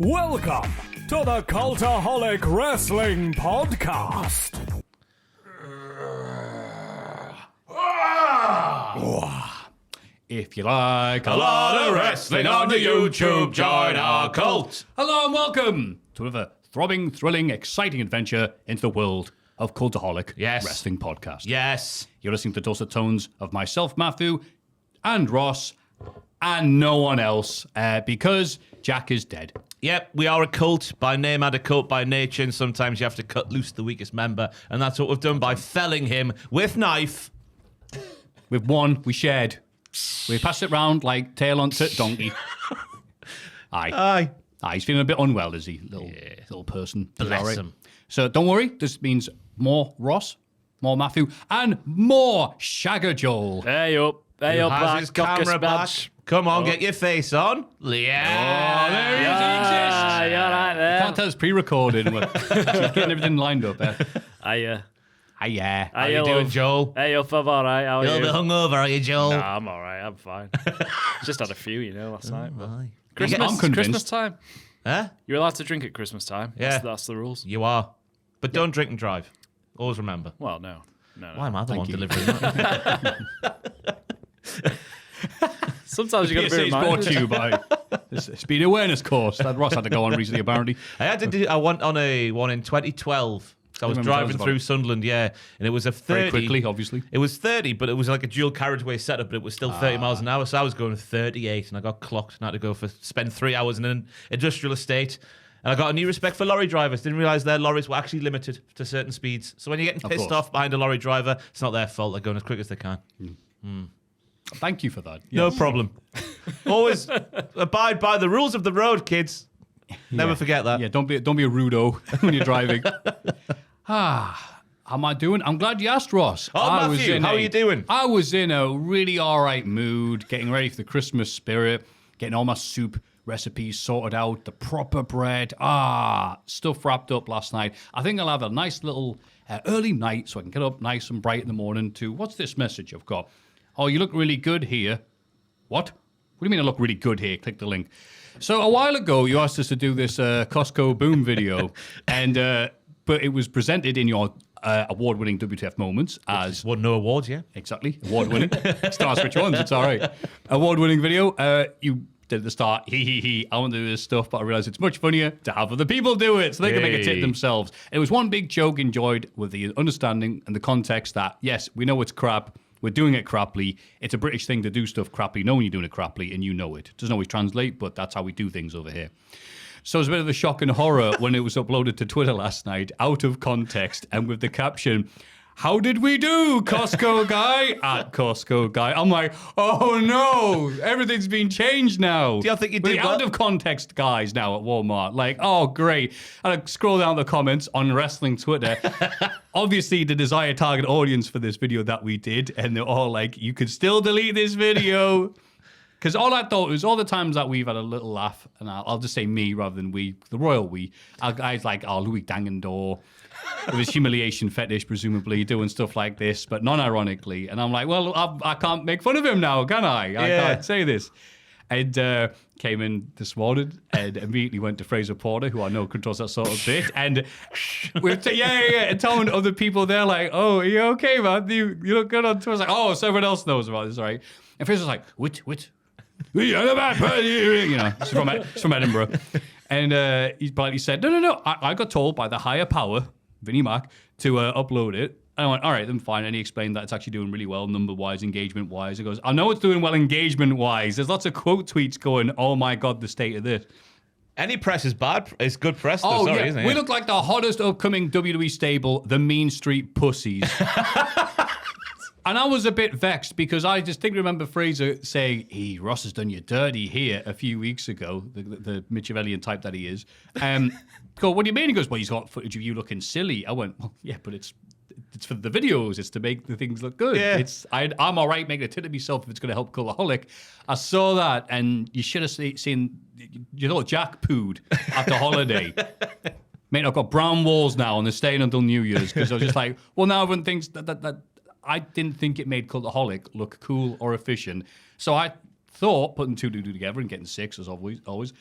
Welcome to the Cultaholic Wrestling Podcast. If you like a lot of wrestling on the YouTube, join our cult. Hello and welcome to another throbbing, thrilling, exciting adventure into the world of Cultaholic Wrestling Podcast. Yes. You're listening to the dulcet tones of myself, Maffew, and Ross, and no one else, because Jack is dead. Yep, we are a cult by name and a cult by nature, and sometimes you have to cut loose the weakest member, and that's what we've done by felling him with knife. With one, we shared. We passed it round like tail on donkey. Aye. He's feeling a bit unwell, is he? Little person. Bless him. So don't worry, this means more Ross, more Maffew, and more Shagger Joel. Hey up, Has his camera back. Come on, get your face on. Yeah. Oh, there he exists. You're right there. Can't tell it's pre-recorded. We're getting everything lined up. Hiya. Hiya. How you doing, Joel? Hey up, I'm alright. How are You're a you? little bit hungover, are you, Joel? Nah, I'm alright. I'm fine. Just had a few, last night. But Aye. Christmas, I'm convinced. Christmas time. Huh? You're allowed to drink at Christmas time. Yeah. That's the rules. You are. But don't drink and drive. Always remember. Well, no. Why am I the one you. delivering that? Sometimes you got to be PSA is brought reminded. to you by the Speed Awareness course that Ross had to go on recently, apparently. I went on one in 2012. So I was remember telling driving us about through it. Sunderland, and it was a 30. Very quickly, obviously. It was 30, but it was like a dual carriageway setup, but it was still 30 miles an hour. So I was going 38, and I got clocked, and I had to spend 3 hours in an industrial estate. And I got a new respect for lorry drivers. Didn't realise their lorries were actually limited to certain speeds. So when you're getting pissed off behind a lorry driver, it's not their fault. They're going as quick as they can. Thank you for that. No Yes. problem. Always abide by the rules of the road, kids. Never forget that. Yeah, don't be a rudo when you're driving. How am I doing? I'm glad you asked, Ross. Oh, Maffew, how are you doing? I was in a really all right mood, getting ready for the Christmas spirit, getting all my soup recipes sorted out, the proper bread, stuff wrapped up last night. I think I'll have a nice little early night so I can get up nice and bright in the morning to, what's this message I've got? Oh, you look really good here. What? What do you mean I look really good here? Click the link. So a while ago, you asked us to do this Costco Boom video, and but it was presented in your award-winning WTF moments as... Won no awards, yeah? Exactly. Award-winning. Stars which ones, it's all right. Award-winning video. You did at the start, I want to do this stuff, but I realised it's much funnier to have other people do it so they can make a tit themselves. It was one big joke enjoyed with the understanding and the context that, yes, we know it's crap, we're doing it crappily. It's a British thing to do stuff crappily, knowing you're doing it crappily, and you know it. It doesn't always translate, but that's how we do things over here. So it was a bit of a shock and horror when it was uploaded to Twitter last night, out of context, and with the caption, "How did we do, Costco guy?" At Costco guy. I'm like, oh no, everything's been changed now. Do you think you With did the well? out of context guys now at Walmart? Like, oh great. And I scroll down the comments on wrestling Twitter. Obviously, the desired target audience for this video that we did, and they're all like, you could still delete this video. Because all I thought was all the times that we've had a little laugh, and I'll just say me rather than we, the royal we. Our guys like, Louis Dangendor, with his humiliation fetish, presumably, doing stuff like this, but non-ironically. And I'm like, well, I can't make fun of him now, can I? I can't say this. And came in this morning and immediately went to Fraser Porter, who I know controls that sort of bit. And with and telling other people, they're like, oh, are you okay, man? You look good on Twitter. I was like, oh, so everyone else knows about this, right? And Fraser's like, which? You're the bad person. You know, it's from Edinburgh. And he politely said, no. I got told by the higher power, Vinnie Mac, to upload it. And I went, all right, then fine. And he explained that it's actually doing really well, number-wise, engagement-wise. He goes, I know it's doing well engagement-wise. There's lots of quote tweets going, oh my God, the state of this. Any press is bad. It's good press, though, isn't it? We look like the hottest upcoming WWE stable, the Mean Street Pussies. And I was a bit vexed because I just remember Fraser saying, hey, Ross has done you dirty here a few weeks ago, the Machiavellian type that he is. Go, what do you mean? He goes, well, he's got footage of you looking silly. I went, well, yeah, but it's for the videos. It's to make the things look good. Yeah. I'm all right making a tit of myself if it's going to help Cultaholic. I saw that, and you should have seen, Jack pooed after holiday. Mate, I've got brown walls now, and they're staying until New Year's because I was just like, well, now everyone thinks that I didn't think it made Cultaholic look cool or efficient. So I thought, putting two together and getting six, as always,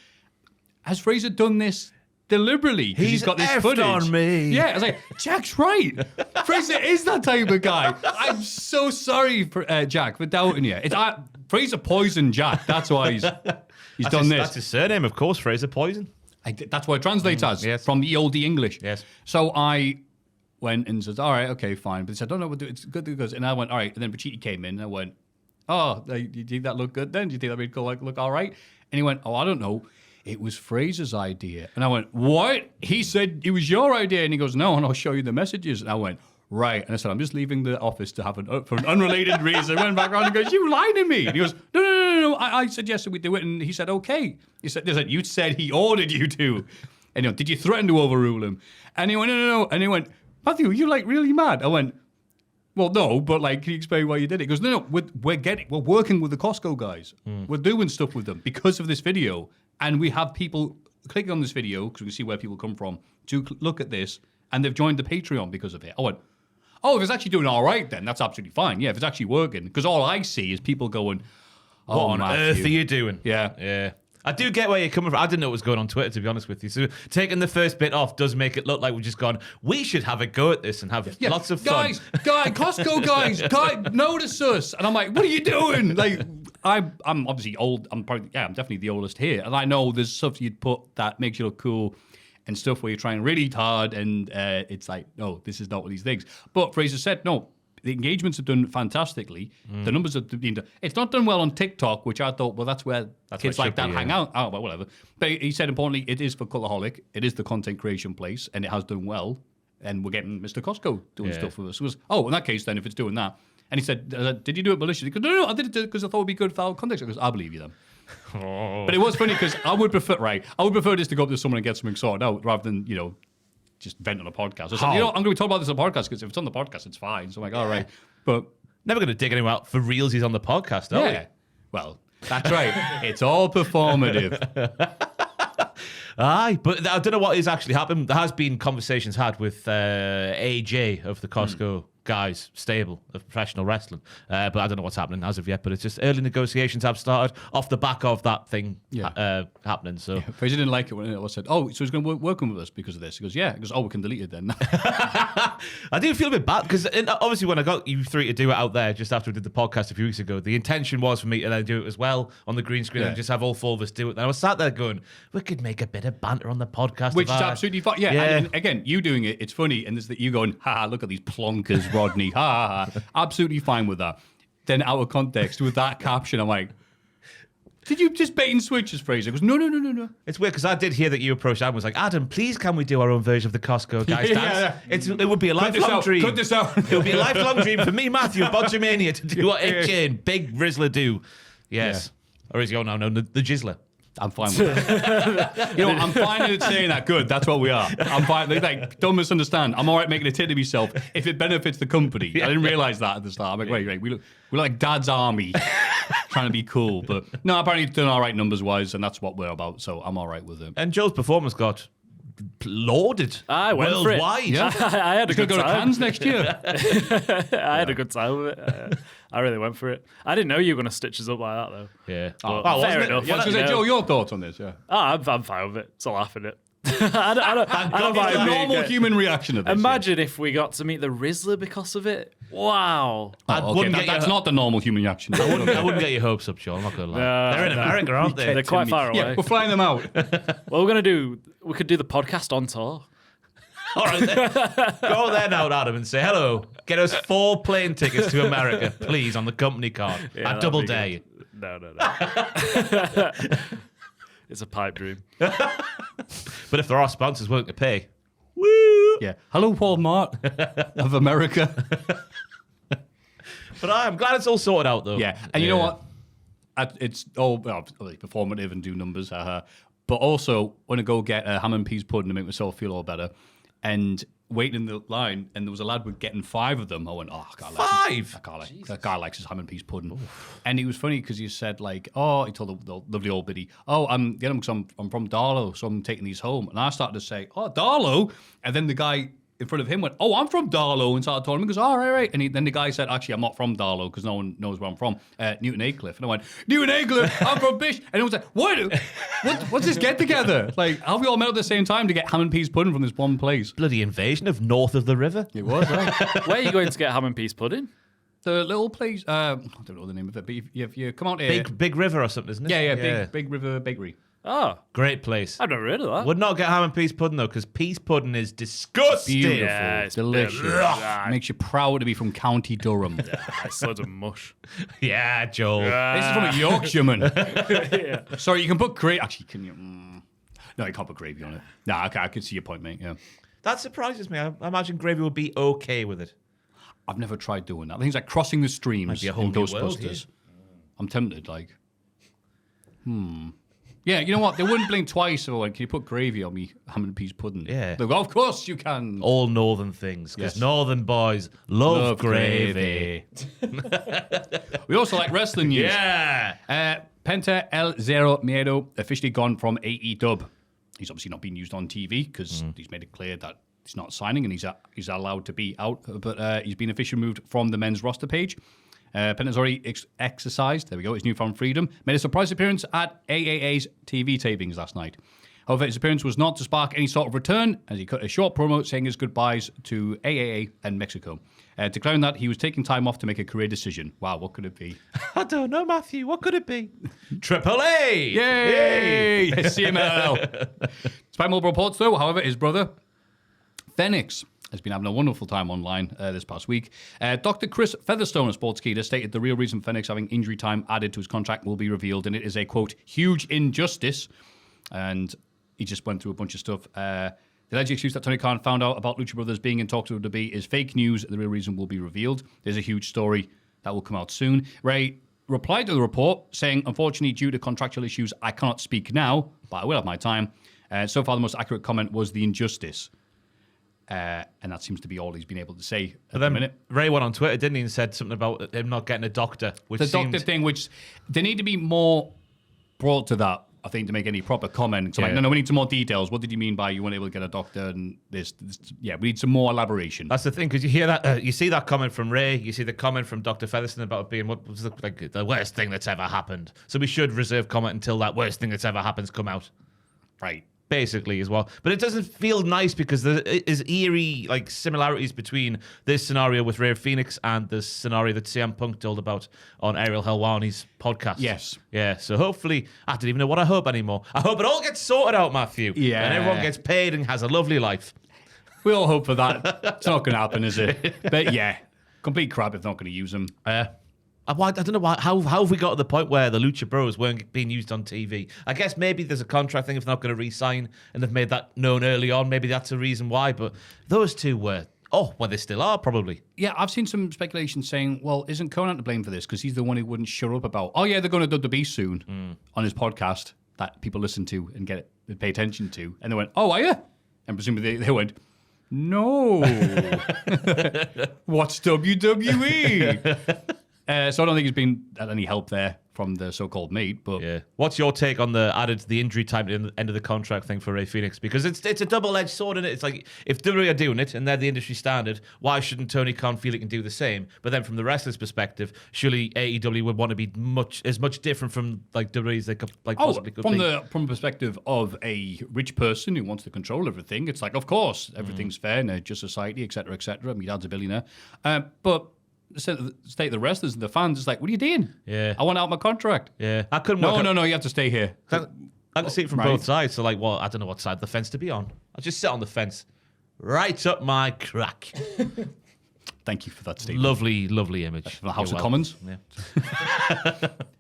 has Fraser done this deliberately? Because he's got this effed footage. on me. Yeah, I was like, Jack's right. Fraser is that type of guy. I'm so sorry, for Jack, for doubting you. Fraser poisoned Jack. That's why he's done this. That's his surname, of course, Fraser Poison. That's what it translates as yes. from the old English. Yes. So I went and said, all right, okay, fine. But he said, no, it's good. And I went, all right. And then Pacitti came in and I went, oh, do you think that looked good then? Do you think that made it look all right? And he went, oh, I don't know. It was Fraser's idea. And I went, what? He said it was your idea. And he goes, no, and I'll show you the messages. And I went, right. And I said, I'm just leaving the office to have for an unrelated reason. I went back around and goes, you lied to me. And he goes, no. I suggested we do it. And he said, okay. He said, you said he ordered you to. And he went, did you threaten to overrule him? And he went, no. And he went, Maffew, you're like really mad. I went, well, no, but like, can you explain why you did it? He goes, no, we're working with the Costco guys. We're doing stuff with them because of this video. And we have people clicking on this video, because we can see where people come from, to look at this. And they've joined the Patreon because of it. I went, oh, if it's actually doing all right, then that's absolutely fine. Yeah, if it's actually working. Because all I see is people going, oh, What on earth are you doing? Yeah. I do get where you're coming from. I didn't know what was going on Twitter, to be honest with you. So taking the first bit off does make it look like we've just gone, we should have a go at this and have lots of fun. Costco guys, notice us. And I'm like, what are you doing? Like, I'm obviously old. I'm definitely the oldest here. And I know there's stuff you'd put that makes you look cool and stuff where you're trying really hard and it's like, no, this is not what these things. But Fraser said, no, the engagements are done fantastically. The numbers are being done. It's not done well on TikTok, which I thought, well, that's where kids like that hang out. Oh, well, whatever. But he said, importantly, it is for Cultaholic. It is the content creation place, and it has done well. And we're getting Mr. Costco doing stuff with us. It was, in that case, then, if it's doing that. And he said, did you do it maliciously? He goes, no, I did it because I thought it would be good for our context. I goes, I believe you then. But it was funny because I would prefer this to go up to someone and get something sorted out rather than, just vent on a podcast. I said, I'm going to be talking about this on the podcast because if it's on the podcast, it's fine. So I'm like, all right. But never going to dig anyone out for realsies on the podcast, are we? Well, that's right. It's all performative. Aye, but I don't know what is actually happened. There has been conversations had with AJ of the Costco guys stable of professional wrestling, but I don't know what's happening as of yet. But it's just early negotiations have started off the back of that thing happening. So Fraser didn't like it when I said, "Oh, so he's going to working with us because of this." He goes, "Yeah." He goes, "Oh, we can delete it then." I do feel a bit bad because obviously when I got you three to do it out there just after we did the podcast a few weeks ago, the intention was for me to then do it as well on the green screen and just have all four of us do it. And I was sat there going, "We could make a bit of banter on the podcast," which is absolutely fine. Yeah. And again, you doing it, it's funny, and there's that you going, "Ha, look at these plonkers, Rodney." Ha. Absolutely fine with that. Then out of context with that caption, I'm like, did you just bait and switch as Fraser? He goes, no. It's weird because I did hear that you approached Adam and was like, Adam, please can we do our own version of the Costco guys dance? It would be a lifelong dream. Cut this out. It would be a lifelong dream for me, Maffew, Bodgemania, to do what AJ and Big Rizzler do. Yes. Yeah. Or is he now known the Jizzler? I'm fine with that. I'm fine with saying that. Good, that's what we are. I'm fine. Like, don't misunderstand. I'm all right making a tit of myself if it benefits the company. I didn't realize that at the start. I'm like, wait. We look like Dad's army trying to be cool. But no, apparently it's done all right numbers-wise, and that's what we're about, so I'm all right with it. And Joe's performance got lauded I went worldwide. For it. Yeah. I had a good time. Go to Cannes next year. I had a good time with it. I really went for it. I didn't know you were going to stitch us up like that, though. Yeah. Fair enough. Yeah, I was going to say, Joe, your thoughts on this? Yeah. I'm fine with it. It's a laugh in it. I don't mind a normal human reaction to this. Imagine if we got to meet the Rizzler because of it. Wow. That's not the normal human reaction. I wouldn't get your hopes up, Sean. I'm not going to lie. They're in America, aren't they? They're quite far away. Yeah, we're flying them out. Well, we could do the podcast on tour. All right, then. Go there now, Adam, and say hello. Get us 4 plane tickets to America, please, on the company card. I double dare you. No. It's a pipe dream. But if there are sponsors willing to pay, woo! Yeah. Hello, Walmart of America. But I'm glad it's all sorted out, though. Yeah. And you know what? It's all performative and do numbers. But also, when I go get a ham and peas pudding to make myself feel all better, and waiting in the line, and there was a lad with getting 5 of them. I went, oh, God, 5? That guy likes his ham and peas pudding. Oof. And he was funny because he said, like, he told the lovely old biddy, I'm getting them because I'm from Darlow, so I'm taking these home. And I started to say, oh, Darlow? And then the guy in front of him went, "Oh, I'm from Darlow," and started telling him. He goes, "All right." And then the guy said, "Actually, I'm not from Darlow because no one knows where I'm from. Newton Aycliffe." And I went, "Newton Aycliffe, I'm from Bish." And it was like, what's this get together? Like, how have we all met at the same time to get ham and peas pudding from this one place? Bloody invasion of north of the river. It was, right? Where are you going to get ham and peas pudding? The little place, I don't know the name of it, but if you come out here. Big River or something, isn't it? Yeah, Big River Bakery. Oh, Great place. I've never heard of that. Would not get ham and peas pudding though, because peas pudding is disgusting. Beautiful, Yeah, it's delicious. bit- Makes you proud to be from County Durham. It's loads of mush. Yeah, Joel. This is from a Yorkshireman. Sorry, you can put gravy. Actually, can you? No, you can't put gravy on it. Nah, okay, I can see your point, mate. Yeah, That surprises me. I imagine gravy would be okay with it. I've never tried doing that. Things like crossing the streams Might be a whole in new world Ghostbusters. I'm tempted. Like, Yeah, you know what? They wouldn't blink twice. Or like, can you put gravy on me ham and peas pudding? Yeah. They'll go, of course you can. All northern things, because Yes. northern boys love gravy. We also like wrestling news. Yeah. Penta El Zero Miedo officially gone from AEW. He's obviously not being used on TV because he's made it clear that he's not signing and he's allowed to be out. But he's been officially moved from the men's roster page. Penta's already exercised, there we go, his newfound freedom. Made a surprise appearance at AAA's TV tapings last night. However, his appearance was not to spark any sort of return, as he cut a short promo saying his goodbyes to AAA and Mexico, declaring that he was taking time off to make a career decision. Wow, what could it be? I don't know, Matthew. What could it be? Triple A! Yay! CMLL. Despite multiple reports, though, however, his brother, Phoenix, has been having a wonderful time online this past week. Dr. Chris Featherstone of Sportskeeda stated the real reason Phoenix having injury time added to his contract will be revealed, and it is a, quote, huge injustice. And he just went through a bunch of stuff. The alleged excuse that Tony Khan found out about Lucha Brothers being in talks with WWE is fake news. The real reason will be revealed. There's a huge story that will come out soon. Ray replied to the report saying, unfortunately, due to contractual issues, I cannot speak now, but I will have my time. So far, the most accurate comment was the injustice. And that seems to be all he's been able to say at the minute. Ray went on Twitter, didn't he, and said something about him not getting a doctor. Which The doctor thing, which they need to be more brought to that, I think, to make any proper comment. So like, no, we need some more details. What did you mean by you weren't able to get a doctor? And this yeah, we need some more elaboration. That's the thing, because you hear that, you see that comment from Ray, you see the comment from Dr. Featherstone about it being what was the worst thing that's ever happened. So we should reserve comment until that worst thing that's ever happened's come out. Right. Basically, as well. But it doesn't feel nice because there is eerie similarities between this scenario with Ray Phoenix and the scenario that CM Punk told about on Ariel Helwani's podcast. Yes. Yeah, so hopefully, I don't even know what I hope anymore. I hope it all gets sorted out, Matthew. Yeah. And everyone gets paid and has a lovely life. We all hope for that. It's not going to happen, is it? But yeah, complete crap if they're not going to use them. I don't know why. How have we got to the point where the Lucha Bros weren't being used on TV? I guess maybe there's a contract thing if they're not going to re-sign and they've made that known early on. Maybe that's a reason why. But those two were, they still are probably. Yeah, I've seen some speculation saying, well, isn't Conan to blame for this? Because he's the one who wouldn't shut up about, they're going to WWE soon on his podcast that people listen to and pay attention to. And they went, are you? And presumably they went, no. What's WWE? So I don't think he's been at any help there from the so-called mate. But yeah, what's your take on the injury time at the end of the contract thing for Ray Phoenix? Because it's a double-edged sword, isn't it? It's like if WWE are doing it and they're the industry standard, why shouldn't Tony Khan feel he can do the same? But then from the wrestler's perspective, surely AEW would want to be as much different from WWE as they could possibly could from be. From the perspective of a rich person who wants to control everything, it's like, of course, everything's fair in a just society, etc., etc. My dad's a billionaire, but the state of the wrestlers and the fans is like, what are you doing? Yeah. I want out my contract. Yeah, I couldn't. work No, you have to stay here. I can see it from Right. both sides. So, I don't know what side of the fence to be on. I'll just sit on the fence, right up my crack. Thank you for that statement. Lovely, lovely image. From the House You're of welcome. Commons.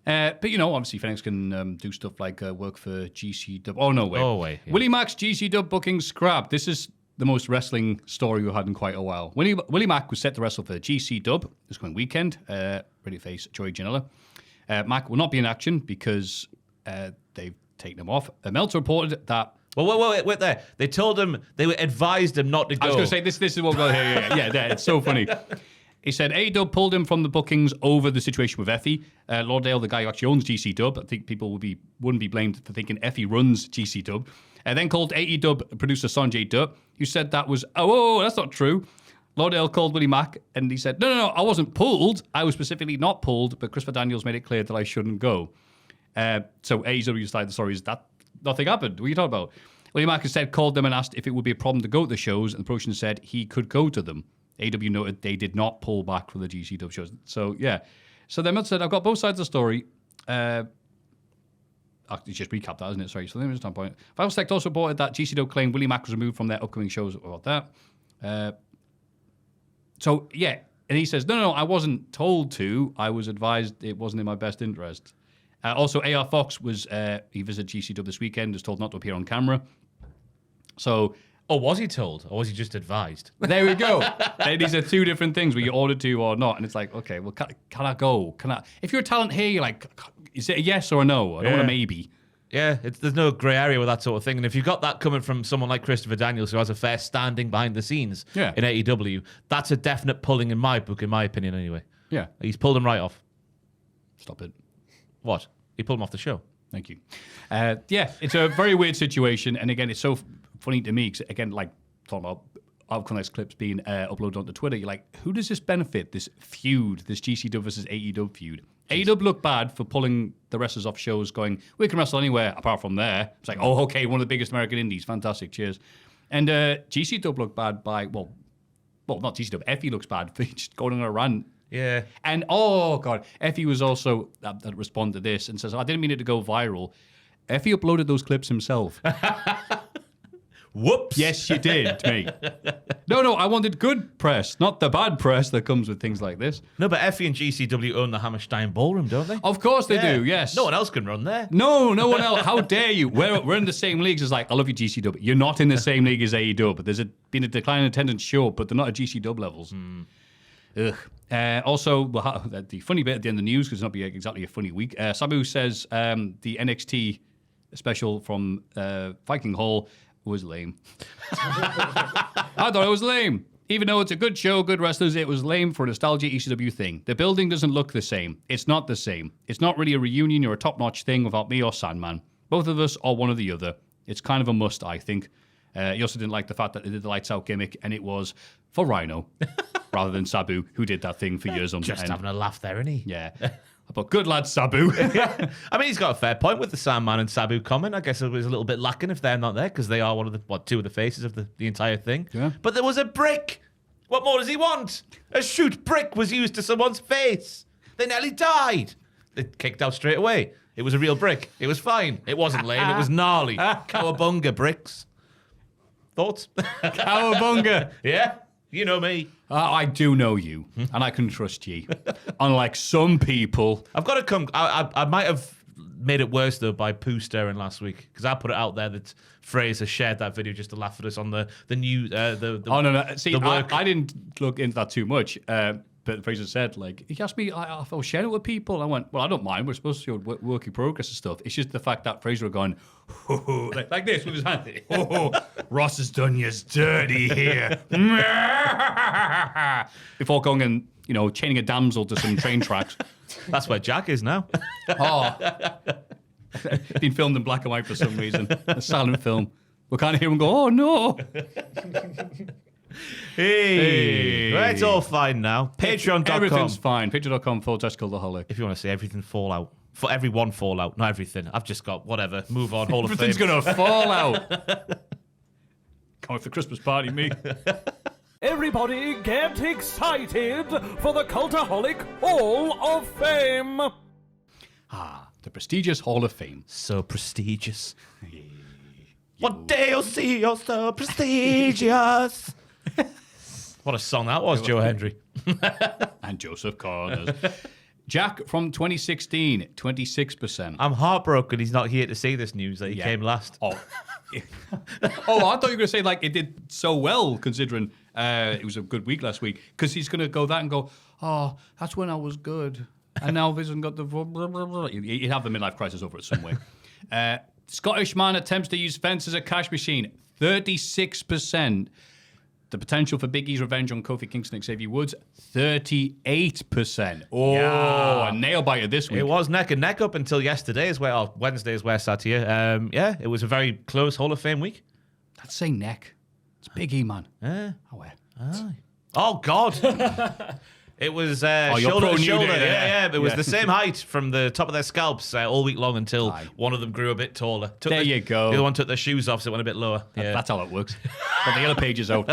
Yeah. But obviously Phoenix can do stuff like work for GCW. Oh no, wait. Oh, wait, yeah. Willie Mack's GCW booking scrapped. This is the most wrestling story we've had in quite a while. Willie Mack was set to wrestle for GCW this coming weekend, ready to face Joey Janela. Mack will not be in action because they've taken him off. Meltzer reported that. Well, wait there. They told him, advised him not to go. I was going to say, this is what we're going to hear. Yeah, it's so funny. He said AEW pulled him from the bookings over the situation with Effie. Lauderdale, the guy who actually owns GCW, I think people wouldn't be blamed for thinking Effie runs GCW. Then called AEW producer Sanjay Dutt, who said that was, that's not true. Lauderdale called Willie Mack, and he said, no, I wasn't pulled. I was specifically not pulled, but Christopher Daniels made it clear that I shouldn't go. So AEW decided the story is that nothing happened. What are you talking about? Willie Mack instead called them and asked if it would be a problem to go to the shows, and the promotion said he could go to them. AEW noted they did not pull back from the GCW shows. So, yeah. So then said, I've got both sides of the story. Just recap that, isn't it? Sorry. So let me just point. Final Select also reported that GCW claimed Willie Mack was removed from their upcoming shows. What about that? So, yeah. And he says, no, I wasn't told to. I was advised it wasn't in my best interest. Also, AR Fox he visited GCW this weekend, was told not to appear on camera. So... Or was he told? Or was he just advised? There we go. These are two different things where you're ordered to or not. And it's like, okay, well, can I go? If you're a talent here, you're like, is it a yes or a no? I don't want a maybe. Yeah, there's no grey area with that sort of thing. And if you've got that coming from someone like Christopher Daniels, who has a fair standing behind the scenes in AEW, that's a definite pulling in my book, in my opinion, anyway. Yeah. He's pulled him right off. Stop it. What? He pulled him off the show. Thank you. It's a very weird situation. And again, it's so funny to me, because again, like talking about Outconnect's clips being uploaded onto Twitter, you're like, who does this benefit, this feud, this GCW versus AEW feud? AEW look bad for pulling the wrestlers off shows going, we can wrestle anywhere apart from there. It's like, oh, okay, one of the biggest American indies. Fantastic, cheers. And GCW look bad by, well, not GCW, Effie looks bad for just going on a rant. Yeah. And, oh, God, Effie was also, that responded to this and says, I didn't mean it to go viral. Effie uploaded those clips himself. Whoops. Yes, you did, mate. No, I wanted good press, not the bad press that comes with things like this. No, but Effie and GCW own the Hammerstein Ballroom, don't they? Of course they do, yes. No one else can run there. No one else. How dare you? We're in the same leagues as, like, I love you, GCW. You're not in the same league as AEW. There's been a decline in attendance, sure, but they're not at GCW levels. Ugh. Also, the funny bit at the end of the news, because it's not exactly a funny week, Sabu says the NXT special from Viking Hall was lame. I thought it was lame. Even though it's a good show, good wrestlers, it was lame for a nostalgia ECW thing. The building doesn't look the same. It's not the same. It's not really a reunion or a top-notch thing without me or Sandman. Both of us or one or the other. It's kind of a must, I think. He also didn't like the fact that they did the lights out gimmick, and it was for Rhino rather than Sabu, who did that thing for years on end. Just having a laugh there, isn't he? Yeah. But good lad, Sabu. I mean, he's got a fair point with the Sandman and Sabu comment. I guess it was a little bit lacking if they're not there, because they are two of the faces of the entire thing. Yeah. But there was a brick. What more does he want? A shoot brick was used to someone's face. They nearly died. They kicked out straight away. It was a real brick. It was fine. It wasn't lame. It was gnarly. Cowabunga bricks. Thoughts? Cowabunga. Yeah. You know me. I do know you, and I can trust you. Unlike some people. I've got to come. I might have made it worse, though, by poo staring last week, because I put it out there that Fraser shared that video just to laugh at us on the new... Oh, no. See, I didn't look into that too much. But Fraser said, like, he asked me if I was sharing it with people. I went, well, I don't mind. We're supposed to show work in progress and stuff. It's just the fact that Fraser had gone, like this with his hand. Ross has done you dirty here. Before going and, chaining a damsel to some train tracks. That's where Jack is now. Been filmed in black and white for some reason. A silent film. We can't hear him go, oh, no. Hey. Well, it's all fine now. Patreon.com. Everything's fine. Patreon.com/Cultaholic. If you want to see everything fall out. For everyone fall out. Not everything. I've just got whatever. Move on. Hall of Fame. Everything's going to fall out. Can't wait for the Christmas party, me. Everybody get excited for the Cultaholic Hall of Fame. The prestigious Hall of Fame. So prestigious. One day you'll see you're so prestigious. What a song that was, Joe Hendry. And Joseph Connors. Jack from 2016, 26%. I'm heartbroken he's not here to see this news that he came last. Oh, I thought you were going to say, like, it did so well, considering it was a good week last week, because he's going to go that and go, oh, that's when I was good. And now Vision got the... Blah, blah, blah. He'd have the midlife crisis over it some way. Scottish man attempts to use fence as a cash machine, 36%. The potential for Big E's revenge on Kofi Kingston and Xavier Woods, 38%. Oh, a nail biter this week. It was neck and neck up until yesterday, Wednesday is where I sat here. It was a very close Hall of Fame week. Let's say neck. It's Big E, man. Oh, God. It was you're shoulder pro to New shoulder. Day there. Yeah. It was the same height from the top of their scalps all week long until one of them grew a bit taller. You go. The other one took their shoes off, so it went a bit lower. That's how it works. But the yellow page is out.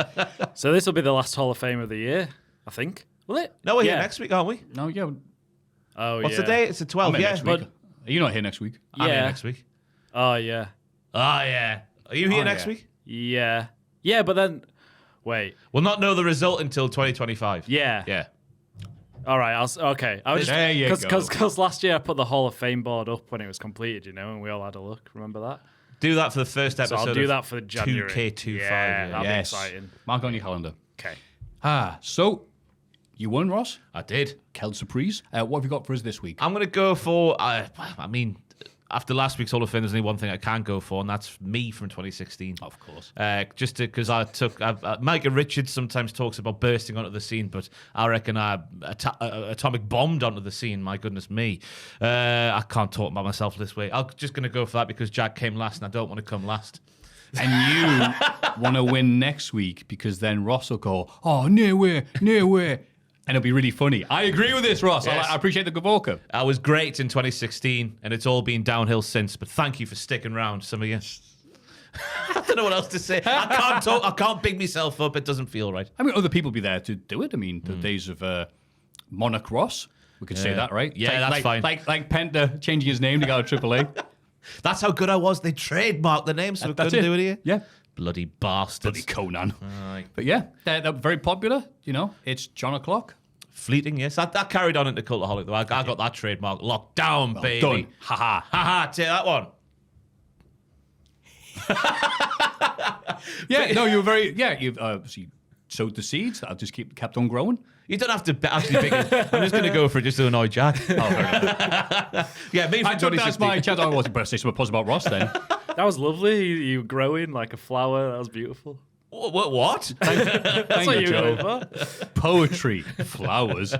So this will be the last Hall of Fame of the year, I think. Will it? No, we're here next week, aren't we? No, yeah. Oh, What's the day? It's the 12th. I'm here next week. but- Are you not here next week? I'm here Yeah. next week. Oh, yeah. Oh, yeah. Are you here next yeah. week? Yeah. Yeah, but then... Wait. We'll not know the result until 2025. Yeah. Yeah. All right. Okay. I was There you just... go. Because last year I put the Hall of Fame board up when it was completed, and we all had a look. Remember that? Do that for the first So episode. I'll do of that for January. 2K25. Yeah, that'll Yes. be exciting. Mark on your calendar. Okay. So you won, Ross. I did. Quelle surprise. What have you got for us this week? I'm going to go for, after last week's Hall of Fame, there's only one thing I can go for, and that's me from 2016. Of course. Just because Micah Richards sometimes talks about bursting onto the scene, but I reckon I atomic bombed onto the scene. My goodness me. I can't talk about myself this way. I'm just going to go for that because Jack came last, and I don't want to come last. And you want to win next week because then Ross will go, oh, nowhere. And it'll be really funny. I agree with this, Ross. Yes. I appreciate the Gavoka. I was great in 2016, and it's all been downhill since, but thank you for sticking around, some of you. I don't know what else to say. I can't talk. I can't big myself up. It doesn't feel right. I mean, other people be there to do it. I mean, the days of Monarch Ross. We could say that, right? Yeah, that's fine. Like Penta changing his name to go to AAA. That's how good I was. They trademarked the name, so we That's couldn't it. do it here. Yeah. Bloody bastards. Bloody Conan. Aye. But yeah, they're very popular. It's John O'Clock. Fleeting, yes. That carried on into Cultaholic, though. I got that trademark locked down, baby. Done. Ha-ha. Ha-ha, take that one. Yeah, no, you're very... Yeah, you've sowed the seeds. I'll just kept on growing. You don't have to actually pick it. I'm just going to go for it just to annoy Jack. Oh, very good. Yeah, me I from took that's 2016. my chance. I wasn't going to say something positive about Ross then. That was lovely. You growing like a flower. That was beautiful. What? That's what you were going for. Poetry, flowers.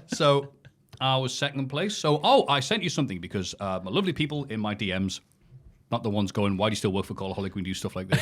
So I was second place. So, I sent you something because my lovely people in my DMs, not the ones going, why do you still work for Cultaholic when you do stuff like this?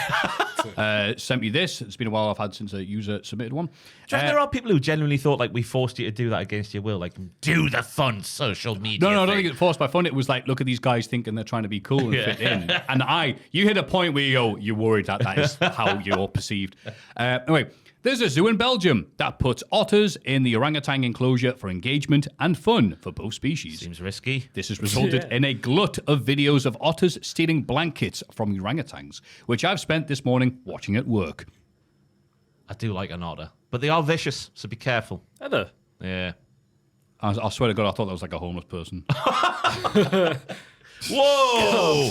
Sent me this. It's been a while I've had since a user submitted one. Do you reckon there are people who genuinely thought like we forced you to do that against your will? Like, do the fun social media No, I don't thing. think it's forced by fun. It was like, look at these guys thinking they're trying to be cool and fit in. And you hit a point where you go, you're worried that is how you're perceived. Anyway, there's a zoo in Belgium that puts otters in the orangutan enclosure for engagement and fun for both species. Seems risky. This has resulted in a glut of videos of otters stealing blankets from orangutans, which I've spent this morning watching at work. I do like an otter, but they are vicious, so be careful. Heather. Yeah. I swear to God, I thought that was like a homeless person. Whoa!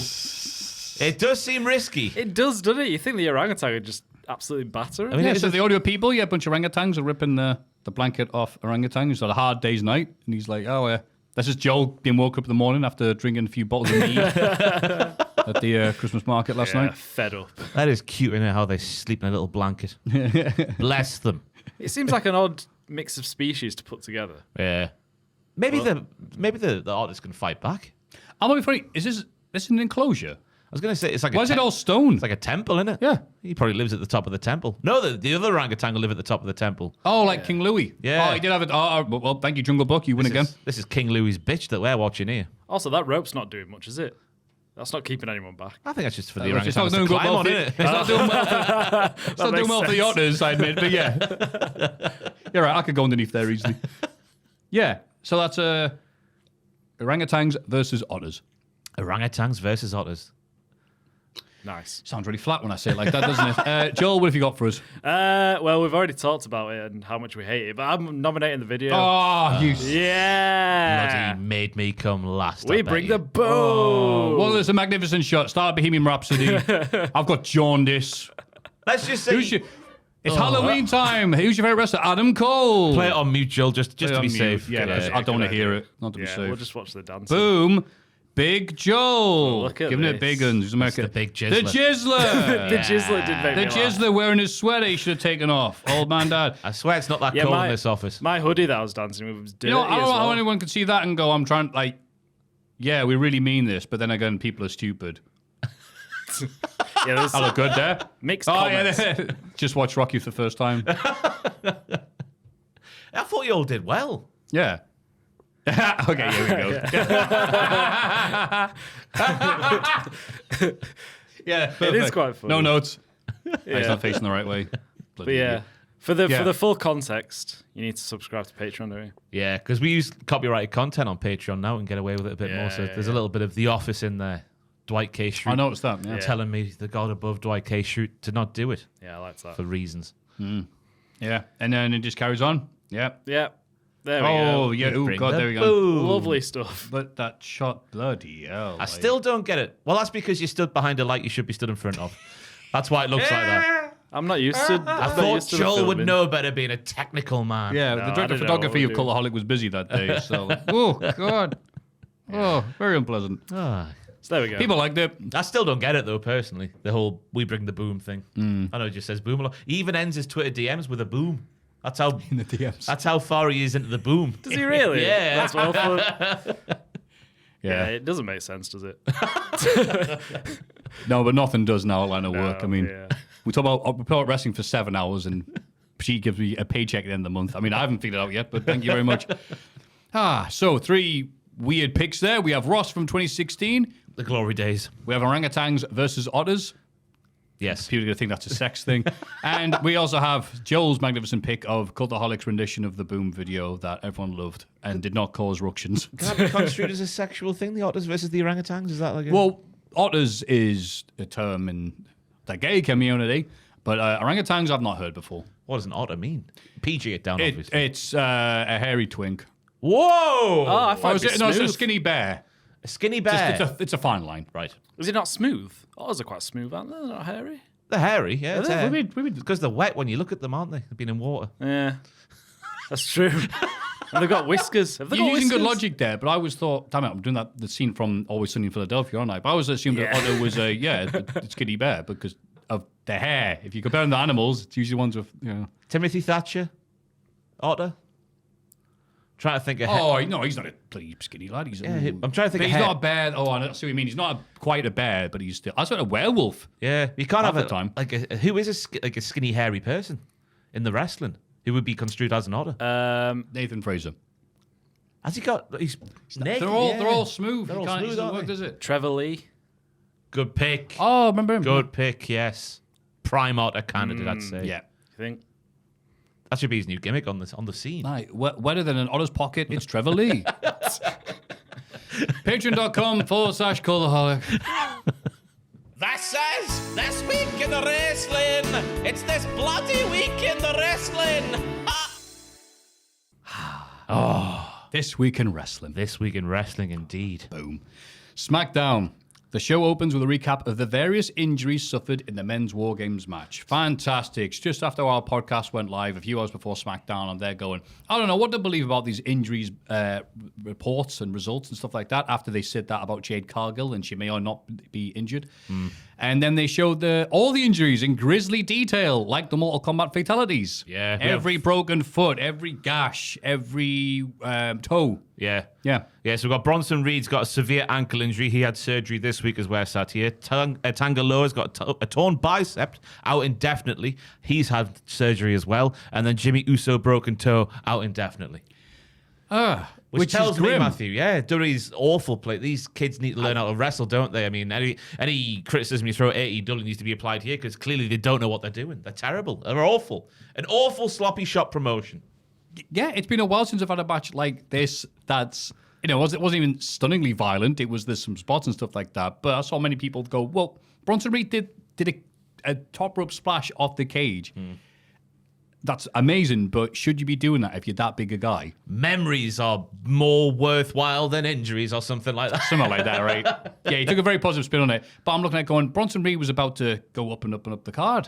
It does seem risky. It does, doesn't it? You think the orangutan would just absolutely batter it? I mean, Yeah, it's so the audio people, a bunch of orangutans are ripping the blanket off orangutan. It's had a hard day's night, and he's like, this is Joel being woke up in the morning after drinking a few bottles of mead at the Christmas market last yeah, night. fed up. That is cute, isn't it? How they sleep in a little blanket. Bless them. It seems like an odd mix of species to put together. Yeah. Maybe the otters can fight back. I'm gonna be funny. Is this an enclosure? I was going to say it's like Why is it all stone? It's like a temple, isn't it? Yeah. He probably lives at the top of the temple. No, the other orangutan will live at the top of the temple. Oh, like King Louis. Yeah. Oh, he did have it. Well, thank you, Jungle Book. You win again. This is King Louis's bitch that we're watching here. Also, that rope's not doing much, is it? That's not keeping anyone back. I think that's just for the It's not orangutans to doing climb well on, for isn't it's it? not doing well for, it's not doing well for the makes otters, I admit, but yeah. You're right, I could go underneath there easily. Yeah, so that's orangutans versus otters. Orangutans versus otters. Nice. Sounds really flat when I say it like that, doesn't it? Joel, what have you got for us? Well, we've already talked about it and how much we hate it, but I'm nominating the video. Oh, you... Yeah. Bloody made me come last. We I bet bring you. the boom. Well, there's a magnificent shot. Start Bohemian Rhapsody. I've got jaundice. Let's just say. It's Halloween time. Who's your favourite wrestler? Adam Cole. Play it on mute, Joel, just to be safe. Yeah, because I don't want to hear it. Not to be Yeah, safe. we'll just watch the dance. Boom. Big Joel. Look at Giving it big this. guns. He's American. the big The Jizzler. Jizzler. The Jizzler did make The me laugh. Jizzler wearing his sweater he should have taken off. Old man dad. I swear it's not that cold in this office. My hoodie that I was dancing with was dirty You know, I don't as know well. how anyone could see that and go, I'm trying, like, yeah, we really mean this, but then again, people are stupid. Yeah, there's I look good there. mixed Oh, comments. yeah. Just watched Rocky for the first time. I thought you all did well. Yeah. Okay, here we go. Yeah, It is quite funny. No notes. He's not facing the right way. But yeah, for the full context, you need to subscribe to Patreon, don't you? Yeah, because we use copyrighted content on Patreon now and get away with it a bit more. So there's a little bit of The Office in there. Dwight K. Schrute. I noticed that. Yeah. Telling me the God above Dwight K. Schrute to not do it Yeah, I like that. for reasons. Yeah, and then it just carries on. Yeah. Yeah, there we Oh, go. yeah. Oh, Bring God, the there we go. boom. Lovely stuff. But that shot, bloody hell. I still don't get it. Well, that's because you stood behind a light you should be stood in front of. That's why it looks like that. I'm not used to. I thought Joel would know better being a technical man. Yeah, No, the I director of didn't know what photography of we're doing. Cultaholic was busy that day. So, oh, God. Oh, very unpleasant. Ah. So there we go. People liked it. I still don't get it though, personally. The whole "we bring the boom" thing. I know it just says boom a lot. He even ends his Twitter DMs with a boom. That's how In the DMs. That's how far he is into the boom. Does he really? Yeah. That's well fun. Yeah, Yeah. it doesn't make sense, does it? No, but nothing does now at line of work. I mean, yeah. we talk about wrestling for 7 hours and she gives me a paycheck at the end of the month. I mean, I haven't figured it out yet, but thank you very much. So 3 weird picks there. We have Ross from 2016. The glory days. We have orangutans versus otters. Yes. People are going to think that's a sex thing. And we also have Joel's magnificent pick of Cultaholic's rendition of the Boom video that everyone loved and did not cause ructions. Can that be construed as a sexual thing? The otters versus the orangutans? Is that like a... Well, otters is a term in the gay community, but orangutans I've not heard before. What does an otter mean? PG it down, obviously. It's a hairy twink. Whoa! Oh, I thought It's a smooth. skinny bear. A skinny bear. It's a fine line. Right. Is it not smooth? Otters are quite smooth, aren't they? They're not hairy. They're hairy, yeah. It's hair. We Because they're wet when you look at them, aren't they? They've been in water. Yeah, that's true. And they've got whiskers. Have they You're got using good whiskers? logic there, but I always thought, damn it, I'm doing the scene from Always Sunny in Philadelphia, aren't I? But I always assumed that otter was a skinny bear because of the hair. If you compare them to animals, it's usually ones with, Timothy Thatcher? Otter? Trying to think of... Oh, no, he's not a bloody skinny lad. He's Yeah, I'm trying to think but of he's hair. not a bear. Oh, I see what you mean. He's not quite a bear, but he's still... I sort of werewolf. Yeah, you can't Half have the time. who is a skinny, hairy person in the wrestling who would be construed as an otter? Nathan Fraser. Has he got... He's naked, They're all smooth. They're You all can't- it smooth, doesn't aren't work, they? does it? Trevor Lee. Good pick. Oh, remember him? Good pick, yes. Prime otter candidate, I'd say. Yeah. You think? That should be his new gimmick on the scene. Right, wetter than an otter's pocket, it's Trevor Lee. Patreon.com/Cultaholic. This week in the wrestling. It's this bloody week in the wrestling. This week in wrestling. This week in wrestling, indeed. Boom. SmackDown. The show opens with a recap of the various injuries suffered in the men's War Games match. Fantastic. Just after our podcast went live a few hours before SmackDown, and they're going, I don't know what to believe about these injuries reports and results and stuff like that after they said that about Jade Cargill and she may or not be injured. And then they showed all the injuries in grisly detail, like the Mortal Kombat fatalities. Yeah. Every broken foot, every gash, every toe. Yeah. Yeah. Yeah, so we've got Bronson Reed's got a severe ankle injury. He had surgery this week as we're sat here. Tangaloa's got a torn bicep out indefinitely. He's had surgery as well. And then Jimmy Uso broken toe out indefinitely. Which tells is me, grim. Maffew, yeah, WWE's awful play. These kids need to learn how to wrestle, don't they? I mean, any criticism you throw at AEW needs to be applied here because clearly they don't know what they're doing. They're terrible. They're awful. An awful sloppy shop promotion. Yeah, it's been a while since I've had a match like this that's, it wasn't even stunningly violent. There's some spots and stuff like that. But I saw many people go, well, Bronson Reed did a top rope splash off the cage. That's amazing, but should you be doing that if you're that big a guy? Memories are more worthwhile than injuries or something like that. Something like that, right? Yeah, he took a very positive spin on it. But I'm looking at going, Bronson Reed was about to go up and up and up the card.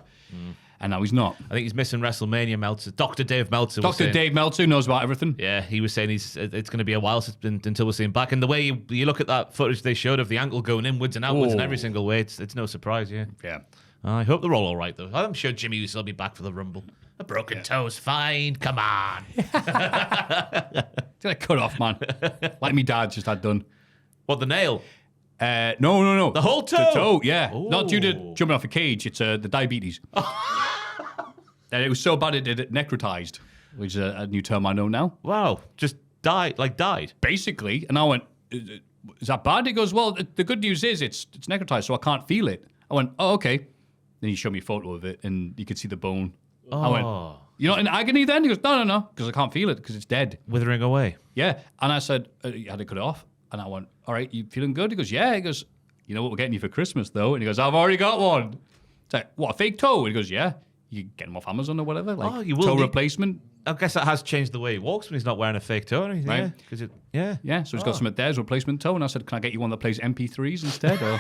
And now he's not. I think he's missing WrestleMania. Meltzer, Dr. Dave Meltzer. Dr. Dave Meltzer knows about everything. Yeah, he was saying it's going to be a while until we're seeing back. And the way you look at that footage they showed of the ankle going inwards and outwards in every single way, it's no surprise. Yeah. Yeah. I hope they're all right though. I'm sure Jimmy will still be back for the Rumble. A broken toe's fine. Come on. Did I cut off, man? Like me dad just had done. What, the nail? No. The whole toe? The toe, yeah. Ooh. Not due to jumping off a cage. It's the diabetes. And it was so bad it necrotized, which is a new term I know now. Wow. Just died. Basically. And I went, is that bad? He goes, well, the good news is it's necrotized, so I can't feel it. I went, oh, okay. Then he showed me a photo of it, and you could see the bone. Oh. I went, you're not in agony then? He goes, no, because I can't feel it, because it's dead. Withering away. Yeah. And I said, you had to cut it off. And I went, all right, you feeling good? He goes, yeah. He goes, you know what we're getting you for Christmas, though? And he goes, I've already got one. It's like, what, a fake toe? And he goes, yeah. You get them off Amazon or whatever. Like, you will toe need- replacement. I guess that has changed the way he walks when he's not wearing a fake toe or anything. Right. Yeah. Yeah, so he's got some at theirs, replacement toe. And I said, can I get you one that plays MP3s instead? Or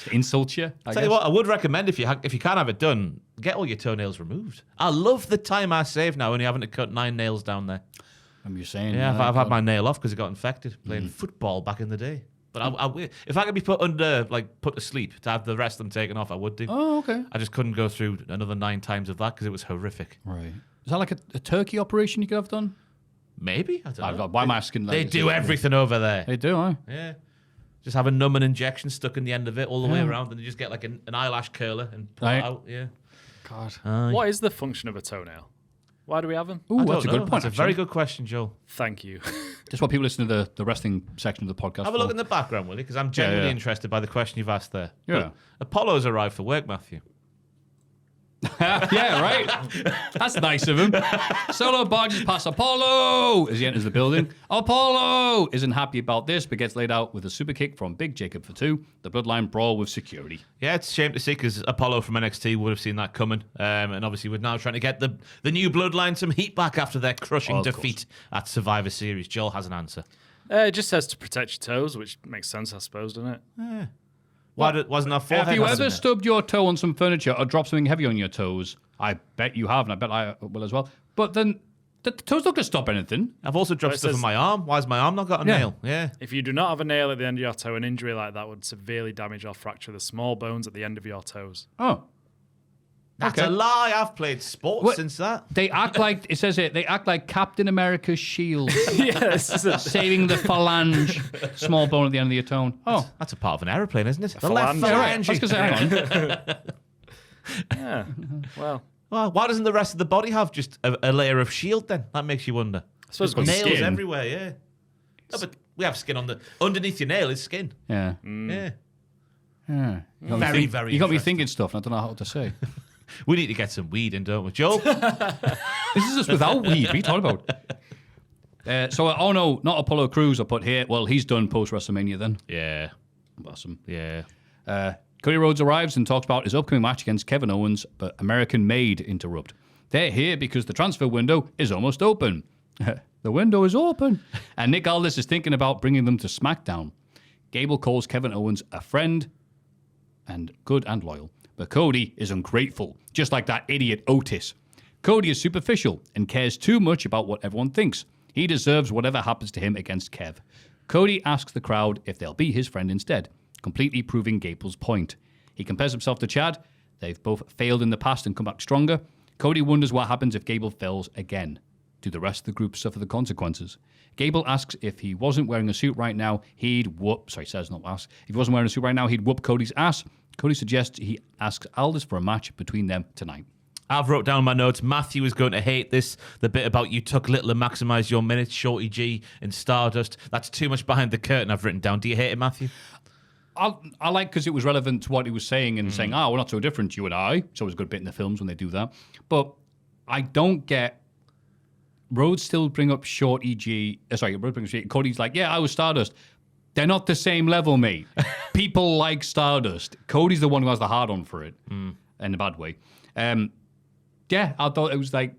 to insult you, I Tell guess. you what, I would recommend if you can't have it done, get all your toenails removed. I love the time I save now only having to cut 9 nails down there. I'm just saying. Yeah, I've had my nail off because it got infected playing football back in the day. But if I could be put to sleep to have the rest of them taken off, I would do. Oh, okay. I just couldn't go through another 9 times of that because it was horrific. Right. Is that like a turkey operation you could have done? Maybe. I don't know. Why am I asking that? They do everything over there. They do, huh? Yeah. Just have a numbing injection stuck in the end of it all the way around, and you just get like an eyelash curler and pull it out. Yeah. God. What is the function of a toenail? Why do we have them? Ooh, I that's a don't good know. point. That's a very good question, Joel. Thank you. Just what people listen to the wrestling section of the podcast. Have a look in the background, will you? Because I'm genuinely interested by the question you've asked there. Yeah. But Apollo's arrived for work, Maffew. Yeah, right. That's nice of him. Solo barges past Apollo as he enters the building. Apollo isn't happy about this, but gets laid out with a super kick from Big Jacob for 2. The bloodline brawl with security. Yeah, it's a shame to see because Apollo from NXT would have seen that coming. And obviously we're now trying to get the new bloodline some heat back after their crushing defeat at Survivor Series. Joel has an answer. It just says to protect your toes, which makes sense, I suppose, doesn't it? Yeah. Wasn't our forehead? Have you ever in stubbed your toe on some furniture or dropped something heavy on your toes? I bet you have, and I bet I will as well. But then the toes not going to stop anything. I've also dropped it stuff says- on my arm. Why has my arm not got a nail? Yeah. If you do not have a nail at the end of your toe, an injury like that would severely damage or fracture the small bones at the end of your toes. Oh. That's Okay. a lie. I've played sports What? since that. They act like, it says it, they act like Captain America's shield, Yes. saving the phalange, small bone at the end of your toe. Oh. That's a part of an aeroplane, isn't it? The phalange. left Yeah, Right. phalange. I was going to say, hang on. Yeah. Well, Well, why doesn't the rest of the body have just a layer of shield then? That makes you wonder. I suppose it's got Nails skin. everywhere, yeah. No, but we have skin underneath your nail is skin. Yeah. Yeah. Yeah. You got me Very, very You got me interesting. thinking stuff, and I don't know how to say. We need to get some weed in, don't we, Joel? This is just without weed. What are you talking about? Oh no, not Apollo Crews I put here. Well, he's done post WrestleMania then. yeah. Awesome. Yeah. Cody Rhodes arrives and talks about his upcoming match against Kevin Owens, but American Made interrupt. They're here because the transfer window is almost open. The window is open. And Nick Aldis is thinking about bringing them to SmackDown. Gable calls Kevin Owens a friend and good and loyal. But Cody is ungrateful, just like that idiot Otis. Cody is superficial and cares too much about what everyone thinks. He deserves whatever happens to him against Kev. Cody asks the crowd if they'll be his friend instead, completely proving Gable's point. He compares himself to Chad. They've both failed in the past and come back stronger. Cody wonders what happens if Gable fails again. Do the rest of the group suffer the consequences? Gable asks if he wasn't wearing a suit right now, he'd whoop... Sorry, says not ask. If he wasn't wearing a suit right now, he'd whoop Cody's ass. Cody suggests he asks Aldis for a match between them tonight. I've wrote down my notes. Maffew is going to hate this. The bit about you took little and maximised your minutes, Shorty G and Stardust. That's too much behind the curtain I've written down. Do you hate it, Maffew? I like because it was relevant to what he was saying and saying, we're not so different, you and I. It's always a good bit in the films when they do that. But I don't get... Rhodes still bring up Shorty G... Rhodes brings up Cody's like, yeah, I was Stardust. They're not the same level, mate. People like Stardust. Cody's the one who has the hard-on for it, in a bad way. Yeah, I thought it was like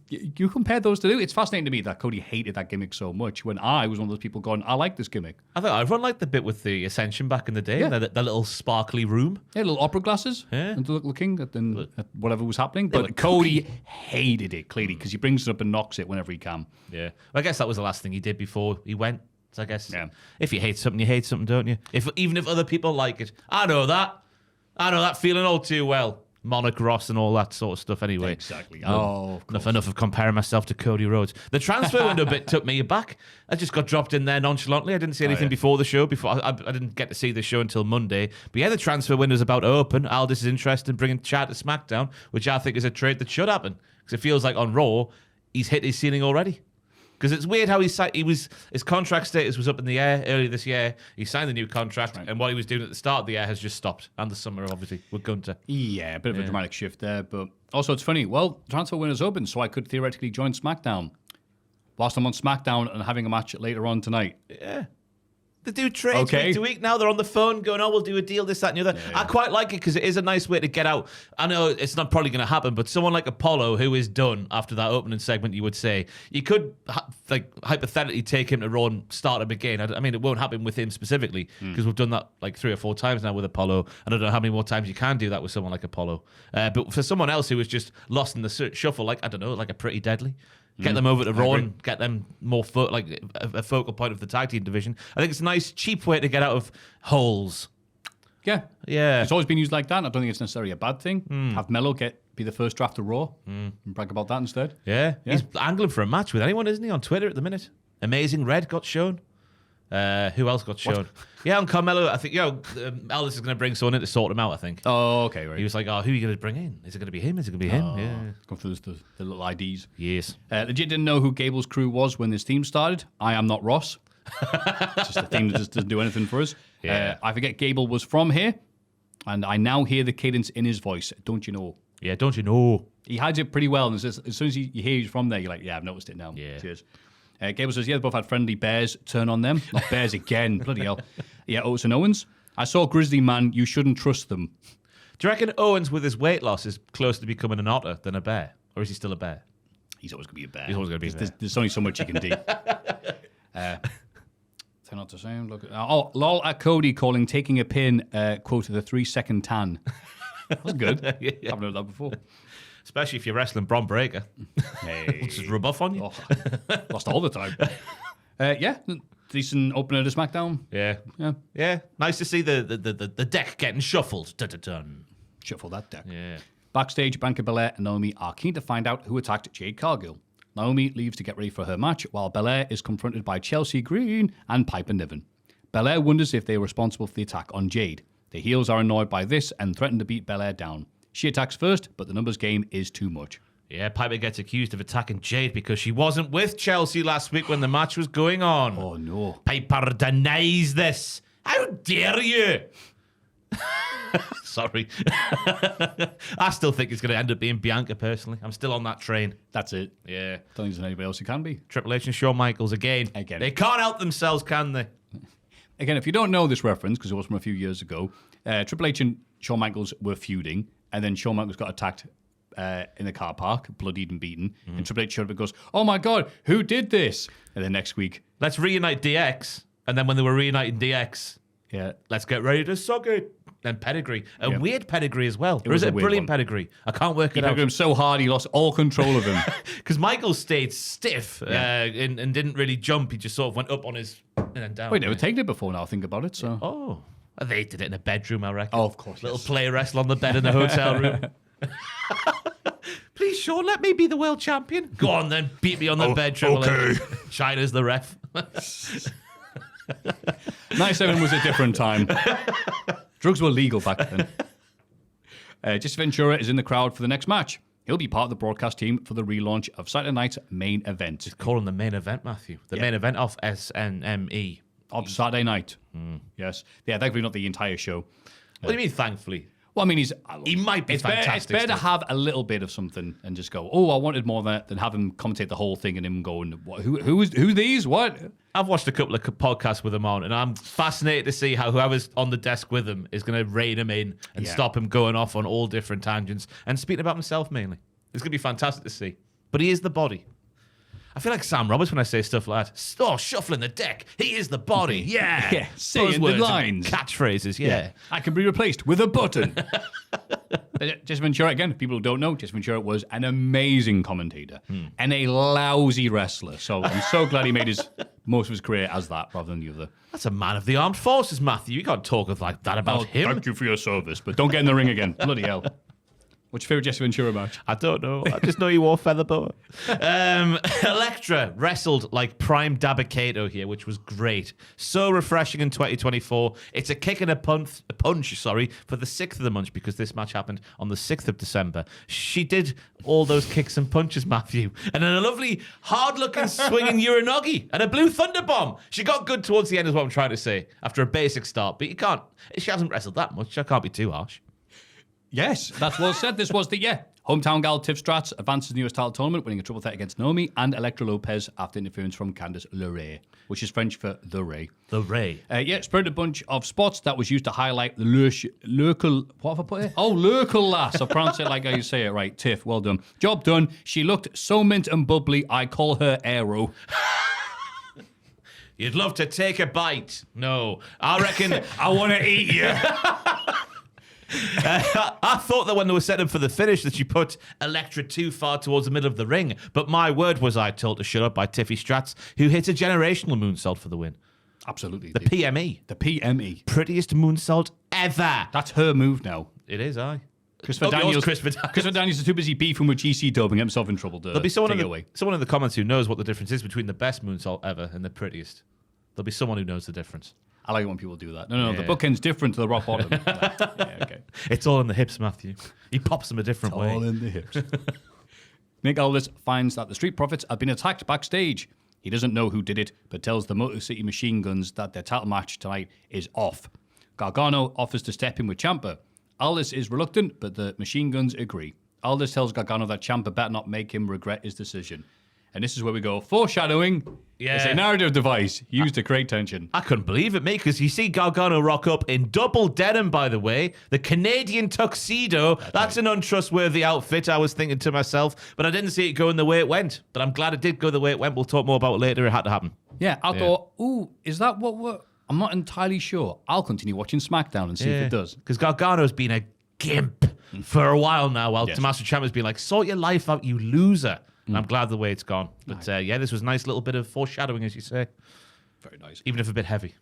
you compare those two. It's fascinating to me that Cody hated that gimmick so much when I was one of those people going, I like this gimmick. I think everyone liked the bit with the Ascension back in the day, Yeah. the little sparkly room. Yeah, little opera glasses and looking at whatever was happening. But Cody hated it, clearly, because he brings it up and knocks it whenever he can. Yeah. Well, I guess that was the last thing he did before he went. So I guess Yeah. if you hate something, don't you? Even if other people like it. I know that feeling all too well. Monarch Ross and all that sort of stuff anyway. Exactly. Of course. Enough of comparing myself to Cody Rhodes. The transfer window bit took me aback. I just got dropped in there nonchalantly. I didn't see anything before the show. I didn't get to see the show until Monday. But yeah, the transfer window's about to open. Aldis is interested in bringing Chad to SmackDown, which I think is a trade that should happen. Because it feels like on Raw, he's hit his ceiling already. Because it's weird how his contract status was up in the air earlier this year. He signed the new contract, and what he was doing at the start of the year has just stopped. And the summer, obviously, with Gunter. Yeah, a bit of a dramatic shift there. But also, it's funny. Well, transfer window's open, so I could theoretically join SmackDown. Whilst I'm on SmackDown and having a match later on tonight. Yeah. They do trades week to week now. They're on the phone going, we'll do a deal, this, that, and the other. Yeah. I quite like it because it is a nice way to get out. I know it's not probably going to happen, but someone like Apollo, who is done after that opening segment, you would say, you could hypothetically take him to Raw and start him again. I mean, it won't happen with him specifically because we've done that like 3 or 4 times now with Apollo. I don't know how many more times you can do that with someone like Apollo. But for someone else who was just lost in the shuffle, like, I don't know, like a Pretty Deadly. Get them over to Raw and get them more like a focal point of the tag team division. I think it's a nice, cheap way to get out of holes. Yeah. Yeah. It's always been used like that. I don't think it's necessarily a bad thing. Have Melo be the first draft to Raw and brag about that instead. Yeah. He's angling for a match with anyone, isn't he, on Twitter at the minute? Amazing Red got shown. Who else got shown? Yeah, on Carmelo, I think, Aldis is going to bring someone in to sort him out, I think. Oh, okay, right. He was like, who are you going to bring in? Is it going to be him? Is it going to be him? Yeah. Go through the little IDs. Yes. Legit didn't know who Gable's crew was when this team started. I am not Ross. Just a theme that just doesn't do anything for us. Yeah. I forget Gable was from here, and I now hear the cadence in his voice. Don't you know? Yeah, don't you know? He hides it pretty well, and as soon as you hear he's from there, you're like, yeah, I've noticed it now. Yeah. Cheers. Gable says, yeah, they both had friendly bears turn on them. Not bears again. Bloody hell. Yeah, Oates and Owens. I saw Grizzly Man. You shouldn't trust them. Do you reckon Owens, with his weight loss, is closer to becoming an otter than a bear? Or is he still a bear? He's always going to be a bear. He's always going to be a bear. There's only so much you can do. Turn out the sound. Look. Lol at Cody calling taking a pin, quote, the 3-second tan. That was good. Yeah. I haven't heard that before. Especially if you're wrestling Bron Breakker. Hey. Just rub off on you. Oh, lost all the time. Yeah, decent opener to SmackDown. Yeah. Nice to see the deck getting shuffled. Dun-dun-dun. Shuffle that deck. Yeah. Backstage, Bianca Belair and Naomi are keen to find out who attacked Jade Cargill. Naomi leaves to get ready for her match, while Belair is confronted by Chelsea Green and Piper Niven. Belair wonders if they are responsible for the attack on Jade. The heels are annoyed by this and threaten to beat Belair down. She attacks first, but the numbers game is too much. Yeah, Piper gets accused of attacking Jade because she wasn't with Chelsea last week when the match was going on. Oh, no. Piper denies this. How dare you? Sorry. I still think it's going to end up being Bianca, personally. I'm still on that train. That's it. Yeah. Don't think there's anybody else who can be. Triple H and Shawn Michaels again. They can't help themselves, can they? Again, if you don't know this reference, because it was from a few years ago, Triple H and Shawn Michaels were feuding, and then Shawn Michaels got attacked in the car park, bloodied and beaten, and Triple H showed up and goes, oh my God, who did this? And then next week, let's reunite DX. And then when they were reuniting DX, let's get ready to suck it. And pedigree. A weird pedigree as well. Or is it a brilliant pedigree? I can't work it out. He pegged him so hard he lost all control of him. Because Michael stayed stiff and didn't really jump. He just sort of went up on his and then down. Wait, they were taking it before now, think about it. So. Oh. They did it in a bedroom, I reckon. Oh, of course. Little play wrestle on the bed in the hotel room. Please, Sean, let me be the world champion. Go on then, beat me on the bed, Triple H. China's the ref. 97 was a different time. Drugs were legal back then. Jesse Ventura is in the crowd for the next match. He'll be part of the broadcast team for the relaunch of Saturday night's main event. Just call him the main event, Maffew. The main event of SNME. Of Saturday night. Yes. Yeah, thankfully not the entire show. What do you mean, thankfully? Well, I mean, he might be fantastic. It's better to have a little bit of something and just go, oh, I wanted more of that, than have him commentate the whole thing and him going, who's these? What? I've watched a couple of podcasts with him on, and I'm fascinated to see how whoever's on the desk with him is going to rein him in and stop him going off on all different tangents and speaking about himself mainly. It's going to be fantastic to see. but he is the body. I feel like Sam Roberts when I say stuff like that. Oh, shuffling the deck. He is the body. Yeah. Yeah, saying the lines. Catchphrases, yeah. I can be replaced with a button. Jesse Ventura, again, people who don't know, Jesse Ventura was an amazing commentator and a lousy wrestler. So I'm so glad he made most of his career as that rather than the other. That's a man of the armed forces, Maffew. You can't talk like that about him. Thank you for your service, but don't get in the ring again. Bloody hell. What's your favourite Jesse Ventura match? I don't know. I just know he wore feather boa. Elektra wrestled like prime Dabba-Kato here, which was great. So refreshing in 2024. It's a kick and a punch, for the 6th of the month because this match happened on the 6th of December. She did all those kicks and punches, Maffew. And then a lovely, hard-looking swinging Uranagi and a blue thunder bomb. She got good towards the end is what I'm trying to say, after a basic start. But you can't, she hasn't wrestled that much. I can't be too harsh. Yes, that's well said. This was the hometown gal Tiff Stratz advances the US title tournament, winning a triple threat against Naomi and Elektra Lopez after interference from Candice LeRae, which is French for the Ray. The Ray. Spread a bunch of spots that was used to highlight the Lurkel. What have I put here? Oh, Lurkel lass. I pronounced it like how you say it right. Tiff, well done. Job done. She looked so mint and bubbly. I call her Aero. You'd love to take a bite. No, I reckon I want to eat you. I thought that when they were set up for the finish that she put Elektra too far towards the middle of the ring, but my word was I told to shut up by Tiffy Stratz, who hit a generational moonsault for the win. Absolutely. The PME. The PME. Prettiest moonsault ever. That's her move now. It is, aye. Christopher Daniels is too busy beefing with GC Dub and get himself in trouble. There'll be someone in the comments who knows what the difference is between the best moonsault ever and the prettiest. There'll be someone who knows the difference. I like it when people do that. No, the bookend's different to the rock bottom. Okay. It's all in the hips, Maffew. He pops them a different way. All in the hips. Nick Aldis finds that the Street Profits have been attacked backstage. He doesn't know who did it, but tells the Motor City Machine Guns that their title match tonight is off. Gargano offers to step in with Ciampa. Aldis is reluctant, but the Machine Guns agree. Aldis tells Gargano that Ciampa better not make him regret his decision. And this is where we go. Foreshadowing. Yeah. It's a narrative device used to create tension. I couldn't believe it, mate, because you see Gargano rock up in double denim, by the way. The Canadian tuxedo. That's an untrustworthy outfit, I was thinking to myself. But I didn't see it going the way it went. But I'm glad it did go the way it went. We'll talk more about it later. It had to happen. Yeah, I thought, is that what we're... I'm not entirely sure. I'll continue watching SmackDown and see if it does. Because Gargano's been a gimp for a while now, while Tommaso Ciampa's been like, sort your life out, you loser. And I'm glad the way it's gone. But this was a nice little bit of foreshadowing, as you say. Very nice. Even if a bit heavy.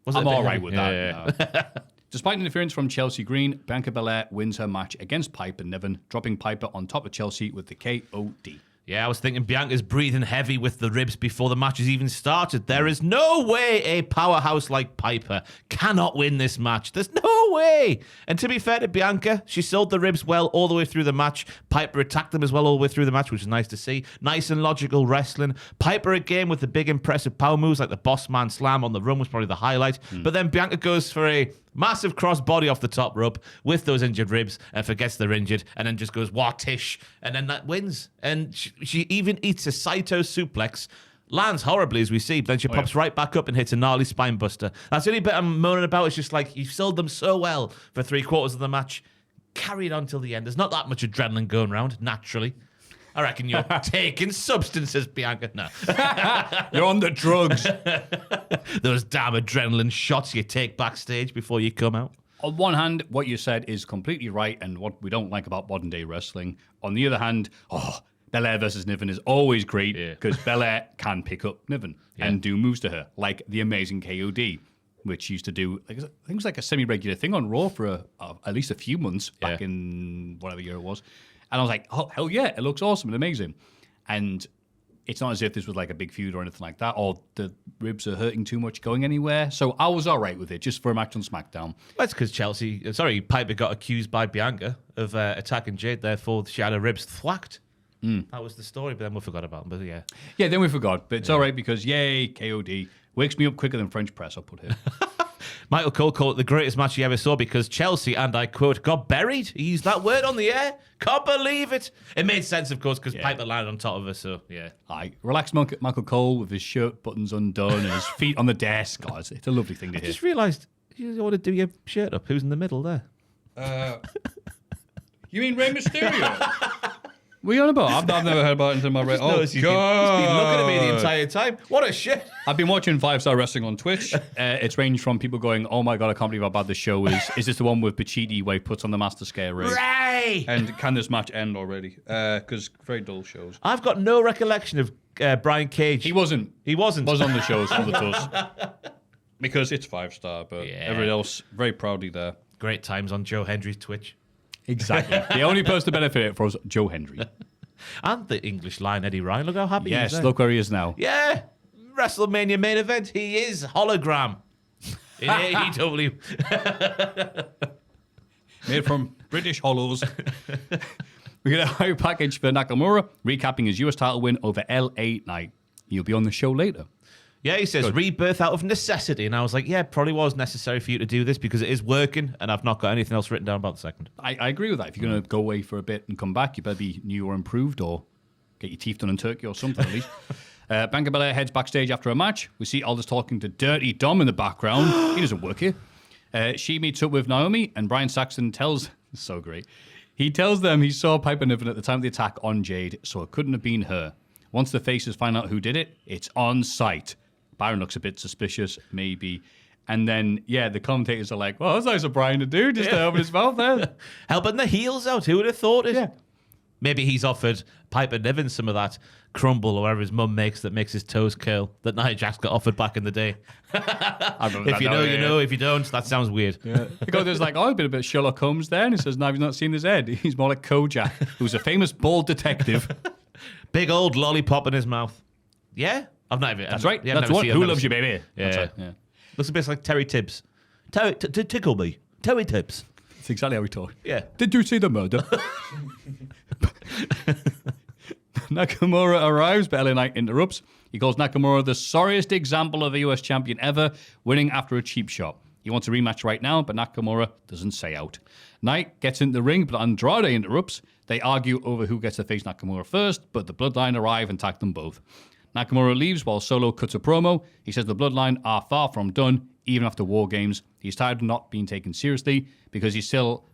I'm all right with that. Yeah. Despite interference from Chelsea Green, Bianca Belair wins her match against Piper Niven, dropping Piper on top of Chelsea with the KOD. Yeah, I was thinking Bianca's breathing heavy with the ribs before the match has even started. There is no way a powerhouse like Piper cannot win this match. There's no way. And to be fair to Bianca, she sold the ribs well all the way through the match. Piper attacked them as well all the way through the match, which is nice to see. Nice and logical wrestling. Piper again with the big impressive power moves like the Boss Man Slam on the run was probably the highlight. But then Bianca goes for a massive cross body off the top rope with those injured ribs and forgets they're injured and then just goes wah-tish and then that wins. And she even eats a Saito suplex, lands horribly as we see, but then she pops right back up and hits a gnarly spine buster. That's the only bit I'm moaning about. It's just like, you've sold them so well for 3/4 of the match. Carry it on till the end. There's not that much adrenaline going around, naturally. I reckon you're taking substances, Bianca. No. You're on the drugs. Those damn adrenaline shots you take backstage before you come out. On one hand, what you said is completely right and what we don't like about modern day wrestling. On the other hand, Belair versus Niven is always great because Belair can pick up Niven and do moves to her, like the amazing KOD, which used to do, I think it was like a semi-regular thing on Raw for at least a few months back in whatever year it was. And I was like, oh, hell yeah, it looks awesome and amazing. And it's not as if this was like a big feud or anything like that, or the ribs are hurting too much going anywhere. So I was all right with it, just for a match on SmackDown. That's because Piper got accused by Bianca of attacking Jade, therefore she had her ribs thwacked. That was the story, but then we forgot about them. But yeah. Yeah, then we forgot. But it's all right because, yay, KOD. Wakes me up quicker than French press, I'll put here. Michael Cole called it the greatest match he ever saw because Chelsea, and I quote, got buried. He used that word on the air. Can't believe it. It made sense, of course, because Piper landed on top of her, so yeah. Relax Michael Cole with his shirt buttons undone and his feet on the desk. Oh, it's a lovely thing to hear. I just realised you want to do your shirt up. Who's in the middle there? You mean Rey Mysterio? What are you on about? I've never heard about anything about Oh, he's been looking at me the entire time. What a shit. I've been watching 5-Star Wrestling on Twitch. It's ranged from people going, oh my God, I can't believe how bad this show is. Is this the one with Pacitti where he puts on the Master Scare ring? Ray! And can this match end already? Because very dull shows. I've got no recollection of Brian Cage. He wasn't. He wasn't. Was on the shows, all the tours. Because it's 5-Star, but everyone else very proudly there. Great times on Joe Hendry's Twitch. Exactly. The only person to benefit it for was Joe Hendry. And the English Lion Eddie Ryan. Look how happy he is. Yes, look where he is now. Yeah. WrestleMania main event. He is hologram. In AEW. Made from British hollows. We get a high package for Nakamura, recapping his US title win over LA Knight. He'll be on the show later. Yeah, he says rebirth out of necessity. And I was like, yeah, probably was necessary for you to do this because it is working and I've not got anything else written down about the second. I agree with that. If you're going to go away for a bit and come back, you better be new or improved or get your teeth done in Turkey or something at least. Bianca Belair heads backstage after a match. We see Aldous talking to Dirty Dom in the background. He doesn't work here. She meets up with Naomi and Brian Saxton tells... So great. He tells them he saw Piper Niven at the time of the attack on Jade, so it couldn't have been her. Once the faces find out who did it, it's on site. Byron looks a bit suspicious, maybe. And then, the commentators are like, well, that's nice of Brian to do, just to open his mouth there. Helping the heels out. Who would have thought it? Yeah. Maybe he's offered Piper Niven some of that crumble or whatever his mum makes that makes his toes curl that Nia Jax got offered back in the day. If you know, you know. If you don't, that sounds weird. Yeah. Because there's like, oh, a bit of Sherlock Holmes there. And he says, no, he's not seen his head. He's more like Kojak, who's a famous bald detective. Big old lollipop in his mouth. Yeah? I've not even... That's right. Yeah, That's what. Who loves you, baby? Yeah. That's right. Yeah. Looks a bit like Terry Tibbs. Tickle me. Terry Tibbs. That's exactly how we talk. Yeah. Did you see the murder? Nakamura arrives, but LA Knight interrupts. He calls Nakamura the sorriest example of a US champion ever, winning after a cheap shot. He wants a rematch right now, but Nakamura doesn't say out. Knight gets in the ring, but Andrade interrupts. They argue over who gets to face Nakamura first, but the Bloodline arrive and tag them both. Nakamura leaves while Solo cuts a promo. He says the Bloodline are far from done, even after War Games. He's tired of not being taken seriously because he's still,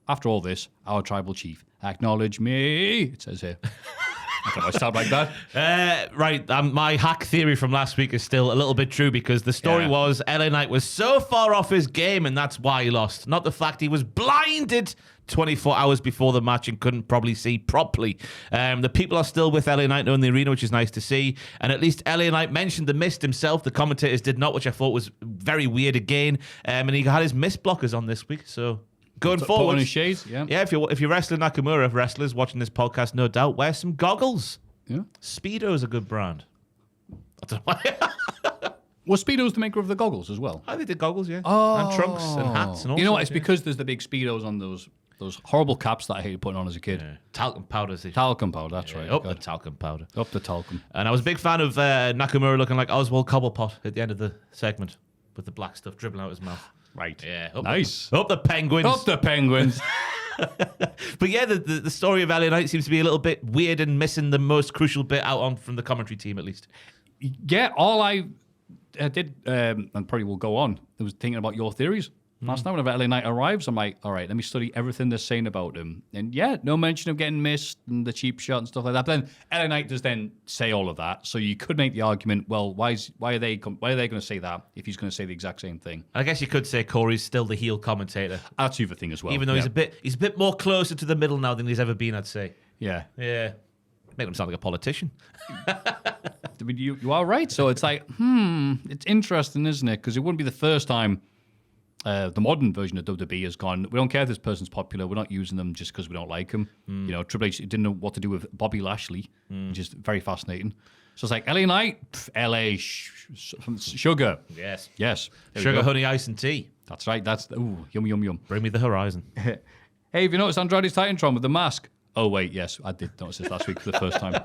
after all this, our tribal chief. Acknowledge me, it says here. I don't know, I sound like that. Right, my hack theory from last week is still a little bit true because the story was LA Knight was so far off his game and that's why he lost. Not the fact he was blinded 24 hours before the match and couldn't probably see properly. The people are still with LA Knight in the arena, which is nice to see. And at least LA Knight mentioned the mist himself. The commentators did not, which I thought was very weird again. And he had his mist blockers on this week, so... Going forward, put on his shades, yeah. If you're wrestling Nakamura wrestlers watching this podcast, no doubt, wear some goggles. Yeah. Speedo's a good brand. I don't know why. Was Speedo's the maker of the goggles as well? They did goggles, yeah. Oh. And trunks and hats and all. You know what? sorts, It's because there's the big Speedos on those horrible caps that I hated putting on as a kid. yeah. Talcum powder. Talcum powder, that's right. Up the God. talcum powder. Up the talcum. And I was a big fan of Nakamura looking like Oswald Cobblepot at the end of the segment with the black stuff dribbling out his mouth. Right. Yeah. Nice. Up the Penguins. Up the Penguins. But yeah, the story of LA Knight seems to be a little bit weird and missing the most crucial bit out on from the commentary team, at least. Yeah, all I did, and probably will go on, I was thinking about your theories. Last night, whenever LA Knight arrives, I'm like, all right, let me study everything they're saying about him. And yeah, no mention of getting missed and the cheap shot and stuff like that. But then LA Knight does then say all of that. So you could make the argument, well, why are they going to say that if he's going to say the exact same thing? I guess you could say Corey's still the heel commentator. That's the other thing as well. Even though he's a bit more closer to the middle now than he's ever been, I'd say. Yeah. Yeah. Make him sound like a politician. I mean, you are right. So it's like, it's interesting, isn't it? Because it wouldn't be the first time the modern version of WWE has gone, we don't care if this person's popular, we're not using them just because we don't like him. You know, Triple H didn't know what to do with Bobby Lashley, which is very fascinating. So it's like, LA Knight, LA, sugar. Yes. Yes. Sugar, honey, ice, and tea. That's right. That's, yum, yum, yum. Bring me the horizon. Hey, have you noticed Andrade's Titantron with the mask? Oh, wait, yes, I did notice this last week for the first time.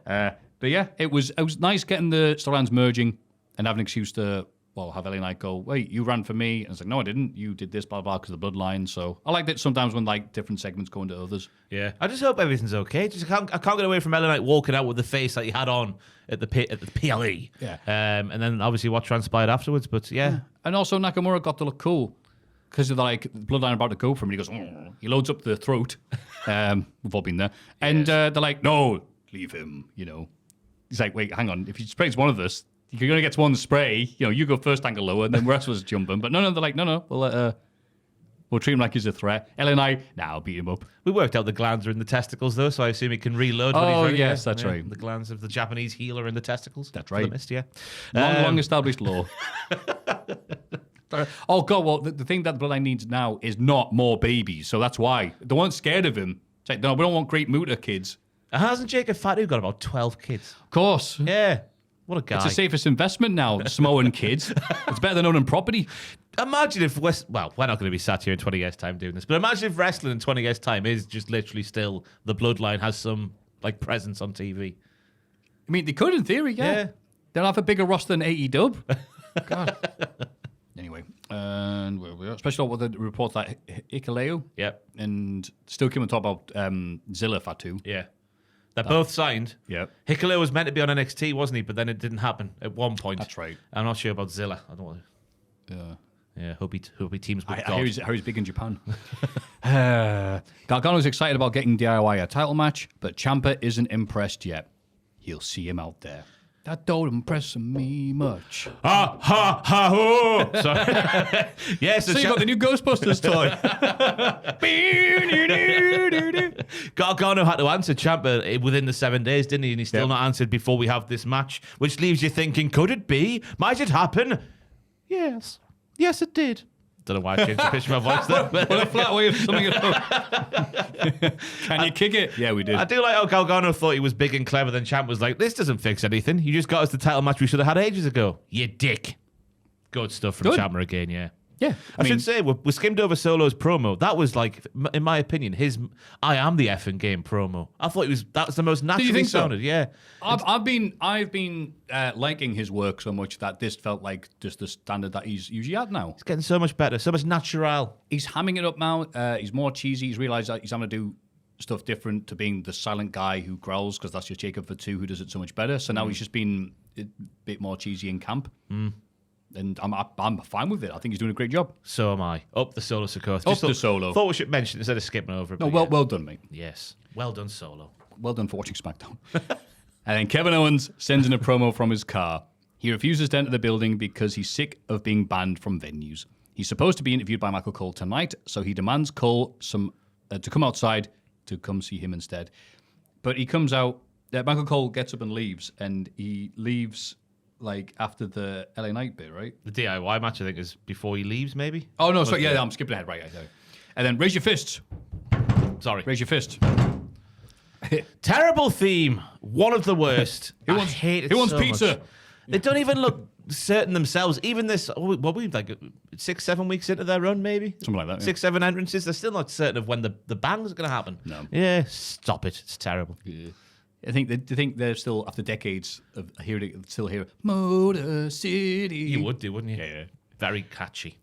But yeah, it was nice getting the storylines merging and having an excuse to, have LA Knight go, wait, you ran for me. And it's like, no, I didn't. You did this, blah, blah, because of the bloodline. So I like that sometimes when different segments go into others. Yeah. I just hope everything's okay. I can't get away from LA Knight walking out with the face that he had on at the PLE. Yeah. And then obviously what transpired afterwards. But yeah. And also Nakamura got to look cool because of the bloodline about to go for him. He goes, he loads up the throat. We've all been there. And they're like, no, leave him, He's like, wait, hang on. If he sprays one of us, you're going to get one spray. You go first angle lower, and then the rest of us jump him. But no, they're like, no, we'll treat him like he's a threat. Ellie and I, I'll beat him up. We worked out the glands are in the testicles, though, so I assume he can reload. When he's ready. Yes, that's right. The glands of the Japanese healer in the testicles. That's right. Missed, yeah. Long established law. Oh, God, well, the thing that the Bloodline needs now is not more babies, so that's why. They weren't scared of him. It's like, no, we don't want Great Muta kids. Hasn't Jacob Fatu got about 12 kids? Of course. Yeah. What a guy. It's the safest investment now, Samoan kids. It's better than owning property. Imagine if we're not going to be sat here in 20 years' time doing this, but imagine if wrestling in 20 years' time is just literally still the Bloodline has some presence on TV. I mean, they could in theory, yeah. They'll have a bigger roster than AEW. God. Anyway, and where we are, especially with the reports like Hikuleo. Yep. And still came on top about Zilla Fatu. Yeah. They're both signed. Yeah. Hikuleo was meant to be on NXT, wasn't he? But then it didn't happen at one point. That's right. I'm not sure about Zilla. I don't want to. Yeah, hope he teams with God. I hear he's big in Japan. Gargano's excited about getting DIY a title match, but Ciampa isn't impressed yet. He'll see him out there. That don't impress me much. Ha ha ha ho! Sorry. Yes, So you got the new Ghostbusters toy. Gargano had to answer Ciampa within the 7 days, didn't he? And he's still not answered before we have this match, which leaves you thinking, could it be? Might it happen? Yes. Yes, it did. Don't know why I changed the pitch of my voice there. What a flat way of summing it up. Can you kick it? Yeah, we did. I do like how Gargano thought he was big and clever, then Ciampa was like, this doesn't fix anything. You just got us the title match we should have had ages ago. You dick. Good stuff from Ciampa again, yeah. Yeah. I should say, we skimmed over Solo's promo. That was in my opinion, his I am the effing game promo. I thought that was the most naturally think so? sounded. Yeah. I've been liking his work so much that this felt like just the standard that he's usually at now. It's getting so much better, so much natural. He's hamming it up now. He's more cheesy. He's realised that he's having to do stuff different to being the silent guy who growls, because that's just Jacob Fatu who does it so much better. So now he's just been a bit more cheesy in camp. And I'm fine with it. I think he's doing a great job. So am I. Up the Solo Sikoa. Up the Solo. Thought we should mention it instead of skipping over it. No, well done, mate. Yes. Well done, Solo. Well done for watching SmackDown. And then Kevin Owens sends in a promo from his car. He refuses to enter the building because he's sick of being banned from venues. He's supposed to be interviewed by Michael Cole tonight, so he demands Cole to come outside to come see him instead. But he comes out. Michael Cole gets up and leaves, and he leaves after the LA Knight bit, right? The DIY match, I think, is before he leaves, maybe? Oh, no, sorry. Yeah, I'm skipping ahead. Right. And then raise your fists. Sorry. Raise your fist. Terrible theme. One of the worst. Who wants pizza? Much. They don't even look certain themselves. Even this, what we 6-7 weeks into their run, maybe? Something like that. 6-7 entrances. They're still not certain of when the bang's going to happen. No. Yeah, stop it. It's terrible. Yeah. I think they're still, after decades of hearing it, still hear Motor City. You would do, wouldn't you? Yeah. Very catchy.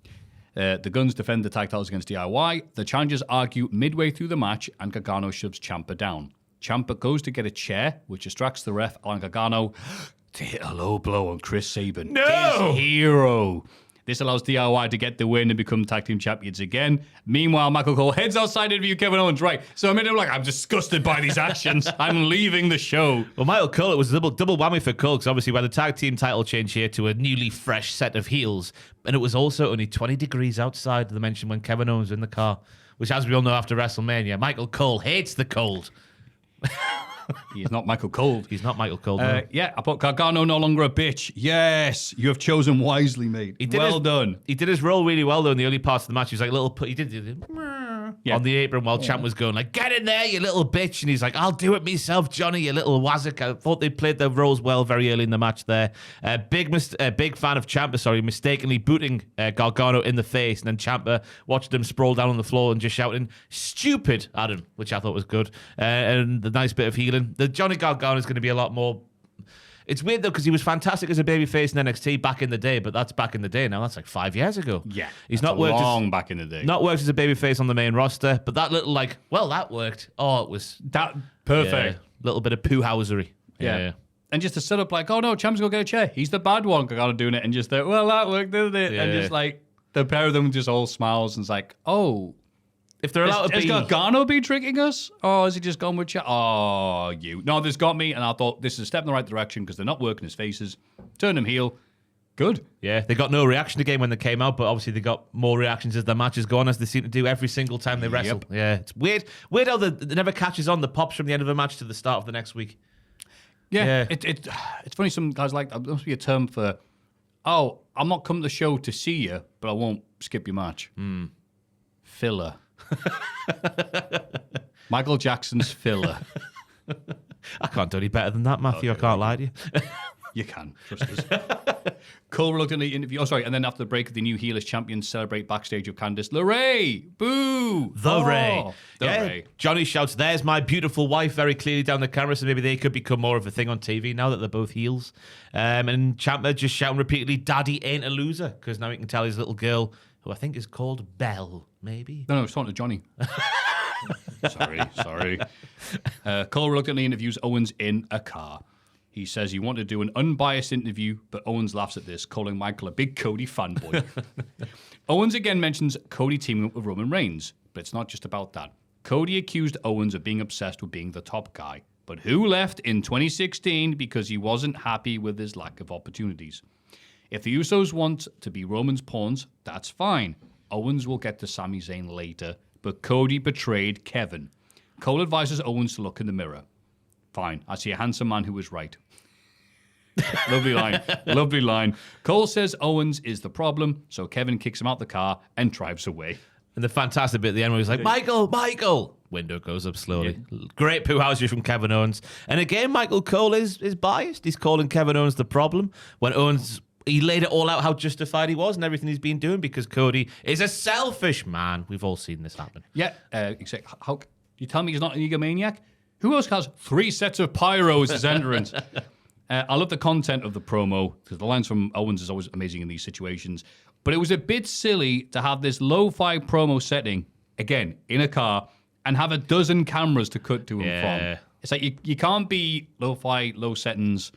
The Guns defend the tag titles against DIY. The challengers argue midway through the match, and Gargano shoves Ciampa down. Ciampa goes to get a chair, which distracts the ref, allowing Gargano to hit a low blow on Chris Sabin. No! His hero. This allows DIY to get the win and become tag team champions again. Meanwhile, Michael Cole heads outside to interview Kevin Owens. Right. So I'm I'm disgusted by these actions. I'm leaving the show. Well, Michael Cole, it was a double whammy for Cole, because obviously we had the tag team title change here to a newly fresh set of heels. And it was also only 20 degrees outside, they mentioned, when Kevin Owens was in the car, which, as we all know, after WrestleMania, Michael Cole hates the cold. He's not Michael Cole. He's not Michael Cole. No. Yeah, but Gargano no longer a bitch. Yes, you have chosen wisely, mate. Well done. He did his role really well, though, in the early parts of the match. He was like he did on the apron while Champ was going, get in there, you little bitch. And he's like, I'll do it myself, Johnny, you little wazzock. I thought they played their roles well very early in the match there. Big fan of Ciampa, mistakenly booting Gargano in the face. And then Ciampa watched him sprawl down on the floor and just shouting, stupid, at him, which I thought was good. And the nice bit of healing. The Johnny Gargano is going to be a lot more... It's weird, though, because he was fantastic as a babyface in NXT back in the day, but that's back in the day now. That's 5 years ago. Yeah. He's not worked long back in the day. Not worked as a babyface on the main roster, but that little, that worked. Oh, it was... That perfect. Little bit of poo-housery. Yeah. And just to set up oh no, Champ's going to get a chair. He's the bad one. Gargano doing it, and just that worked, didn't it? Yeah. And just the pair of them just all smiles and it's oh, If they're allowed to Has be... Gargano be tricking us? Or has he just gone with chat? Oh, you. No, this got me, and I thought this is a step in the right direction because they're not working his faces. Turn him heel. Good. Yeah, they got no reaction again when they came out, but obviously they got more reactions as the matches go on, as they seem to do every single time they wrestle. Yeah, it's weird. Weird how it never catches on. The pops from the end of a match to the start of the next week. Yeah. It's funny, some guys like, there must be a term for, oh, I'm not coming to the show to see you, but I won't skip your match. Filler. Michael Jackson's filler. I can't do any better than that, Maffew. I can't lie to you. You can, trust us. Cole reluctantly interview. Oh, sorry. And then after the break, the new heelish champions celebrate backstage with Candice LeRae. Boo! Ray. Ray. Johnny shouts, "There's my beautiful wife," very clearly down the camera, so maybe they could become more of a thing on TV now that they're both heels. And Ciampa just shouting repeatedly, "Daddy ain't a loser," because now he can tell his little girl, who I think is called Belle, maybe. No, it's talking to Johnny. Sorry. Cole reluctantly interviews Owens in a car. He says he wanted to do an unbiased interview, but Owens laughs at this, calling Michael a big Cody fanboy. Owens again mentions Cody teaming up with Roman Reigns, but it's not just about that. Cody accused Owens of being obsessed with being the top guy, but who left in 2016 because he wasn't happy with his lack of opportunities. If the Usos want to be Roman's pawns, that's fine. Owens will get to Sami Zayn later, but Cody betrayed Kevin. Cole advises Owens to look in the mirror. Fine, I see a handsome man who was right. Lovely line. Cole says Owens is the problem, so Kevin kicks him out the car and drives away. And the fantastic bit at the end where he's like, Michael! Window goes up slowly. Yeah. Great poo-housery from Kevin Owens. And again, Michael Cole is biased. He's calling Kevin Owens the problem. When Owens, he laid it all out how justified he was and everything he's been doing because Cody is a selfish man. We've all seen this happen. Yeah, exactly. How you tell me he's not an egomaniac? Who else has 3 sets of pyros as entrance? I love the content of the promo because the lines from Owens is always amazing in these situations. But it was a bit silly to have this lo-fi promo setting, again, in a car, and have a dozen cameras to cut to and from. It's like you can't be lo-fi, low settings,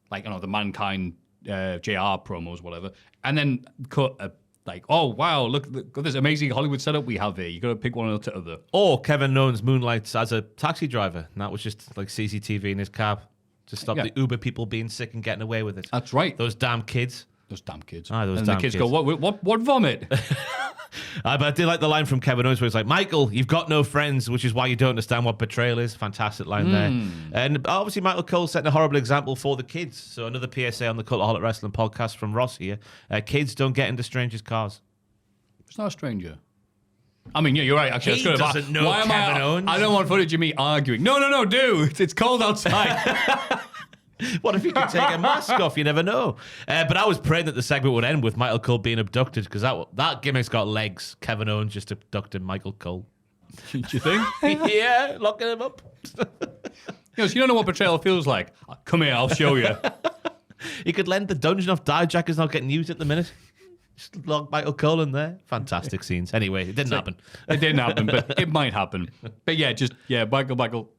like, the Mankind JR promos, whatever, and then cut a oh, wow, look at this amazing Hollywood setup we have here. You got to pick one or the other. Or Kevin Owens moonlights as a taxi driver, and that was just like CCTV in his cab to stop the Uber people being sick and getting away with it. That's right. Those damn kids. Those damn kids. And the kids go, what vomit? But I did like the line from Kevin Owens where he's like, Michael, you've got no friends, which is why you don't understand what betrayal is. Fantastic line there. And obviously Michael Cole setting a horrible example for the kids. So another PSA on the Cultaholic Wrestling Podcast from Ross here. Kids don't get into strangers' cars. It's not a stranger. I mean, yeah, you're right. Actually, He doesn't know Kevin Owens. I don't want footage of me arguing. No, dude. It's cold outside. What if you could take a mask off? You never know. But I was praying that the segment would end with Michael Cole being abducted because that gimmick's got legs. Kevin Owens just abducted Michael Cole. Do you think? Yeah, locking him up. So you don't know what betrayal feels like. Come here, I'll show you. He could lend the dungeon off Dijak is not getting used at the minute. Just lock Michael Cole in there. Fantastic scenes. Anyway, it didn't happen. It didn't happen, but it might happen. But Michael.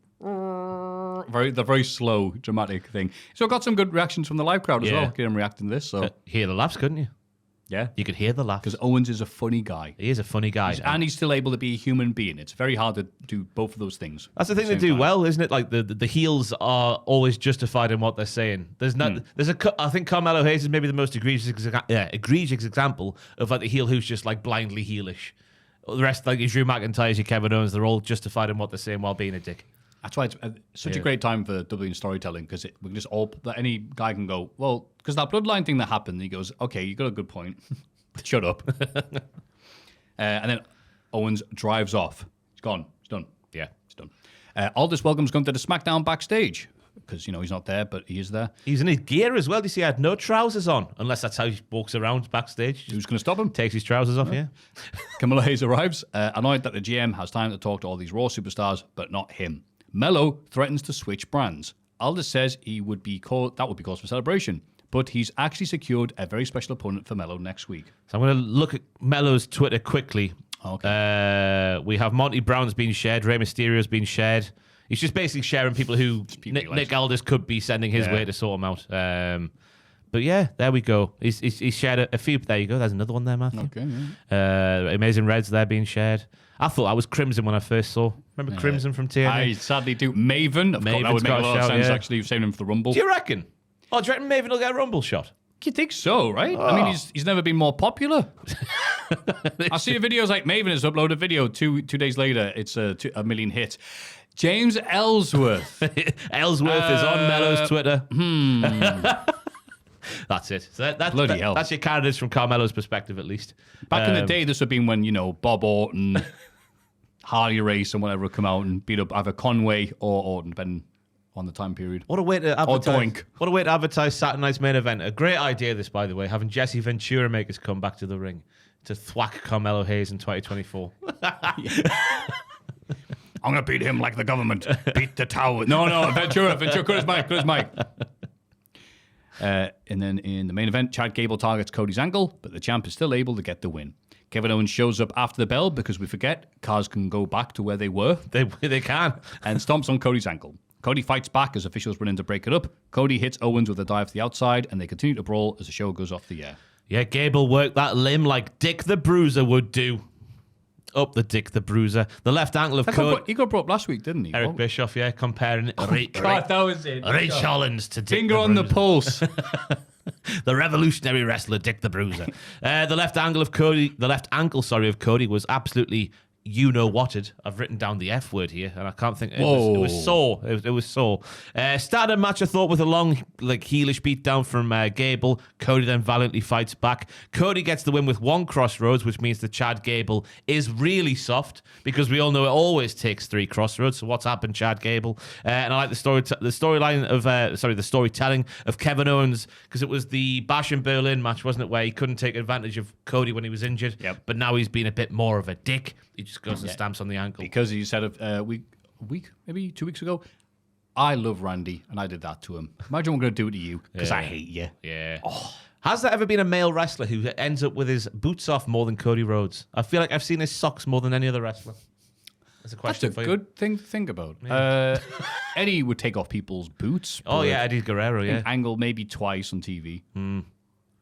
The very slow, dramatic thing. So I got some good reactions from the live crowd as well. Get them reacting to this. So hear the laughs, couldn't you? Yeah, you could hear the laughs because Owens is a funny guy. He is a funny guy, and he's still able to be a human being. It's very hard to do both of those things. That's the thing they do well, isn't it? Like the heels are always justified in what they're saying. There's not. I think Carmelo Hayes is maybe the most egregious example of like the heel who's just like blindly heelish. The rest, like your Drew McIntyre's, your Kevin Owens, they're all justified in what they're saying while being a dick. That's why it's such a great time for WWE storytelling because we can just any guy can go, well, because that bloodline thing that happened, he goes, okay, you got a good point. Shut up. And then Owens drives off. He's gone. He's done. Yeah. He's done. Aldis welcomes Gunther to SmackDown backstage because, he's not there, but he is there. He's in his gear as well. Do you see he had no trousers on? Unless that's how he walks around backstage. Who's going to stop him? Takes his trousers off, yeah. Camilla Hayes arrives, annoyed that the GM has time to talk to all these Raw superstars, but not him. Mello threatens to switch brands. Aldis says that would be cause for celebration, but he's actually secured a very special opponent for Mello next week. So I'm going to look at Mello's Twitter quickly. Okay. We have Monty Brown's been shared, Rey Mysterio's been shared. He's just basically sharing people who Nick Aldis could be sending his way to sort him out. But yeah, there we go. He's shared a few. There you go. There's another one there, Maffew. Okay. Yeah. Amazing Reds there being shared. I thought that was Crimson when I first saw. Remember Crimson from TNA? I sadly do. Maven, of course, that would make a lot of sense, actually. You've saved him for the Rumble. Do you reckon? Oh, do you reckon Maven will get a Rumble shot? You think so, right? I mean, he's never been more popular. I see videos like Maven has uploaded a video 2 days later. It's a million hit. James Ellsworth. Ellsworth is on Mello's Twitter. That's it. So Bloody hell. That's your candidates from Carmelo's perspective, at least. Back in the day, this would have been when, Bob Orton, Harley Race, and whatever would come out and beat up either Conway or Orton, depending on the time period. What a way to advertise. Or Doink. What a way to advertise Saturday night's main event. A great idea, this, by the way, having Jesse Ventura make his come back to the ring to thwack Carmelo Hayes in 2024. I'm going to beat him like the government. Beat the tower. No, Ventura, good as Mike. And then in the main event, Chad Gable targets Cody's ankle, but the champ is still able to get the win. Kevin Owens shows up after the bell because we forget cars can go back to where they were. They can. And stomps on Cody's ankle. Cody fights back as officials run in to break it up. Cody hits Owens with a dive to the outside, and they continue to brawl as the show goes off the air. Yeah, Gable worked that limb like Dick the Bruiser would do. Up the Dick the Bruiser. The left ankle of Cody. He got brought up last week, didn't he? Eric Bischoff, yeah, comparing God, that was it. Rich Hollins to Dick Finger the on the Bruiser. pulse. The revolutionary wrestler Dick the Bruiser. The left ankle of Cody was absolutely you-know-whatted. I've written down the F word here, and I can't think. It was sore. It was sore. Started a match, I thought, with a long, heelish beatdown from Gable. Cody then valiantly fights back. Cody gets the win with one crossroads, which means that Chad Gable is really soft, because we all know it always takes 3 crossroads. So what's happened, Chad Gable? And I like the storytelling of Kevin Owens, because it was the Bash in Berlin match, wasn't it, where he couldn't take advantage of Cody when he was injured. Yep. But now he's been a bit more of a dick. He just goes and stamps on the ankle. Because he said a week, maybe 2 weeks ago, I love Randy, and I did that to him. Imagine what I'm going to do to you, because I hate you. Yeah. Oh. Has there ever been a male wrestler who ends up with his boots off more than Cody Rhodes? I feel like I've seen his socks more than any other wrestler. That's a question. That's a good thing to think about. Yeah. Eddie would take off people's boots. Oh, yeah, Eddie Guerrero, yeah. Angle maybe twice on TV.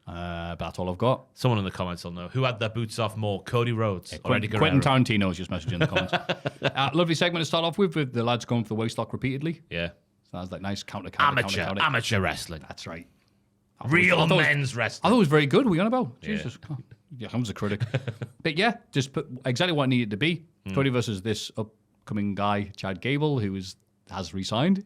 But that's all I've got. Someone in the comments will know. Who had their boots off more, Cody Rhodes or Eddie Guerrero? Quentin Tarantino is just messaging in the comments. Lovely segment to start off with the lads going for the waistlock repeatedly. Yeah. So that's like nice counter. Amateur wrestling. That's right. Real men's wrestling. I thought it was very good. What are you on about? Yeah. Jesus. Yeah, I was a critic. But yeah, just put exactly what it needed to be. Cody versus this upcoming guy, Chad Gable, who has re-signed.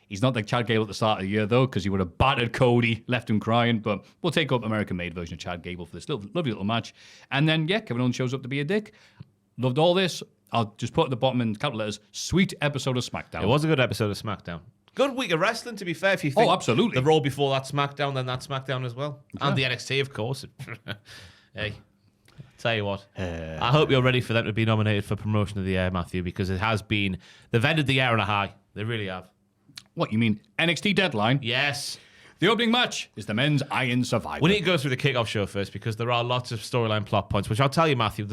He's not like Chad Gable at the start of the year, though, because he would have battered Cody, left him crying. But we'll take up American-made version of Chad Gable for this lovely little match. And then, Kevin Owens shows up to be a dick. Loved all this. I'll just put at the bottom in capital letters, sweet episode of SmackDown. It was a good episode of SmackDown. Good week of wrestling, to be fair. If you think absolutely. The Raw before that SmackDown, then that SmackDown as well. Yeah. And the NXT, of course. Hey, tell you what. I hope you're ready for them to be nominated for Promotion of the Year, Maffew, because it has been... They've ended the year on a high. They really have. What, you mean NXT Deadline? Yes. The opening match is the men's Iron Survivor. We need to go through the kickoff show first, because there are lots of storyline plot points, which I'll tell you, Maffew.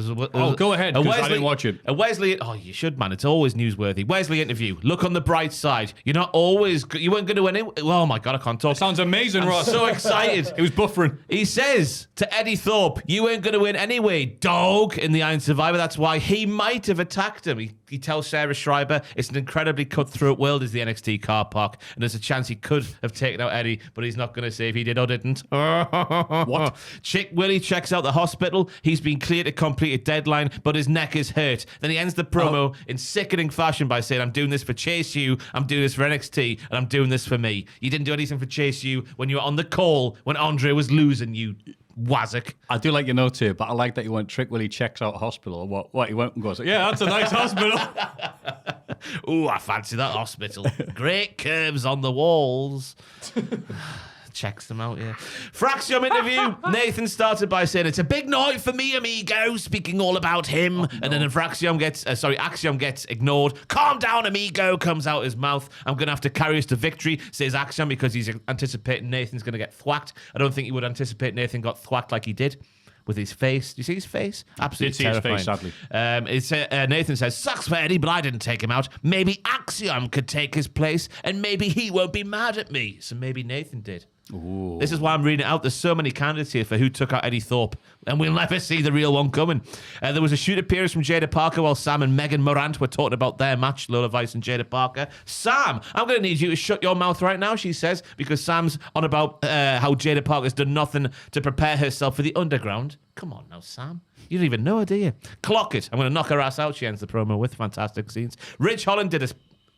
Go ahead, because I didn't watch it. A Wesley... Oh, you should, man. It's always newsworthy. Wesley interview. Look on the bright side. You weren't going to win it. Oh, my God, I can't talk. It sounds amazing, Ross. So excited. It was buffering. He says to Eddie Thorpe, you ain't going to win anyway, dog, in the Iron Survivor. That's why he might have attacked him. He tells Sarah Schreiber it's an incredibly cutthroat world is the NXT car park, and there's a chance he could have taken out Eddie, but he's not going to say if he did or didn't. What? Chick Willie checks out the hospital. He's been cleared to complete a deadline, but his neck is hurt. Then he ends the promo in sickening fashion by saying, I'm doing this for Chase U, I'm doing this for NXT, and I'm doing this for me. You didn't do anything for Chase U when you were on the call when Andre was losing, you wazzock. I do like your notes here, but I like that you went Trick Willie checks out hospital. What he went and goes, yeah, that's a nice hospital. Ooh, I fancy that hospital. Great curves on the walls. Checks them out, yeah. Fraxium interview. Nathan started by saying, it's a big night for me, amigo, speaking all about him. And then Axiom gets ignored. Calm down, amigo, comes out his mouth. I'm going to have to carry us to victory, says Axiom, because he's anticipating Nathan's going to get thwacked. I don't think he would anticipate Nathan got thwacked like he did. With his face. Do you see his face? Absolutely terrifying. His face, sadly. Nathan says, sucks for Eddie, but I didn't take him out. Maybe Axiom could take his place, and maybe he won't be mad at me. So maybe Nathan did. Ooh. This is why I'm reading it out. There's so many candidates here for who took out Eddie Thorpe, and we'll never see the real one coming. There was a shoot appearance from Jada Parker while Sam and Megan Morant were talking about their match, Lola Vice and Jada Parker. Sam, I'm going to need you to shut your mouth right now, she says, because Sam's on about how Jada Parker's done nothing to prepare herself for the underground. Come on now, Sam. You don't even know her, do you? Clock it. I'm going to knock her ass out, she ends the promo with. Fantastic scenes. Rich Holland did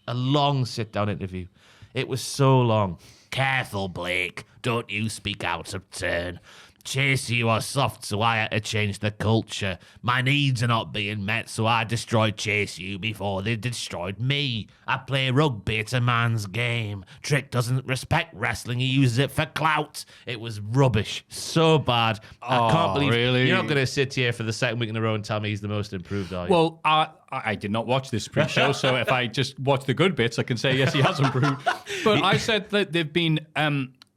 a long sit-down interview. It was so long. Careful, Blake. Don't you speak out of turn. Chase you are soft, so I had to change the culture. My needs are not being met, so I destroyed Chase you before they destroyed me. I play rugby, it's a man's game. Trick doesn't respect wrestling, he uses it for clout. It was rubbish. So bad. I can't believe really? You're not going to sit here for the second week in a row and tell me he's the most improved, are you? Well, I did not watch this pre-show, so if I just watch the good bits, I can say, yes, he has improved. But I said that they've been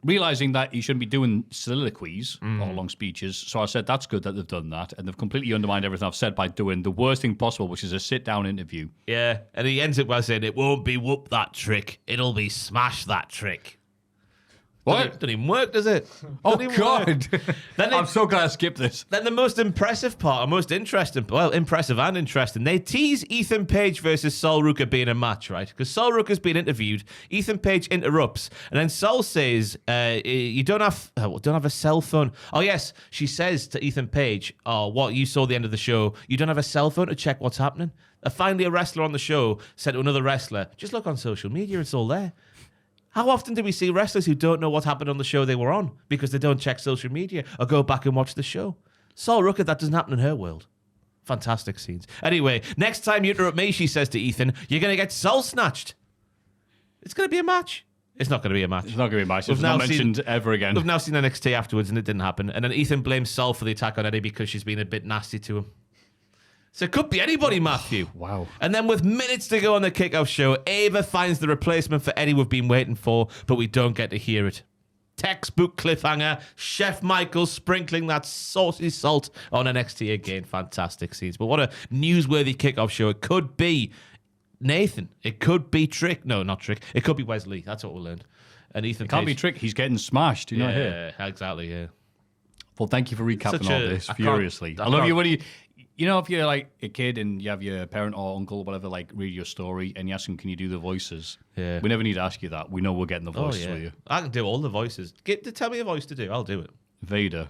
realizing that he shouldn't be doing soliloquies or long speeches. So I said, that's good that they've done that. And they've completely undermined everything I've said by doing the worst thing possible, which is a sit-down interview. Yeah, and he ends it by saying, it won't be whoop that trick. It'll be smash that trick. What? Doesn't even work, does it? Oh, Doesn't even God. work. Then I'm so glad I skipped this. Then the most impressive part, or most interesting, well, impressive and interesting, they tease Ethan Page versus Sol Ruka being a match, right? Because Sol Ruka's been interviewed, Ethan Page interrupts, and then Sol says, you don't have a cell phone. Oh, yes, she says to Ethan Page, oh, what, you saw the end of the show, you don't have a cell phone to check what's happening? Finally, a wrestler on the show said to another wrestler, just look on social media, it's all there. How often do we see wrestlers who don't know what happened on the show they were on because they don't check social media or go back and watch the show? Sol Ruka, that doesn't happen in her world. Fantastic scenes. Anyway, next time you interrupt me, she says to Ethan, you're going to get soul snatched. It's going to be a match. It's not going to be a match. It's not going to be a match. It's not mentioned ever again. We've now seen NXT afterwards and it didn't happen. And then Ethan blames Sol for the attack on Eddie because she's been a bit nasty to him. So it could be anybody, Maffew. Wow. And then with minutes to go on the kickoff show, Ava finds the replacement for Eddie we've been waiting for, but we don't get to hear it. Textbook cliffhanger, Chef Michael sprinkling that saucy salt on NXT again. Fantastic scenes. But what a newsworthy kickoff show. It could be Nathan. It could be Trick. No, not Trick. It could be Wesley. That's what we learned. And Ethan Can't be Page. Trick. He's getting smashed. You know here. Yeah, exactly, yeah. Well, thank you for recapping Such all a- this I furiously. can't- I love you when you know, if you're like a kid and you have your parent or uncle or whatever, like read your story and you ask them, can you do the voices? Yeah. We never need to ask you that. We know we're getting the Oh, voices yeah. for you. I can do all the voices. Tell me a voice to do. I'll do it. Vader.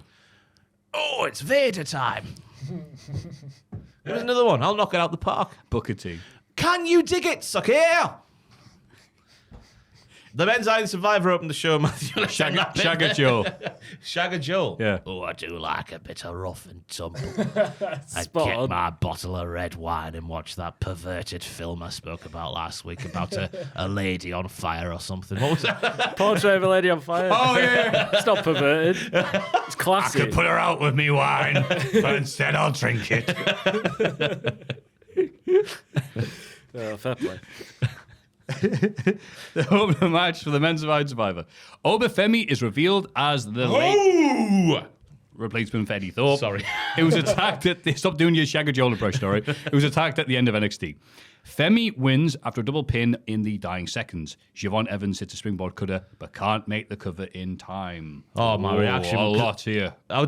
Oh, it's Vader time. There's another one. I'll knock it out the park. Booker T. Can you dig it, sucker? The Men's Iron Survivor opened the show, Matthew. Shagger Joe. Shagger Joel. Yeah. Oh, I do like a bit of rough and tumble. I'd Spot get on. my bottle of red wine and watch that perverted film I spoke about last week about a lady on fire or something. What was that? Portrait of a Lady on Fire. Oh, yeah. It's not perverted. It's classic. Put her out with me wine, but instead I'll drink it. Oh, fair play. The opening match for the Men's Iron Survivor. Obafemi is revealed as the late replacement for Eddie Thorpe. Sorry. It was attacked stop doing your Shagger Joel impression, all right? It was attacked at the end of NXT. Femi wins after a double pin in the dying seconds. Siobhan Evans hits a springboard cutter, but can't make the cover in time. Oh, my reaction. A lot here. I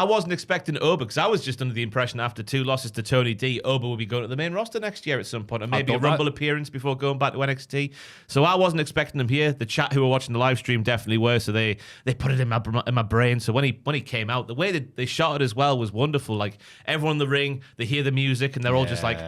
wasn't expecting Oba because I was just under the impression after 2 losses to Tony D, Oba will be going to the main roster next year at some point, and maybe a thought that. Rumble appearance before going back to NXT. So I wasn't expecting him here. The chat who were watching the live stream definitely were, so they put it in my brain. So when he came out, the way that they shot it as well was wonderful. Like everyone in the ring, they hear the music and they're all just like,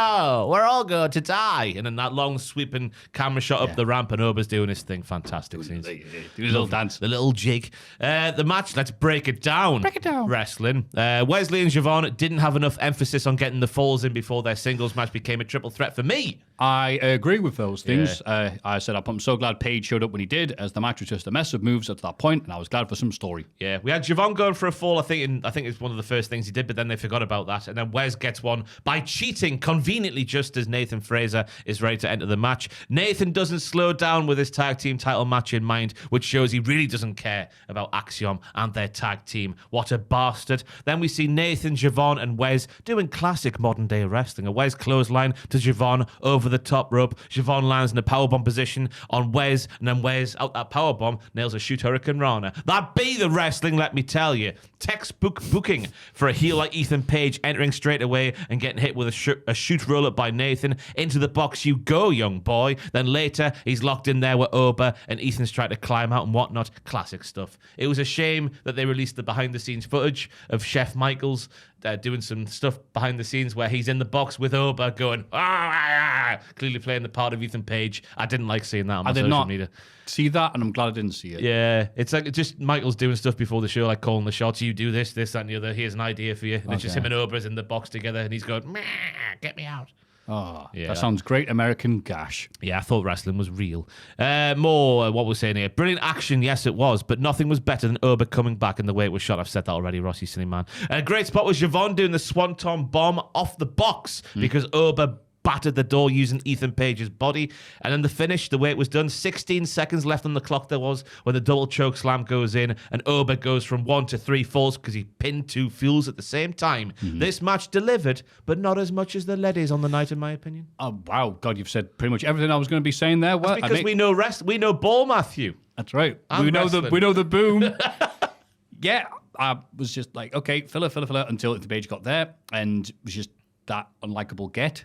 no, we're all going to die. And then that long sweeping camera shot up the ramp and Oba's doing his thing. Fantastic scenes. Do a little dance. The little jig. The match, let's break it down. Wrestling. Wesley and Siobhan didn't have enough emphasis on getting the falls in before their singles match became a triple threat for me. I agree with those things. I said I'm so glad Paige showed up when he did, as the match was just a mess of moves up to that point, and I was glad for some story. Yeah, we had Siobhan going for a fall, I think it's one of the first things he did, but then they forgot about that. And then Wes gets one by cheating conveniently just as Nathan Fraser is ready to enter the match. Nathan doesn't slow down with his tag team title match in mind, which shows he really doesn't care about Axiom and their tag team. What a bastard. Then we see Nathan, Siobhan, and Wes doing classic modern day wrestling. A Wes clothesline to Siobhan over over the top rope. Siobhan lands in a powerbomb position on Wes, and then Wes, out that powerbomb, nails a shoot Hurricane Rana. That be the wrestling, let me tell you. Textbook booking for a heel like Ethan Page entering straight away and getting hit with a shoot roll-up by Nathan. Into the box you go, young boy. Then later, he's locked in there with Oba, and Ethan's trying to climb out and whatnot. Classic stuff. It was a shame that they released the behind-the-scenes footage of Chef Michaels doing some stuff behind the scenes where he's in the box with Oba going, clearly playing the part of Ethan Page. I didn't like seeing that on my social media. See that, and I'm glad I didn't see it. Yeah, it's like just Michael's doing stuff before the show, like calling the shots. You do this, that, and the other. Here's an idea for you. And it's just him and Oba's in the box together, and he's going, get me out. Oh, yeah. That sounds great. American gash. Yeah, I thought wrestling was real. More, what we're saying here. Brilliant action, yes, it was, but nothing was better than Oba coming back and the way it was shot. I've said that already, Ross, you silly man. A great spot was Siobhan doing the Swanton bomb off the box because Oba battered the door using Ethan Page's body. And then the finish, the way it was done, 16 seconds left on the clock there was when the double choke slam goes in and Oba goes from 1 to 3 falls because he pinned 2 fools at the same time. This match delivered, but not as much as the ladies on the night, in my opinion. Oh, wow. God, you've said pretty much everything I was going to be saying there. That's because we know ball, Maffew. That's right. And We know the boom. Yeah, I was just like, okay, filler, until Ethan Page got there, and it was just that unlikable get.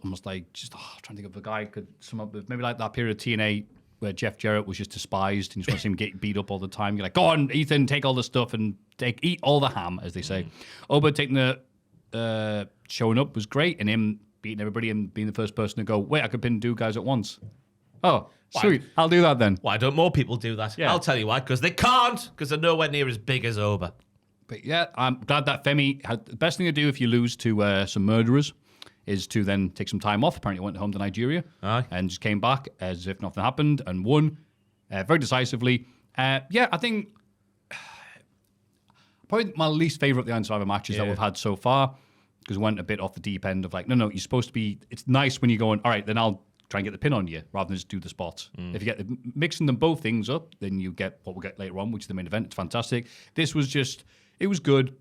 Almost like trying to think of a guy could sum up with maybe like that period of TNA where Jeff Jarrett was just despised and you just want to see him get beat up all the time. You're like, go on, Ethan, take all the stuff and eat all the ham, as they say. Oba taking the showing up was great, and him beating everybody and being the first person to go, wait, I could pin 2 guys at once. Oh, sweet. I'll do that then. Why don't more people do that? Yeah. I'll tell you why, because they can't, because they're nowhere near as big as Oba. But yeah, I'm glad that Femi had the best thing to do if you lose to some murderers is to then take some time off. Apparently went home to Nigeria and just came back as if nothing happened and won very decisively. Yeah, I think probably my least favourite of the Iron Survivor matches that we've had so far, because we went a bit off the deep end of like, no, you're supposed to be, it's nice when you're going, all right, then I'll try and get the pin on you rather than just do the spots. If you get mixing them both things up, then you get what we'll get later on, which is the main event. It's fantastic. This was just, it was good.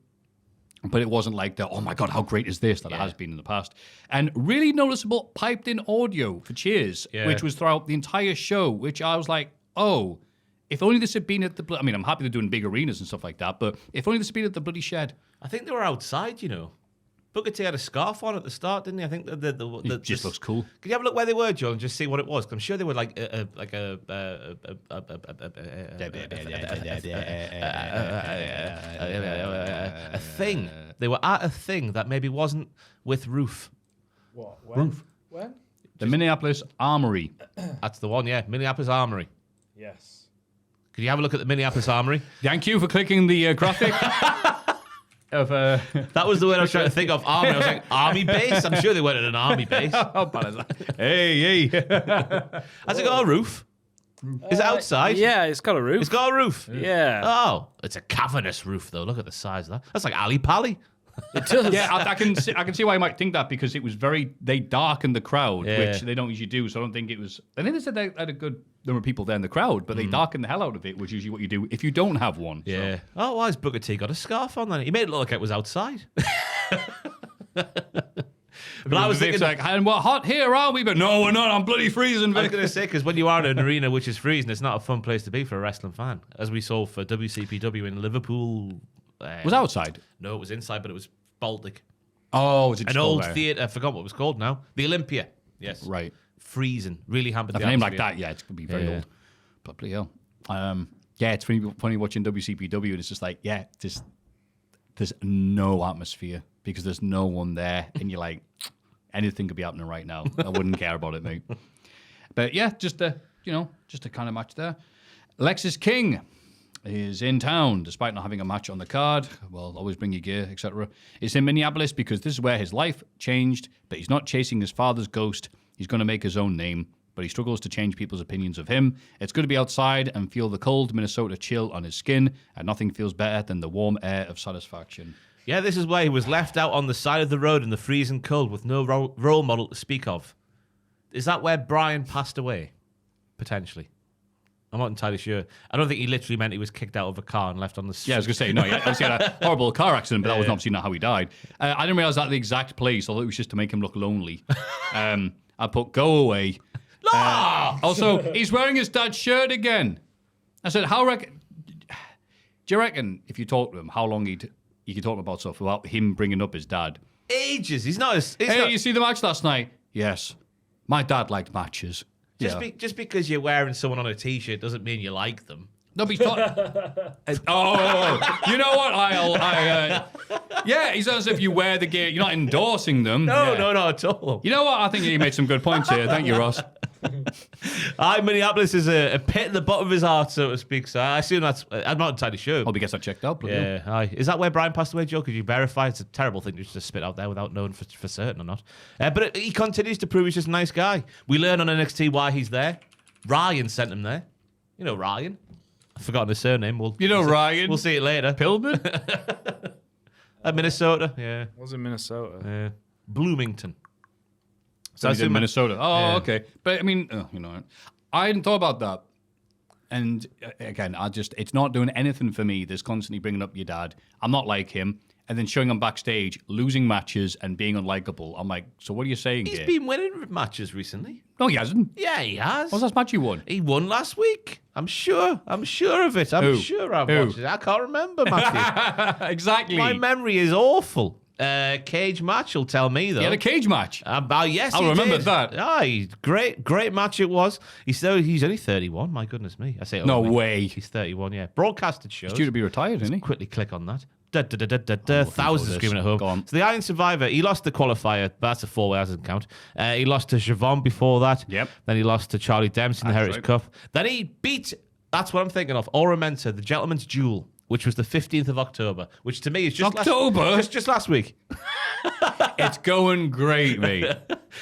But it wasn't like the, oh my God, how great is this that it has been in the past. And really noticeable piped in audio for cheers, which was throughout the entire show, which I was like, oh, if only this had been at the, I mean, I'm happy they're doing big arenas and stuff like that, but if only this had been at the bloody Shed. I think they were outside, you know. Booker T had a scarf on at the start, didn't he? I think It just looks cool. Could you have a look where they were, John, and just see what it was? 'Cause I'm sure they were like a thing. They were at a thing that maybe wasn't with Roof. What? When? Roof. When? The Minneapolis Armory. That's the one, yeah. Minneapolis Armory. Yes. Could you have a look at the Minneapolis Armory? Thank you for clicking the graphic. That was the word I was trying to think of. Army. I was like, army base? I'm sure they went at an army base. How bad is that? Hey. Has it got a roof? Is it outside? Yeah, it's got a roof. It's got a roof. Yeah. Oh, it's a cavernous roof, though. Look at the size of that. That's like Ali Pali. It does. Yeah, I can see why you might think that, because it was they darkened the crowd, which they don't usually do. So I don't think it was. I think they said they had a good number of people there in the crowd, but they darkened the hell out of it, which is usually what you do if you don't have one. Yeah. So. Oh, why has Booker T got a scarf on then? He made it look like it was outside. But I was thinking, like, and we're hot here, are we? But no, we're not. I'm bloody freezing, I was Vic. going to say, because when you are in an arena which is freezing, it's not a fun place to be for a wrestling fan, as we saw for WCPW in Liverpool. Was outside? No, it was inside, but it was Baltic. Oh, was it An old theatre? I forgot what it was called now. The Olympia. Yes. Right. Freezing. Really hampered Have the a name like atmosphere. that, yeah, it's going to be very old. But bloody hell. Yeah, it's funny watching WCPW, and it's just like, yeah, there's no atmosphere because there's no one there, and you're like, anything could be happening right now. I wouldn't care about it, mate. But yeah, just a kind of match there. Lexis King is in town, despite not having a match on the card. Well, always bring your gear, etc. It's in Minneapolis because this is where his life changed, but he's not chasing his father's ghost. He's going to make his own name, but he struggles to change people's opinions of him. It's good to be outside and feel the cold Minnesota chill on his skin, and nothing feels better than the warm air of satisfaction. Yeah, this is where he was left out on the side of the road in the freezing cold with no role model to speak of. Is that where Brian passed away? Potentially. I'm not entirely sure. I don't think he literally meant he was kicked out of a car and left on the street. Yeah, I was going to say, no, he obviously had a horrible car accident, but that wasn't obviously not how he died. I didn't realize that the exact place, although it was just to make him look lonely. I put, go away. Also, he's wearing his dad's shirt again. I said, do you reckon if you talk to him, how long you could talk about stuff without him bringing up his dad? Ages. He's not as... You see the match last night? Yes. My dad liked matches. Just because you're wearing someone on a T-shirt doesn't mean you like them. No, but he's you know what? Yeah, it's as if you wear the gear. You're not endorsing them. No, not at all. You know what? I think he made some good points here. Thank you, Ross. Minneapolis is a pit in the bottom of his heart, so to speak. So I assume that's... I'm not entirely sure. Hope he gets that checked out. Yeah, aye. Is that where Brian passed away, Joe? Could you verify? It's a terrible thing to just spit out there without knowing for certain or not. But he continues to prove he's just a nice guy. We learn on NXT why he's there. Ryan sent him there. You know Ryan. I've forgotten his surname. Ryan. We'll see it later. Pillman? Minnesota. Yeah. Was in Minnesota. Yeah. Bloomington. So he's in Minnesota. Oh, okay. But I mean, I hadn't thought about that. And again, it's not doing anything for me. There's constantly bringing up your dad. I'm not like him. And then showing him backstage, losing matches and being unlikable. I'm like, so what are you saying He's here? been winning matches recently. No, he hasn't. Yeah, he has. What's that match he won? He won last week. I'm sure of it. I'm sure I've watched it. I can't remember, Matthew. Exactly. My memory is awful. Cage match will tell me, though. He had a cage match. Yes, I'll remember that. Aye, great match it was. He's only 31. My goodness me. I say No way. He's 31. Yeah, broadcasted shows. He's due to be retired, isn't he? Quickly click on that. Thousands screaming at home. Go on. So the Iron Survivor, he lost the qualifier. That's a 4-way, that doesn't count. He lost to Siobhan before that. Yep. Then he lost to Charlie Dempsey in the Heritage right. Cup. Then he beat, that's what I'm thinking of, Aura Menta, the Gentleman's Duel, which was the 15th of October, which to me is just October? just last week. It's going great, mate.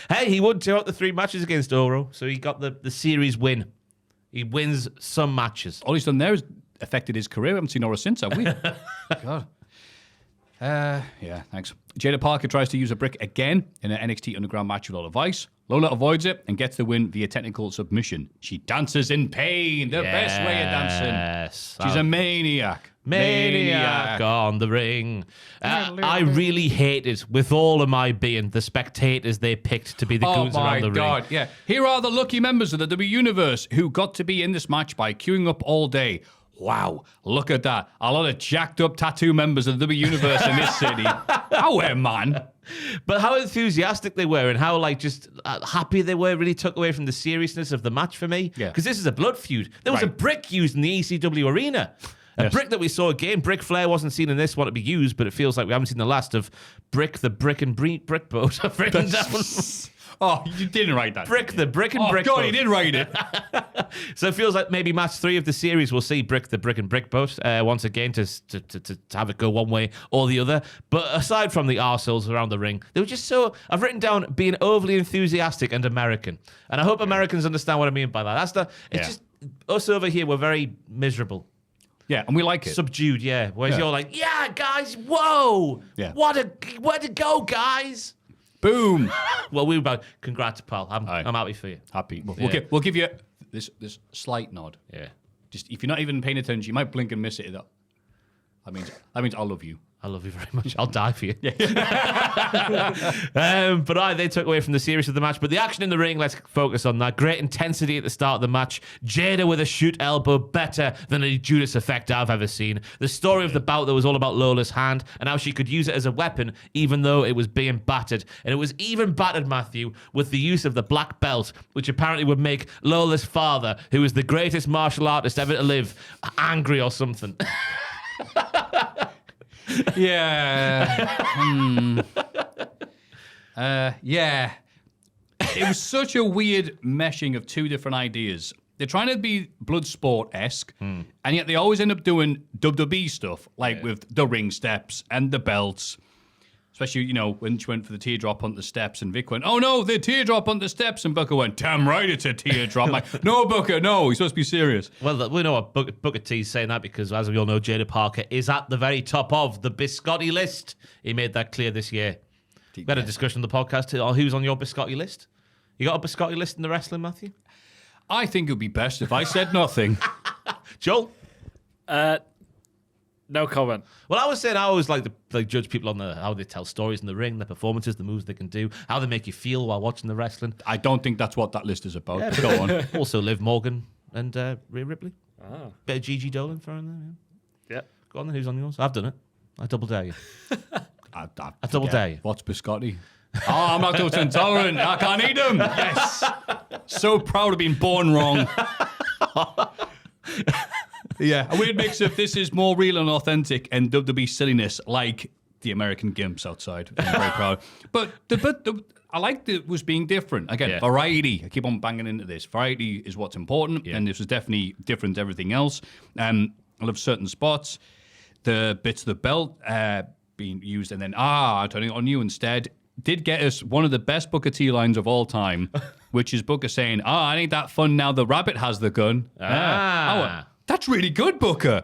Hey, he won 2 out of the 3 matches against Oro, so he got the series win. He wins some matches. All he's done there is affected his career. We haven't seen Aura since, have we? God. Yeah, thanks. Jada Parker tries to use a brick again in an NXT Underground match with Lola Vice. Lola avoids it and gets the win via technical submission. She dances in pain. The best way of dancing. She's a maniac. Maniac on the ring. I really hated, with all of my being, the spectators they picked to be the goons around the ring. Oh my God, yeah. Here are the lucky members of the W Universe who got to be in this match by queuing up all day. Wow, look at that. A lot of jacked up tattoo members of the W Universe in this city. Man. But how enthusiastic they were and how just happy they were really took away from the seriousness of the match for me. Yeah. Because this is a blood feud. There was a brick used in the ECW arena. A brick that we saw again. Brick Flair wasn't seen in this one to be used, but it feels like we haven't seen the last of Brick the Brick and Brick boat. I've written down. Oh, you didn't write that. Brick the Brick and Brick God, boat. he did write it. So it feels like maybe match 3 of the series we'll see Brick the Brick and Brick boat once again to have it go one way or the other. But aside from the arseholes around the ring, they were just so... I've written down being overly enthusiastic and American. And I hope Americans understand what I mean by that. It's just... Us over here, we're very miserable. Yeah, and we like it. Subdued, yeah. Whereas you're like, yeah, guys, whoa. Yeah. Where to go, guys? Boom. Well, we were about, congrats, pal. I'm happy for you. Happy. We'll give you this slight nod. Yeah. Just if you're not even paying attention, you might blink and miss it. That means I love you. I love you very much. I'll die for you. But they took away from the series of the match. But the action in the ring, let's focus on that. Great intensity at the start of the match. Jada with a shoot elbow, better than any Judas effect I've ever seen. The story of the bout that was all about Lola's hand and how she could use it as a weapon even though it was being battered. And it was even battered, Matthew, with the use of the black belt, which apparently would make Lola's father, who is the greatest martial artist ever to live, angry or something. Yeah. Yeah. It was such a weird meshing of 2 different ideas. They're trying to be Bloodsport-esque, and yet they always end up doing WWE stuff, with the ring steps and the belts. Especially, when she went for the teardrop on the steps, and Vic went, oh no, the teardrop on the steps, and Booker went, damn right, it's a teardrop. I'm like, no, Booker, no, he's supposed to be serious. Well, we know what Booker T's saying that because, as we all know, Jada Parker is at the very top of the Biscotti list. He made that clear this year. We had a discussion on the podcast on who's on your Biscotti list. You got a Biscotti list in the wrestling, Matthew? I think it would be best if I said nothing. Joel? No comment. Well, I was saying I always like to judge people on how they tell stories in the ring, their performances, the moves they can do, how they make you feel while watching the wrestling. I don't think that's what that list is about. Yeah. Go on. Also, Liv Morgan and Rhea Ripley. Bit of Gigi Dolan thrown there. Yeah. Go on then, who's on yours? I've done it. I double dare you. I double dare you. What's biscotti? Oh, I'm lactose intolerant. I can't eat them. Yes. So proud of being born wrong. Yeah, a weird mix of this is more real and authentic and WWE silliness, like the American Gimps outside. I'm very proud. But I liked it was being different. Again, variety. I keep on banging into this. Variety is what's important, and this was definitely different to everything else. I love certain spots. The bits of the belt being used, and then, turning it on you instead, did get us one of the best Booker T lines of all time, which is Booker saying, it ain't that fun now the rabbit has the gun. That's really good, Booker.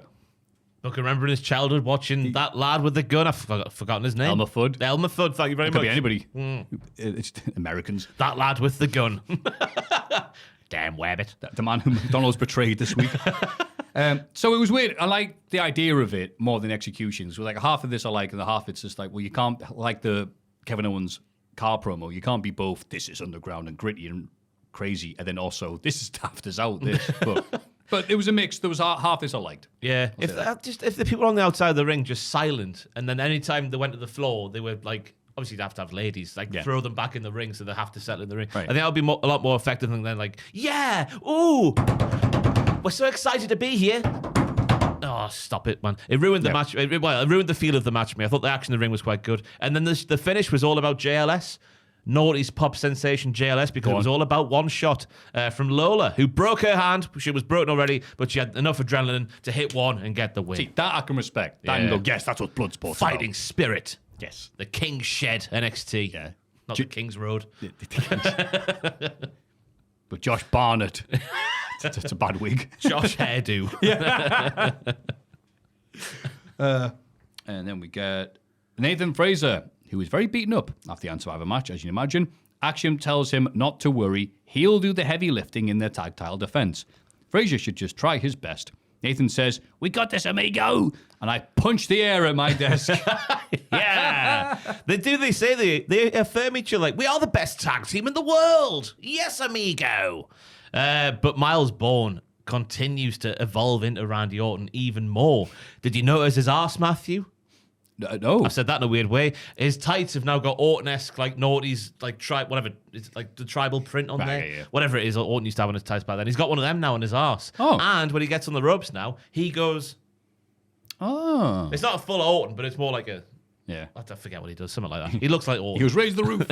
Booker remembering his childhood watching that lad with the gun. I've forgotten his name. Elmer Fudd. Thank you very much. Could be anybody. It's Americans. That lad with the gun. Damn wabbit. The man who McDonald's betrayed this week. So it was weird. I like the idea of it more than executions. So like half of this I like, and the half it's just like, well, you can't, like the Kevin Owens car promo, you can't be both, this is underground and gritty and crazy, and then also, this is daft as out this. But it was a mix. There was half this I liked. Yeah. If the people on the outside of the ring just silent, and then anytime they went to the floor, they were like, obviously you'd have to have ladies, throw them back in the ring so they have to settle in the ring. Right. I think that would be a lot more effective than like, yeah, ooh, we're so excited to be here. Oh, stop it, man. It ruined the match. It ruined the feel of the match for me. I thought the action in the ring was quite good. And then the finish was all about JLS. Naughty's pop sensation JLS, because it was all about one shot from Lola, who broke her hand. She was broken already, but she had enough adrenaline to hit one and get the win. See, that I can respect. That and go, yes, that's what Bloodsport's Fighting about. spirit. Yes. The King's Shed NXT. Yeah. Not the King's Road. But Josh Barnett. It's a bad wig. Josh Hairdo. And then we get Nathan Fraser, who is very beaten up after the Unsurvivor match, as you can imagine. Axiom tells him not to worry. He'll do the heavy lifting in their tag title defense. Fraser should just try his best. Nathan says, "We got this, amigo." And I punch the air at my desk. Yeah. They say they affirm each other like, we are the best tag team in the world. Yes, amigo. But Miles Bourne continues to evolve into Randy Orton even more. Did you notice his arse, Maffew? No. I said that in a weird way. His tights have now got Orton-esque, like Naughty's, like whatever, it's like the tribal print on there. Yeah. Whatever it is, Orton used to have on his tights by then. He's got one of them now on his arse. Oh. And when he gets on the ropes now, he goes... Oh. It's not a full Orton, but it's more like a... Yeah. I forget what he does, something like that. He looks like Orton. He was raised the roof.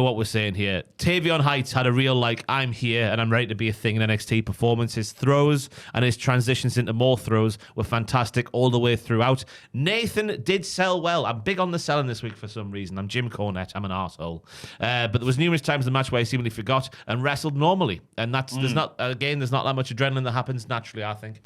What we're saying here. Tavion Heights had a real, I'm here and I'm ready to be a thing in NXT performance. His throws and his transitions into more throws were fantastic all the way throughout. Nathan did sell well. I'm big on the selling this week for some reason. I'm Jim Cornette. I'm an arsehole. But there was numerous times in the match where he seemingly forgot and wrestled normally. And there's not that much adrenaline that happens naturally, I think.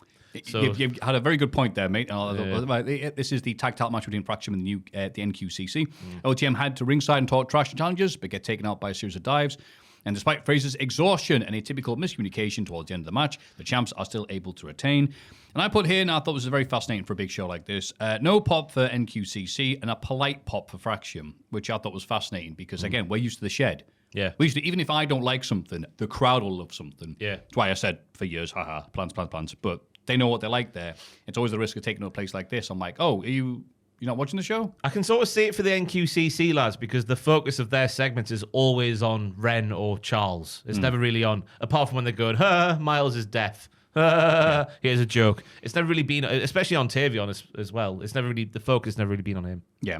So, you've had a very good point there, mate. This is the tag title match between Fraction and the NQCC. OTM had to ringside and talk trash to challengers, but get taken out by a series of dives. And despite Fraser's exhaustion and a typical miscommunication towards the end of the match, the champs are still able to retain. And I put here, and I thought this was very fascinating for a big show like this, no pop for NQCC and a polite pop for Fraction, which I thought was fascinating because, again, we're used to the shed. Yeah. We used to, even if I don't like something, the crowd will love something. Yeah. That's why I said for years, plans. But they know what they like there. It's always the risk of taking a place like this. I'm like, oh, you're not watching the show? I can sort of see it for the NQCC lads because the focus of their segments is always on Ren or Charles. It's never really on, apart from when they're going, Miles is deaf. Here's a joke. It's never really been, especially on Tavion as well. It's never really, the focus never really been on him. Yeah.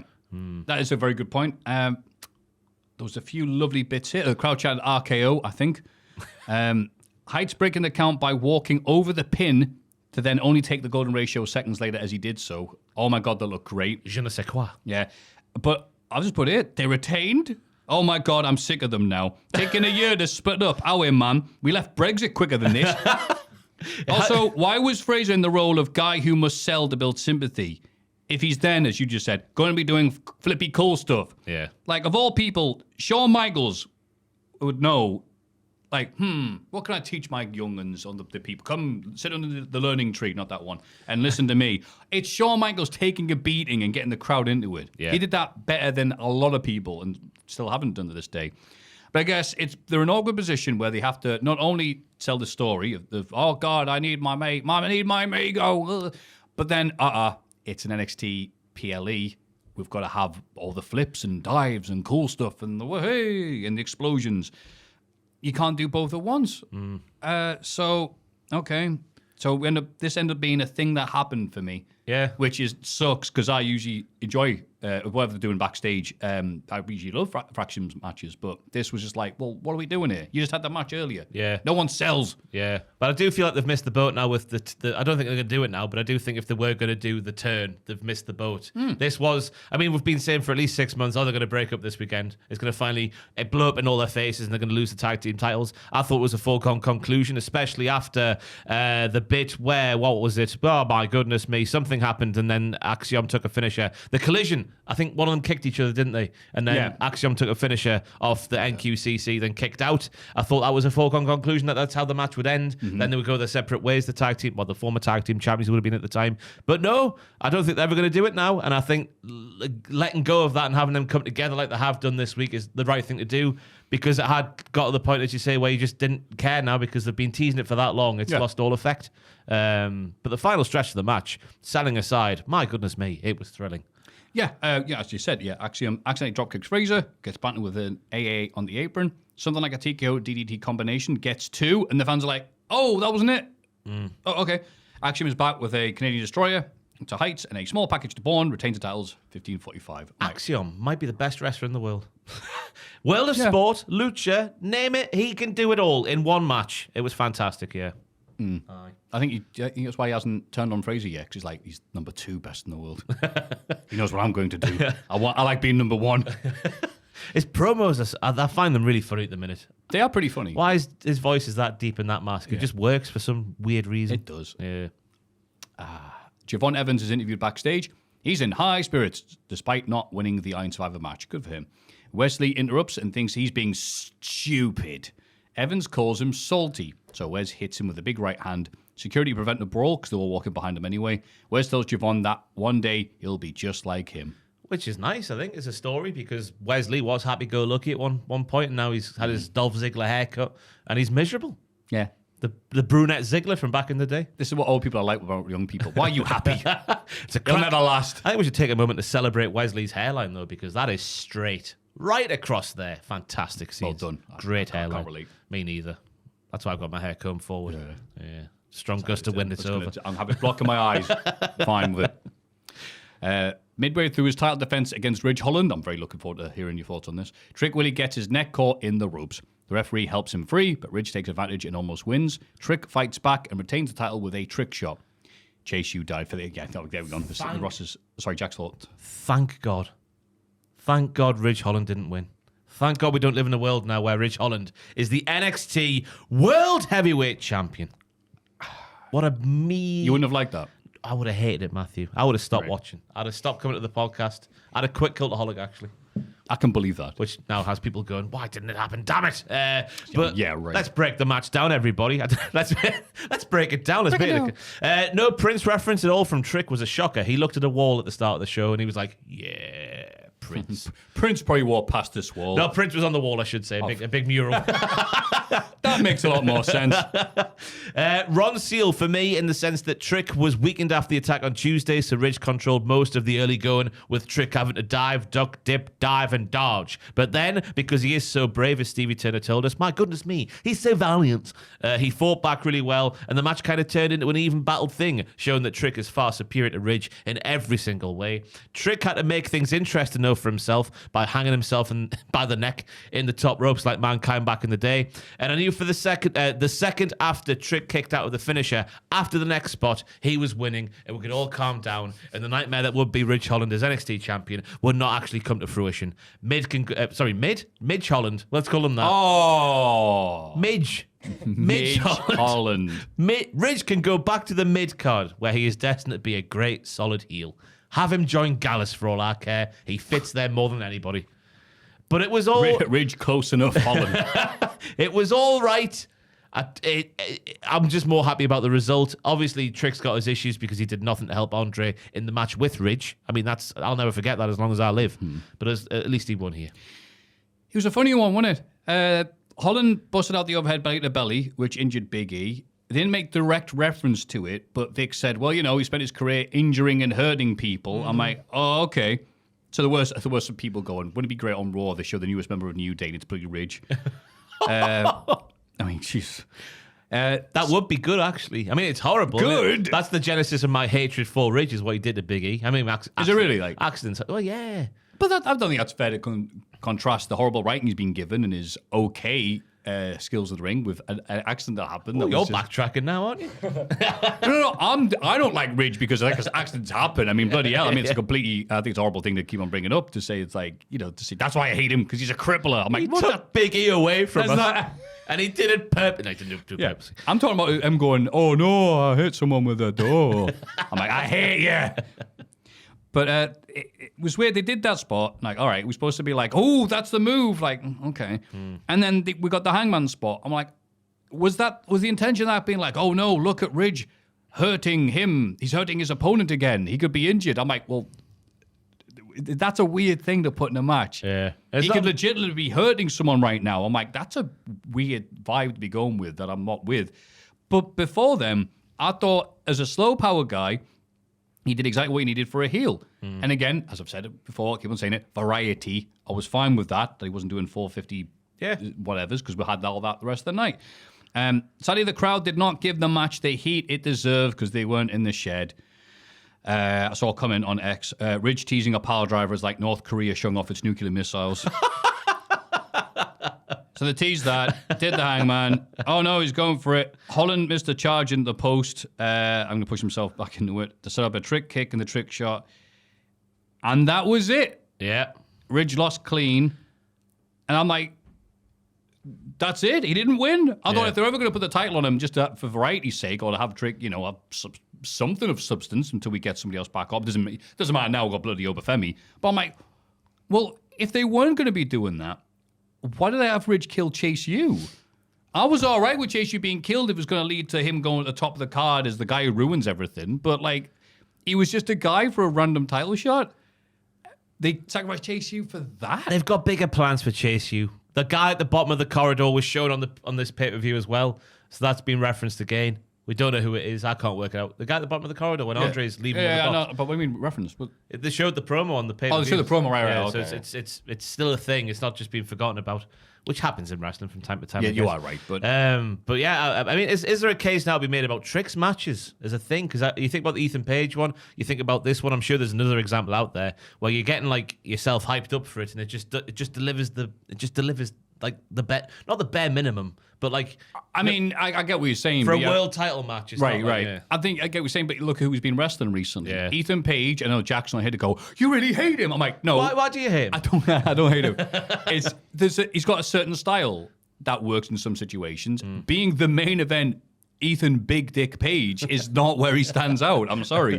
That is a very good point. There was a few lovely bits here. The crowd chanted RKO, I think. Heights breaking the count by walking over the pin to then only take the golden ratio seconds later as he did so. Oh my God, that looked great. Je ne sais quoi. Yeah. But I'll just put it, they retained. Oh my God, I'm sick of them now. Taking a year to split up. Our man, we left Brexit quicker than this. Also, why was Fraser in the role of guy who must sell to build sympathy? If he's then, as you just said, going to be doing flippy cool stuff. Yeah. Like, of all people, Shawn Michaels would know like, what can I teach my young'uns on the people? Come sit under the learning tree, not that one, and listen to me. It's Shawn Michaels taking a beating and getting the crowd into it. Yeah. He did that better than a lot of people and still haven't done to this day. But I guess they're in an awkward position where they have to not only tell the story of oh, God, I need my mate, Mom, I need my Amigo. But then, it's an NXT PLE. We've got to have all the flips and dives and cool stuff and the hey and the explosions. You can't do both at once. So this ended up being a thing that happened for me. Yeah. Which sucks because I usually enjoy whatever they're doing backstage. I usually love fractions matches, but this was just like, well, what are we doing here? You just had that match earlier. Yeah. No one sells. Yeah. But I do feel like they've missed the boat now with the I don't think they're going to do it now, but I do think if they were going to do the turn, they've missed the boat. This was, I mean, we've been saying for at least 6 months, they're going to break up this weekend. It's going to finally blow up in all their faces and they're going to lose the tag team titles. I thought it was a foregone conclusion, especially after the bit where, what was it? Oh my goodness me, something happened and then Axiom took a finisher. The collision, I think one of them kicked each other, didn't they? And then Axiom took a finisher off the NQCC, then kicked out. I thought that was a foregone conclusion, that's how the match would end. Then they would go their separate ways, the tag team, the former tag team champions would have been at the time. But no, I don't think they're ever going to do it now. And I think letting go of that and having them come together like they have done this week is the right thing to do, because it had got to the point, as you say, where you just didn't care now because they've been teasing it for that long. It's lost all effect. But the final stretch of the match, selling aside, my goodness me, it was thrilling. Yeah, as you said, Axiom accidentally dropkicks Fraser, gets battered with an AA on the apron. Something like a TKO DDT combination, gets 2, and the fans are like, oh, that wasn't it? Oh, okay. Axiom is back with a Canadian Destroyer to Heights and a small package to Bourne, retains the titles, 15:45. Axiom might be the best wrestler in the world. World of sport, lucha, name it, he can do it all in one match. It was fantastic, yeah. I think that's why he hasn't turned on Fraser yet, because he's number 2 best in the world. He knows what I'm going to do. I like being number 1. His promos, I find them really funny at the minute. They are pretty funny. Why is his voice is that deep in that mask? It just works for some weird reason. It does. Yeah. Javon Evans is interviewed backstage. He's in high spirits, despite not winning the Iron Survivor match. Good for him. Wesley interrupts and thinks he's being stupid. Evans calls him salty, so Wes hits him with a big right hand. Security prevent the brawl because they were walking behind him anyway. Wes tells Javon that one day he'll be just like him. Which is nice, I think, as a story, because Wesley was happy-go-lucky at one point, and now he's had his Dolph Ziggler haircut, and he's miserable. Yeah. The brunette Ziggler from back in the day. This is what old people are like about young people. Why are you happy? It'll never last. I think we should take a moment to celebrate Wesley's hairline, though, because that is straight. Right across there. Fantastic scenes. Well done. Great I hairline. can't relate. Me neither. That's why I've got my hair combed forward. Yeah. Strong gust to win this over. I'm having a block in my eyes. Fine with it. Midway through his title defense against Ridge Holland, I'm very looking forward to hearing your thoughts on this. Trick Willie gets his neck caught in the ropes. The referee helps him free, but Ridge takes advantage and almost wins. Trick fights back and retains the title with a trick shot. Chase U died for the... Yeah, there we go. Jack's fault. Thank God. Thank God Ridge Holland didn't win. Thank God we don't live in a world now where Ridge Holland is the NXT World Heavyweight Champion. What a You wouldn't have liked that? I would have hated it, Maffew. I would have stopped watching. I'd have stopped coming to the podcast. I'd have quit Cultaholic, actually. I can believe that. Which now has people going, why didn't it happen? Damn it. But yeah, right. Let's break the match down, everybody. let's break it down. No Prince reference at all from Trick was a shocker. He looked at a wall at the start of the show and he was like, yeah, Prince. Prince probably walked past this wall. No, Prince was on the wall, I should say. A big mural. That makes a lot more sense. Ron Seal for me in the sense that Trick was weakened after the attack on Tuesday, so Ridge controlled most of the early going with Trick having to dive, duck, dip, dive, and dodge. But then, because he is so brave, as Stevie Turner told us, my goodness me, he's so valiant. He fought back really well, and the match kind of turned into an even battled thing, showing that Trick is far superior to Ridge in every single way. Trick had to make things interesting, though, for himself by hanging himself by the neck in the top ropes like Mankind back in the day. And I knew for the second after Trick kicked out of the finisher, after the next spot, he was winning, and we could all calm down, and the nightmare that would be Ridge Holland as NXT champion would not actually come to fruition. Midge Holland, let's call him that. Oh, Midge Holland. Ridge can go back to the mid card, where he is destined to be a great, solid heel. Have him join Gallus for all I care. He fits there more than anybody. But it was all... Ridge close enough, Holland. It was all right. I'm just more happy about the result. Obviously, Trick's got his issues because he did nothing to help Andre in the match with Ridge. I mean, I'll never forget that as long as I live. But at least he won here. It was a funny one, wasn't it? Holland busted out the overhead belly to belly, which injured Big E. They didn't make direct reference to it, but Vic said, well, you know, he spent his career injuring and hurting people. I'm like, oh, okay. So there were some people going, wouldn't it be great on Raw? They show the newest member of New Day, and it's Bloody Ridge. I mean, jeez. That would be good, actually. I mean, it's horrible. Good? That's the genesis of my hatred for Ridge, is what he did to Big E. I mean, is it really like accidents? Oh, yeah. But I don't think that's fair to contrast the horrible writing he's been given and his okay skills of the ring with an accident that happened. Well, you're backtracking now, aren't you? No. I don't like Ridge because accidents happen. I mean, bloody hell. I mean, it's a completely. I think it's a horrible thing to keep on bringing up to say it's like, you know, to say that's why I hate him because he's a crippler. I'm like, He what took Big E away from us. That's And he did it purposely. No, he didn't do it purposely. I'm talking about him going, oh no, I hit someone with a door. I'm like, I hate you. But it was weird. They did that spot. Like, all right, we're supposed to be like, oh, that's the move. Like, okay. And then we got the hangman spot. I'm like, was the intention of that being like, oh no, look at Ridge hurting him. He's hurting his opponent again. He could be injured. I'm like, well, that's a weird thing to put in a match. Yeah. He could legitimately be hurting someone right now. I'm like, that's a weird vibe to be going with that I'm not with. But before then, I thought as a slow power guy, he did exactly what he needed for a heel. And again, as I've said it before, I keep on saying it, variety. I was fine with that he wasn't doing 450 whatevers because we had all that the rest of the night. Sadly, the crowd did not give the match the heat it deserved because they weren't in the shed. I saw a comment on X. Ridge teasing a power driver is like North Korea showing off its nuclear missiles. So they teased that, did the hangman. Oh no, he's going for it. Holland missed a charge in the post. I'm going to push himself back into it to set up a trick kick and the trick shot. And that was it. Yeah. Ridge lost clean. And I'm like, that's it. He didn't win. I thought if they're ever going to put the title on him just for variety's sake or to have trick, you know, have something of substance until we get somebody else back up. Doesn't matter now, we've got bloody Obafemi. But I'm like, well, if they weren't going to be doing that, why did they have Ridge kill Chase U? I was all right with Chase U being killed if it was going to lead to him going at the top of the card as the guy who ruins everything. But, like, he was just a guy for a random title shot. They sacrificed Chase U for that? They've got bigger plans for Chase U. The guy at the bottom of the corridor was shown on this pay-per-view as well. So that's been referenced again. We don't know who it is. I can't work it out. The guy at the bottom of the corridor when Andre's leaving. Yeah, I know. But what do you mean reference? They showed the promo on the pay-per-view. Oh, they showed the promo, right. Okay. So it's still a thing. It's not just being forgotten about, which happens in wrestling from time to time. Yeah, you are right. But yeah, I mean, is there a case now to be made about Trick's matches as a thing? Because you think about the Ethan Page one, you think about this one. I'm sure there's another example out there where you're getting like yourself hyped up for it, and it just delivers like not the bare minimum, but like I mean, I get what you're saying for a world title match. It's right. not like, yeah. I think I get what you're saying, but look who's been wrestling recently. Yeah. Ethan Page. I know Jackson. I had to go. You really hate him. I'm like, no. Why do you hate him? I don't hate him. He's got a certain style that works in some situations. Being the main event, Ethan Big Dick Page is not where he stands out. I'm sorry.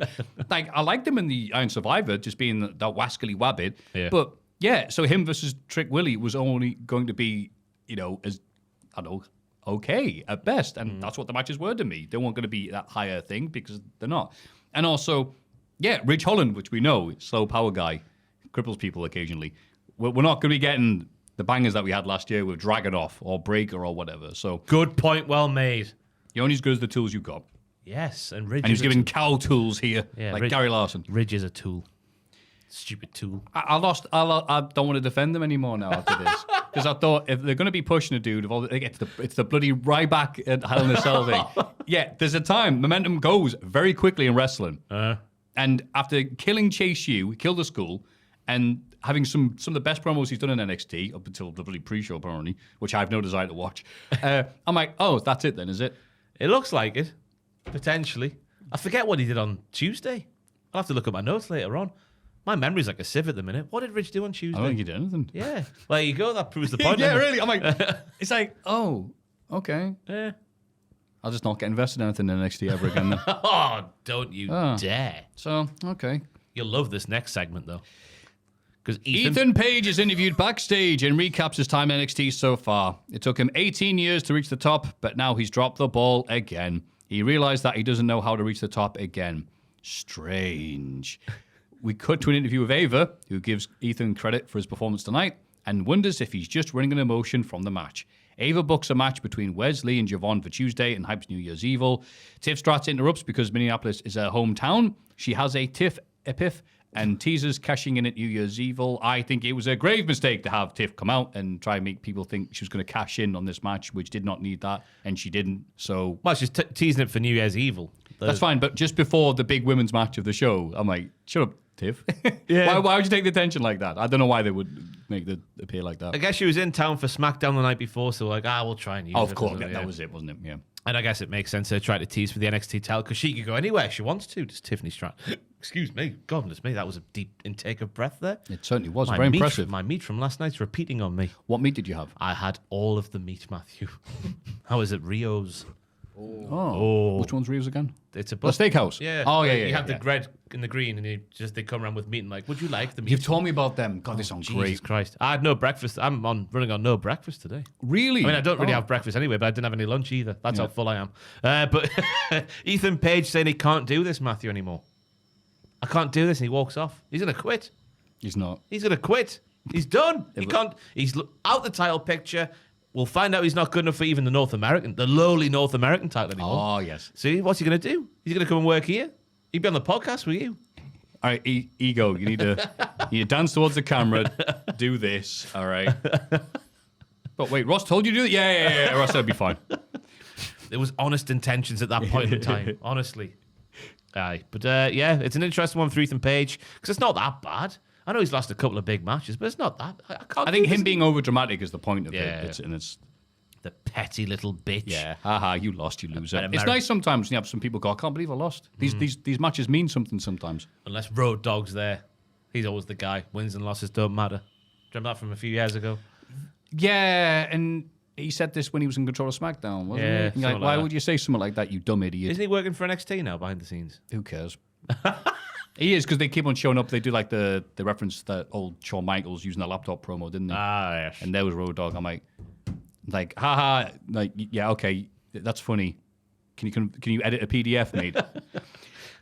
Like I liked him in the Iron Survivor, just being that wascally wabbit. Yeah. But yeah, so him versus Trick Willie was only going to be, you know, as I don't know, okay at best, and that's what the matches were to me. They weren't going to be that higher thing because they're not. And also, yeah, Ridge Holland, which we know, slow power guy, cripples people occasionally. We're not going to be getting the bangers that we had last year with Dragunov or Breaker or whatever. So Good point, well made. you're only as good as the tools you've got. Yes, and Ridge. And he's giving cow tools here, like Ridge, Gary Larson. Ridge is a tool. Stupid tool. I don't want to defend them anymore now after this. Because I thought if they're going to be pushing a dude, it's the bloody Ryback at Hell in a Cell thing. Yeah, there's a time. Momentum goes very quickly in wrestling. And after killing Chase U, he killed the school, and having some of the best promos he's done in NXT, up until the bloody pre-show apparently, which I have no desire to watch, I'm like, oh, that's it then, is it? It looks like it. Potentially. I forget what he did on Tuesday. I'll have to look at my notes later on. My memory's like a sieve at the minute. What did Ridge do on Tuesday? I don't think he did anything. Yeah. Well, there you go. That proves the point. Yeah, really. I'm like, it's like, oh, okay. Yeah. I'll just not get invested in anything in NXT ever again then. Oh, don't you dare. So, okay. You'll love this next segment, though. Because Ethan Page is interviewed backstage and recaps his time in NXT so far. It took him 18 years to reach the top, but now he's dropped the ball again. He realized that he doesn't know how to reach the top again. Strange. We cut to an interview with Ava, who gives Ethan credit for his performance tonight and wonders if he's just running an emotion from the match. Ava books a match between Wesley and Javon for Tuesday and hypes New Year's Evil. Tiff Stratz interrupts because Minneapolis is her hometown. She has a Tiff epiph and teases cashing in at New Year's Evil. I think it was a grave mistake to have Tiff come out and try and make people think she was going to cash in on this match, which did not need that, and she didn't. So, well, she's teasing it for New Year's Evil. That's fine, but just before the big women's match of the show, I'm like, shut up, Tiff. Yeah. Why would you take the attention like that? I don't know why they would make it appear like that. I guess she was in town for SmackDown the night before, so like, we'll try and use it. Of course, that was it, wasn't it? Yeah. And I guess it makes sense to try to tease for the NXT title because she could go anywhere she wants to. Just Tiffany Stratz. Excuse me. Goodness me, that was a deep intake of breath there. It certainly was. Very impressive. My meat from last night's repeating on me. What meat did you have? I had all of the meat, Maffew. How is it? Rio's. Oh. Which one's Reeves again? It's a The steakhouse. Yeah. Oh, yeah. You have the red and the green, and they come around with meat and like, would you like the meat? You've told me about them. God, they sound Jesus great. Christ. I had no breakfast. I'm running on no breakfast today. Really? I mean, I don't really have breakfast anyway, but I didn't have any lunch either. That's how full I am. But Ethan Page saying he can't do this, Maffew, anymore. I can't do this, and he walks off. He's going to quit. He's not. He's going to quit. He's done. He can't. He's out the title picture. We'll find out he's not good enough for even the lowly North American title anymore. Oh, yes. See, what's he going to do? He's going to come and work here? He'd be on the podcast with you. All right, ego, you need to dance towards the camera, do this, all right? But wait, Ross told you to do it? Yeah, Ross, that'll be fine. There was honest intentions at that point in time, honestly. Aye, but yeah, it's an interesting one for Ethan Page, because it's not that bad. I know he's lost a couple of big matches, but it's not that. I think him being over dramatic is the point of it. It's the petty little bitch. Yeah, haha, you lost, you loser. It's nice sometimes when you have some people go, I can't believe I lost. These matches mean something sometimes. Unless Road Dogg's there, he's always the guy. Wins and losses don't matter. Remember that from a few years ago? Yeah, and he said this when he was in control of SmackDown, wasn't he? Like, why would you say something like that, you dumb idiot? Isn't he working for NXT now behind the scenes? Who cares? He is, because they keep on showing up. They do like the reference that old Shawn Michaels using a laptop promo, didn't they? Ah, yes. And there was Road Dogg. I'm like, haha, like, yeah, okay, that's funny. Can you edit a PDF, mate?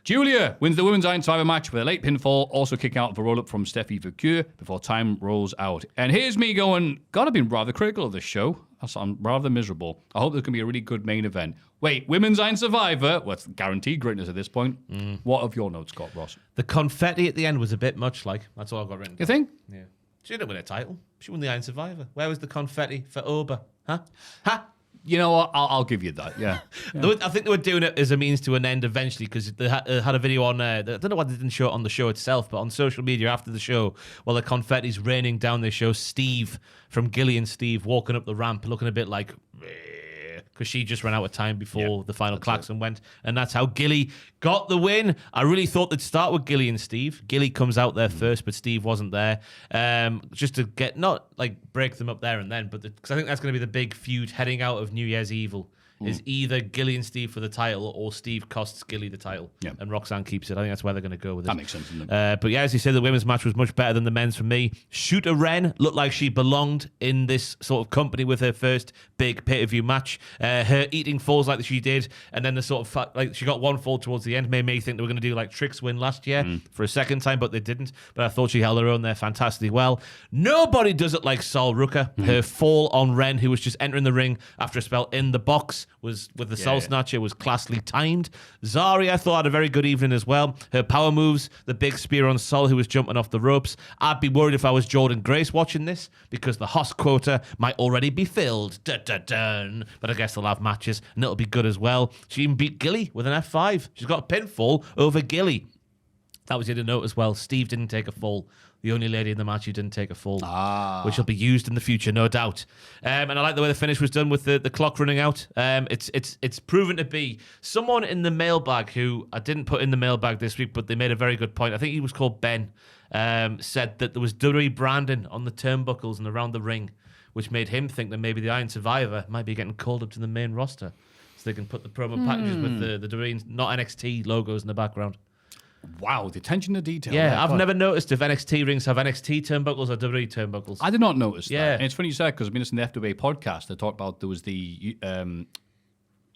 Julia wins the women's Iron Survivor match with a late pinfall, also kicking out of a roll-up from Steffi Vercure before time rolls out. And here's me going, God, I've been rather critical of this show. I'm rather miserable. I hope there's going to be a really good main event. Wait, women's Iron Survivor? Well, it's guaranteed greatness at this point. What have your notes got, Ross? The confetti at the end was a bit much like. That's all I've got written down. You think? Yeah. She didn't win a title. She won the Iron Survivor. Where was the confetti for Oba? Huh? You know what? I'll give you that, yeah. I think they were doing it as a means to an end eventually, because they had a video on, I don't know why they didn't show it on the show itself, but on social media after the show, while the confetti's raining down, they show Steve from Gilly and Steve walking up the ramp looking a bit like, because she just ran out of time before the final klaxon went, and that's how Gilly got the win. I really thought they'd start with Gilly and Steve. Gilly comes out there first, but Steve wasn't there, just to get, not like break them up there and then, but because I think that's going to be the big feud heading out of New Year's Evil. Is either Gilly and Steve for the title, or Steve costs Gilly the title, and Roxanne keeps it. I think that's where they're going to go with it. That makes sense, doesn't it? But yeah, as you said, the women's match was much better than the men's for me. Shooter Wren looked like she belonged in this sort of company with her first big pay-per-view match. Her eating falls like she did, and then the sort of like she got one fall towards the end, made me think they were going to do like Trick's win last year for a second time, but they didn't. But I thought she held her own there fantastically well. Nobody does it like Sol Ruka. Her fall on Wren, who was just entering the ring after a spell in the box, was with the Soul Snatcher, was classily timed. Zari, I thought, had a very good evening as well. Her power moves, the big spear on Sol, who was jumping off the ropes. I'd be worried if I was Jordan Grace watching this, because the Hoss quota might already be filled. Dun. But I guess they'll have matches, and it'll be good as well. She even beat Gilly with an F5. She's got a pinfall over Gilly. That was the other note as well. Steve didn't take a fall. The only lady in the match who didn't take a fall, which will be used in the future, no doubt. And I like the way the finish was done with the clock running out. It's proven to be someone in the mailbag who I didn't put in the mailbag this week, but they made a very good point. I think he was called Ben. Said that there was WWE branding on the turnbuckles and around the ring, which made him think that maybe the Iron Survivor might be getting called up to the main roster, so they can put the promo packages with the WWE, not NXT logos in the background. Wow, the attention to detail. Yeah, I've God. never noticed if NXT rings have NXT turnbuckles or WWE turnbuckles. I did not notice that. Yeah. And it's funny you said, because I've been listening to the FWA podcast. They talked about there was the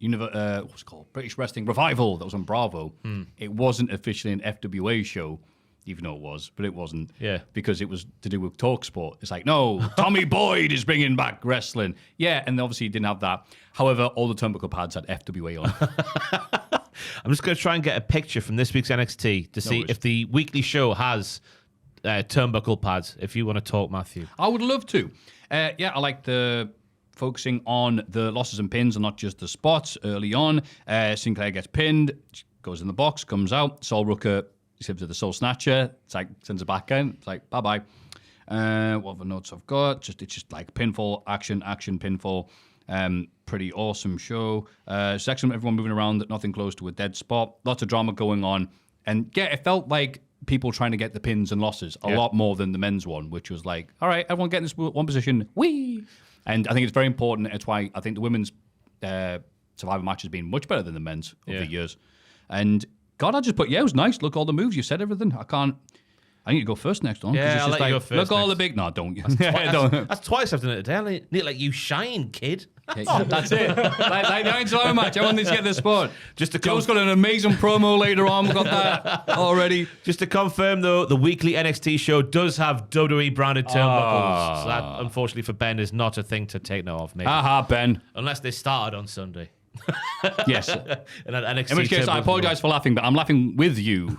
what's it called? British Wrestling Revival that was on Bravo. It wasn't officially an FWA show, even though it was, but it wasn't. Yeah. Because it was to do with TalkSport. It's like, no, Tommy Boyd is bringing back wrestling. Yeah, and obviously it didn't have that. However, all the turnbuckle pads had FWA on. I'm just going to try and get a picture from this week's NXT to see worries. if the weekly show has turnbuckle pads. If you want to talk, Maffew. I would love to. Yeah, I like the focusing on the losses and pins and not just the spots early on. Sinclair gets pinned, goes in the box, comes out. Sol Rooker gives it the Soul Snatcher. It's like, sends it back in. It's like, bye-bye. What other notes I've got? It's just like pinfall, action, pinfall. Pretty awesome show. Section of everyone moving around, nothing close to a dead spot. Lots of drama going on. And yeah, it felt like people trying to get the pins and losses a lot more than the men's one, which was like, all right, everyone get in this one position. Whee! And I think it's very important. It's why I think the women's Survivor match has been much better than the men's over the years. And God, I just put, it was nice. Look, all the moves. You said everything. I need to go first next on. Yeah, it's I'll just let you like, go first look, all the next. big. No, don't you? That's twice I've done it today. I need to let you shine, kid. That's it. like the Survivor match. Everyone needs to get this spot. Just to Joe's got an amazing promo later on. We've got that already. Just to confirm, though, the weekly NXT show does have WWE branded turnbuckles. So that, unfortunately for Ben, is not a thing to take note of, maybe. Aha, Ben. Unless they started on Sunday. Yes. And NXT In which case, I turnbuckles apologize for laughing, but I'm laughing with you.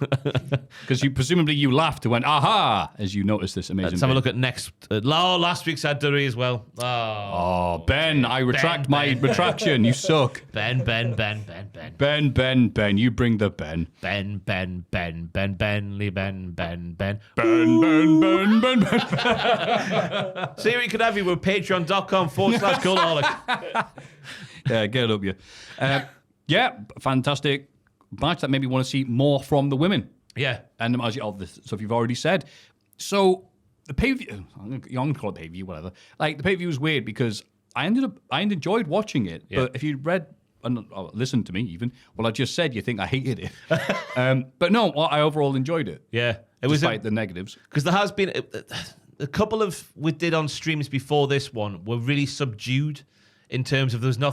Because presumably you laughed and went, aha, as you noticed this amazing Let's have a bit. look at next. Last week's had WWE as well. Oh, Ben, I retract my retraction. You suck. Ben. Ben, you bring the Ben. Benly, Ben. Ben. See, we could have you with patreon.com/cultaholic. Yeah, get it up, you. Yeah, fantastic match that made me want to see more from the women. Yeah. And as all the stuff you've already said. So the pay-per-view, I'm going to call it pay-per-view, whatever. Like, the pay-per-view was weird because I enjoyed watching it. Yeah. But if you read and listened to me even, well, I just said you think I hated it. But no, I overall enjoyed it. Yeah. It was Despite the negatives. because there has been a couple of we did on streams before this one were really subdued in terms of there's no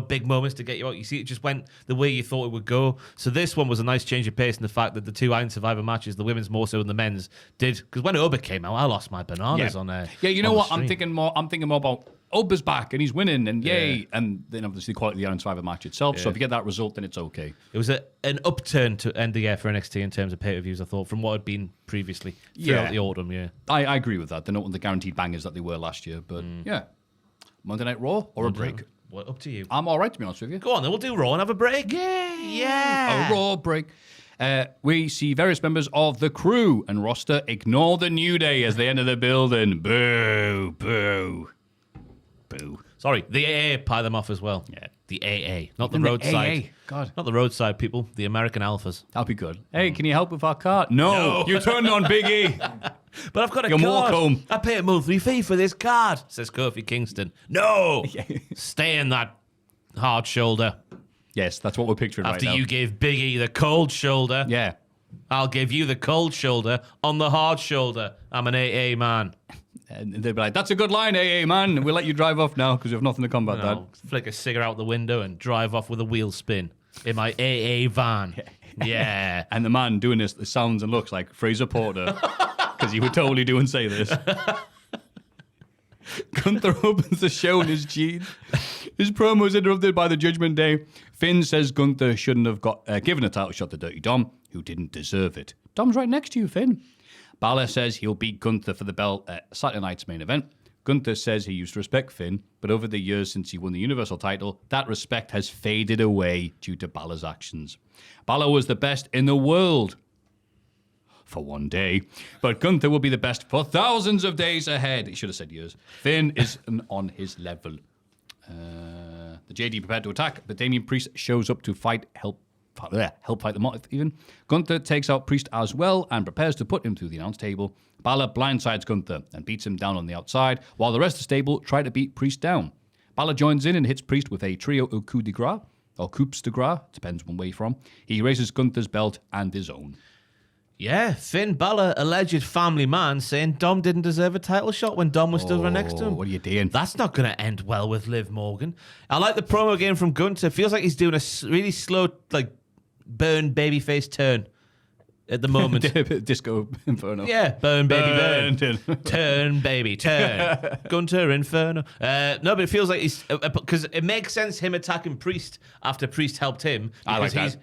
big moments to get you out. You see, it just went the way you thought it would go. So this one was a nice change of pace in the fact that the two Iron Survivor matches, the women's more so than the men's, did. Because when Oba came out, I lost my bananas on there. Yeah, you know what? I'm thinking more about Oba's back and he's winning and yay. Yeah. And then obviously the quality of the Iron Survivor match itself. So if you get that result, then it's okay. It was an upturn to end the year for NXT in terms of pay-per-views, I thought, from what had been previously throughout the autumn, I agree with that. They're not the guaranteed bangers that they were last year. But yeah, Monday Night Raw or a break? Well, up to you. I'm all right, to be honest with you. Go on, then we'll do Raw and have a break. Yeah. A Raw break. We see various members of the crew and roster ignore the New Day as they enter the building. Boo, boo, boo. Sorry, the AA pie them off as well. Yeah. The AA, not the Even the roadside. AA, God. Not the roadside people, the American alphas. That'll be good. Hey, can you help with our car? No. You turned on Big E. But I've got a You're card. Morecombe. I pay a monthly fee for this card, says Kofi Kingston. No. Stay in that hard shoulder. Yes, that's what we're picturing After right now. you gave Big E the cold shoulder, Yeah. I'll give you the cold shoulder on the hard shoulder. I'm an AA man. And they'd be like, that's a good line, AA, man. We'll let you drive off now because we have nothing to combat that. I'll flick a cigarette out the window and drive off with a wheel spin in my AA van. Yeah. And the man doing this sounds and looks like Fraser Porter because he would totally do and say this. Gunther opens the show in his jeans. His promo is interrupted by the Judgment Day. Finn says Gunther shouldn't have given a title shot to Dirty Dom, who didn't deserve it. Dom's right next to you, Finn. Balor says he'll beat Gunther for the belt at Saturday night's main event. Gunther says he used to respect Finn, but over the years since he won the Universal title, that respect has faded away due to Balor's actions. Balor was the best in the world for one day, but Gunther will be the best for thousands of days ahead. He should have said years. Finn is on his level. The JD prepared to attack, but Damian Priest shows up to help fight the Moth even. Gunther takes out Priest as well and prepares to put him through the announce table. Balor blindsides Gunther and beats him down on the outside, while the rest of the stable try to beat Priest down. Balor joins in and hits Priest with a trio au coup de grace, or coups de grace, depends one way from. He raises Gunther's belt and his own. Yeah, Finn Balor, alleged family man, saying Dom didn't deserve a title shot when Dom was still right next to him. What are you doing? That's not going to end well with Liv Morgan. I like the promo again from Gunther. Feels like he's doing a really slow, like, burn babyface turn at the moment. Disco Inferno. Yeah, burn baby burn. Turn baby turn. Gunter Inferno. No, but it feels like he's because it makes sense him attacking Priest after Priest helped him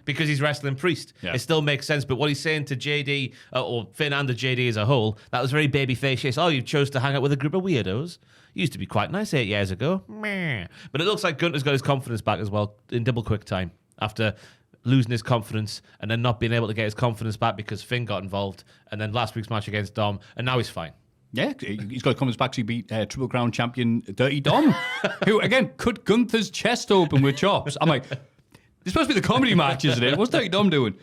because he's wrestling Priest. Yeah. It still makes sense. But what he's saying to JD or Finn and the JD as a whole, that was very babyface. Oh, you chose to hang out with a group of weirdos. Used to be quite nice 8 years ago. Meh. But it looks like Gunter's got his confidence back as well in double quick time after losing his confidence and then not being able to get his confidence back because Finn got involved and then last week's match against Dom, and now he's fine. Yeah, he's got to come back to beat Triple Crown champion Dirty Dom, who, again, cut Gunther's chest open with chops. I'm like, this is supposed to be the comedy match, isn't it? What's Dirty Dom doing?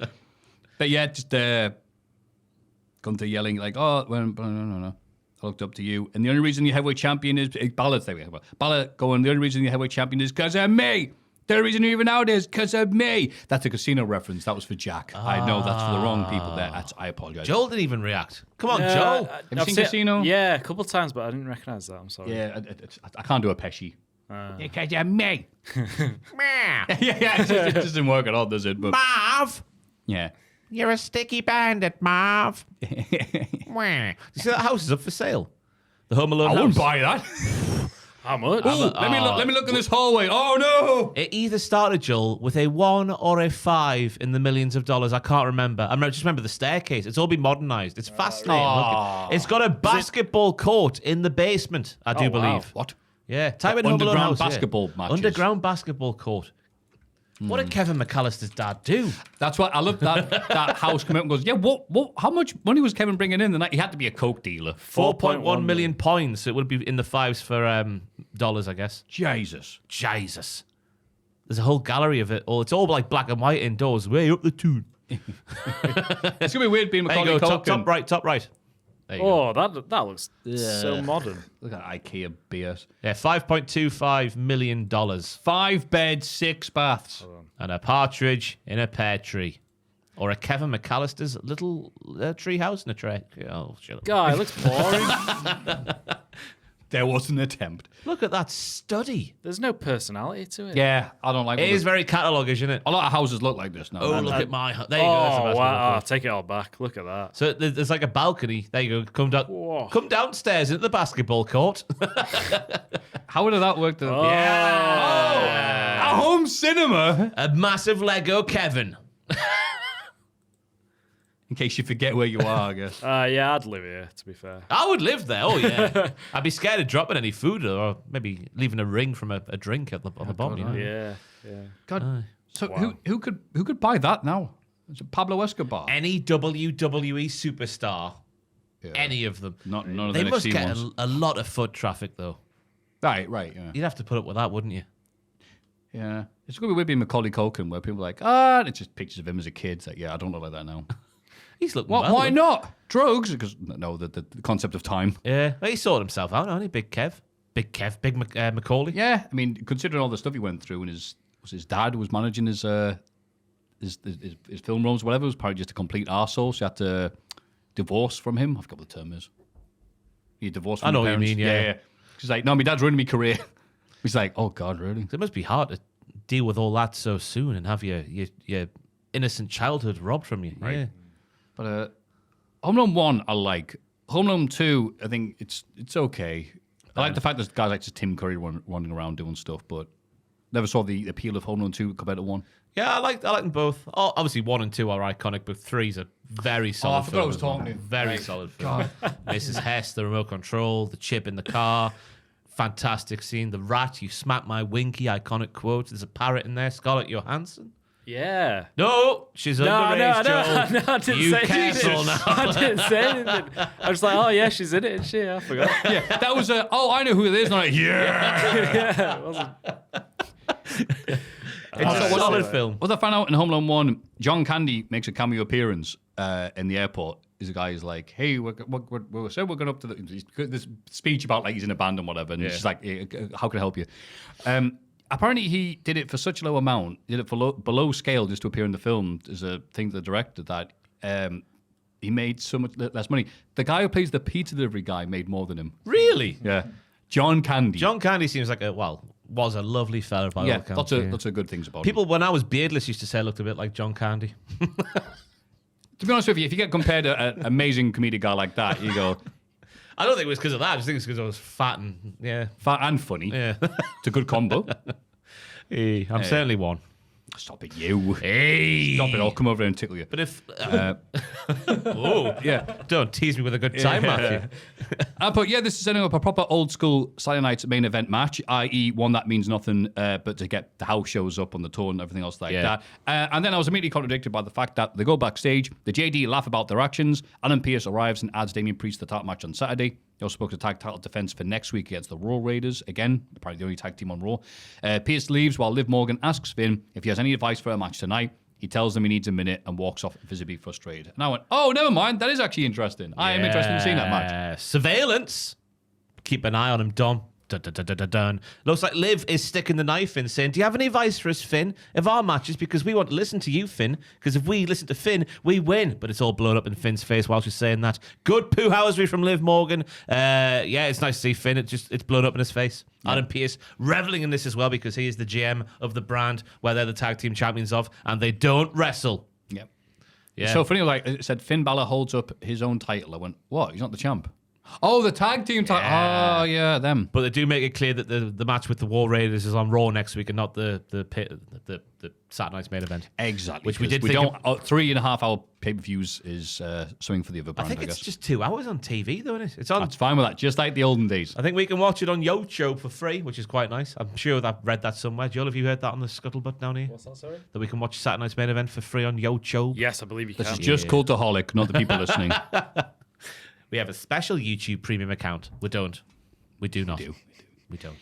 But yeah, just Gunther yelling like, oh, well, no. I looked up to you. And the only reason you're heavyweight champion is Balor's there. Balor going, the only reason you're heavyweight champion is because of me. The only reason you're even out is because of me. That's a casino reference. That was for Jack. I know that's for the wrong people there. I apologize. Joel didn't even react. Come on, Joel. Have you seen Casino? Yeah, a couple of times, but I didn't recognise that. I'm sorry. Yeah, I can't do a Pesci. Because of me. yeah, it just doesn't work at all, does it? But Marv, yeah. you're a sticky bandit, Marv. You see that house is up for sale? The Home Alone I house. wouldn't buy that. How much? Let me look in this hallway. Oh no! It either started, Joel, with a 1 or a 5 in the millions of dollars. I can't remember. Just remember the staircase. It's all been modernised. It's fascinating looking. It's got a basketball court in the basement, I do believe. What? Yeah, type in Home Alone Underground house, basketball matches. Underground basketball court. What did Kevin McAllister's dad do? That's why I love that house coming up and goes, yeah, what how much money was Kevin bringing in the night? He had to be a coke dealer. 4.1 million points. So it would be in the fives for dollars, I guess. Jesus. There's a whole gallery of it. It's all like black and white indoors, way up the tune. It's gonna be weird being There you Macaulay go, Culkin. top right. There you go. That looks so modern. Look at IKEA BS. Yeah, $5.25 million. 5 beds, 6 baths. And a partridge in a pear tree. Or a Kevin McAllister's little tree house in a tree. Oh, shut up. God, it looks boring. There was an attempt. Look at that study. There's no personality to it. Yeah, I don't like It is very catalogue, isn't it? a lot of houses look like this now. Oh, look at my house. There you go. That's the Oh, best wow. one. Oh, take it all back. Look at that. So there's like a balcony. There you go. Whoa. Come downstairs into the basketball court. How would that work? Oh. Yeah. A home cinema. A massive Lego Kevin. In case you forget where you are, I guess. Yeah, I'd live here, to be fair. I would live there. Oh, yeah. I'd be scared of dropping any food or maybe leaving a ring from a drink on the bottom. You know? Yeah. God. So who could buy that now? Is it Pablo Escobar? Any WWE superstar. Yeah. Any of them. None of They the must NXT get ones. a lot of foot traffic, though. Right, yeah. You'd have to put up with that, wouldn't you? Yeah. It's going to be weird being Macaulay Culkin where people are like, and it's just pictures of him as a kid. It's like, yeah, I don't look like that now. He's looking well. Why not? Drugs? Because, no, the concept of time. Yeah. Well, he sorted himself out, hasn't he? Big Kev. Big Macaulay. Yeah. I mean, considering all the stuff he went through and his dad was managing his film roles, whatever, it was probably just a complete arsehole. So he had to divorce from him. I forgot what the term is. He divorced from I know his what you parents. mean, yeah. She's like, no, my dad's ruining my career. He's like, oh, God, really? It must be hard to deal with all that so soon and have your innocent childhood robbed from you. Right. Yeah. But Home Alone 1, I like. Home Alone 2, I think it's okay. I like the fact that guys like just Tim Curry running around doing stuff, but never saw the appeal of Home Alone 2 compared to 1. Yeah, I like them both. Oh, obviously, 1 and 2 are iconic, but 3's a very solid I forgot I was film. talking to you. Very solid film. Mrs. Hess, the remote control, the chip in the car. Fantastic scene. The rat, you smack my winky, iconic quote. There's a parrot in there. Scarlett Johansson. Yeah. No, she's underage, Joel. I didn't You say cancel anything. now. I didn't say anything. I was like, oh, yeah, she's in it, isn't she? I forgot. Yeah, that was I know who it is. And I'm like, yeah. Yeah, it wasn't. It's a solid film. What I found out in Home Alone 1, John Candy makes a cameo appearance in the airport. Is a guy who's like, hey, we're going up to this speech about like he's in a band and whatever. And she's like, hey, how can I help you? Apparently, he did it for such a low amount, did it for below scale just to appear in the film as a thing to the director that he made so much less money. The guy who plays the pizza delivery guy made more than him. Really? Yeah. John Candy. John Candy seems like was a lovely fella by all accounts. Lots of good things about him. People, when I was beardless, used to say I looked a bit like John Candy. To be honest with you, if you get compared to an amazing comedic guy like that, you go... I don't think it was because of that. I just think it's because I was fat and funny. Yeah. It's a good combo. Hey, I'm certainly one. Stop it, you. Hey. Stop it, I'll come over there and tickle you. But if... Yeah. Don't tease me with a good time, Matthew. But yeah, this is setting up a proper old school Saturday night main event match, i.e. one that means nothing but to get the house shows up on the tour and everything else like that. And then I was immediately contradicted by the fact that they go backstage, the JD laugh about their actions, Alan Pearce arrives and adds Damian Priest to the top match on Saturday. He also spoke to tag title defense for next week against the Raw Raiders. Again, probably the only tag team on Raw. Pearce leaves while Liv Morgan asks Finn if he has any advice for a match tonight. He tells them he needs a minute and walks off visibly frustrated. And I went, oh, never mind. That is actually interesting. I am interested in seeing that match. Surveillance. Keep an eye on him, Dom. Dun, dun, dun, dun, dun, dun. Looks like Liv is sticking the knife in, saying, do you have any advice for us, Finn, of our matches? Because we want to listen to you, Finn. Because if we listen to Finn, we win. But it's all blown up in Finn's face while she's saying that. Good poo-housery from Liv Morgan. Yeah, it's nice to see Finn. It's blown up in his face. Yeah. Adam Pearce reveling in this as well because he is the GM of the brand where they're the tag team champions of, and they don't wrestle. Yep. Yeah. So funny, like it said, Finn Balor holds up his own title. I went, what? He's not the champ. Oh, the tag team title. Yeah. Oh, yeah, them. But they do make it clear that the match with the War Raiders is on Raw next week and not the Saturday night's main event. Exactly. Which we did we think don't. 3.5 hour pay-per-views is something for the other brand, I think it's just 2 hours on TV, though, isn't it? It's on. That's fine with that, just like the olden days. I think we can watch it on Yocho for free, which is quite nice. I'm sure I've read that somewhere. Joel, have you heard that on the scuttlebutt down here? What's that, sorry? That we can watch Saturday night's main event for free on Yocho. Yes, I believe you This can. is just Cultaholic, not the people listening. We have a special YouTube premium account. We don't. We do not. We don't.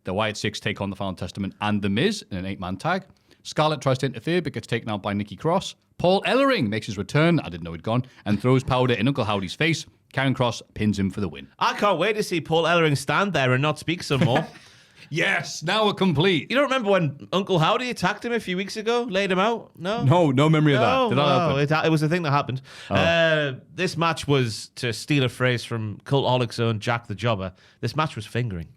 The Wyatt Six take on the Final Testament and The Miz in an 8-man tag. Scarlett tries to interfere but gets taken out by Nikki Cross. Paul Ellering makes his return, I didn't know he'd gone, and throws powder in Uncle Howdy's face. Karen Cross pins him for the win. I can't wait to see Paul Ellering stand there and not speak some more. Yes, now we're complete. You don't remember when Uncle Howdy attacked him a few weeks ago? Laid him out? No? No memory of that. Did that happen? It was a thing that happened. This match was, to steal a phrase from Cultaholic's own Jack the Jobber, this match was fingering.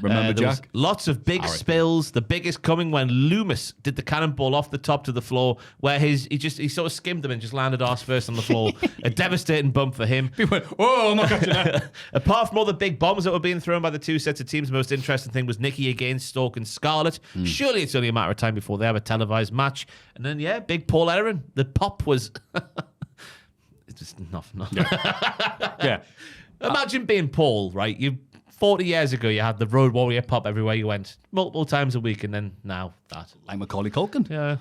Remember there was Jack? lots of big spills. The biggest coming when Loomis did the cannonball off the top to the floor, where he sort of skimmed them and just landed arse first on the floor. A devastating bump for him. People went, oh, I'm not catching that. Apart from all the big bombs that were being thrown by the two sets of teams, the most interesting thing was Nikki against Stork and Scarlett. Surely it's only a matter of time before they have a televised match. And then, yeah, big Paul Ellering. The pop was... it's just nothing. Yeah. Imagine being Paul, right? 40 years ago, you had the Road Warrior pop everywhere you went, multiple times a week, and then now that. Like Macaulay Culkin. Yeah.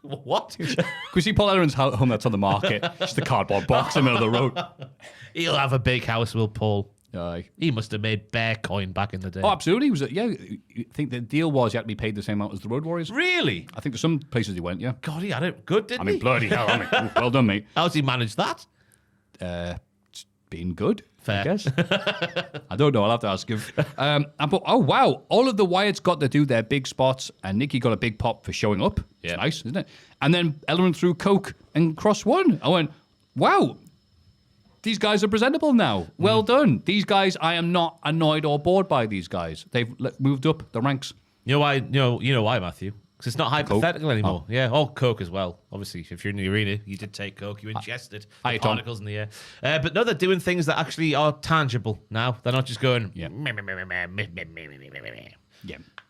What? Could we see Paul Ellering's home that's on the market? Just a cardboard box in the middle of the road. He'll have a big house, will Paul? Aye. He must have made bear coin back in the day. Oh, absolutely. He was, I think the deal was you had to be paid the same amount as the Road Warriors. Really? I think there's some places he went, yeah. God, he had it good, didn't he? I mean, bloody hell. Well done, mate. How's he managed that? Being good, Fair. I guess. I don't know. I'll have to ask him. But, oh, wow. All of the Wyatts got to do their big spots, and Nikki got a big pop for showing up. It's nice, isn't it? And then Ellering threw Coke and Cross won. I went, wow. These guys are presentable now. Well done. These guys, I am not annoyed or bored by these guys. They've moved up the ranks. You know why? You know why, Matthew? Because it's not hypothetical anymore. Oh. Yeah, or Coke as well. Obviously, if you're in the arena, you did take Coke, you ingested the particles in the air. But no, they're doing things that actually are tangible now. They're not just going, Yeah.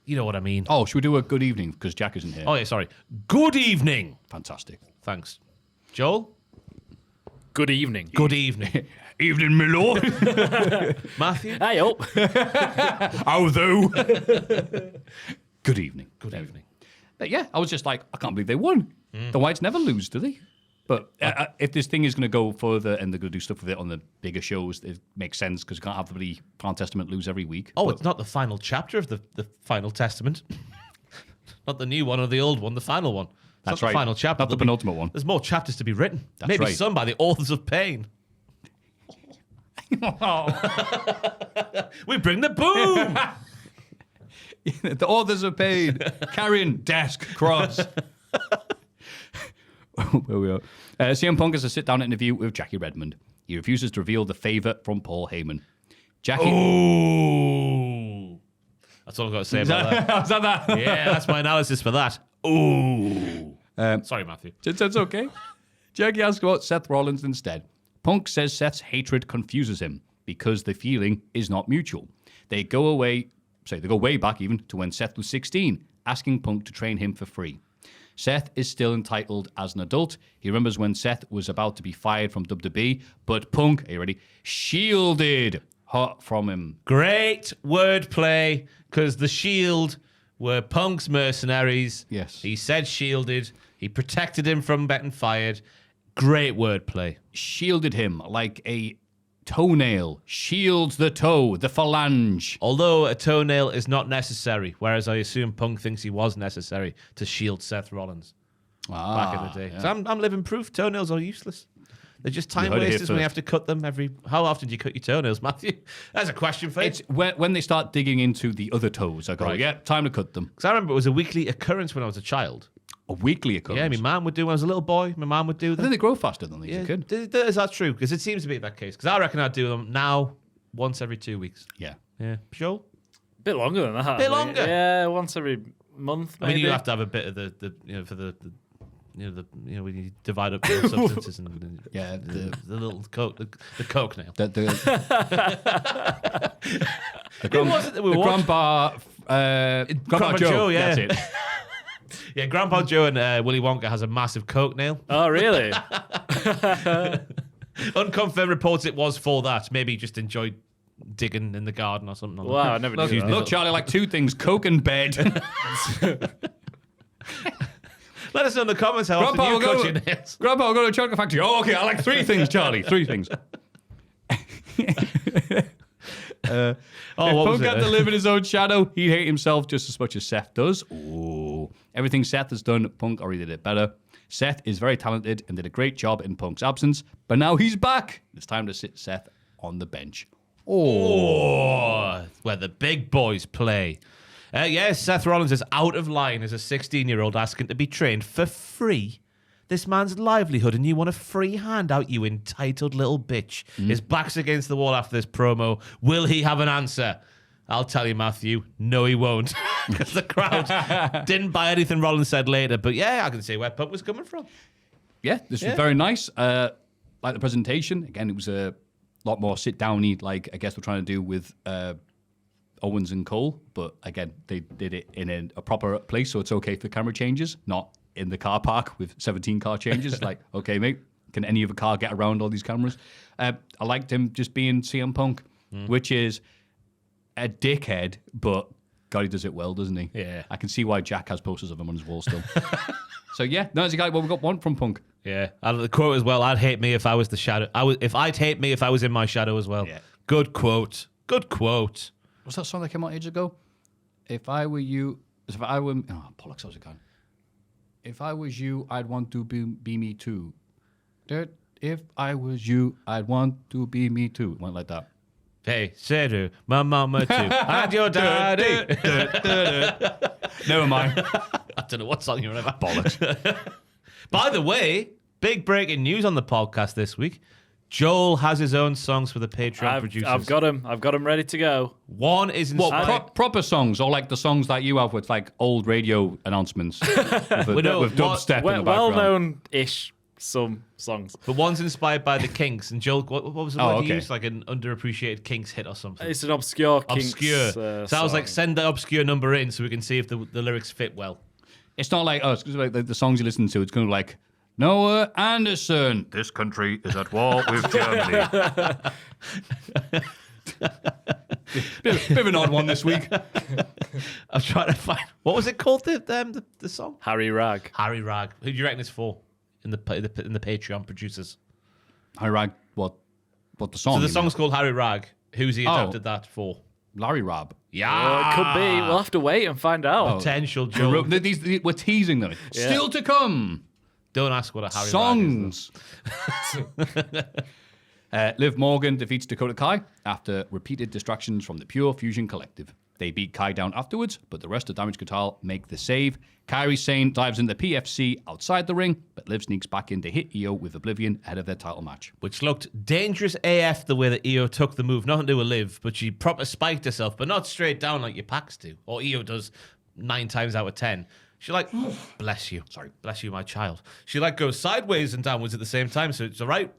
You know what I mean? Oh, should we do a good evening? Because Jack isn't here. Oh, yeah, sorry. Good evening. Fantastic. Thanks. Joel? Good evening. Good evening. Evening, my lord. Matthew? Hey, up. Although. Good evening. Good evening. But yeah, I was just like, I can't believe they won. The Whites never lose, do they? But if this thing is going to go further and they're going to do stuff with it on the bigger shows, it makes sense because you can't have the Final Testament lose every week. Oh, But it's not the final chapter of the Final Testament. Not the new one or the old one, the final one. It's That's not right. the final chapter. Not the penultimate one. There's more chapters to be written. That's Maybe right. some by the authors of pain. We bring the boom. The authors are paid. Carrying desk cross. where we are. CM Punk has a sit-down interview with Jackie Redmond. He refuses to reveal the favour from Paul Heyman. Jackie... Ooh. That's all I've got to say about that. Is that? Yeah, that's my analysis for that. Ooh. Sorry, Maffew. It's okay. Jackie asks about Seth Rollins instead. Punk says Seth's hatred confuses him because the feeling is not mutual. They go way back even to when Seth was 16, asking Punk to train him for free. Seth is still entitled as an adult. He remembers when Seth was about to be fired from WWE, but Punk, are you ready, shielded her from him. Great wordplay, because the Shield were Punk's mercenaries. Yes. He said shielded. He protected him from getting fired. Great wordplay. Shielded him like a toenail shields the toe, the phalange. Although a toenail is not necessary, whereas I assume Punk thinks he was necessary to shield Seth Rollins back in the day. Yeah. So I'm living proof. Toenails are useless. They're just time heard it here wasters when you first. have to cut them every... How often do you cut your toenails, Maffew? That's a question for you. It's when they start digging into the other toes, I go, Right. yeah, time to cut them. Because I remember it was a weekly occurrence when I was a child. A weekly occurrence. Yeah, my mum would do when I was a little boy. My mum would do I them. think they grow faster than they Yeah, could. is that true? Because it seems to be that case. Because I reckon I'd do them now once every 2 weeks. Yeah. Yeah. Sure. A bit longer than that. I Bit think. longer? Yeah, once every month. I mean, maybe. you have to have a bit of the for the when you divide up your substances and Yeah, the little coke, the coke nail. The Who was it that we watched? Grandpa Joe. yeah. That's it. Yeah, Grandpa Joe and Willy Wonka has a massive coke nail. Oh, really? Unconfirmed reports it was for that. Maybe he just enjoyed digging in the garden or something. Like Wow, I never knew that. Look, Charlie, like two things: coke and bed. Let us know in the comments how often you cut your nails. Grandpa, I'll go to a chocolate factory. Oh, okay, I like three things, Charlie. Three things. What If was Punk it? had to live in his own shadow, he'd hate himself just as much as Seth does. Ooh. Everything Seth has done, Punk already did it better. Seth is very talented and did a great job in Punk's absence, but now he's back. It's time to sit Seth on the bench. Oh, where the big boys play. Yes, Seth Rollins is out of line as a 16-year-old asking to be trained for free. This man's livelihood, and you want a free handout, you entitled little bitch. His back's against the wall after this promo. Will he have an answer? I'll tell you, Maffew, no, he won't. Because the crowd didn't buy anything Rollins said later. But yeah, I can see where Punk was coming from. Yeah, this was very nice. Like the presentation, again, it was a lot more sit-downy, like I guess we're trying to do with Owens and Cole. But again, they did it in a proper place, so it's okay for camera changes, not in the car park with 17 car changes. Like, okay, mate, can any other car get around all these cameras? I liked him just being CM Punk, which is a dickhead, but God, he does it well, doesn't he? Yeah. I can see why Jack has posters of him on his wall still. So yeah, no, it's a guy. Well, we got one from Punk. Yeah, and the quote as well. I'd hate me if I was the shadow. I'd hate me if I was in my shadow as well. Yeah. Good quote. Good quote. What's that song that came out ages ago? If I were you, if I were, oh, bollocks, how's it going? If I was you, I'd want to be me too. If I was you, I'd want to be me too. It went like that. Hey, Seru, my mama too, and your daddy. Never mind. I don't know what song you're on about. Bollocks. By the way, big breaking news on the podcast this week. Joel has his own songs for the Patreon producers. I've got him. I've got him ready to go. One is What, inspired. proper songs, or like the songs that you have with like old radio announcements with dubstep in the background? Well-known-ish some songs. But one's inspired by the Kinks. And Joel, what was the word he okay. used? Like an underappreciated Kinks hit or something. It's an obscure Kinks, Obscure. So I was like, song. send the obscure number in so we can see if the lyrics fit well. It's not like, it's like the songs you listen to. It's kind of like, Noah Anderson. This country is at war with Germany. bit of an odd one this week. I'm trying to find... What was it called, the song? Harry Rag. Harry Rag. Who do you reckon it's for in the Patreon producers? Harry Rag, what the song? So the you song's called Harry Rag. Who's he adapted that for? mean? Larry Rab. Yeah. Oh, it could be. We'll have to wait and find out. Potential Joel. We're teasing them. Yeah. Still to come. Don't ask what a Harry Songs. Liv Morgan defeats Dakota Kai after repeated distractions from the Pure Fusion Collective. They beat Kai down afterwards, but the rest of Damage Control make the save. Kairi Sane dives into PFC outside the ring, but Liv sneaks back in to hit Io with Oblivion ahead of their title match. Which looked dangerous AF the way that Io took the move. Nothing to do with Liv, but she proper spiked herself, but not straight down like your packs do, or Io does 9 times out of 10. She like, bless you. Sorry, bless you, my child. She like goes sideways and downwards at the same time, so it's a right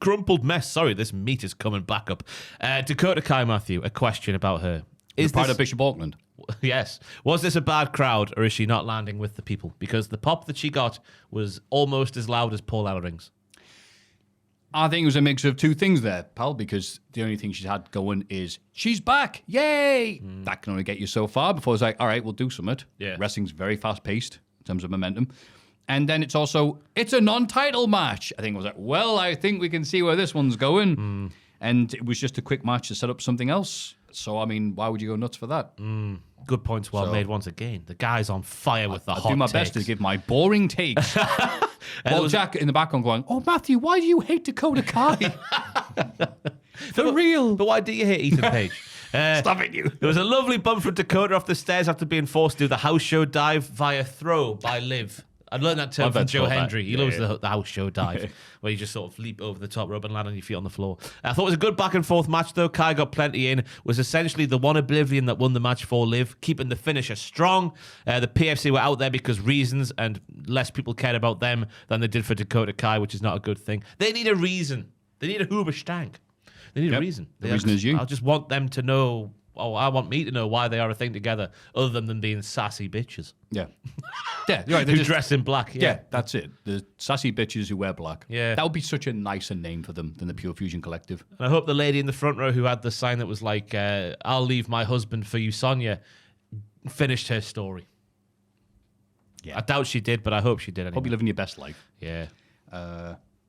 crumpled mess. Sorry, this meat is coming back up. Dakota Kai, Maffew, a question about her. Is part of Bishop Auckland? Yes. Was this a bad crowd, or is she not landing with the people? Because the pop that she got was almost as loud as Paul Ellering's. I think it was a mix of two things there, pal, because the only thing she's had going is, she's back, yay! That can only get you so far before it's like, all right, we'll do something. Yeah. Wrestling's very fast-paced in terms of momentum. And then it's also, it's a non-title match. I think it was like, well, I think we can see where this one's going. And it was just a quick match to set up something else. So, I mean, why would you go nuts for that? Good points well made once again. The guy's on fire with the hot I'll do my takes. best to give my boring takes. Well, Jack in the background going, oh, Maffew, why do you hate Dakota Kai? For real. But why do you hate Ethan Page? Stop it, you. There was a lovely bump from Dakota off the stairs after being forced to do the house show dive via throw by Liv. I learned that term from Joe Hendry. He loves the house show dive, where you just sort of leap over the top rope and land on your feet on the floor. I thought it was a good back and forth match, though. Kai got plenty in. Was essentially the one Oblivion that won the match for Liv, keeping the finisher strong. The PFC were out there because reasons, and less people cared about them than they did for Dakota Kai, which is not a good thing. They need a reason. They need a Hoover Stank. They need a reason. The reason is you. I just want them to know. Oh, I want me to know why they are a thing together, other than them being sassy bitches. Yeah. Yeah, you're right. Who dress in black. Yeah, that's it. The sassy bitches who wear black. Yeah. That would be such a nicer name for them than the Pure Fusion Collective. And I hope the lady in the front row who had the sign that was like, I'll leave my husband for you, Sonia, finished her story. Yeah. I doubt she did, but I hope she did anyway. Hope you're living your best life. Yeah.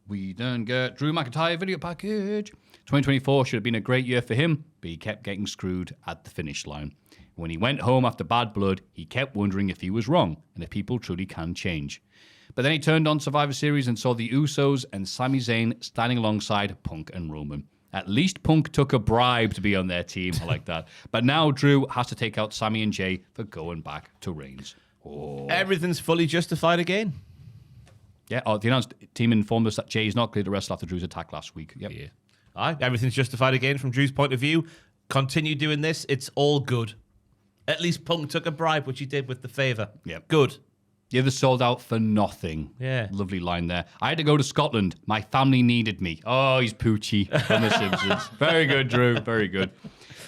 We then get Drew McIntyre video package. 2024 should have been a great year for him, but he kept getting screwed at the finish line. When he went home after Bad Blood, he kept wondering if he was wrong and if people truly can change. But then he turned on Survivor Series and saw the Usos and Sami Zayn standing alongside Punk and Roman. At least Punk took a bribe to be on their team. I like that. But now Drew has to take out Sami and Jay for going back to Reigns. Oh. Everything's fully justified again. Yeah, the announced team informed us that Jay is not clear to wrestle after Drew's attack last week. Yep. Yeah. Aye, everything's justified again from Drew's point of view. Continue doing this. It's all good. At least Punk took a bribe, which he did with the favour. Yep. Good. The others sold out for nothing. Yeah. Lovely line there. I had to go to Scotland. My family needed me. Oh, he's Poochie from The Simpsons. Very good, Drew. Very good.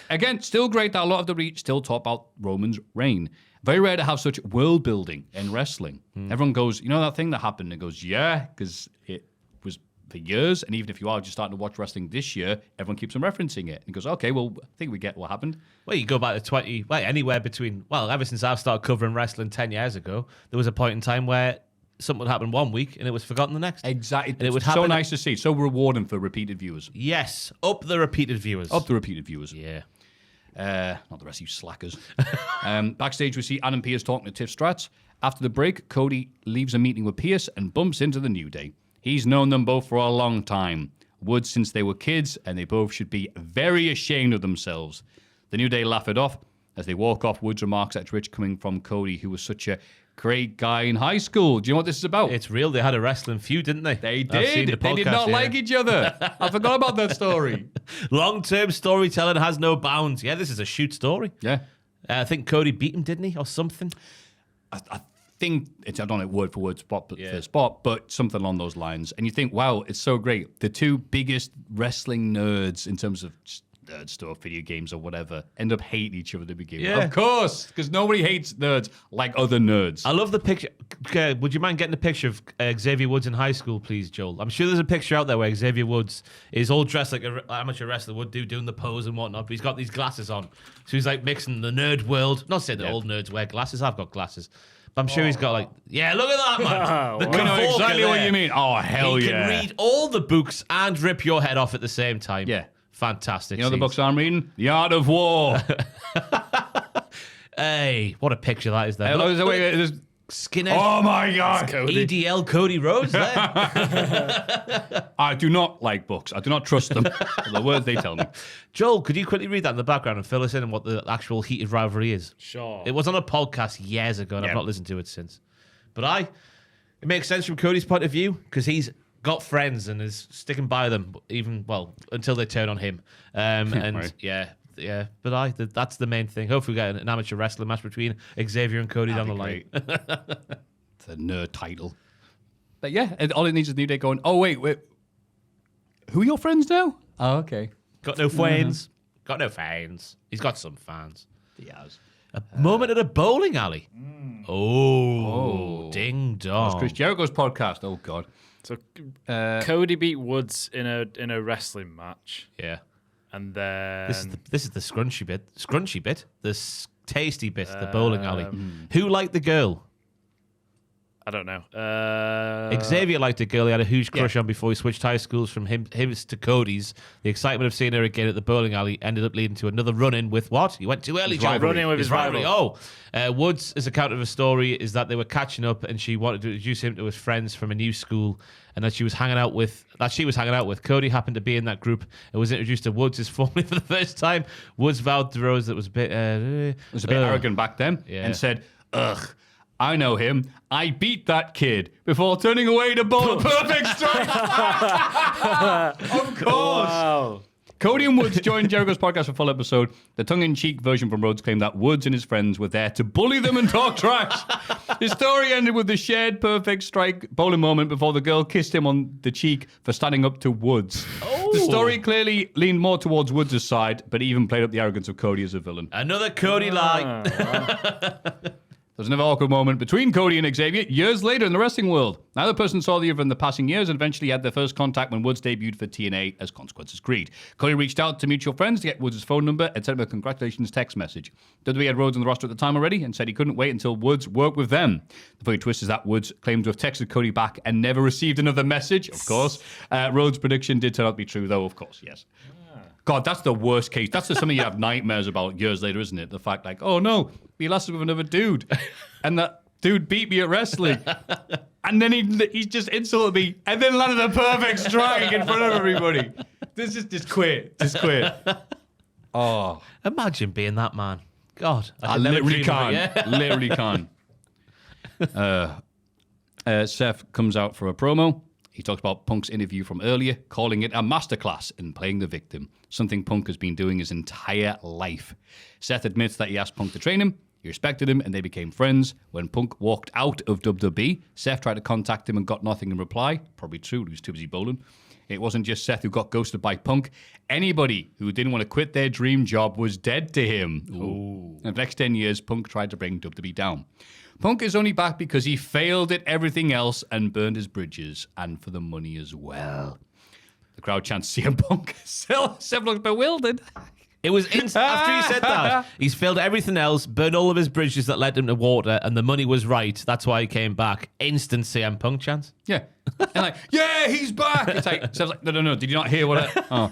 Again, still great that a lot of the reach still talk about Roman's reign. Very rare to have such world building in wrestling. Everyone goes, you know that thing that happened? And it goes, yeah, because it was for years. And even if you are just starting to watch wrestling this year, everyone keeps on referencing it. And he goes, okay, well, I think we get what happened. Well, you go back to anywhere between, ever since I've started covering wrestling 10 years ago, there was a point in time where something would happen one week and it was forgotten the next. Exactly. And it would so happen. nice to see. So rewarding for repeated viewers. Yes. Up the repeated viewers. Up the repeated viewers. Yeah. Not the rest of you slackers. Backstage, we see Adam Pearce talking to Tiff Stratz. After the break, Cody leaves a meeting with Pearce and bumps into the New Day. He's known them both for a long time. Woods since they were kids, and they both should be very ashamed of themselves. The New Day laugh it off. As they walk off, Woods remarks that's rich coming from Cody, who was such a great guy in high school. Do you know what this is about? It's real. They had a wrestling feud, didn't they? They I've seen did. the They did podcast, not yeah. like each other. I forgot about that story. Long-term storytelling has no bounds. Yeah, this is a shoot story. Yeah. I think Cody beat him, didn't he, or something? I think it's, I don't know word for word, spot for spot, but something along those lines. And you think, wow, it's so great. The two biggest wrestling nerds in terms of nerd stuff, video games or whatever, end up hating each other to begin with. Yeah. Of course, because nobody hates nerds like other nerds. I love the picture. Would you mind getting a picture of Xavier Woods in high school, please, Joel? I'm sure there's a picture out there where Xavier Woods is all dressed like an amateur wrestler would do, doing the pose and whatnot, but he's got these glasses on. So he's like mixing the nerd world. Not saying that all nerds wear glasses. I've got glasses. But I'm sure he's got like, yeah, look at that, man. The I know Kavorka exactly what there. you mean. Oh, hell he yeah. can read all the books and rip your head off at the same time. Yeah. Fantastic. You know the scenes. books I'm reading? The Art of War. Hey, what a picture that is there. Because Skinhead. Oh my God. EDL Cody Rhodes there. I do not like books. I do not trust them. The words they tell me. Joel, could you quickly read that in the background and fill us in on what the actual heated rivalry is? Sure. It was on a podcast years ago, and I've not listened to it since. But it makes sense from Cody's point of view because he's got friends and is sticking by them, until they turn on him. And Right. yeah. But that's the main thing. Hopefully, we get an amateur wrestling match between Xavier and Cody down the line. The nerd title. But yeah, all it needs is New Day going, oh, wait. Who are your friends now? Oh, okay. Got no fans. Got no fans. He's got some fans. He has. A moment at a bowling alley. Oh, ding dong. That's Chris Jericho's podcast. Oh, God. So Cody beat Woods in a wrestling match, Yeah. and then This is the scrunchy bit, the tasty bit, the bowling alley. Who liked the girl? I don't know. Xavier liked a girl he had a huge crush on before he switched high schools from his to Cody's. The excitement of seeing her again at the bowling alley ended up leading to another run-in with what? He went too early, John. Run-in with his rival. Woods' account of a story is that they were catching up and she wanted to introduce him to his friends from a new school and that she was hanging out with. Cody happened to be in that group and was introduced to Woods' formally for the first time. Woods vowed to Rose that was a bit... arrogant back then and said, ugh, I know him. I beat that kid before turning away to bowl a perfect strike. Of course. Wow. Cody and Woods joined Jericho's podcast for a full episode. The tongue-in-cheek version from Rhodes claimed that Woods and his friends were there to bully them and talk trash. His story ended with the shared perfect strike bowling moment before the girl kissed him on the cheek for standing up to Woods. The story clearly leaned more towards Woods' side, but even played up the arrogance of Cody as a villain. Another Cody lie. There's another awkward moment between Cody and Xavier years later in the wrestling world. Neither person saw the other in the passing years and eventually had their first contact when Woods debuted for TNA as Consequences Creed. Cody reached out to mutual friends to get Woods' phone number and sent him a congratulations text message. WWE had Rhodes on the roster at the time already and said he couldn't wait until Woods worked with them. The funny twist is that Woods claimed to have texted Cody back and never received another message, of course. Rhodes' prediction did turn out to be true, though, of course, yes. God, that's the worst case. That's just something you have nightmares about years later, isn't it? The fact, like, oh no, he lasted with another dude. And that dude beat me at wrestling. And then he just insulted me and then landed a perfect strike in front of everybody. Just quit. Just quit. Oh. Imagine being that man. God. I literally can't. Literally can't. Seth comes out for a promo. He talks about Punk's interview from earlier, calling it a masterclass in playing the victim, something Punk has been doing his entire life. Seth admits that he asked Punk to train him, he respected him, and they became friends. When Punk walked out of WWE, Seth tried to contact him and got nothing in reply. Probably true, he was too busy bowling. It wasn't just Seth who got ghosted by Punk. Anybody who didn't want to quit their dream job was dead to him. Ooh. And for the next 10 years, Punk tried to bring WWE down. Punk is only back because he failed at everything else and burned his bridges, and for the money as well. The crowd chants CM Punk. Seth looks bewildered. It was after he said that. He's failed at everything else, burned all of his bridges that led him to water, and the money was right. That's why he came back. Instant CM Punk chance. Yeah. And like, yeah, he's back. It's like, Seth's like, no. Did you not hear what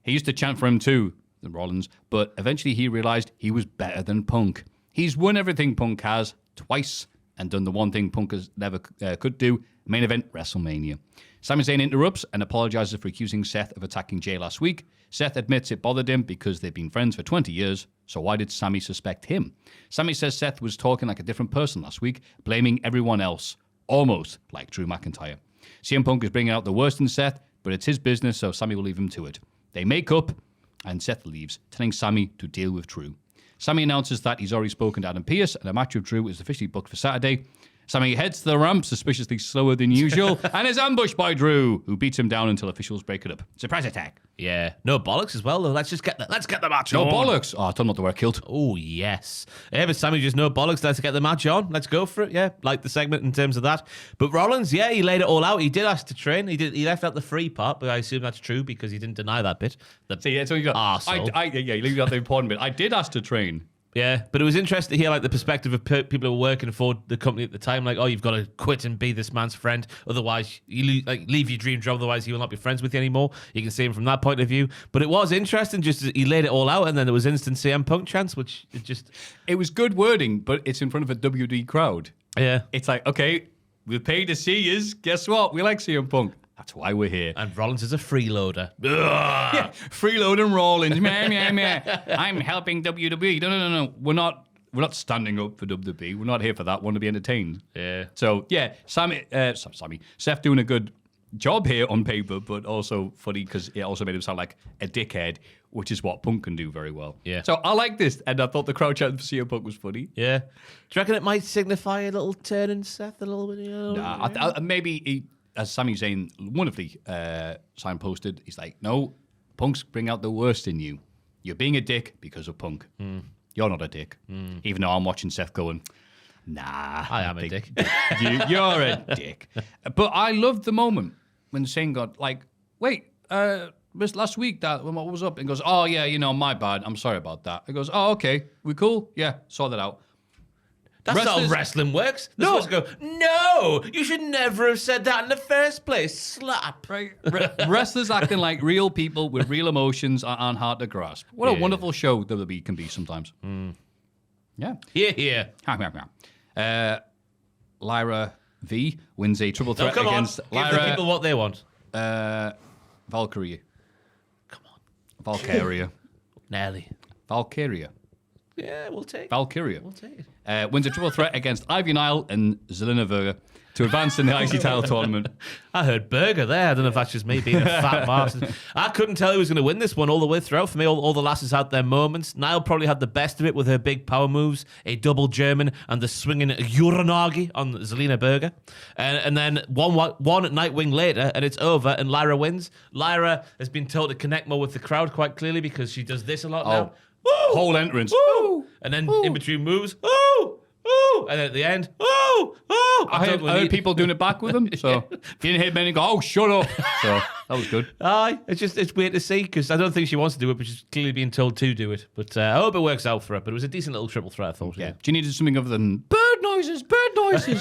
He used to chant for him too, the Rollins, but eventually he realized he was better than Punk. He's won everything Punk has twice and done the one thing Punk has never could do, main event WrestleMania. Sami Zayn interrupts and apologizes for accusing Seth of attacking Jay last week. Seth admits it bothered him because they've been friends for 20 years, so why did Sami suspect him? Sami says Seth was talking like a different person last week, blaming everyone else, almost like Drew McIntyre. CM Punk is bringing out the worst in Seth, but it's his business, so Sami will leave him to it. They make up, and Seth leaves, telling Sami to deal with Drew. Sami announces that he's already spoken to Adam Pearce, and a match with Drew is officially booked for Saturday. Sami heads to the ramp, suspiciously slower than usual, and is ambushed by Drew, who beats him down until officials break it up. Surprise attack. Yeah. No bollocks as well, though. Let's get the match No on. bollocks. Oh, I told him not to wear a kilt. Oh, yes. Yeah, but Sami just no bollocks. Let's get the match on. Let's go for it. Yeah, like the segment in terms of that. But Rollins, yeah, he laid it all out. He did ask to train. He left out the free part, but I assume that's true because he didn't deny that bit. See, that's what you got. Arsehole. Yeah, you leave out the important bit. I did ask to train. Yeah, but it was interesting to hear like the perspective of people who were working for the company at the time. Like, oh, you've got to quit and be this man's friend, otherwise you leave your dream job. Otherwise, he will not be friends with you anymore. You can see him from that point of view. But it was interesting. Just he laid it all out, and then there was instant CM Punk chance, which it was good wording, but it's in front of a WD crowd. Yeah. It's like, okay, we're paid to see yous. Guess what? We like CM Punk. That's why we're here. And Rollins is a freeloader. Yeah, freeloading Rollins. Meh, meh, meh. I'm helping WWE. No. We're not standing up for WWE. We're not here for that. We want to be entertained. Yeah. So, yeah, Seth doing a good job here on paper, but also funny because it also made him sound like a dickhead, which is what Punk can do very well. Yeah. So I like this, and I thought the crowd chanting for CM Punk was funny. Yeah. Do you reckon it might signify a little turn in Seth a little bit? Nah, maybe he, as Sami Zayn wonderfully signposted, he's like, no, Punk's bring out the worst in you. You're being a dick because of Punk. You're not a dick. Even though I'm watching Seth going, nah. I am a dick. You're a dick. But I loved the moment when Zayn got like, wait, this last week, what was up? And goes, oh, yeah, my bad. I'm sorry about that. He goes, oh, okay. We cool? Yeah, sort that out. That's not how wrestling works. They're supposed to go, no, you should never have said that in the first place. Slap. Right. Wrestlers acting like real people with real emotions aren't hard to grasp. What a wonderful show WWE can be sometimes. Yeah. Yeah. Lyra V wins a triple No, threat come on. against Give the people what they want. Valkyria. Come on. Valkyria. Nelly. Valkyria. Yeah, we'll take it. Valkyria. We'll take it. Wins a triple threat against Ivy Nile and Zelina Vega to advance in the IC title tournament. I heard Burger there. I don't know if that's just me being a fat bastard. I couldn't tell who was going to win this one all the way throughout. For me, all the lasses had their moments. Nile probably had the best of it with her big power moves, a double German, and the swinging Uranagi on Zelina Burger. And then one Nightwing later, and it's over, and Lyra wins. Lyra has been told to connect more with the crowd quite clearly because she does this a lot now. Woo! Whole entrance. Woo! And then in between moves, woo! Woo! And then at the end, woo! Woo! I heard people doing it back with them. So if you didn't hear many go, oh, shut up. So that was good. Aye, it's weird to see because I don't think she wants to do it, but she's clearly being told to do it. But I hope it works out for her. But it was a decent little triple threat, I thought. Yeah. She needed something other than bird noises.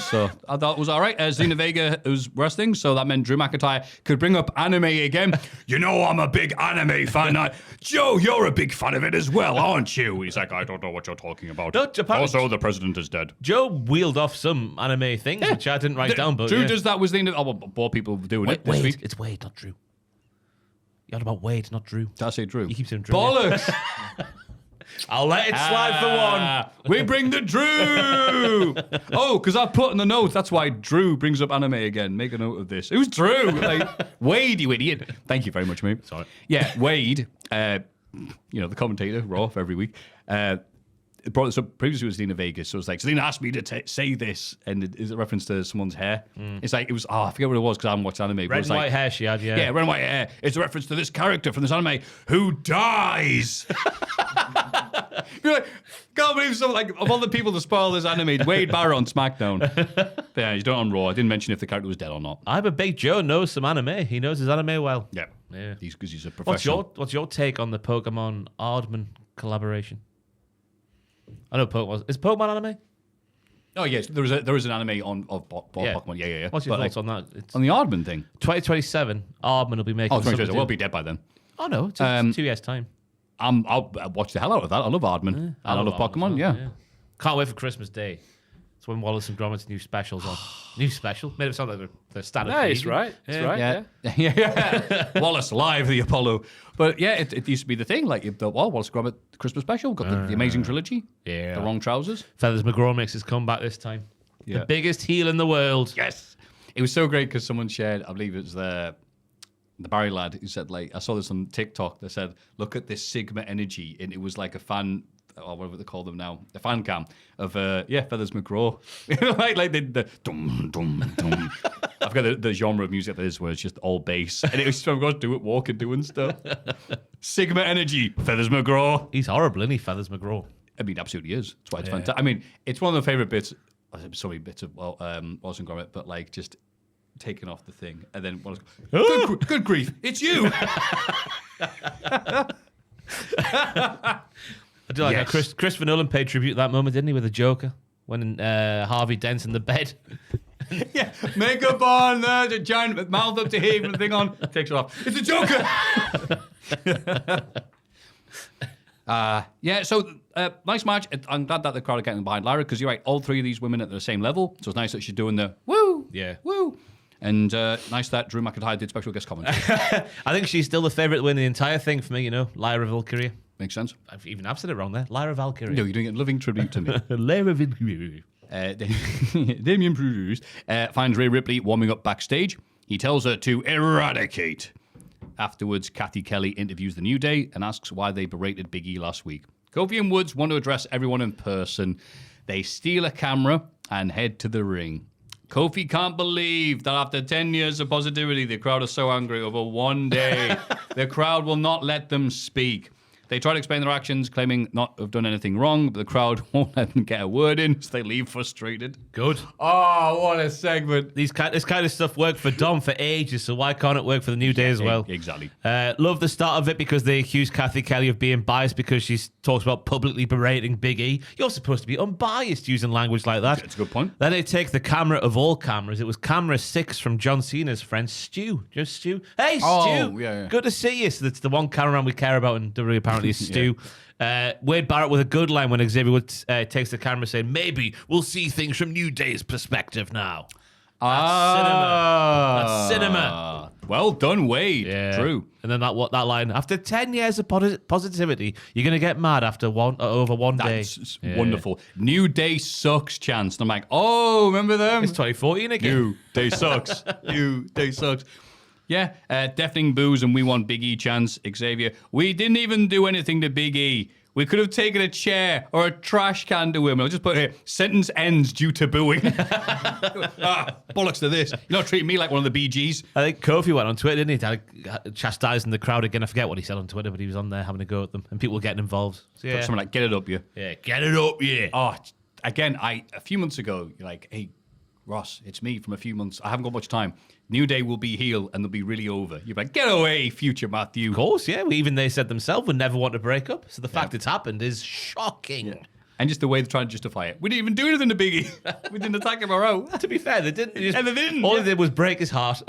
So I thought it was all right. Zelina Vega was wrestling, so that meant Drew McIntyre could bring up anime again. You know I'm a big anime fan. Joe, you're a big fan of it as well, aren't you? He's like, I don't know what you're talking about. No, Japan- Also, the president is dead. Joe wheeled off some anime things, which I didn't write down. But Drew does that with Zelina. More people doing it this week. It's Wade, not Drew. You're on about Wade, not Drew. Did I say Drew? You keep saying Drew. Bollocks! I'll let it slide for one. We bring the Drew! Oh, because I put in the notes, that's why Drew brings up anime again. Make a note of this. Who's Drew? Like, Wade, you idiot. Thank you very much, mate. Sorry. Yeah, Wade, the commentator, Raw, for every week, brought this up previously with Zelina Vega. So it's like, Zelina asked me to say this, and it is a reference to someone's hair. It's like, I forget what it was because I haven't watched anime. But Red it's and like, white hair she had, yeah. Yeah, red and white hair. It's a reference to this character from this anime who dies. You're like, can't believe someone, like, of all the people to spoil this anime, Wade Barrett on SmackDown. But yeah, he's done it on Raw. I didn't mention if the character was dead or not. I'm a big Joe knows some anime. He knows his anime well. Yeah. Yeah. Because he's a professional. What's your take on the Pokemon Aardman collaboration? I know Pokemon. Is Pokemon anime? Oh, yes. There is an anime of Pokemon. Yeah. What's your But, thoughts on that? It's on the Aardman thing? 2027, Aardman will be making Oh, 2027. something. We'll be dead by then. Oh, no. It's 2 years' time. I'll watch the hell out of that. I love Aardman. And I love Pokemon, yeah. Can't wait for Christmas Day. It's when Wallace and Gromit's new specials on. New special? Made it sound like the standard. No, it's right. It's right. Yeah. Wallace live, the Apollo. But yeah, it used to be the thing. Like, Wallace Gromit Christmas special, got the Amazing Trilogy. Yeah. The Wrong Trousers. Feathers McGraw makes his comeback this time. Yeah. The biggest heel in the world. Yes. It was so great because someone shared, I believe it was the Barry lad who said, like, I saw this on TikTok. They said, look at this Sigma energy. And it was like a fan, or whatever they call them now, a fan cam of, Feathers McGraw. like the dum, dum, dum. I forget the genre of music that is where it's just all bass. And it was from God walking, doing stuff. Sigma energy, Feathers McGraw. He's horrible, isn't he, Feathers McGraw? I mean, absolutely is. That's why it's fantastic. I mean, it's one of the favorite bits. So many bits of Wallace and Gromit, but like just taking off the thing and then Wallace goes, good grief, it's you. I do like how Christopher Nolan paid tribute to that moment, didn't he, with the Joker when Harvey Dent's in the bed. Yeah, makeup on, the giant mouth up to here, and the thing on, takes it off. It's a Joker. So nice match. I'm glad that the crowd are getting behind Lyra because you're right. All three of these women at the same level, so it's nice that she's doing the woo, woo, and nice that Drew McIntyre did special guest commentary. I think she's still the favourite to win the entire thing for me. Lyra Valkyria. Makes sense. I've said it wrong there. Lyra Valkyria. No, you're doing a loving tribute to me. Lyra Valkyria. Damien Priest finds Rhea Ripley warming up backstage. He tells her to eradicate. Afterwards, Kathy Kelly interviews The New Day and asks why they berated Big E last week. Kofi and Woods want to address everyone in person. They steal a camera and head to the ring. Kofi can't believe that after 10 years of positivity, the crowd are so angry over one day. The crowd will not let them speak. They try to explain their actions, claiming not to have done anything wrong, but the crowd won't let them get a word in, so they leave frustrated. Good. Oh, what a segment. This kind of stuff worked for Dom for ages, so why can't it work for the New Day as well? Exactly. Love the start of it because they accuse Kathy Kelly of being biased because she talks about publicly berating Big E. You're supposed to be unbiased using language like that. That's a good point. Then they take the camera of all cameras. It was camera 6 from John Cena's friend Stu. Just Stu. Hey, Stu. Oh, yeah. Good to see you. So that's the one cameraman we care about in WWE apparently is Stu. Wade Barrett with a good line when Xavier Woods takes the camera saying, maybe we'll see things from New Day's perspective now. That's cinema. Well done, Wade. Yeah. True. And then that line, after 10 years of positivity, you're going to get mad after over one day. That's wonderful. New Day sucks chance. And I'm like, oh, remember them? It's 2014 again. New Day sucks. New Day sucks. Yeah, deafening boos and we want Big E chance, Xavier. We didn't even do anything to Big E. We could have taken a chair or a trash can to him. I'll just put here, sentence ends due to booing. Bollocks to this. You're not treating me like one of the BGs. I think Kofi went on Twitter, didn't he? Chastising the crowd again. I forget what he said on Twitter, but he was on there having a go at them. And people were getting involved. So, Something like, get it up, you. Yeah, get it up, yeah. Oh, again, a few months ago, you're like, hey, Ross, it's me from a few months. I haven't got much time. New Day will be heel and they'll be really over. You're like, get away, future Maffew. Of course, yeah. Even they said themselves would never want to break up. So the fact it's happened is shocking. Yeah. And just the way they're trying to justify it. We didn't even do anything to Biggie. We didn't attack him or out. To be fair, they didn't. And they didn't. All they did was break his heart.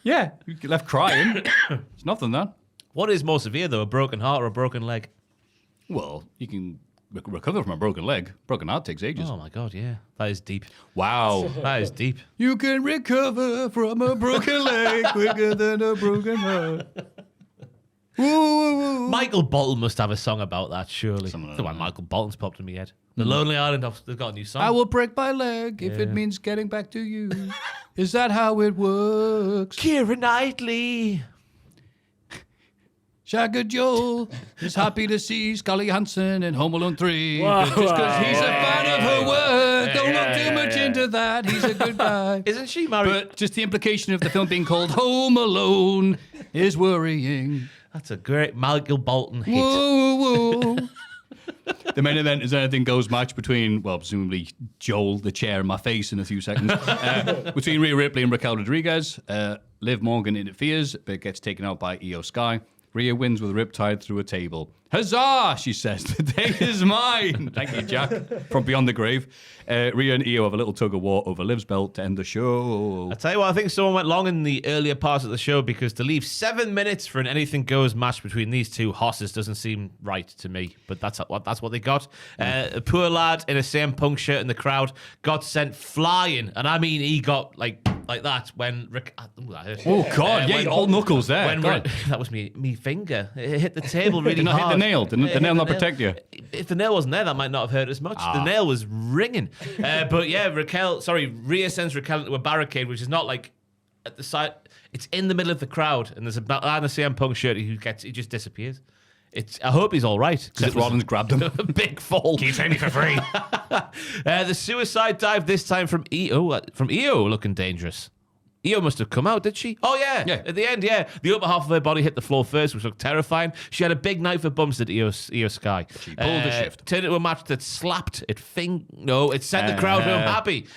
Yeah, you get left crying. It's nothing, that. What is more severe, though, a broken heart or a broken leg? Well, you can recover from a broken leg. Broken heart takes ages. Oh, my God, yeah. That is deep. Wow. That is deep. You can recover from a broken leg quicker than a broken heart. Woo. Michael Bolton must have a song about that, surely. Something like The one that. Michael Bolton's popped in my head. The Lonely Island, they've got a new song. I will break my leg if it means getting back to you. Is that how it works? Keira Knightley. Shagger Joel is happy to see Scully Hansen in Home Alone 3. Wow. Just because he's a fan of her work. Don't look too much into that. He's a good guy. Isn't she married? But just the implication of the film being called Home Alone is worrying. That's a great Michael Bolton hit. Whoa. The main event is anything goes match between, well, presumably Joel, the chair, and my face in a few seconds. Between Rhea Ripley and Raquel Rodriguez. Liv Morgan interferes, but gets taken out by Io Sky. Rhea wins with a riptide through a table. Huzzah, she says. The day is mine. Thank you, Jack. From beyond the grave. Rhea and Io have a little tug of war over Liv's belt to end the show. I tell you what, I think someone went long in the earlier parts of the show because to leave 7 minutes for an anything goes match between these two hosses doesn't seem right to me. But that's what they got. A poor lad in a CM Punk shirt in the crowd got sent flying, and I mean he got like that when Rick. That hurt. Oh, God. Yeah, all knuckles there. When that was me finger. It hit the table really Did not hard. hit the nail. Did the nail not protect you? If the nail wasn't there, that might not have hurt as much. The nail was ringing. But yeah, Rhea sends Raquel into a barricade, which is not like at the side. It's in the middle of the crowd, and there's a man in a CM Punk shirt he just disappears. I hope he's all right. Seth Rollins grabbed him. A big fall. Keep saying me for free. The suicide dive this time from Io. From Io looking dangerous. Io must have come out, did she? Oh, yeah. Yeah. At the end, yeah. The upper half of her body hit the floor first, which looked terrifying. She had a big night for bumps at Io Sky. She pulled a shift. Turned into a match that slapped. It sent the crowd home happy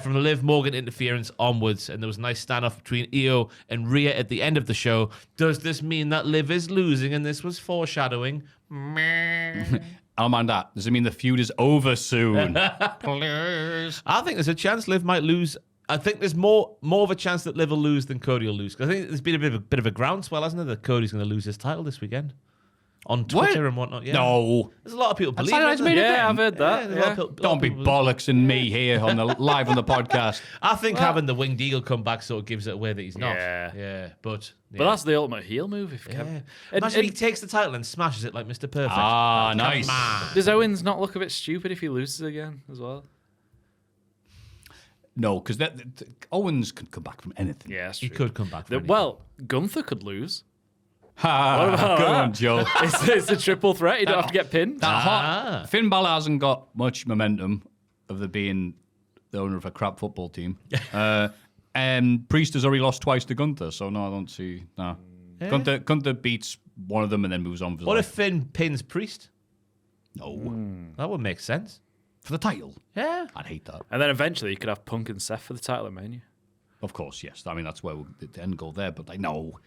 from the Liv Morgan interference onwards. And there was a nice standoff between Io and Rhea at the end of the show. Does this mean that Liv is losing and this was foreshadowing? I'll mind that. Does it mean the feud is over soon? Please. I think there's a chance Liv might lose. I think there's more of a chance that Liv will lose than Cody will lose. I think there's been a bit of a groundswell, hasn't there, that Cody's going to lose his title this weekend. on Twitter and whatnot. Yeah. No. There's a lot of people believe Saturday's it. main isn't there? Yeah, event. I've heard that. there's a lot of Yeah. people- Don't be bollocksing me here on the live on the podcast. I think having the Winged Eagle come back sort of gives it away that he's not. Yeah. Yeah, but... But that's the ultimate heel move. If Yeah. Kevin. Imagine he takes the title and smashes it like Mr. Perfect. Ah, nice. Does Owens not look a bit stupid if he loses again as well? No, because Owens can come back from anything. Yeah, that's He true. could come back. For Well, Gunther could lose. Ha, about go that? on, Joe. It's a triple threat. You don't have to get pinned. Finn Balor hasn't got much momentum of the being the owner of a crap football team. And Priest has already lost twice to Gunther, so no, I don't see. No. Yeah. Gunther beats one of them and then moves on. For What life. if Finn pins Priest? No. That would make sense. For the title? Yeah. I'd hate that. And then eventually you could have Punk and Seth for the title at Mania. Of course, yes. I mean, that's where the end goal there, but no.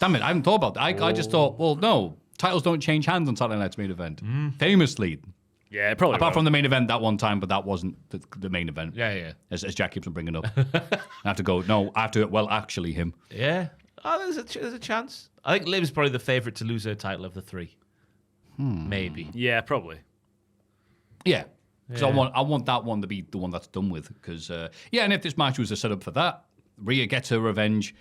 Damn it, I haven't thought about that. I just thought, well, no. Titles don't change hands on Saturday Night's main event. Famously. Yeah, probably. Apart from the main event that one time, but that wasn't the main event. Yeah. As Jack keeps on bringing up. I have to go, no, I have to, well, actually him. Yeah. Oh, there's a chance. I think Liv's probably the favourite to lose her title of the three. Maybe. Yeah, probably. Yeah. Because I want that one to be the one that's done with. Because, and if this match was a setup for that, Rhea gets her revenge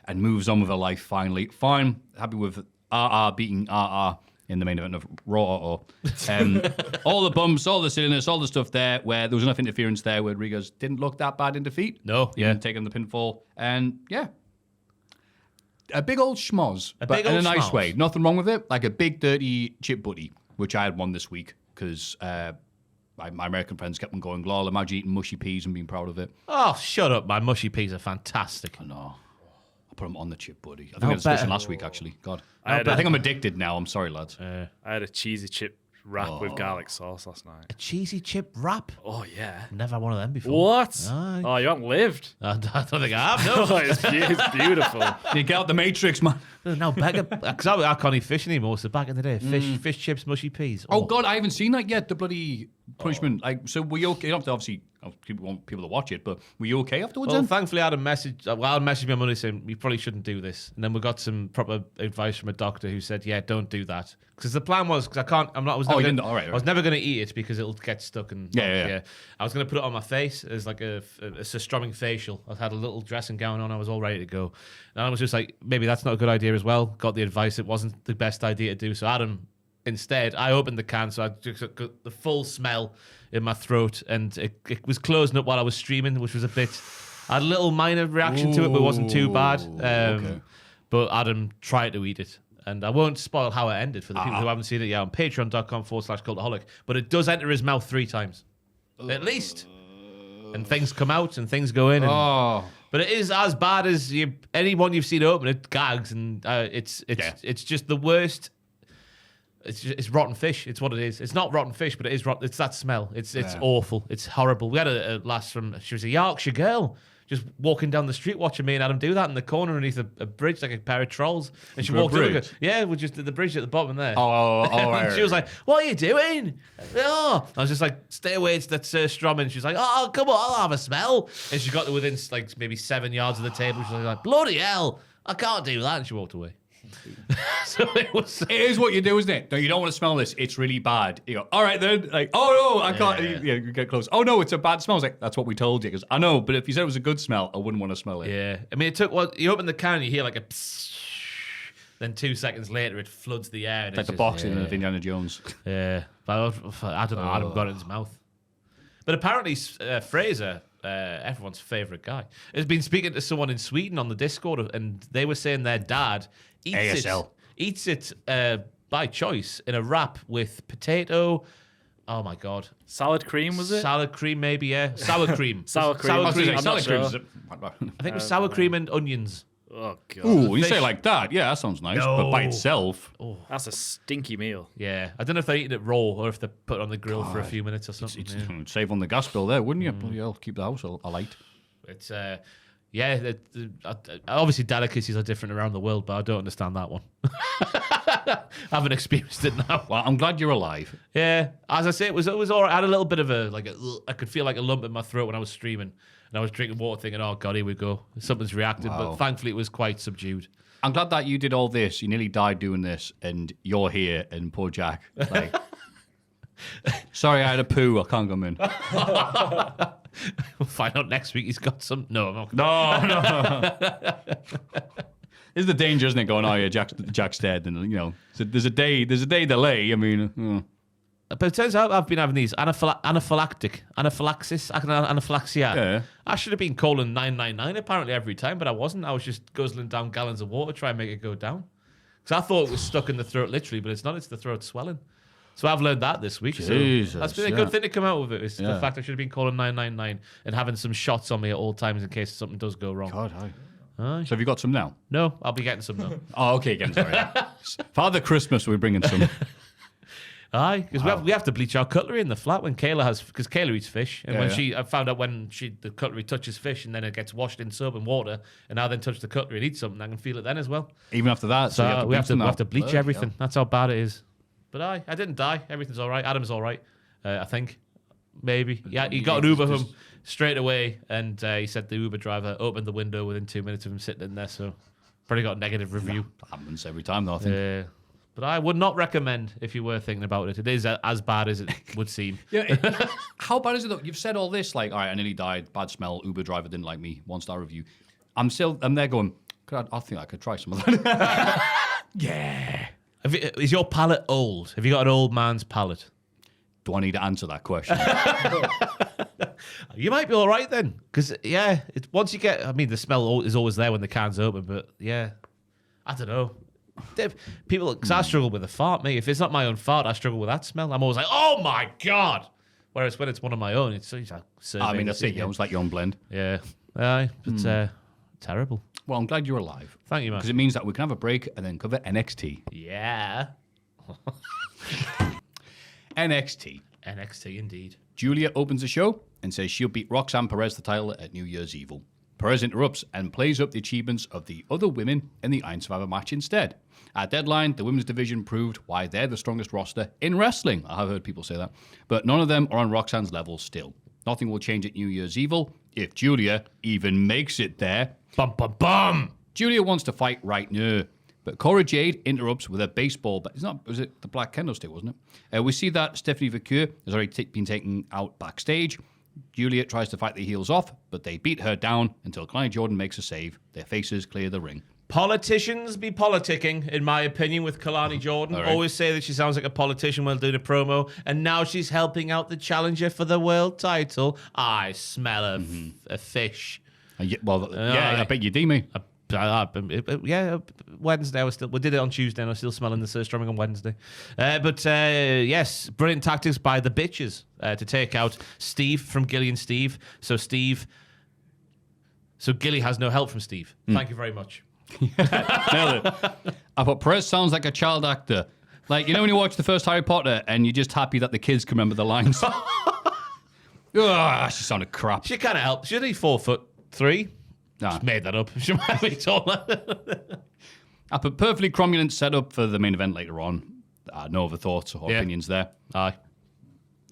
and moves on with her life finally. Fine. Happy with RR beating RR in the main event of Raw. Or all the bumps, all the silliness, all the stuff there where there was enough interference there where Rhea didn't look that bad in defeat. No, Even taking the pinfall. And, yeah. A big old schmoz. A but big in a old nice schmoz. way. Nothing wrong with it. Like a big, dirty chip buddy, which I had one this week because... my American friends kept on going, lol, imagine eating mushy peas and being proud of it. Oh, shut up. My mushy peas are fantastic. I know. I put them on the chip, buddy. I think No, I had a discussion better. last week, actually. God. I I think I'm addicted now. I'm sorry, lads. I had a cheesy chip wrap with garlic sauce last night. A cheesy chip wrap? Oh, yeah. Never had one of them before. What? Aye. Oh, you haven't lived. I don't think I have, Oh, no. it's beautiful. You get out the Matrix, man. No, because I can't eat fish anymore, so back in the day, fish chips, mushy peas. Oh, God, I haven't seen that yet, the bloody punishment. Like, so were you okay? You don't have to obviously, people want people to watch it, but were you okay afterwards Well, then? thankfully, I had a message. Well, I messaged me on Monday saying you probably shouldn't do this, and then we got some proper advice from a doctor who said, "Yeah, don't do that." Because the plan was, because I can't, I'm not. I was never you gonna, didn't? All right, I was never going to eat it because it'll get stuck and Yeah. I was going to put it on my face as like a strumming facial. I had a little dressing gown on. I was all ready to go, and I was just like, maybe that's not a good idea as well. Got the advice; it wasn't the best idea to do. So Adam, instead, I opened the can, so I just got the full smell in my throat, and it was closing up while I was streaming, which was a bit. I had a little minor reaction to it, but it wasn't too bad. Okay. But Adam tried to eat it. And I won't spoil how it ended for the people who haven't seen it yet on patreon.com/cultaholic. But it does enter his mouth 3 times. At least. And things come out and things go in. And, but it is as bad as anyone you've seen open it, gags. And it's just the worst. It's rotten fish. It's what it is. It's not rotten fish, but it is rotten. It's that smell. It's awful. It's horrible. We had a lass from, she was a Yorkshire girl, just walking down the street watching me and Adam do that in the corner underneath a bridge like a pair of trolls. And she walked over. Yeah, we just did the bridge at the bottom there. And she was like, "What are you doing?" Oh, I was just like, "Stay away, it's that Sir Strowman." She's like, "Oh, come on, I'll have a smell." And she got to within like maybe 7 yards of the table. She was like, "Bloody hell, I can't do that." And she walked away. So It is what you do, isn't it? No, you don't want to smell this. It's really bad. You go, all right then. Like, oh no, I can't. Yeah, you get close. Oh no, it's a bad smell. It's like, that's what we told you. Because I know, but if you said it was a good smell, I wouldn't want to smell it. Yeah, I mean, it took. Well, you open the can, and you hear like a. Psst, then 2 seconds later, it floods the air. And It's like the boxing of Indiana Jones. Yeah, but I don't know. Adam got it in his mouth. But apparently, Fraser, everyone's favourite guy, has been speaking to someone in Sweden on the Discord, and they were saying their dad eats it by choice in a wrap with potato. Oh my god, Salad cream, was it? salad cream, maybe, yeah, sour cream, Sour cream. sour I was cream. gonna say, Salad sure. cream is I think it was sour cream and onions. Oh, God. Ooh, when you say Fish. it like that, yeah, that sounds nice. But by itself, That's a stinky meal. Yeah, I don't know if they're eating it raw or if they put it on the grill for a few minutes or something. it's yeah. save on the gas bill there, wouldn't you? Bloody hell, keep the house alight. It's Yeah, obviously delicacies are different around the world, but I don't understand that one. I haven't experienced it now. Well, I'm glad you're alive. Yeah, as I say, it was all right. I had a little bit of I could feel like a lump in my throat when I was streaming, and I was drinking water, thinking, "Oh God, here we go, something's reacted." Wow. But thankfully, it was quite subdued. I'm glad that you did all this. You nearly died doing this, and you're here, and poor Jack. Like, sorry, I had a poo. I can't come in. We'll find out next week. He's got some. No, I'm not. No. It's the danger, isn't it? Going, oh yeah, Jack's dead, and you know, so there's a day delay. I mean, But it turns out I've been having these anaphylaxia. Yeah. I should have been calling 999 apparently every time, but I wasn't. I was just guzzling down gallons of water, trying to make it go down. Because I thought it was stuck in the throat literally, but it's not. It's the throat swelling. So I've learned that this week. Jesus, so that's been a good thing to come out with it. It's the fact I should have been calling 999 and having some shots on me at all times in case something does go wrong. God, so have you got some now? No, I'll be getting some now. Oh, okay, again, sorry. Father Christmas, we're bringing some. Aye, because we have to bleach our cutlery in the flat when because Kayla eats fish, and I found out when the cutlery touches fish and then it gets washed in soap and water, and I then touch the cutlery and eat something, I can feel it then as well. Even after that, So we have to bleach everything. Yeah. That's how bad it is. But I didn't die. Everything's all right. Adam's all right. I think. Maybe. Yeah, he got an Uber home straight away, and he said the Uber driver opened the window within 2 minutes of him sitting in there, so probably got a negative review. That happens every time, though, I think. But I would not recommend if you were thinking about it. It is as bad as it would seem. How bad is it, though? You've said all this, like, all right, I nearly died, bad smell, Uber driver didn't like me, 1-star review. I'm there going, I think I could try some of that. Yeah. Is your palate old? Have you got an old man's palate? Do I need to answer that question? You might be all right then, because once you get, I mean, the smell is always there when the can's open, but I don't know. People, because I struggle with a fart, mate. If it's not my own fart, I struggle with that smell. I'm always like, oh my God. Whereas when it's one of my own, it's like, I mean, that's it. It's like your own blend. Yeah. But terrible. Well, I'm glad you're alive. Thank you, man. Because it means that we can have a break and then cover NXT. Yeah. NXT. NXT, indeed. Julia opens the show and says she'll beat Roxanne Perez the title at New Year's Evil. Perez interrupts and plays up the achievements of the other women in the Iron Survivor match instead. At Deadline, the women's division proved why they're the strongest roster in wrestling. I have heard people say that. But none of them are on Roxanne's level still. Nothing will change at New Year's Evil if Julia even makes it there. Bum, bum, bum. Julia wants to fight right now. But Cora Jade interrupts with a baseball bat. Was it the black kendo stick, wasn't it? We see that Stephanie Vaquer has already been taken out backstage. Juliet tries to fight the heels off, but they beat her down until Kalani Jordan makes a save. Their faces clear the ring. Politicians be politicking, in my opinion, with Kalani Jordan. Right. Always say that she sounds like a politician while doing a promo, and now she's helping out the challenger for the world title. I smell a fish. I bet you do, me. Wednesday we did it on Tuesday and I was still smelling the surströmming on Wednesday. Yes, brilliant tactics by the bitches to take out Steve from Gilly and Steve. So Gilly has no help from Steve. Thank you very much. Nailed it. I thought Perez sounds like a child actor. Like, you know when you watch the first Harry Potter and you're just happy that the kids can remember the lines? She sounded crap. She kind of helped. She's only 4'3". Just made that up. She might be taller. A perfectly cromulent setup for the main event later on. No other thoughts or opinions there. Aye.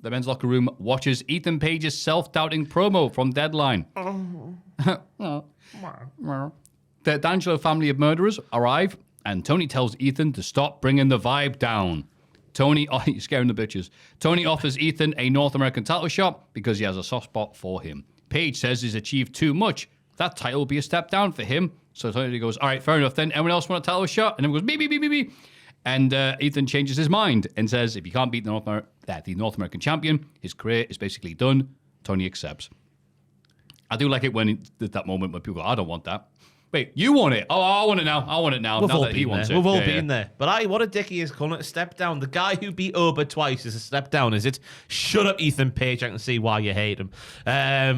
The men's locker room watches Ethan Page's self-doubting promo from Deadline. The D'Angelo family of murderers arrive, and Tony tells Ethan to stop bringing the vibe down. You're scaring the bitches. Tony offers Ethan a North American title shot because he has a soft spot for him. Page says he's achieved too much. That title will be a step down for him. So Tony goes, all right, fair enough then. Anyone else want a title shot? And everyone goes, me. And Ethan changes his mind and says if he can't beat the North American champion, his career is basically done. Tony accepts. I do like it when there's that moment when people go, I don't want that. Wait, you want it? Oh, I want it now. I want it now. We've all that he been wants there. it. We've all been there. But what a dick he is calling it a step down. The guy who beat Oba twice is a step down, is it? Shut up, Ethan Page. I can see why you hate him. I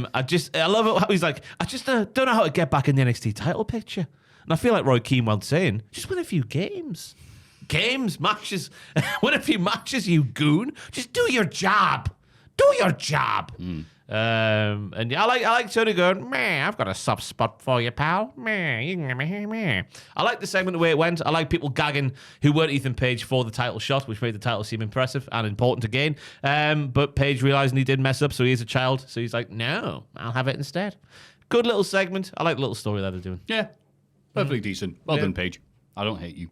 love it how he's like, I just don't know how to get back in the NXT title picture. And I feel like Roy Keane once saying, just win a few games. Matches. Win a few matches, you goon. Just do your job. Do your job. And yeah, I like Tony going, man, I've got a soft spot for you, pal. Man. I like the segment the way it went. I like people gagging who weren't Ethan Page for the title shot, which made the title seem impressive and important again. But Page realizing he did mess up, so he is a child. So he's like, no, I'll have it instead. Good little segment. I like the little story that they're doing. Yeah, perfectly decent. Well done, Paige. I don't hate you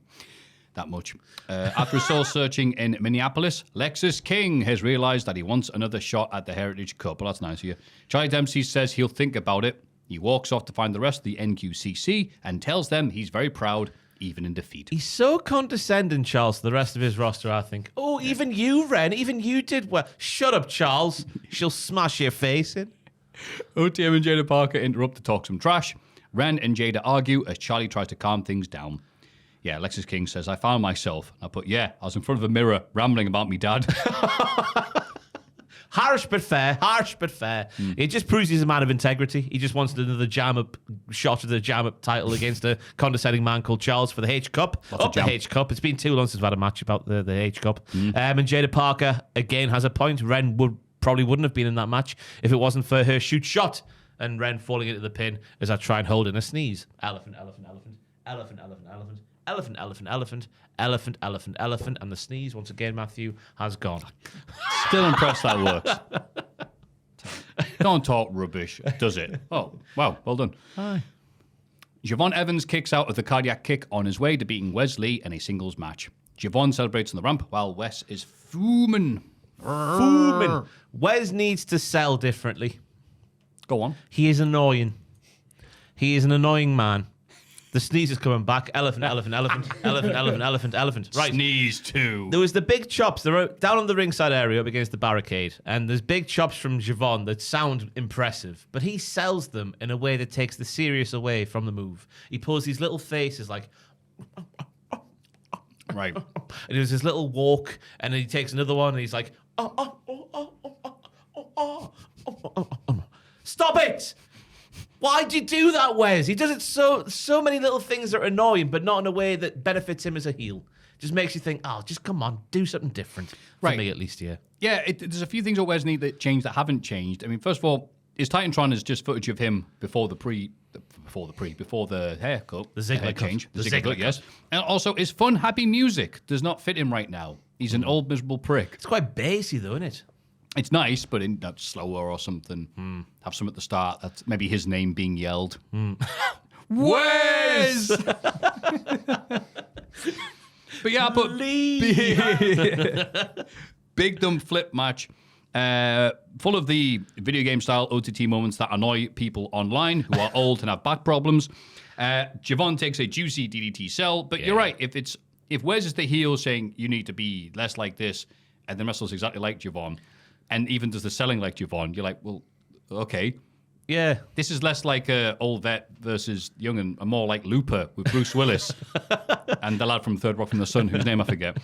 that much. After soul searching in Minneapolis, Lexus King has realized that he wants another shot at the Heritage Cup. Well, that's nice of you. Charlie Dempsey says he'll think about it. He walks off to find the rest of the NQCC and tells them he's very proud, even in defeat. He's so condescending, Charles, to the rest of his roster, I think. Oh, even you, Ren. Even you did well. Shut up, Charles. She'll smash your face in. OTM and Jada Parker interrupt to talk some trash. Ren and Jada argue as Charlie tries to calm things down. Yeah, Lexus King says, I found myself. I put, I was in front of a mirror rambling about me dad. Harsh but fair. It just proves he's a man of integrity. He just wants another jam-up shot of the jam-up title against a condescending man called Charles for the H Cup. The H Cup. It's been too long since we've had a match about the H Cup. And Jada Parker, again, has a point. Ren probably wouldn't have been in that match if it wasn't for her shoot shot. And Ren falling into the pin as I try and hold in a sneeze. Elephant. Elephant, and the sneeze, once again, Maffew, has gone. Still impressed that works. Don't talk rubbish, does it? Oh, wow, well done. Hi. Javon Evans kicks out of the cardiac kick on his way to beating Wesley in a singles match. Javon celebrates on the ramp while Wes is fuming. Wes needs to sell differently. Go on. He is annoying. He is an annoying man. The sneeze is coming back. Elephant. Right. Sneeze too. There was the big chops. They're down on the ringside area up against the barricade. And there's big chops from Javon that sound impressive. But he sells them in a way that takes the serious away from the move. He pulls these little faces like... Right. And he does his little walk. And then he takes another one and he's like... Stop it! Why'd you do that, Wes? He does it so many little things that are annoying, but not in a way that benefits him as a heel. Just makes you think, just come on, do something different. For me, at least, yeah. Yeah, there's a few things that Wes need that change that haven't changed. I mean, first of all, his Titantron is just footage of him before the haircut. The Ziggler change. The Ziggler Ziggler cut, yes. And also, his fun, happy music does not fit him right now. He's an old, miserable prick. It's quite bassy, though, isn't it? It's nice, but that's slower or something. Have some at the start. That's maybe his name being yelled. Wes! But yeah, but big dumb flip match, full of the video game style OTT moments that annoy people online who are old and have back problems. Javon takes a juicy DDT sell, but you're right. If Wes is the heel saying you need to be less like this, and then wrestles exactly like Javon, and even does the selling like Javon, you're like, well, okay. Yeah. This is less like old vet versus young and more like Looper with Bruce Willis and the lad from Third Rock from the Sun, whose name I forget.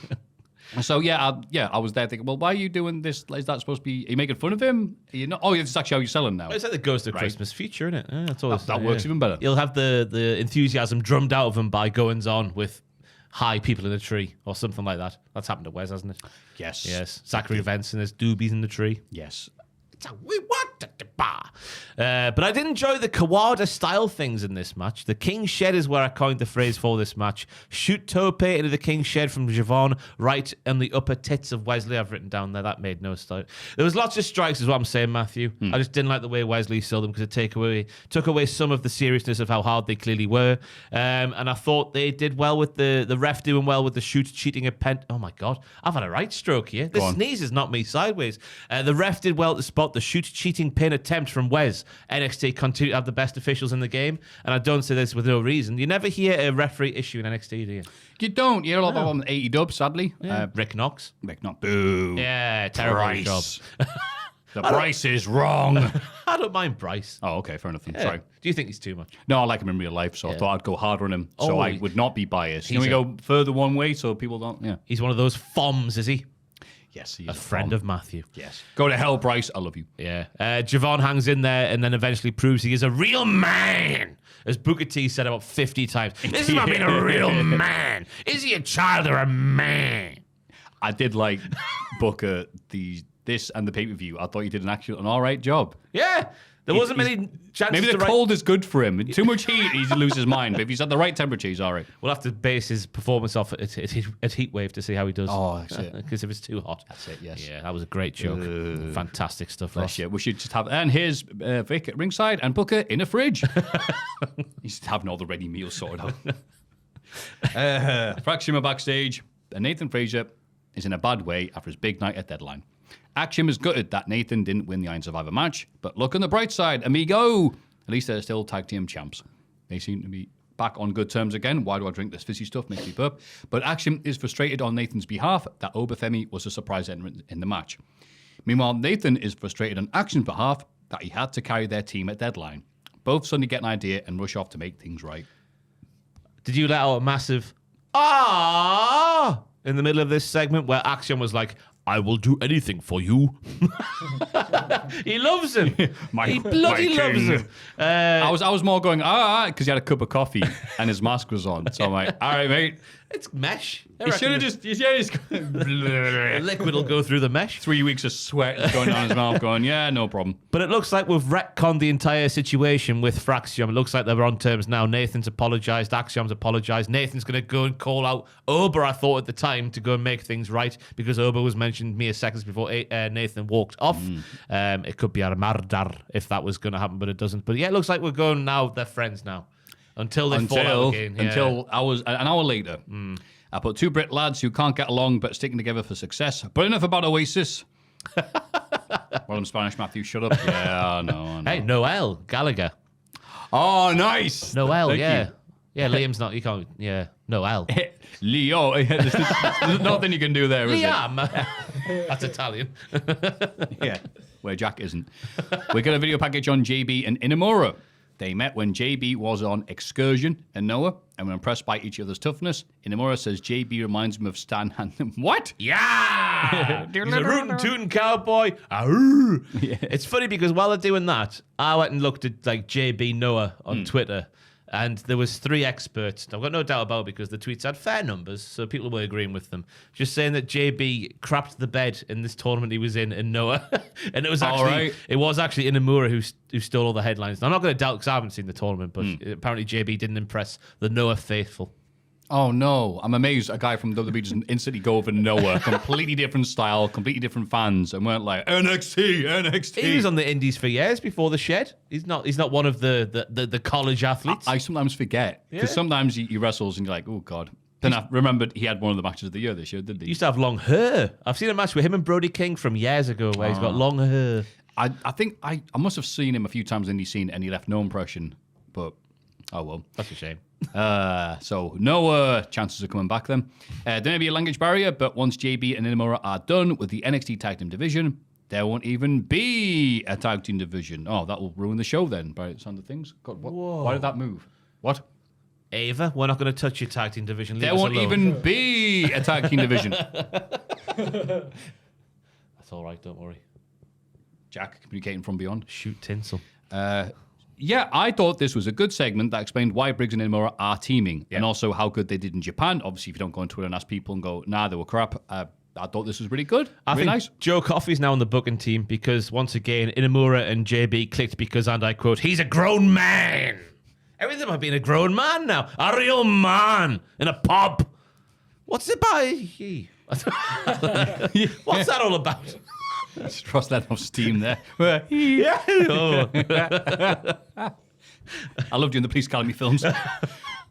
So, I was there thinking, well, why are you doing this? Is that supposed to be, are you making fun of him? Are you not? Oh, it's actually how you're selling now. It's like the Ghost of Christmas feature, isn't it? Yeah, that's all that works even better. You'll have the enthusiasm drummed out of him by goings on with high people in a tree or something like that. That's happened to Wes, hasn't it? Yes. Yes. Zachary Vance and there's doobies in the tree. Yes. It's how we want it to be. But I did enjoy the Kawada style things in this match. The King Shed is where I coined the phrase for this match. Shoot tope into the King Shed from Javon, right on the upper tits of Wesley. I've written down there. That made no sense. There was lots of strikes, is what I'm saying, Maffew. I just didn't like the way Wesley sold them because it took away some of the seriousness of how hard they clearly were. And I thought they did well with the ref doing well with the shoot cheating a pen. Oh my God, I've had a right stroke here. This sneeze is not me sideways. The ref did well to spot the shoot cheating pin attempt from Wes. NXT continue to have the best officials in the game, and I don't say this with no reason. You never hear a referee issue in NXT, do you? You don't. You hear a lot about AEW, sadly. Yeah. Rick Knox. Boo. Yeah, terrible job. The price is wrong. I don't mind Bryce. Oh, okay, fair enough. Yeah. Sorry. Do you think he's too much? No, I like him in real life, so I thought I'd go harder on him, so I would not be biased. Can we go further one way so people don't? Yeah. He's one of those FOMs, is he? Yes, he is a friend of Maffew. Yes. Go to hell, Bryce. I love you. Yeah. Javon hangs in there and then eventually proves he is a real man. As Booker T said about 50 times. This is about being a real man. Is he a child or a man? I did like Booker, the this and the pay-per-view, I thought you did an all right job. Yeah. There wasn't many chances. Maybe the to cold is good for him. Too much heat, he'd lose his mind. But if he's at the right temperature, he's all right. We'll have to base his performance off at heat wave to see how he does. Oh, that's it. Because if it's too hot. That's it, yes. Yeah, that was a great joke. Fantastic stuff, Bless Ross. you. We should just have... And here's Vic at ringside and Booker in a fridge. He's having all the ready meals sorted out. Fraxima backstage. And Nathan Frazier is in a bad way after his big night at Deadline. Axiom is gutted that Nathan didn't win the Iron Survivor match, but look on the bright side, amigo. At least they're still tag team champs. They seem to be back on good terms again. Why do I drink this fizzy stuff? Makes me burp. But Axiom is frustrated on Nathan's behalf that Obafemi was a surprise entrant in the match. Meanwhile, Nathan is frustrated on Axiom's behalf that he had to carry their team at Deadline. Both suddenly get an idea and rush off to make things right. Did you let out a massive "ah" in the middle of this segment where Axiom was like, I will do anything for you. He loves him. He bloody loves him. I was more going, because he had a cup of coffee and his mask was on. So I'm like, all right, mate. It's mesh. You should have just The liquid will go through the mesh. 3 weeks of sweat going down his mouth going, yeah, no problem. But it looks like we've retconned the entire situation with Fraxiom. It looks like they're on terms now. Nathan's apologised. Axiom's apologised. Nathan's going to go and call out Oba, I thought at the time, to go and make things right because Oba was mentioned mere seconds before Nathan walked off. It could be a mardar if that was going to happen, but it doesn't. But yeah, it looks like we're going now. They're friends now. Until they fall out again. Yeah. Until an hour later. I put two Brit lads who can't get along but sticking together for success. But enough about Oasis. Well, I'm Spanish, Maffew. Shut up. Yeah, I know. Hey, Noel Gallagher. Oh, nice. Noel, Thank yeah. you. Yeah, Liam's not. You can't. Yeah, Noel. Leo. There's nothing you can do there, is Liam. That's Italian. Yeah, where Jack isn't. We got a video package on JB and Inamura. They met when JB was on excursion in Noah and were impressed by each other's toughness. Inamura says JB reminds him of Stan Hansen. What? Yeah! He's a rootin' tootin' cowboy. Yeah. It's funny because while they're doing that, I went and looked at like JB Noah on Twitter. And there was 3 experts. I've got no doubt about it because the tweets had fair numbers, so people were agreeing with them. Just saying that JB crapped the bed in this tournament he was in Noah, and it was actually Inamura who stole all the headlines. Now, I'm not going to doubt because I haven't seen the tournament, but apparently JB didn't impress the Noah faithful. Oh no, I'm amazed a guy from WWE just instantly go over Noah. Completely different style, completely different fans, and weren't like NXT. He was on the indies for years before the shed. He's not one of the college athletes. I sometimes forget because sometimes he wrestles and you're like, oh god. Then I remembered he had one of the matches of the year this year, didn't he? He used to have long hair. I've seen a match with him and Brody King from years ago where he's got long hair. I think I must have seen him a few times in the scene and he left no impression, but oh well. That's a shame. So no chances of coming back then. There may be a language barrier, but once JB and Inamura are done with the NXT Tag Team Division, there won't even be a Tag Team Division. Oh, that will ruin the show then, by the sound of things. God, why did that move? What? Ava, we're not going to touch your Tag Team Division. Leave There us won't alone. even be a Tag Team Division. That's all right, don't worry. Jack, communicating from beyond. Shoot tinsel. Yeah, I thought this was a good segment that explained why Briggs and Inamura are teaming and also how good they did in Japan. Obviously, if you don't go on Twitter and ask people and go, nah, they were crap, I thought this was really good. I think nice. Joe Coffey's now on the booking team because, once again, Inamura and JB clicked because, and I quote, he's a grown man. Everything about being a grown man now. A real man in a pub. What's it about? What's that all about? Just Ross let off steam there. Yeah. Oh. I loved you in the Police Academy films.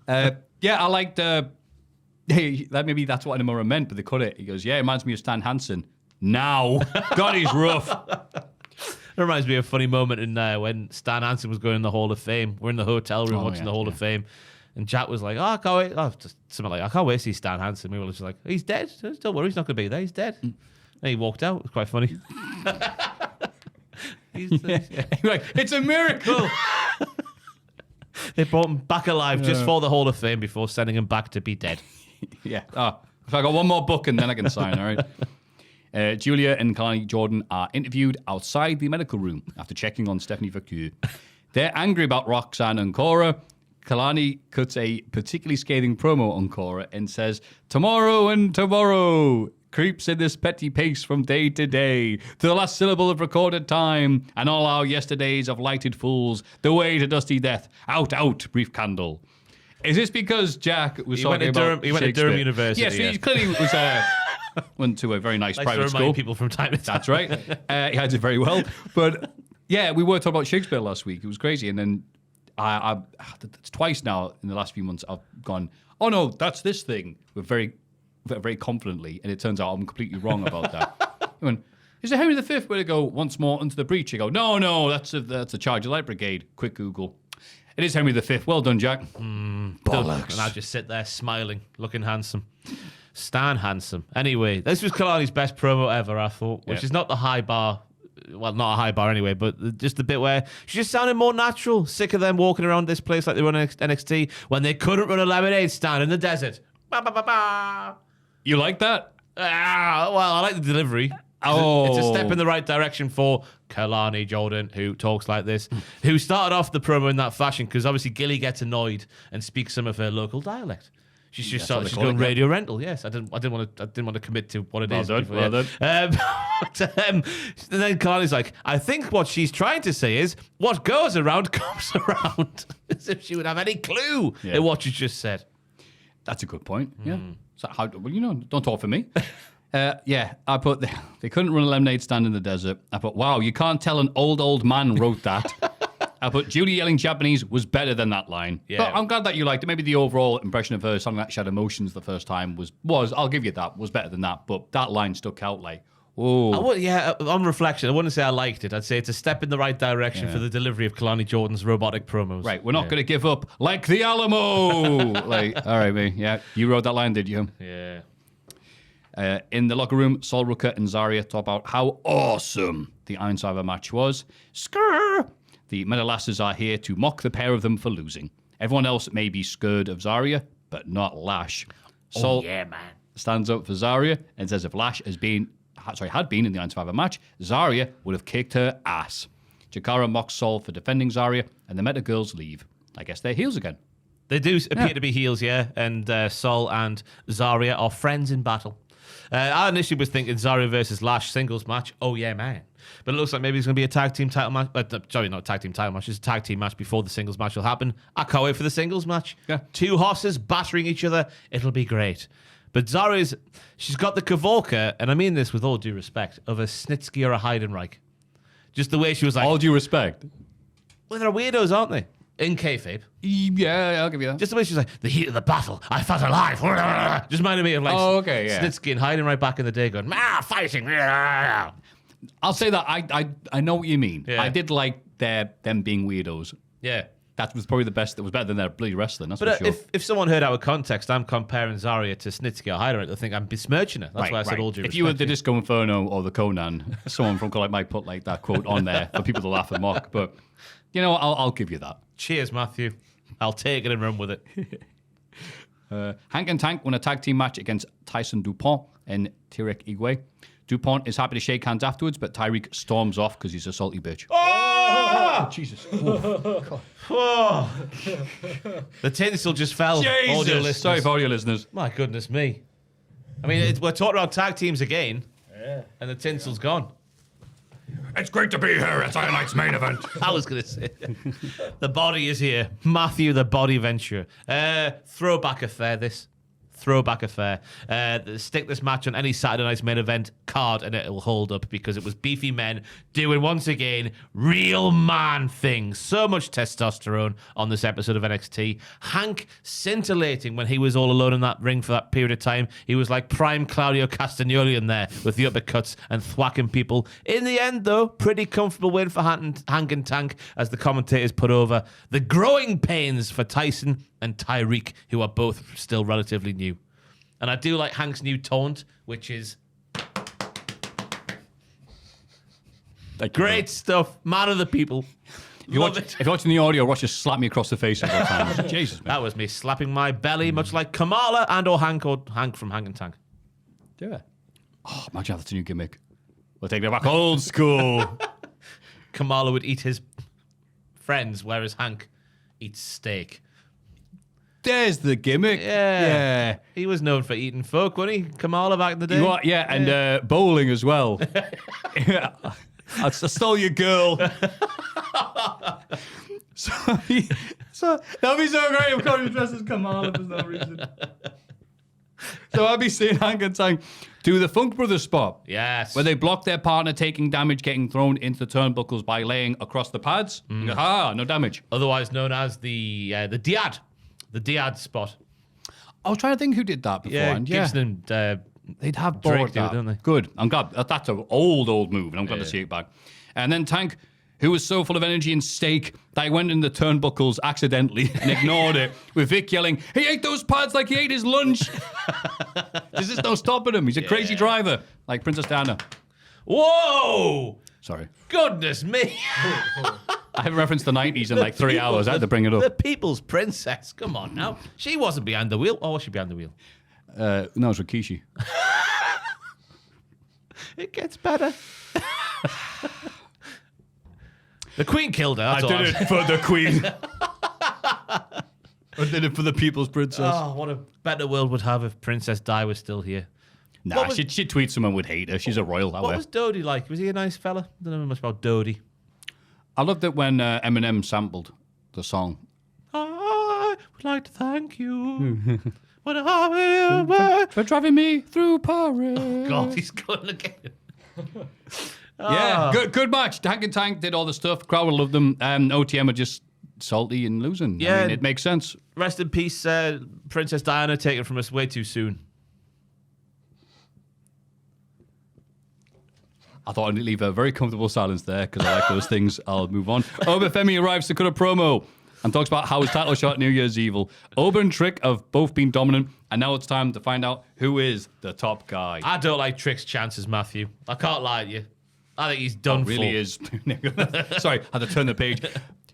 Yeah, I liked... hey, maybe that's what Inamura meant, but they cut it. He goes, yeah, it reminds me of Stan Hansen. Now. God, he's rough. It reminds me of a funny moment in when Stan Hansen was going in the Hall of Fame. We're in the hotel room watching the Hall of Fame. And Jack was like, I can't wait. Just something like, I can't wait to see Stan Hansen. We were just like, he's dead. Don't worry, he's not going to be there. He's dead. And he walked out. It was quite funny. Like, it's a miracle. They brought him back alive just for the Hall of Fame before sending him back to be dead. Yeah. Oh, so I got one more book and then I can sign, all right? Julia and Kalani Jordan are interviewed outside the medical room after checking on Stephanie Vacu. They're angry about Roxanne and Cora. Kalani cuts a particularly scathing promo on Cora and says, tomorrow and tomorrow. creeps in this petty pace from day to day, to the last syllable of recorded time, and all our yesterdays of lighted fools, the way to dusty death. Out, out, brief candle. Is this because Jack was talking about He went to Durham University. Yes, he clearly was... went to a very nice private to school. remind people from time to time. That's right. He had it very well. But yeah, we were talking about Shakespeare last week. It was crazy. And then it's twice now in the last few months I've gone, oh no, that's this thing. Very, very confidently. And it turns out I'm completely wrong about that. I went, is it Henry V where to go once more into the breach? You go, no, that's a Charge of Light Brigade. Quick Google. It is Henry V. Well done, Jack. Bollocks. And I just sit there smiling, looking handsome. Stan handsome. Anyway, this was Kalani's best promo ever, I thought, which is not the high bar. Well, not a high bar anyway, but just the bit where she just sounded more natural. Sick of them walking around this place like they run NXT when they couldn't run a lemonade stand in the desert. Ba, ba, ba, ba. You like that? Well, I like the delivery. It's a step in the right direction for Kalani Jordan, who talks like this, who started off the promo in that fashion because obviously Gilly gets annoyed and speaks some of her local dialect. She's just she's going radio rental. Yes, I didn't want to commit to what it is. Well done. And then Kalani's like, I think what she's trying to say is, what goes around comes around, as if she would have any clue in what she just said. That's a good point. Yeah. So don't talk for me. I put they couldn't run a lemonade stand in the desert. I put, wow, you can't tell an old man wrote that. I put Julie yelling Japanese was better than that line. Yeah. But I'm glad that you liked it. Maybe the overall impression of her song that she had emotions the first time was I'll give you that, was better than that. But that line stuck out like, oh. On reflection, I wouldn't say I liked it. I'd say it's a step in the right direction for the delivery of Kalani Jordan's robotic promos. Right, we're not going to give up like the Alamo. All right, mate. Yeah, you wrote that line, did you? Yeah. In the locker room, Sol Ruka and Zarya talk about how awesome the Iron Survivor match was. Skrrr! The Metalasses are here to mock the pair of them for losing. Everyone else may be scared of Zarya, but not Lash. Sol stands up for Zarya and says if Lash had been in the Iron Survivor match, Zarya would have kicked her ass. Chikara mocks Sol for defending Zarya, and the Meta Girls leave. I guess they're heels again. They do appear to be heels, yeah, and Sol and Zarya are friends in battle. I initially was thinking Zarya versus Lash singles match. Oh, yeah, man. But it looks like maybe it's going to be a tag team title match. Sorry, not a tag team title match. It's a tag team match before the singles match will happen. I can't wait for the singles match. Yeah. Two horses battering each other. It'll be great. But she's got the Kavolka, and I mean this with all due respect, of a Snitsky or a Heidenreich. Just the way she was like... All due respect. Well, they're weirdos, aren't they? In kayfabe. Yeah, I'll give you that. Just the way she's like, the heat of the battle, I felt alive. Just reminded me of like Snitsky and Heiden right back in the day going, fighting. I'll say that I know what you mean. Yeah. I did like them being weirdos. Yeah. That was probably the best. That was better than their bloody wrestling, that's for sure. If someone heard out of context, I'm comparing Zarya to Snitsky or Heidenreich, they'll think I'm besmirching her. That's why I said all due respect. If you were the Disco Inferno or the Conan, someone from Cultaholic might put like that quote on there for people to laugh and mock. But, I'll give you that. Cheers, Maffew. I'll take it and run with it. Hank and Tank won a tag team match against Tyson Dupont and Tarek Igwe. Dupont is happy to shake hands afterwards, but Tyreek storms off because he's a salty bitch. Oh! Jesus. Oh. The tinsel just fell. Jesus. Sorry for audio listeners. My goodness me. I mean, we're talking about tag teams again, and the tinsel's gone. It's great to be here at Dynamite's main event. I was going to say. The body is here. Maffew, the body venture. Throwback affair, this. Throwback affair. Stick this match on any Saturday night's main event card and it will hold up because it was beefy men doing, once again, real man things. So much testosterone on this episode of NXT. Hank scintillating when he was all alone in that ring for that period of time. He was like prime Claudio Castagnoli in there with the uppercuts and thwacking people. In the end, though, pretty comfortable win for Hank and Tank as the commentators put over the growing pains for Tyson and Tyreek, who are both still relatively new. And I do like Hank's new taunt, which is great stuff. Man of the people. If you're watching the audio, Ross just slapped me across the face several times. Jesus, man. That was me slapping my belly, much like Kamala or Hank from Hank and Tank. Do it. Oh, imagine that's a new gimmick. We'll take it back old school. Kamala would eat his friends, whereas Hank eats steak. there's the gimmick. Yeah. He was known for eating folk, wasn't he? Kamala back in the day. You are, yeah, and bowling as well. Yeah. I stole your girl. so that'd be so great if Cody dressed as Kamala for no reason. So I'd be seeing Hank and Tank do the Funk Brothers spot. Yes. Where they block their partner taking damage, getting thrown into the turnbuckles by laying across the pads. No damage. Otherwise known as the Diad. The Diad spot. I was trying to think who did that beforehand. Yeah, Gibson and they'd have Drake bored do, that. don't they? Good. I'm glad. That's an old move, and I'm glad to see it back. And then Tank, who was so full of energy and steak that he went in the turnbuckles accidentally and ignored it, with Vic yelling, he ate those pads like he ate his lunch. There's just no stopping him. He's a crazy driver, like Princess Diana. Whoa! Sorry. Goodness me. I haven't referenced the 90s in like 3 hours. I had to bring it The up. people's princess. Come on now. She wasn't behind the wheel. Or was she behind the wheel? No, it's Rikishi. It gets better. The Queen killed her. That's all I'm saying. for the Queen. I did it for the people's princess. Oh, what a better world would have if Princess Di was still here. Nah, she'd tweet someone would hate her. She's a royal. What was Dodie like? Was he a nice fella? I don't know much about Dodie. I loved it when Eminem sampled the song. I would like to thank you. For driving me through Paris. God, he's going again. Yeah, good match. Tank and Tank did all the stuff. Crowd loved them. OTM are just salty and losing. Yeah. I mean, it makes sense. Rest in peace, Princess Diana, taken from us way too soon. I thought I'd leave a very comfortable silence there because I like those things. I'll move on. Oba Femi arrives to cut a promo and talks about how his title shot New Year's Evil. Oba and Trick have both been dominant, and now it's time to find out who is the top guy. I don't like Trick's chances, Maffew. I can't lie to you. I think he's done really for. is. Sorry, I had to turn the page.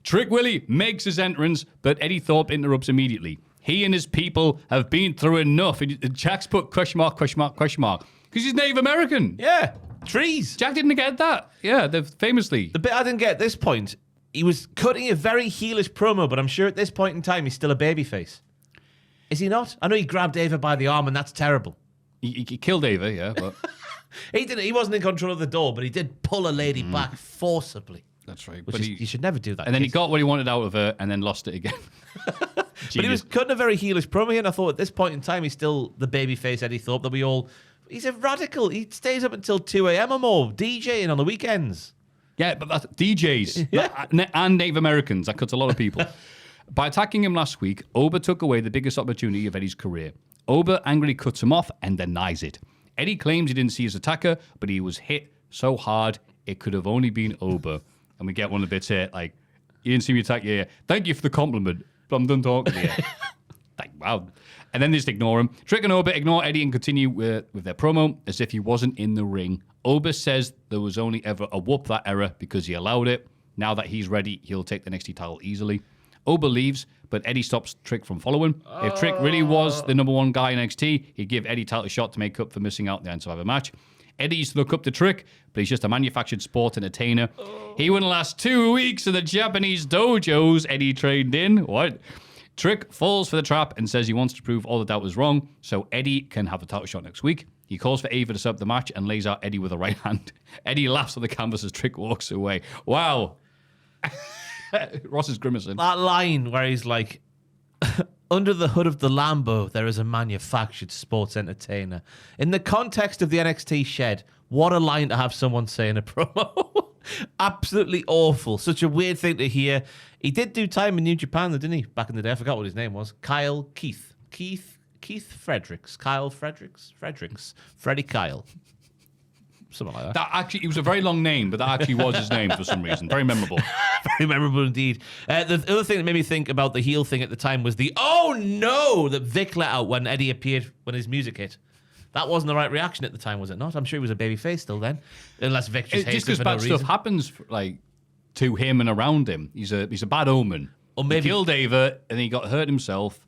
Trick Willie makes his entrance, but Eddie Thorpe interrupts immediately. He and his people have been through enough. And Jack's put question mark, because he's Native American. Yeah, trees. Jack didn't get that. Yeah, they're famously. The bit I didn't get at this point, he was cutting a very heelish promo, but I'm sure at this point in time he's still a babyface. Is he not? I know he grabbed Ava by the arm, and that's terrible. He killed Ava, yeah, but He didn't. He wasn't in control of the door, but he did pull a lady back forcibly. that's right. Which But is, you should never do that. and then he kids. got what he wanted out of her, and then lost it again. But he was cutting a very heelish promo here, and I thought at this point in time he's still the babyface Eddie Thorpe that we all. He's a radical. He stays up until 2 a.m. or more, DJing on the weekends. Yeah, but that's DJs and Native Americans. That cuts a lot of people. By attacking him last week, Oba took away the biggest opportunity of Eddie's career. Oba angrily cuts him off and denies it. Eddie claims he didn't see his attacker, but he was hit so hard it could have only been Oba. And we get one of the bits here, like, you didn't see me attack you. Yeah. Thank you for the compliment, but I'm done talking to you. Like, wow. And then they just ignore him. Trick and Oba ignore Eddie and continue with their promo as if he wasn't in the ring. Oba says there was only ever a whoop that era because he allowed it. Now that he's ready, he'll take the NXT title easily. Oba leaves, but Eddie stops Trick from following. If Trick really was the number one guy in NXT, he'd give Eddie title shot to make up for missing out on the Iron Survivor match. Eddie used to look up to Trick, but he's just a manufactured sport entertainer. He wouldn't last 2 weeks in the Japanese dojos Eddie trained in. What? Trick falls for the trap and says he wants to prove all the doubt was wrong, so Eddie can have the title shot next week. He calls for Ava to set up the match and lays out Eddie with a right hand. Eddie laughs on the canvas as Trick walks away. Wow. Ross is grimacing. That line where he's like, under the hood of the Lambo, there is a manufactured sports entertainer. In the context of the NXT shed, what a line to have someone say in a promo. Absolutely awful. Such a weird thing to hear. He did do time in New Japan, though, didn't he? Back in the day. I forgot what his name was. Keith Fredericks. Kyle Fredericks. Freddie Kyle. Something like that. That actually, it was a very long name, but that actually was his name for some reason. Very memorable. Very memorable indeed. The other thing that made me think about the heel thing at the time was the "oh no" that Vic let out when Eddie appeared when his music hit. That wasn't the right reaction at the time, was it not? I'm sure he was a babyface still then, unless Vic just hates him because for bad no stuff reason. happens like to him and around him. He's a bad omen. Or maybe he killed Ava and he got hurt himself.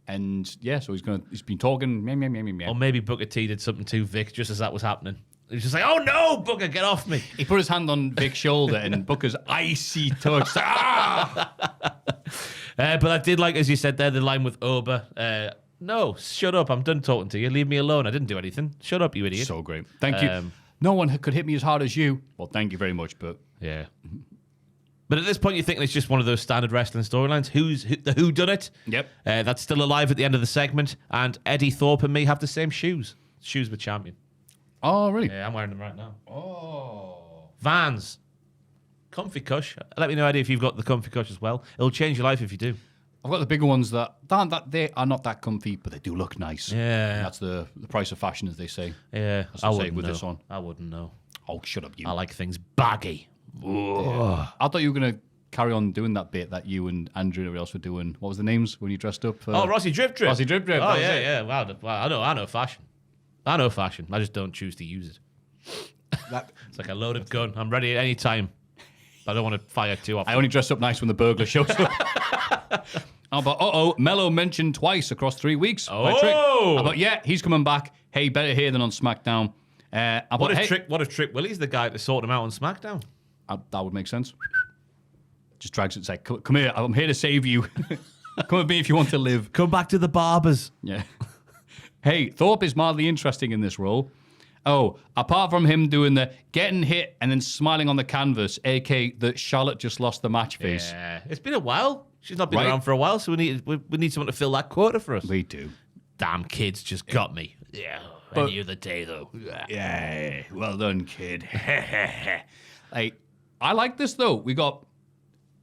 And yeah, so he's been talking. Meow, meow, meow, meow. Or maybe Booker T did something to Vic just as that was happening. He was just like, "Oh no, Booker, get off me!" He put his hand on Vic's shoulder and Booker's icy touch. Ah! But I did like, as you said there, the line with Oba. No, shut up. I'm done talking to you. Leave me alone. I didn't do anything. Shut up, you idiot. So great. Thank you. No one could hit me as hard as you. Well, thank you very much, but... Yeah. But at this point, you're thinking it's just one of those standard wrestling storylines. The who done it? Yep. That's still alive at the end of the segment. And Eddie Thorpe and me have the same shoes. Shoes with champion. Oh, really? Yeah, I'm wearing them right now. Oh. Vans. Comfy cush. Let me know, Eddie, if you've got the comfy cush as well. It'll change your life if you do. I've got the bigger ones that they are not that comfy, but they do look nice. Yeah. And that's the price of fashion, as they say. Yeah. I wouldn't with know. this one. I wouldn't know. Oh, shut up, you. I like things baggy. Yeah. I thought you were going to carry on doing that bit that you and Andrew and everybody else were doing. What was the names when you dressed up? Rossi Drip Drip. Rossi Drip Drip. Oh, that was yeah, it. yeah. Wow, I know fashion. I know fashion. I just don't choose to use it. It's like a loaded gun. I'm ready at any time. I don't want to fire too often. I only dress up nice when the burglar shows up. But Mello mentioned twice across 3 weeks. Oh! But yeah, he's coming back. Hey, better here than on SmackDown. What if Trick Willie's the guy to sort him out on SmackDown? That would make sense. Just drags it and says, come here, I'm here to save you. Come with me if you want to live. Come back to the barbers. Yeah. Hey, Thorpe is mildly interesting in this role. Oh, apart from him doing the getting hit and then smiling on the canvas, aka the Charlotte just lost the match face. Yeah, it's been a while. She's not been Right. around for a while, so we need someone to fill that quota for us. We do. Damn kids just got me. Yeah, any other day though. Yeah, well done, kid. Hey, I like this though. We got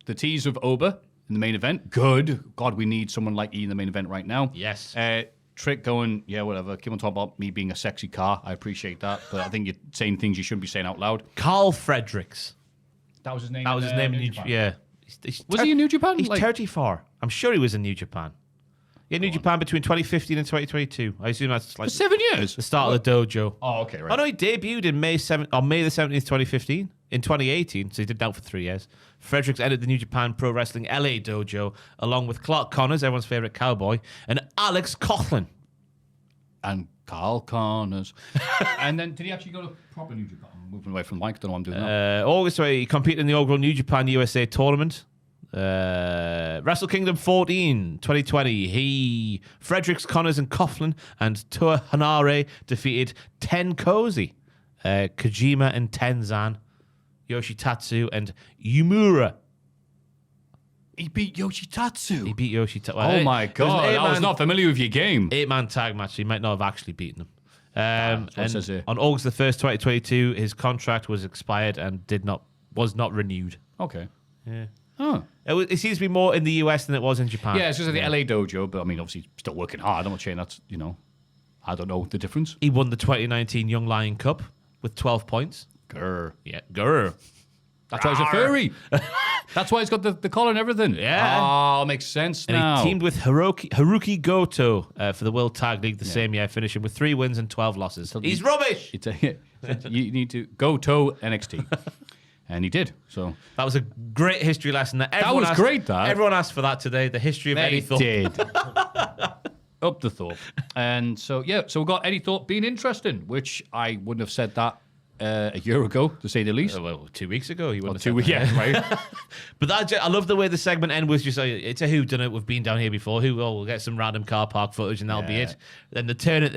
the tease of Oba in the main event. Good. God, we need someone like E in the main event right now. Yes. Trick going, yeah, whatever. Keep on talking about me being a sexy car. I appreciate that, but I think you're saying things you shouldn't be saying out loud. Carl Fredericks. That was his name. That was his name in New Japan. Yeah. Was he in New Japan? He's Like- 34. I'm sure he was in New Japan. Yeah, New Japan between 2015 and 2022. I assume that's like For 7 years. the start of the dojo. Oh, okay, right. Oh no, he debuted in May the 17th, 2015. In 2018, so he did that for 3 years. Fredericks entered the New Japan Pro Wrestling LA dojo along with Clark Connors, everyone's favorite cowboy, and Alex Coughlin. And Carl Connors. And then did he actually go to proper New Japan? I'm moving away from the mic. Don't know what I'm doing now. August, he competed in the inaugural New Japan USA tournament. Wrestle Kingdom 14, 2020. Fredericks, Connors, and Coughlin and Toa Hanare defeated Ten Cozy, Kojima and Tenzan, Yoshitatsu, and Yumura. He beat Yoshitatsu. He beat Yoshitatsu. Oh my God. I was not familiar with your game. 8-man tag match. He might not have actually beaten him. That's what it says here. On August the 1st, 2022, his contract was expired and was not renewed. Okay. Yeah. Huh. It seems to be more in the US than it was in Japan. Yeah, it's just like the LA dojo, but I mean, obviously, still working hard. I'm not saying that's, I don't know the difference. He won the 2019 Young Lion Cup with 12 points. Grr. Yeah, grr. That's why he's a furry. That's why he's got the collar and everything. Yeah. Oh, makes sense And now. he teamed with Haruki Goto for the World Tag League the same year, finishing with 3 wins and 12 losses. He's rubbish. You need to go to NXT. And he did. So That was a great history lesson. That was great, that. Everyone asked for that today. The history of Eddie Eddie Thorpe. did. Up the Thorpe. And so, yeah, so we got Eddie Thorpe being interesting, which I wouldn't have said that a year ago, to say the least. Well, 2 weeks ago, you Or wouldn't 2 have weeks, said that. yeah, right. But I love the way the segment ended with just it's a whodunit. We've been down here before. We'll get some random car park footage and that'll be Yeah. it. Then the turn it.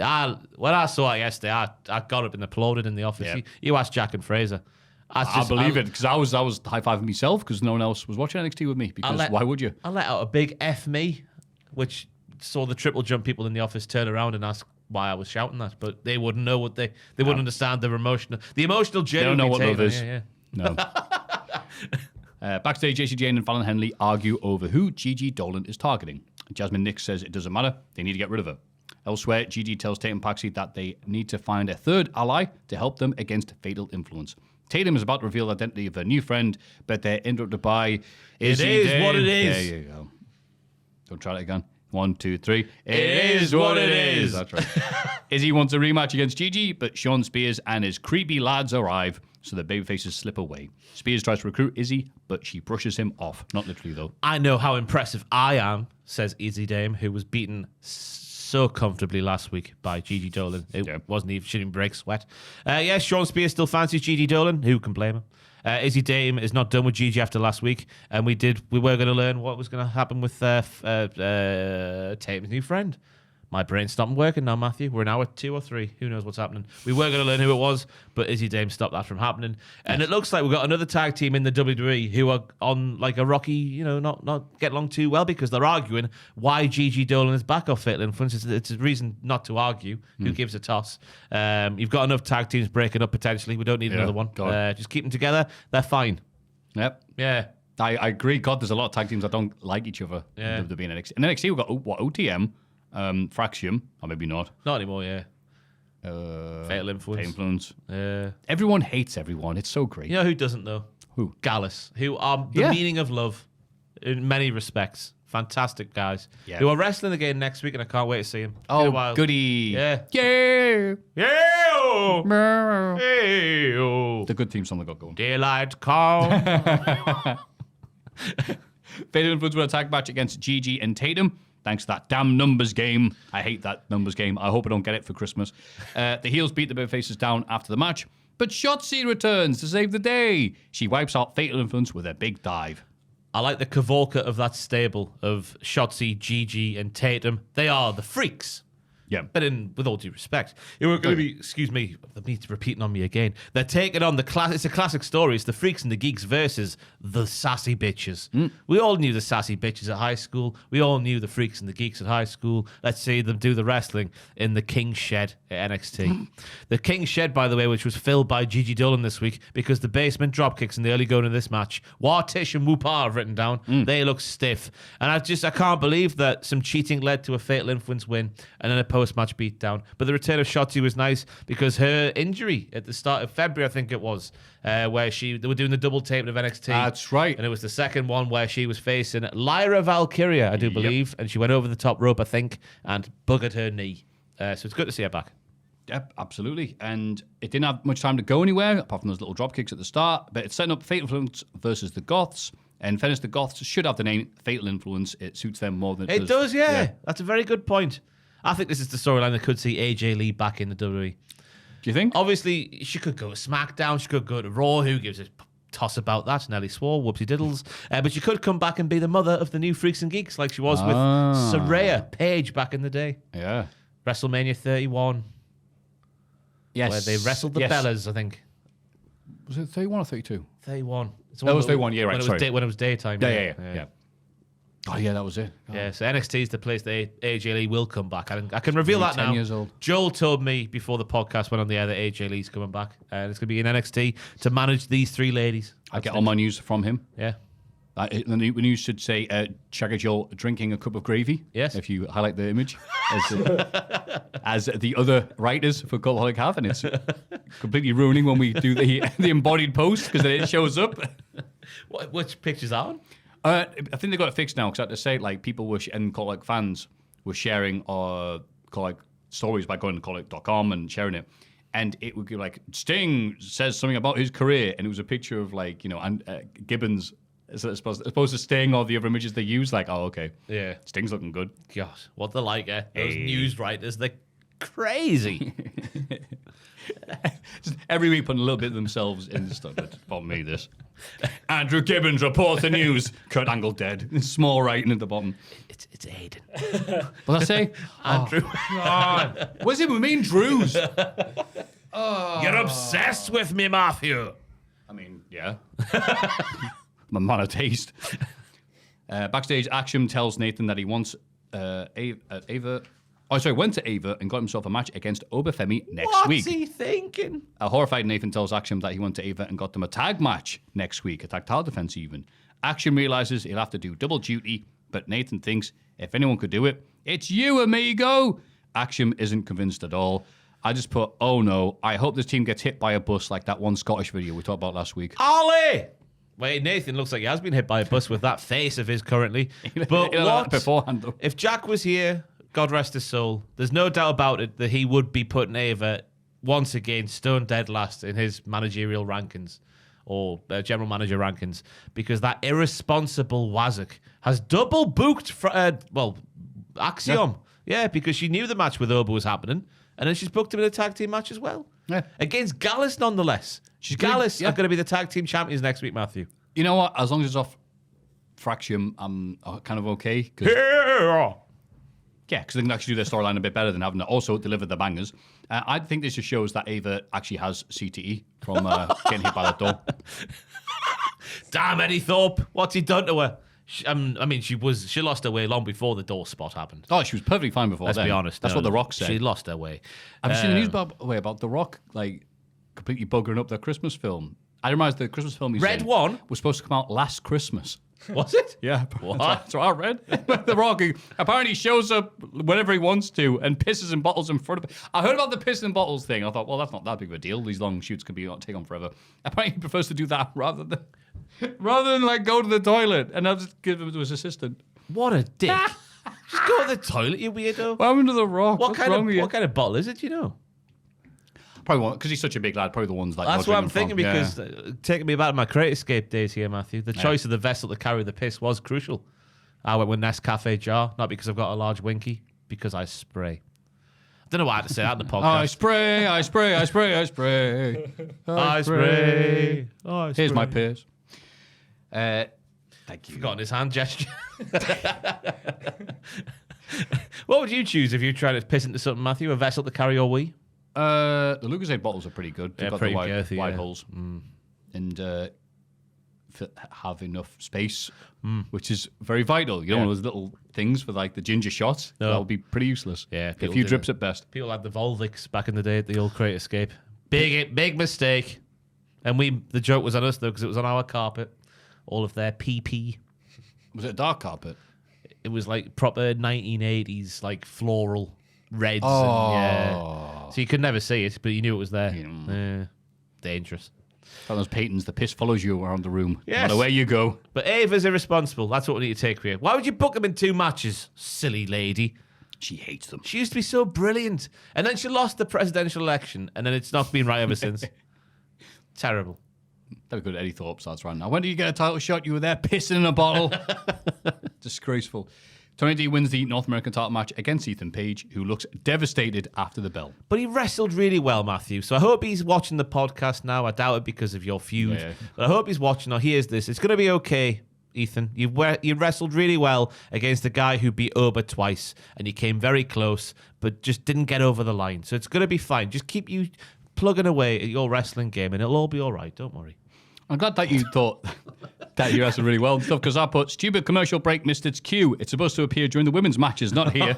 When I saw it yesterday, I got up and applauded in the office. Yeah. You asked Jack and Fraser. I believe it, because I was high-fiving myself because no one else was watching NXT with me, because why would you? I let out a big F me, which saw the triple jump people in the office turn around and ask why I was shouting that, but they wouldn't know what they wouldn't understand the emotional journey. They don't know what love is. Yeah. No. Backstage, JC Jane and Fallon Henley argue over who Gigi Dolan is targeting. Jasmine Nix says it doesn't matter. They need to get rid of her. Elsewhere, Gigi tells Tatum Paxi that they need to find a third ally to help them against fatal influence. Tatum is about to reveal the identity of her new friend, but they're interrupted by... It is what it is. There you go. Don't try that again. 1, 2, 3. It is what it is. That's right. Izzy wants a rematch against Gigi, but Sean Spears and his creepy lads arrive, so the babyfaces slip away. Spears tries to recruit Izzy, but she brushes him off. Not literally, though. I know how impressive I am, says Izzy Dame, who was beaten so comfortably last week by Gigi Dolan. It wasn't even, she didn't break sweat. Sean Spears still fancies Gigi Dolan. Who can blame him? Izzy Dame is not done with Gigi after last week, and we were going to learn what was going to happen with Tatum's new friend. My brain's stopped working now, Maffew. We're now at 2 or 3. Who knows what's happening? We were going to learn who it was, but Izzy Dame stopped that from happening. And it looks like we've got another tag team in the WWE who are on like a rocky, not get along too well because they're arguing why Gigi Dolan is back off Fatal Influence. It's a reason not to argue. Who gives a toss? You've got enough tag teams breaking up potentially. We don't need another one. Just keep them together. They're fine. Yep. Yeah. I agree. God, there's a lot of tag teams that don't like each other. Yeah. In WWE and NXT. In NXT, we've got OTM. Fraxium, or maybe not. Not anymore, yeah. Fatal Influence. Everyone hates everyone. It's so great. You know who doesn't, though? Who? Gallus, who are the meaning of love in many respects. Fantastic guys. Yeah. Who are wrestling again next week, and I can't wait to see them. Oh, goody. Yeah. Yeah. Yeah. The good theme song they got going. Daylight come. Fatal Influence will attack match against Gigi and Tatum. Thanks to that damn numbers game. I hate that numbers game. I hope I don't get it for Christmas. The heels beat the babyfaces down after the match, but Shotzi returns to save the day. She wipes out Fatal Influence with a big dive. I like the cavalcade of that stable of Shotzi, Gigi, and Tatum. They are the freaks. Yeah. But with all due respect, it were going to be, excuse me, the meat's repeating on me again. They're taking on it's a classic story. It's the freaks and the geeks versus the sassy bitches. We all knew the sassy bitches at high school. We all knew the freaks and the geeks at high school. Let's see them do the wrestling in the King's Shed at NXT. The King's Shed, by the way, which was filled by Gigi Dolan this week because the basement dropkicks in the early going of this match, Tish and Whoopah have written down. They look stiff. And I can't believe that some cheating led to a Fatal Influence win and then a post-match beatdown. But the return of Shotzi was nice because her injury at the start of February, I think it was, where they were doing the double taping of NXT. That's right. And it was the second one where she was facing Lyra Valkyria, I do believe, and she went over the top rope, I think, and buggered her knee. So it's good to see her back. Yep, absolutely. And it didn't have much time to go anywhere, apart from those little drop kicks at the start. But it's setting up Fatal Influence versus the Goths. And in fairness, the Goths should have the name Fatal Influence. It suits them more than it does. Yeah. That's a very good point. I think this is the storyline that could see AJ Lee back in the WWE. Do you think? Obviously, she could go to SmackDown. She could go to Raw. Who gives a toss about that? Nelly swore, whoopsie diddles. But she could come back and be the mother of the new Freaks and Geeks like she was with Saraya Paige back in the day. Yeah. WrestleMania 31. Yes. Where they wrestled the Bellas, I think. Was it 31 or 32? 31. That was 31, yeah, right. When it was daytime. Yeah. Oh, yeah, that was it. Oh. Yeah, so NXT is the place that AJ Lee will come back. I can reveal that 10 now. years old. Joel told me before the podcast went on the air that AJ Lee's coming back. And it's going to be in NXT to manage these three ladies. I get all my news from him. Yeah. The news should say, Shaggy Joel drinking a cup of gravy. Yes. If you highlight the image. As the other writers for Cultaholic have. And it's completely ruining when we do the embodied post because then it shows up. Which picture's that on? I think they got it fixed now because I had to say, like, people were and Cultaholic fans were sharing Cultaholic stories by going to Cultaholic.com and sharing it. And it would be like, Sting says something about his career. And it was a picture of, like, Gibbons. As opposed to Sting or the other images they use, like, oh, okay. Yeah. Sting's looking good. Gosh, what they're like, eh? Those news writers, they're crazy. Just every week putting a little bit of themselves in the stuff. For me, this. Andrew Gibbons reports the news. Kurt Angle dead. Small writing at the bottom. It's Aiden. What did I say? Andrew. God. What's it with me and Drews? You're obsessed with me, Maffew. I mean, yeah. My man of taste. Backstage, Action tells Nathan that he wants Ava. Went to Ava and got himself a match against Obafemi next week. What's he thinking? A horrified Nathan tells Action that he went to Ava and got them a tag match next week, a tag title defense even. Action realizes he'll have to do double duty, but Nathan thinks if anyone could do it, it's you, amigo. Action isn't convinced at all. I just put, oh no, I hope this team gets hit by a bus like that one Scottish video we talked about last week. Ollie! Wait, Nathan looks like he has been hit by a bus with that face of his currently. But what? Beforehand, though. If Jack was here, God rest his soul, there's no doubt about it that he would be putting Ava once again stone dead last in his managerial rankings or general manager rankings because that irresponsible Wazak has double booked Axiom. Yeah, because she knew the match with Oba was happening and then she's booked him in a tag team match as well. Yeah. Against Gallus, nonetheless. Gallus yeah. are going to be the tag team champions next week, Maffew. You know what? As long as it's off Fraction, I'm kind of okay. Yeah, because they can actually do their storyline a bit better than having to also deliver the bangers. I think this just shows that Ava actually has CTE from getting hit by that door. Damn, Eddie Thorpe. What's he done to her? She lost her way long before the door spot happened. Oh, she was perfectly fine before Let's then. be honest. That's what The Rock said. She lost her way. Have you seen the news about The Rock, like, completely buggering up their Christmas film? I realised the Christmas film Red One was supposed to come out last Christmas. Was it? Yeah, What? That's what I read. The Rock apparently shows up whenever he wants to and pisses in bottles in front of it. I heard about the piss in bottles thing. I thought, well, that's not that big of a deal. These long shoots could take on forever. Apparently, he prefers to do that rather than like go to the toilet and have to give it to his assistant. What a dick. Just go to the toilet, you weirdo. What happened to The Rock? What What's kind wrong with you? of bottle is it, do you know? Probably one, because he's such a big lad. Probably the ones that. That's you're what I'm drinking thinking from. because taking me back to my Create Escape days here, Maffew, the choice of the vessel to carry the piss was crucial. I went with Nescafe jar, not because I've got a large winky, because I spray. I don't know why I had to say that in the podcast. I spray, I spray, I spray, I spray. I spray. Here's my piss. Thank you. Forgotten his hand gesture. What would you choose if you tried to piss into something, Maffew? A vessel to carry your wee? The Lucozade bottles are pretty good. They've Yeah, got pretty the wide, girthy, wide yeah. holes and have enough space, which is very vital. You know, one of those little things for like the ginger shots. No. That would be pretty useless. Yeah, a people few do drips that. at best. People had the Volvics back in the day at the old Create Escape. Big mistake. And the joke was on us though because it was on our carpet. All of their PP. Was it a dark carpet? It was like proper 1980s, like floral reds. Oh. And, yeah. So you could never see it, but you knew it was there. Yeah. Dangerous. Like those patents, the piss follows you around the room. Yes. No matter where you go. But Ava's irresponsible. That's what we need to take here. Why would you book them in 2 matches, silly lady? She hates them. She used to be so brilliant. And then she lost the presidential election, and then it's not been right ever since. Terrible. That'd be good. Eddie Thorpe starts right now. When do you get a title shot? You were there pissing in a bottle. Disgraceful. Tony D wins the North American title match against Ethan Page, who looks devastated after the bell. But he wrestled really well, Maffew. So I hope he's watching the podcast now. I doubt it because of your feud. Yeah. But I hope he's watching or hears this. It's going to be okay, Ethan. You wrestled really well against a guy who beat Oba twice, and you came very close, but just didn't get over the line. So it's going to be fine. Just keep you plugging away at your wrestling game, and it'll all be all right. Don't worry. I'm glad that you thought that you wrestled really well and stuff, because I put stupid commercial break missed its cue. It's supposed to appear during the women's matches, not here.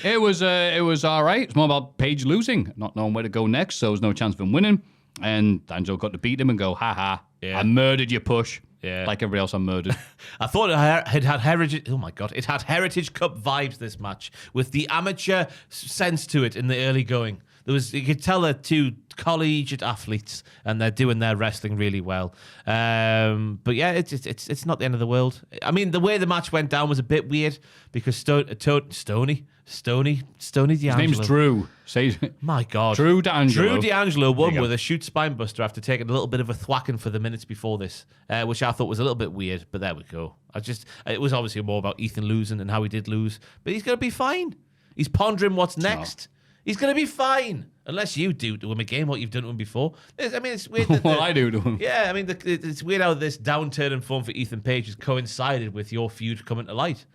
It was all right. It's more about Page losing, not knowing where to go next, so there was no chance of him winning. And D'Angelo got to beat him and go, ha, Yeah. I murdered your push. Yeah. Like everybody else I murdered. I thought it had Heritage. Oh my god! It had Heritage Cup vibes. This match with the amateur sense to it in the early going. You could tell they're 2 collegiate athletes and they're doing their wrestling really well. But yeah, it's not the end of the world. I mean, the way the match went down was a bit weird because Stoney D'Angelo. His name's Drew. My God. Drew D'Angelo. Drew D'Angelo won There you go. with a shoot spinebuster after taking a little bit of a thwacking for the minutes before this, which I thought was a little bit weird, but there we go. It was obviously more about Ethan losing and how he did lose, but he's going to be fine. He's pondering what's next. He's going to be fine. Unless you do to him again what you've done to him before. I mean, it's weird. What I do to him. Yeah, I mean, it's weird how this downturn in form for Ethan Page has coincided with your feud coming to light.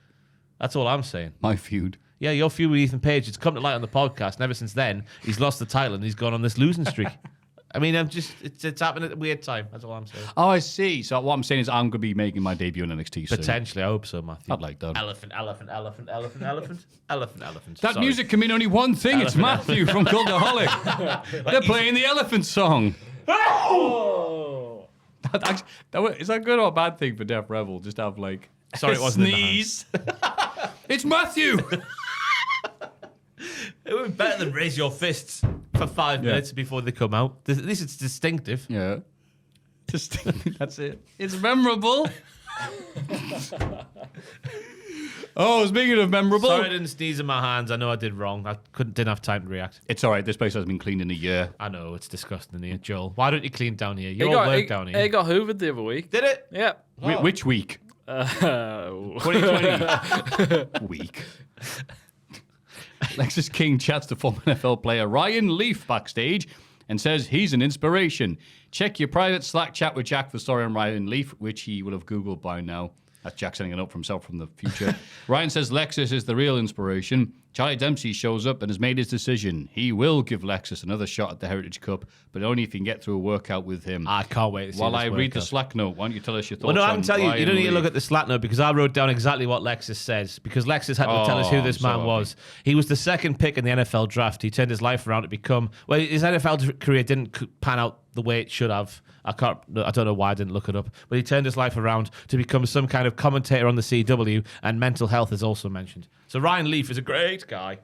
That's all I'm saying. My feud. Yeah, your feud with Ethan Page, it's come to light on the podcast, and ever since then, he's lost the title and he's gone on this losing streak. I mean, it's happening at a weird time. That's all I'm saying. Oh, I see. So what I'm saying is I'm going to be making my debut in NXT soon. Potentially, I hope so, Maffew. I'd like that. Elephant. That Sorry. music can mean only one thing. It's Maffew from Cultaholic. They're playing the elephant song. Oh! Is that a good or a bad thing for Def Rebel? Just have like Sorry, it wasn't in the sneeze. It's Maffew. It would be better than raise your fists for 5 minutes before they come out. At least it's distinctive. Yeah. That's it. It's memorable. Oh, speaking of memorable. Sorry I didn't sneeze in my hands. I know I did wrong. I didn't have time to react. It's all right. This place hasn't been cleaned in a year. I know, it's disgusting in here. Joel, why don't you clean down here? You all work down here. It got hoovered the other week. Did it? Yeah. Which week? 2020 week. Lexus King chats to former NFL player Ryan Leaf backstage and says he's an inspiration. Check your private Slack chat with Jack for the story on Ryan Leaf, which he will have Googled by now. That's Jack sending a note for himself from the future. Ryan says Lexus is the real inspiration. Charlie Dempsey shows up and has made his decision. He will give Lexus another shot at the Heritage Cup, but only if he can get through a workout with him. I can't wait to see While this I read the workout. Slack note, why don't you tell us your thoughts Well, no, I on can tell you, you Ryan don't need to look Leaf? at the Slack note because I wrote down exactly what Lexus says because Lexus had to tell us who Oh, this I'm man so was. He was the second pick in the NFL draft. He turned his life around to become, well, his NFL career didn't pan out the way it should have. I don't know why I didn't look it up, but he turned his life around to become some kind of commentator on the CW, and mental health is also mentioned. So Ryan Leaf is a great guy.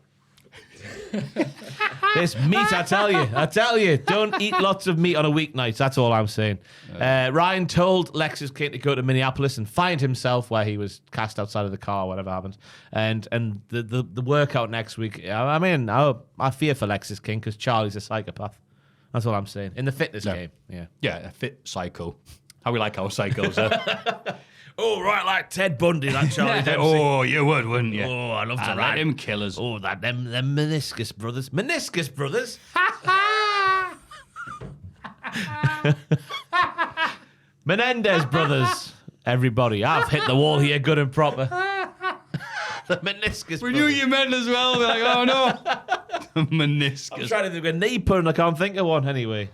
This meat, I tell you, don't eat lots of meat on a weeknight. That's all I'm saying. Ryan told Lexus King to go to Minneapolis and find himself where he was cast outside of the car, whatever happened. And the workout next week. I mean, I fear for Lexus King because Charlie's a psychopath. That's what I'm saying. In the fitness game, yeah. Yeah, a fit psycho. How we like our psychos, huh? Oh, right, like Ted Bundy, that Charlie Dempsey. Oh, you would, wouldn't you? Oh, I love to Let ride him kill us. Oh, them Meniscus brothers. Meniscus brothers? Menendez brothers. Everybody, I've hit the wall here good and proper. The Meniscus We brothers. knew you meant as well. We're like, oh no. I'm Meniscus. trying to think of a knee pun. I can't think of one anyway.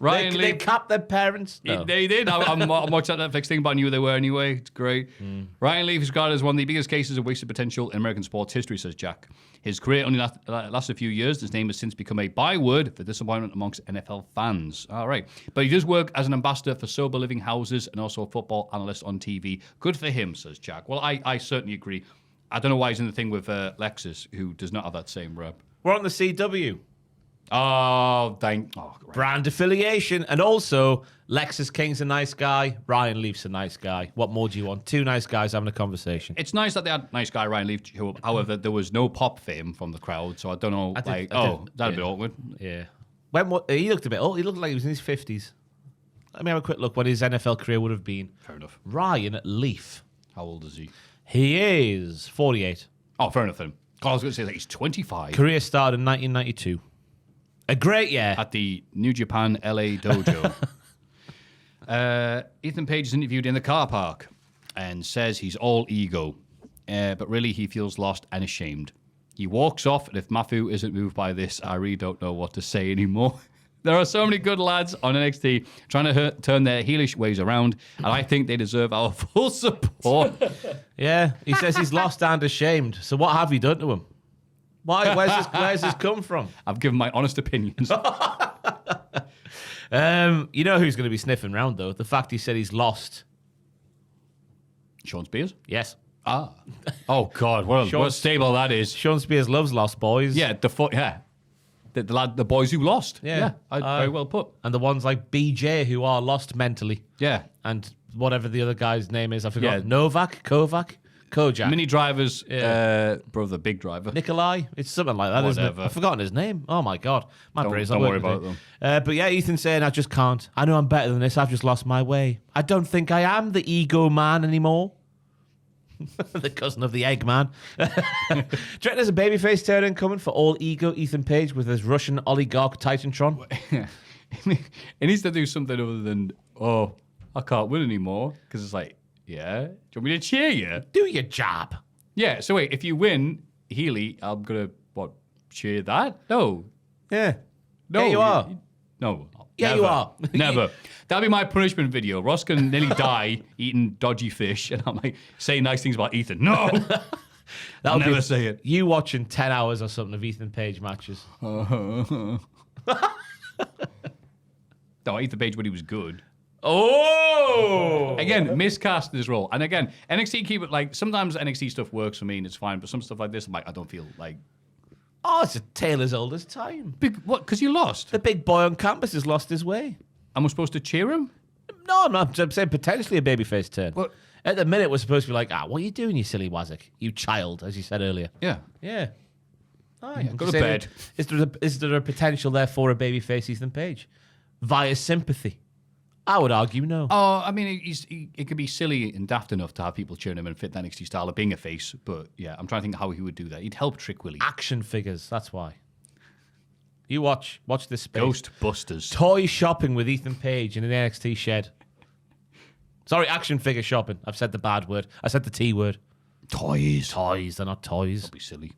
Ryan They Leaf. capped their parents. No. They did. I'm watching that Netflix thing, but I knew who they were anyway. It's great. Ryan Leaf is regarded as one of the biggest cases of wasted potential in American sports history, says Jack. His career only lasts a few years. His name has since become a byword for disappointment amongst NFL fans. All right. But he does work as an ambassador for sober living houses and also a football analyst on TV. Good for him, says Jack. Well, I certainly agree. I don't know why he's in the thing with Lexus, who does not have that same rep. We're on the CW. Oh, thank. Oh, great. Brand affiliation. And also, Lexus King's a nice guy. Ryan Leaf's a nice guy. What more do you want? Two nice guys having a conversation. It's nice that they had nice guy Ryan Leaf. However, there was no pop for him from the crowd, so I don't know. That'd be awkward. Yeah. He looked a bit old. He looked like he was in his 50s. Let me have a quick look what his NFL career would have been. Fair enough. Ryan Leaf. How old is he? He is 48. Oh, fair enough then. God, I was going to say that he's 25 Career started in 1992. A great year. at the New Japan LA dojo. Ethan Page is interviewed in the car park and says he's all ego, but really he feels lost and ashamed. He walks off, and if Maffew isn't moved by this, I really don't know what to say anymore. There are so many good lads on NXT trying to turn their heelish ways around, and I think they deserve our full support. Yeah, he says he's lost and ashamed. So what have you done to him? Why? Where's this come from? I've given my honest opinions. You know who's going to be sniffing around, though? The fact he said he's lost. Sean Spears? Yes. Ah. Oh, God, what a stable that is. Sean Spears loves lost boys. Yeah, the boys who lost. Yeah. Very well put. And the ones like BJ who are lost mentally. Yeah. And whatever the other guy's name is, I forgot. Yeah. Novak? Kovac? Kojak? Mini drivers, Yeah. brother, big driver. Nikolai? It's something like that, isn't it? Whatever. I've forgotten his name. Oh, my God. My brain's not don't worry working about today. But yeah, Ethan's saying, I just can't. I know I'm better than this. I've just lost my way. I don't think I am the ego man anymore. The cousin of the Eggman. Do you reckon there's a babyface turn-in coming for all ego Ethan Page with his Russian oligarch Titantron? He needs to do something other than, oh, I can't win anymore. Because it's like, yeah, do you want me to cheer you? Do your job. Yeah, so wait, if you win Healy, I'm going to, cheer that? No. Yeah. No. Yeah, you are. No. Yeah, never. you are. Never. That'll be my punishment video. Ross can nearly die eating dodgy fish, and I'm like, saying nice things about Ethan. No! I'll never say it. You watching 10 hours or something of Ethan Page matches. No, Ethan Page when he was good. Oh! Again, miscast this role. And again, NXT keep it like, sometimes NXT stuff works for me and it's fine, but some stuff like this, I'm like, I don't feel like... Oh, it's a tale as old as time. What? Because you lost? The big boy on campus has lost his way. Am I supposed to cheer him? No, I'm not. I'm saying potentially a babyface turn. What? At the minute, we're supposed to be like, what are you doing, you silly wazzick? You child, as you said earlier. Yeah. Yeah. Oh, yeah. Go to bed. Is there a potential there for a babyface Ethan Page? Via sympathy? I would argue no. Oh, I mean, it could be silly and daft enough to have people cheering him and fit the NXT style of being a face, but yeah, I'm trying to think how he would do that. He'd help Trick Willie. Action figures, that's why. You watch this space. Ghostbusters. Toy shopping with Ethan Page in an NXT shed. Sorry, action figure shopping. I've said the bad word. I said the T word. Toys. Toys, they're not toys. Don't be silly.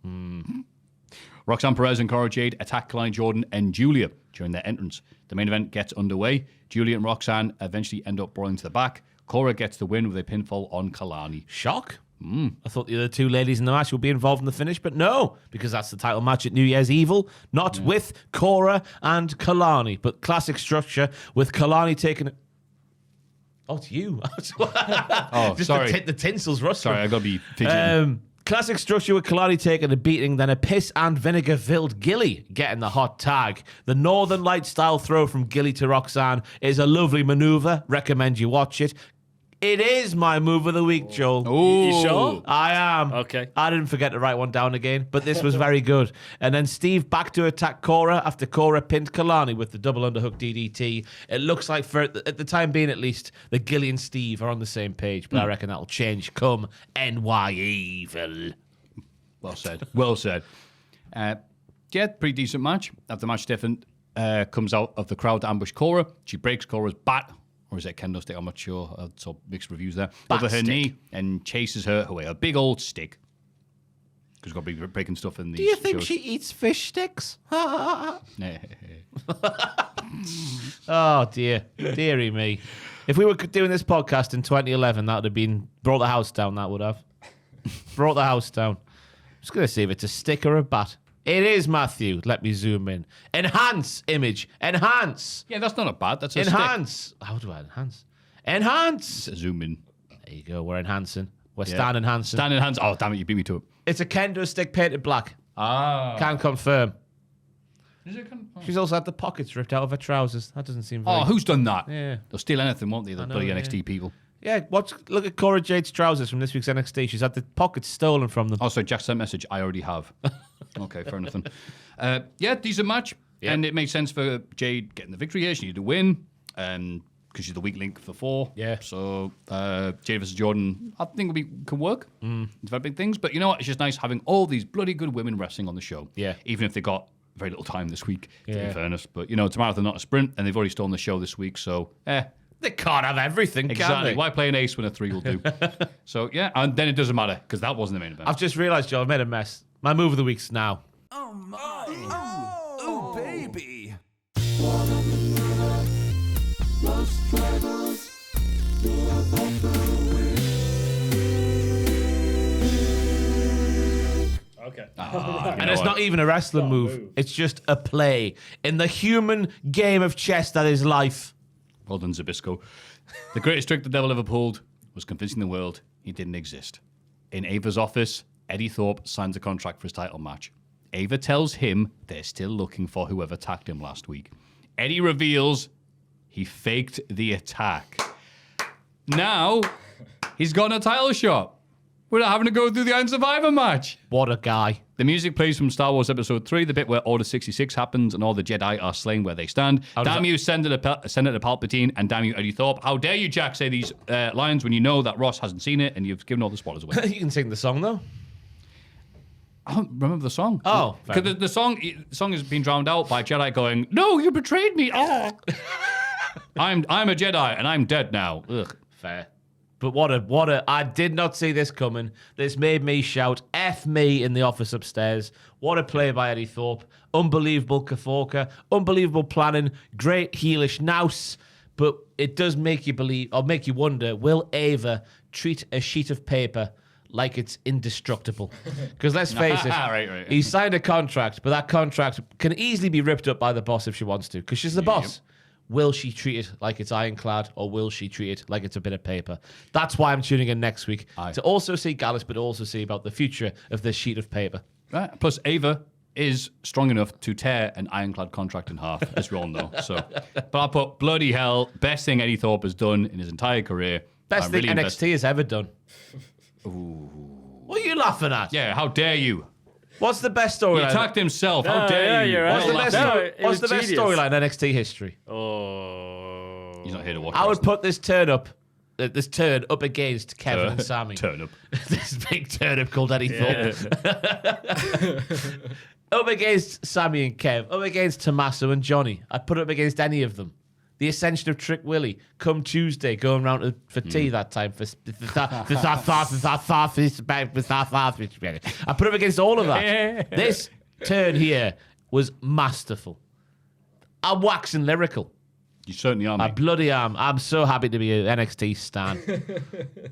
Roxanne Perez and Cora Jade attack Kalani Jordan and Julia during their entrance. The main event gets underway. Julia and Roxanne eventually end up brawling to the back. Cora gets the win with a pinfall on Kalani. Shock. I thought the other two ladies in the match would be involved in the finish, but no, because that's the title match at New Year's Evil, not with Cora and Kalani, but classic structure with Kalani taking it. Oh, it's you. Oh, Just sorry. The tinsel's rustling. Sorry, I gotta be fidgeting. Classic structure with Kalani taking a beating, then a piss and vinegar filled Gilly getting the hot tag. The Northern Light style throw from Gilly to Roxanne is a lovely maneuver. Recommend you watch it. It is my move of the week, Joel. You sure? I am. Okay. I didn't forget to write one down again, but this was very good. And then Steve back to attack Cora after Cora pinned Kalani with the double underhook DDT. It looks like, for at the time being at least, that Gilly and Steve are on the same page, but I reckon that'll change come NY Evil. Well said. Well said. Yeah, pretty decent match. After the match, Stefan comes out of the crowd to ambush Cora. She breaks Cora's bat. Or is it a kendo stick? I'm not sure. So mixed reviews there. Over her knee and chases her away. A big old stick. Because we've got to be breaking stuff in these Do you think shows. she eats fish sticks? Oh, dear. Deary me. If we were doing this podcast in 2011, that would have been brought the house down, that would have. Brought the house down. I'm just going to see if it's a stick or a bat. It is, Maffew. Let me zoom in. Enhance image. Enhance. Yeah, that's not a bad. That's a Enhance. How do I enhance? Enhance. stick. Zoom in. There you go. We're enhancing. We're Yeah. Stan enhancing. Stand in hands. Oh, damn it. You beat me to it. It's a kendo stick painted black. Ah. Can confirm. Is it She's also had the pockets ripped out of her trousers. That doesn't seem very... Oh, who's done that? Yeah. They'll steal anything, won't they? The know, bloody yeah. NXT people. Yeah, look at Cora Jade's trousers from this week's NXT. She's had the pockets stolen from them. Oh, sorry, Jack sent a message. I already have. Okay, fair enough then. Yeah, decent match. Yeah. And it makes sense for Jade getting the victory here. She needed to win because she's the weak link for 4. Yeah. So Jade versus Jordan, I think can work. Developing things. But you know what? It's just nice having all these bloody good women wrestling on the show. Yeah. Even if they got very little time this week, to Yeah. be fairness. But, you know, it's a marathon, not a sprint. And they've already stolen the show this week. So, They can't have everything, can exactly. they? Why play an ace when a 3 will do? So, yeah. And then it doesn't matter because that wasn't the main event. I've just realised, Joe, I've made a mess. My move of the week's now. Oh, baby. Okay. And it's not even a wrestling move. It's just a play in the human game of chess that is life. Well done, Zabisco. The greatest trick the devil ever pulled was convincing the world he didn't exist. In Ava's office, Eddie Thorpe signs a contract for his title match. Ava tells him they're still looking for whoever attacked him last week. Eddie reveals he faked the attack. Now, he's got a title shot without having to go through the Iron Survivor match. What a guy. The music plays from Star Wars Episode 3, the bit where Order 66 happens and all the Jedi are slain where they stand. Damn you, Senator Palpatine, and damn you, Eddie Thorpe. How dare you, Jack, say these lines when you know that Ross hasn't seen it and you've given all the spoilers away. You can sing the song, though. I don't remember the song. Oh, fair because the song has been drowned out by Jedi going, "No, you betrayed me." Oh, I'm a Jedi and I'm dead now. Ugh. Fair. But what a, I did not see this coming. This made me shout, F me in the office upstairs. What a play by Eddie Thorpe. Unbelievable Kaforka. Unbelievable planning. Great heelish nous. But it does make you believe, or make you wonder, will Ava treat a sheet of paper like it's indestructible? Because let's face it, Right. he signed a contract, but that contract can easily be ripped up by the boss if she wants to, because she's the boss. Will she treat it like it's ironclad, or will she treat it like it's a bit of paper? That's why I'm tuning in next week, to also see Gallus, but also see about the future of this sheet of paper. Right. Plus, Ava is strong enough to tear an ironclad contract in half, as we all know. So, but I put bloody hell, best thing Eddie Thorpe has done in his entire career. Best I'm thing really NXT has ever done. What are you laughing at? Yeah, how dare you? What's the best He storyline? attacked himself. How No, dare yeah, you? you're right. What's the Well, best, No, story- it what's was the best genius. storyline in NXT history? Oh. He's not here to watch. I would wrestling. put this turn up against Kevin and Sammy. Turn up. This big turn up called Eddie Thorpe. Up against Sammy and Kev. Up against Tommaso and Johnny. I'd put it up against any of them. The Ascension of Trick Willie. Come Tuesday, going round for tea that time. I put it up against all of that. This turn here was masterful. I'm waxing lyrical. You certainly are, I mate. bloody am. I'm so happy to be an NXT stan.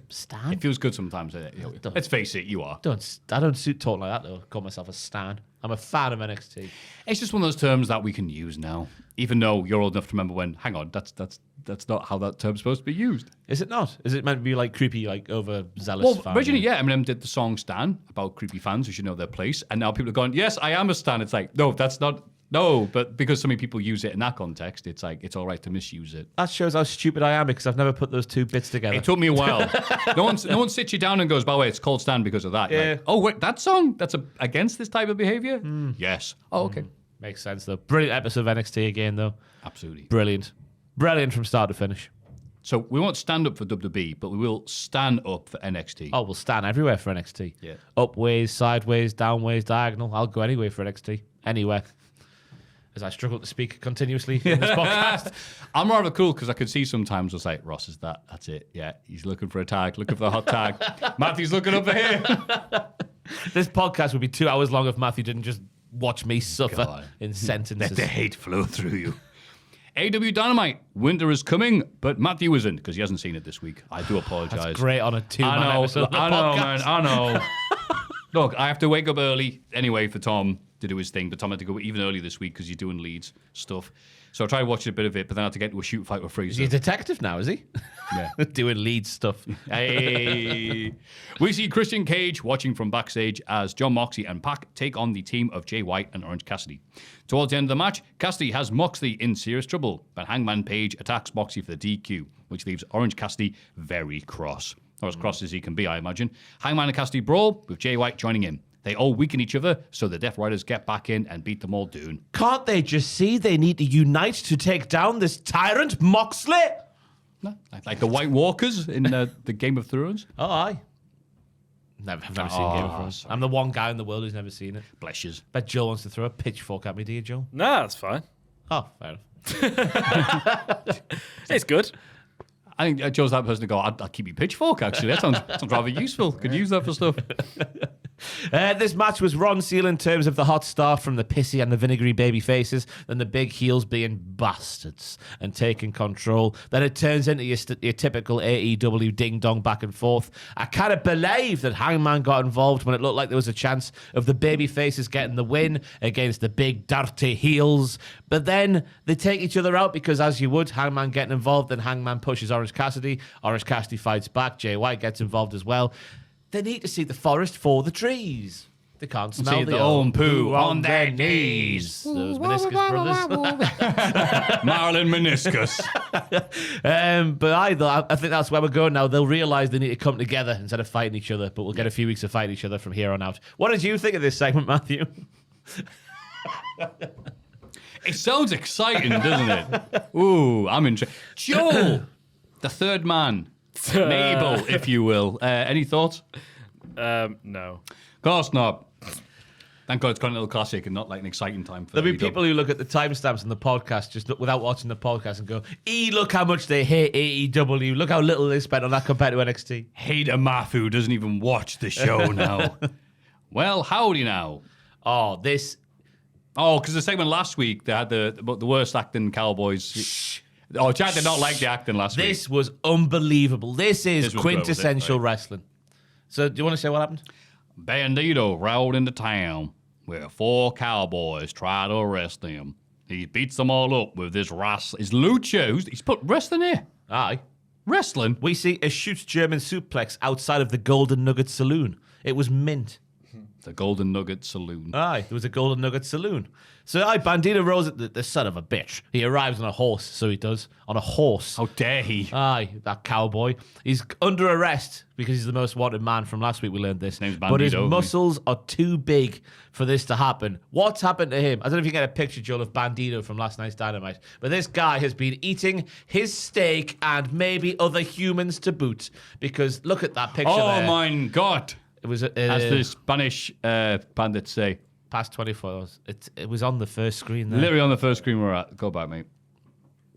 Stan? It feels good sometimes. Let's face it, you are. I don't talk like that though. Call myself a stan. I'm a fan of NXT. It's just one of those terms that we can use now, even though you're old enough to remember when. Hang on, that's not how that term's supposed to be used. Is it not? Is it meant to be like creepy, like overzealous? Well, originally, yeah, Eminem did the song "Stan" about creepy fans who should know their place, and now people are going, "Yes, I am a stan." It's like, no, that's not. No, but because so many people use it in that context, it's like it's all right to misuse it. That shows how stupid I am because I've never put those two bits together. It took me a while. no one sits you down and goes, "By the way, it's called Stan because of that." You're Yeah. like, oh wait, that song that's against this type of behavior. Yes. Oh, okay. Makes sense though. Brilliant episode of NXT again though. Absolutely. Brilliant from start to finish. So we won't stand up for WWE, but we will stand up for NXT. Oh, we'll stand everywhere for NXT. Yeah. Upways, sideways, downways, diagonal. I'll go anywhere for NXT. Anywhere. As I struggle to speak continuously in this podcast. I'm rather cool because I could see sometimes it's like, Ross is that's it. Yeah, he's looking for a tag, looking for the hot tag. Matthew's looking over here. This podcast would be 2 hours long if Maffew didn't just watch me suffer God. in sentences. Let the hate flow through you. AEW Dynamite, winter is coming, but Matthew isn't because he hasn't seen it this week. I do apologise. That's great on a two-man episode of the I know, podcast. man, I know. Look, I have to wake up early anyway for Tom to do his thing, but Tom had to go even earlier this week because he's doing Leeds stuff. So I tried watching a bit of it, but then I had to get to a shoot fight with Fraser. He's a detective now, is he? Yeah. Doing lead stuff. Hey. We see Christian Cage watching from backstage as John Moxley and Pac take on the team of Jay White and Orange Cassidy. Towards the end of the match, Cassidy has Moxley in serious trouble, but Hangman Page attacks Moxley for the DQ, which leaves Orange Cassidy very cross. Or as cross as he can be, I imagine. Hangman and Cassidy brawl, with Jay White joining in. They all weaken each other, so the Death Riders get back in and beat them all down. Can't they just see they need to unite to take down this tyrant Moxley? No, like the White Walkers in the Game of Thrones. Oh, aye. I've never seen Game of Thrones. sorry. I'm the one guy in the world who's never seen it. Bless yous. Bet Joel wants to throw a pitchfork at me, do you, Joel? Nah, that's fine. Oh, fair enough. It's good. I think Joe's that person to go, I'll keep you pitchfork, actually. That sounds rather useful. Could use that for stuff. This match was Ron Seal in terms of the hot start from the pissy and the vinegary baby faces, then the big heels being bastards and taking control. Then it turns into your typical AEW ding-dong back and forth. I kind of believe that Hangman got involved when it looked like there was a chance of the baby faces getting the win against the big dirty heels. But then they take each other out because, as you would, Hangman getting involved, then Hangman pushes Orange Cassidy. Orange Cassidy fights back. Jay White gets involved as well. They need to see the forest for the trees. They can't smell See the the own poo on their knees. Those Meniscus brothers. Marlon Meniscus. But I think that's where we're going now. They'll realise they need to come together instead of fighting each other. But we'll get a few weeks to fight each other from here on out. What did you think of this segment, Matthew? It sounds exciting, doesn't it? Ooh, I'm interested. Joel, the third man. Mabel, if you will. Any thoughts? No. Of course not. Thank God it's got a little classic and not like an exciting time for There'll be AEW. people who look at the timestamps in the podcast just without watching the podcast and go, look how much they hate AEW. Look how little they spent on that compared to NXT. Hater Maffew doesn't even watch the show now. Well, howdy now. Oh, this... Oh, because the segment last week, they had the worst acting Cowboys. Oh, Chad did not like the acting last week. This was unbelievable. This is was quintessential good, right? wrestling. So, do you want to say what happened? Bandito rode into town where 4 cowboys try to arrest him. He beats them all up with this his lucha. He's put wrestling here. Aye. Wrestling? We see a shoot German suplex outside of the Golden Nugget Saloon. It was mint. The Golden Nugget Saloon. Aye, there was a Golden Nugget Saloon. So, Bandito Rose, the son of a bitch. He arrives on a horse, so he does. On a horse. How dare he? Aye, that cowboy. He's under arrest because he's the most wanted man from last week. We learned this. name's But his Bandito, muscles are too big for this to happen. What's happened to him? I don't know if you get a picture, Joel, of Bandito from last night's Dynamite. But this guy has been eating his steak and maybe other humans to boot. Because look at that picture Oh there. my God. It was As the Spanish bandits say, past 24 hours. It was on the first screen there. Literally on the first screen we're at. Go back, mate.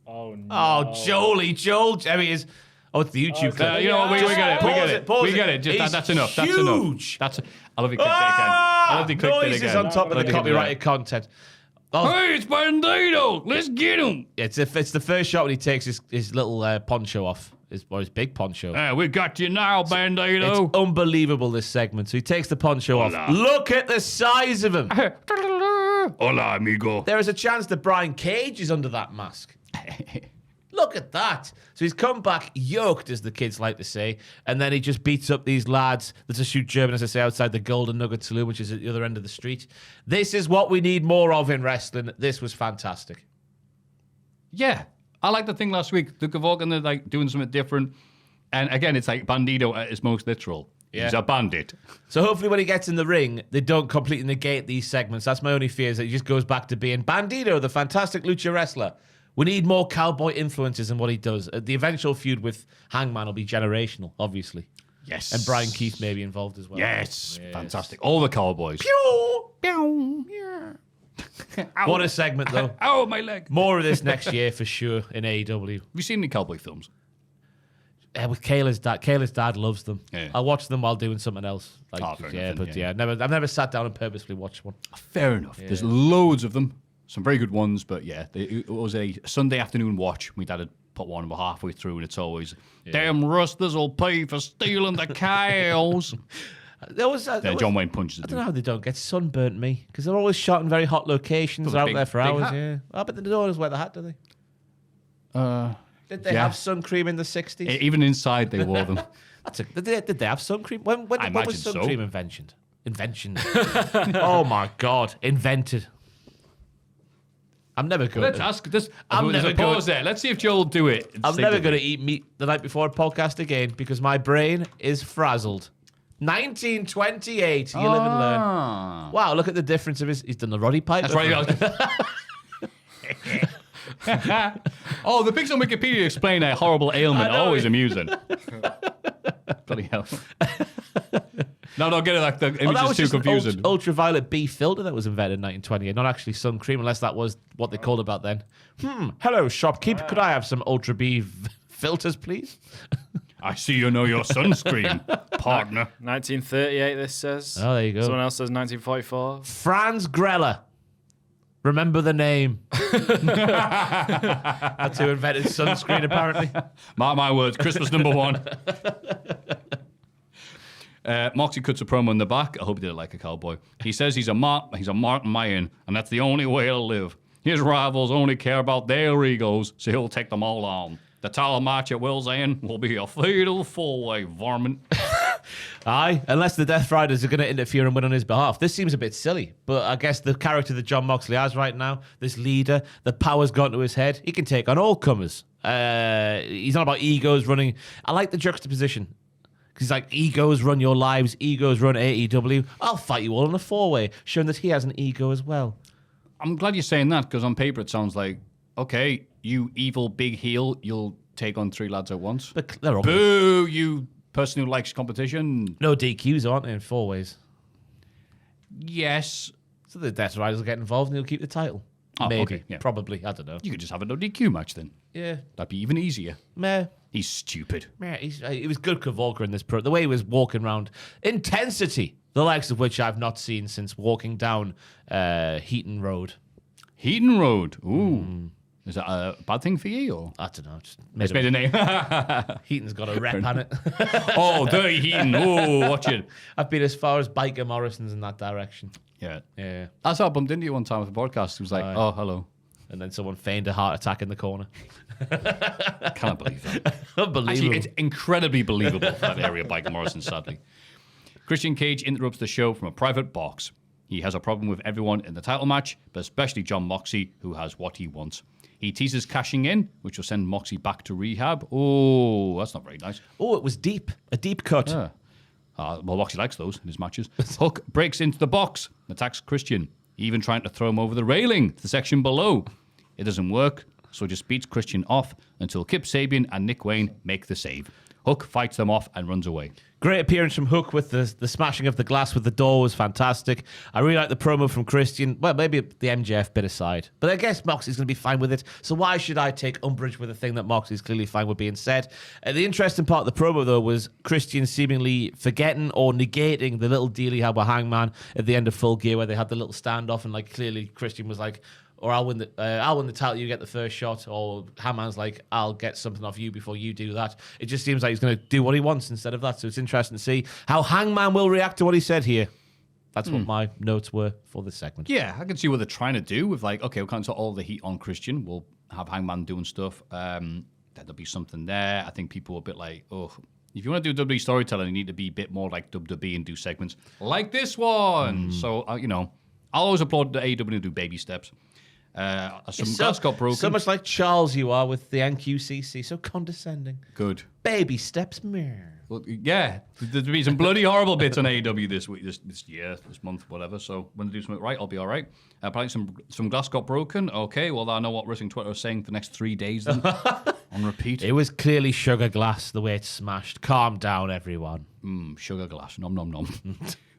Oh no. Oh, Joel. There he is. Oh, it's the YouTube clip. You know what? We get it. We get it. Pause We it. get it. Just He's that's enough. huge. That's enough. I love you clicked it again. I love you clicked it Noises again. on top of the copyrighted content. Oh, Hey, it's Bandito. Let's get him. it's the first shot when he takes his little poncho off, his big poncho. We got you now, Bandito. It's unbelievable, this segment. So he takes the poncho Hola. off. Look at the size of him. Hola, amigo. There is a chance that Brian Cage is under that mask. Look at that. So he's come back yoked, as the kids like to say, and then he just beats up these lads that just shoot German, as I say, outside the Golden Nugget Saloon, which is at the other end of the street. This is what we need more of in wrestling. This was fantastic. Yeah. I liked the thing last week. Duke of Oak, and they're like doing something different. And again, it's like Bandito at its most literal. Yeah. He's a bandit. So hopefully when he gets in the ring, they don't completely negate these segments. That's my only fear, is that he just goes back to being Bandito, the fantastic lucha wrestler. We need more cowboy influences in what he does. The eventual feud with Hangman will be generational, obviously. Yes. And Brian Keith may be involved as well. Yes. Fantastic. All the cowboys. What a segment, though. Ow, my leg. More of this next year for sure in AEW. Have you seen any cowboy films? With Kayla's dad. Kayla's dad loves them. Yeah. I watch them while doing something else. Fair enough, I've never sat down and purposefully watched one. Fair enough. There's loads of them. Some very good ones, but yeah, it was a Sunday afternoon watch. My dad had put one, we're halfway through, and it's always, damn rustlers will pay for stealing the cows. Then John Wayne punches I the don't know dude. how they don't get sunburnt me, because they're always shot in very hot locations. Got a They're out big- there for big hours. hat. Yeah. Oh, but they don't always wear the hat, do they? Did they yeah. have sun cream in the 60s? Even inside, they wore them. Did they have sun cream? When what imagine was sun so. cream invented? Oh my God, invented. I'm never going Let's to. ask this. I'm There's never a pause there. Let's see if Joel will do it. I'm never going to eat meat the night before a podcast again because my brain is frazzled. 1928. You live and learn. Wow, look at the difference of he's done the Roddy Piper. That's right. Oh, the pics on Wikipedia explain a horrible ailment. I know. Always amusing. Bloody hell. No, don't get it. Like the image that is was too just confusing. an ultraviolet B filter that was invented in 1928, not actually sun cream, unless that was what they called it back then. Hello, shopkeep. Could I have some ultra B filters, please? I see you know your sunscreen, partner. 1938, this says. Oh, there you go. Someone else says 1944. Franz Greller. Remember the name. That's who invented sunscreen, apparently. Mark my words, Christmas #1. Moxie cuts a promo in the back. I hope he did it like a cowboy. He says he's a Martin Mayan, and that's the only way he'll live. His rivals only care about their egos, so he'll take them all on. The title match at Will's End will be a fatal four-way, varmint. Aye, unless the Death Riders are going to interfere and win on his behalf. This seems a bit silly, but I guess the character that John Moxley has right now, this leader, the power's gone to his head. He can take on all comers. He's not about egos running. I like the juxtaposition. Because he's like, egos run your lives, egos run AEW. I'll fight you all in a four-way, showing that he has an ego as well. I'm glad you're saying that, because on paper it sounds like, okay, you evil big heel, you'll take on three lads at once. But they're all Boo, you person who likes competition. no DQs, aren't they, in four-ways? Yes. So the Death Riders will get involved and he'll keep the title. Oh, Maybe. okay, yeah. Probably. I don't know. You could just have a no DQ match then. Yeah. That'd be even easier. Meh. He's stupid. Yeah, it was good Kavolka in this pro. The way he was walking around. Intensity. The likes of which I've not seen since walking down Heaton Road. Heaton Road. Ooh. Is that a bad thing for you? Or? I don't know. Just It's made a name. Heaton's got a rep on it. Oh, dirty Heaton. Oh, watch it. I've been as far as Biker Morrison's in that direction. Yeah. Yeah. That's how I bumped into you one time with the podcast. It was like, oh, hello. And then someone feigned a heart attack in the corner. Can't believe that. Unbelievable. Actually, it's incredibly believable for that area, Biker Morrison, sadly. Christian Cage interrupts the show from a private box. He has a problem with everyone in the title match, but especially John Moxley, who has what he wants. He teases cashing in, which will send Moxley back to rehab. Oh, that's not very nice. Oh, it was deep. A deep cut. Yeah. Well, Moxley likes those in his matches. Hook breaks into the box and attacks Christian, even trying to throw him over the railing to the section below. It doesn't work. so just beats Christian off until Kip Sabian and Nick Wayne make the save. Hook fights them off and runs away. Great appearance from Hook with the smashing of the glass with the door was fantastic. I really like the promo from Christian. Well, maybe the MJF bit aside. But I guess Moxley's going to be fine with it. So why should I take umbrage with a thing that Moxley's clearly fine with being said? The interesting part of the promo, though, was Christian seemingly forgetting or negating the little deal he had with Hangman at the end of Full Gear where they had the little standoff and like clearly Christian was like, or I'll win the title, you get the first shot, or Hangman's like, I'll get something off you before you do that. It just seems like he's going to do what he wants instead of that. So it's interesting to see how Hangman will react to what he said here. That's what my notes were for this segment. Yeah, I can see what they're trying to do with like, okay, we can't put all the heat on Christian. We'll have Hangman doing stuff. There'll be something there. I think people are a bit like, oh, if you want to do WWE storytelling, you need to be a bit more like WWE and do segments like this one. So, I'll always applaud the AEW to do baby steps. Some glass got broken. So much like Charles you are with the NQCC. So condescending. Good. Baby steps, mere. Well, yeah, there's been some bloody horrible bits on AEW this week, this year, this month, whatever. So when they do something right, I'll be all right. Apparently some glass got broken. Okay, well, I know what Wrestling Twitter is saying for the next 3 days then. On repeat. It was clearly sugar glass the way it smashed. Calm down, everyone. Sugar glass. Nom, nom, nom.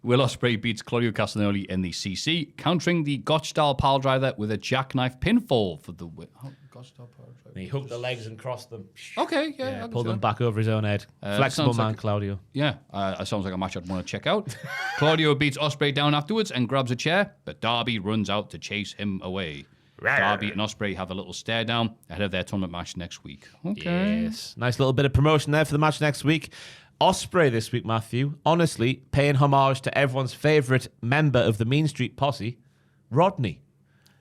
Will Ospreay beats Claudio Castagnoli in the CC, countering the Gotch-style pile driver with a jackknife pinfall for the win. Oh, Gotch-style pile driver. He hooked the legs and crossed them. Okay, yeah. Pulled them back over his own head. Flexible man, Claudio. Yeah, it sounds like a match I'd want to check out. Claudio beats Ospreay down afterwards and grabs a chair, but Darby runs out to chase him away. Darby and Ospreay have a little stare down ahead of their tournament match next week. Okay. Yes. Nice little bit of promotion there for the match next week. Ospreay this week, Maffew, honestly paying homage to everyone's favourite member of the Mean Street Posse, Rodney.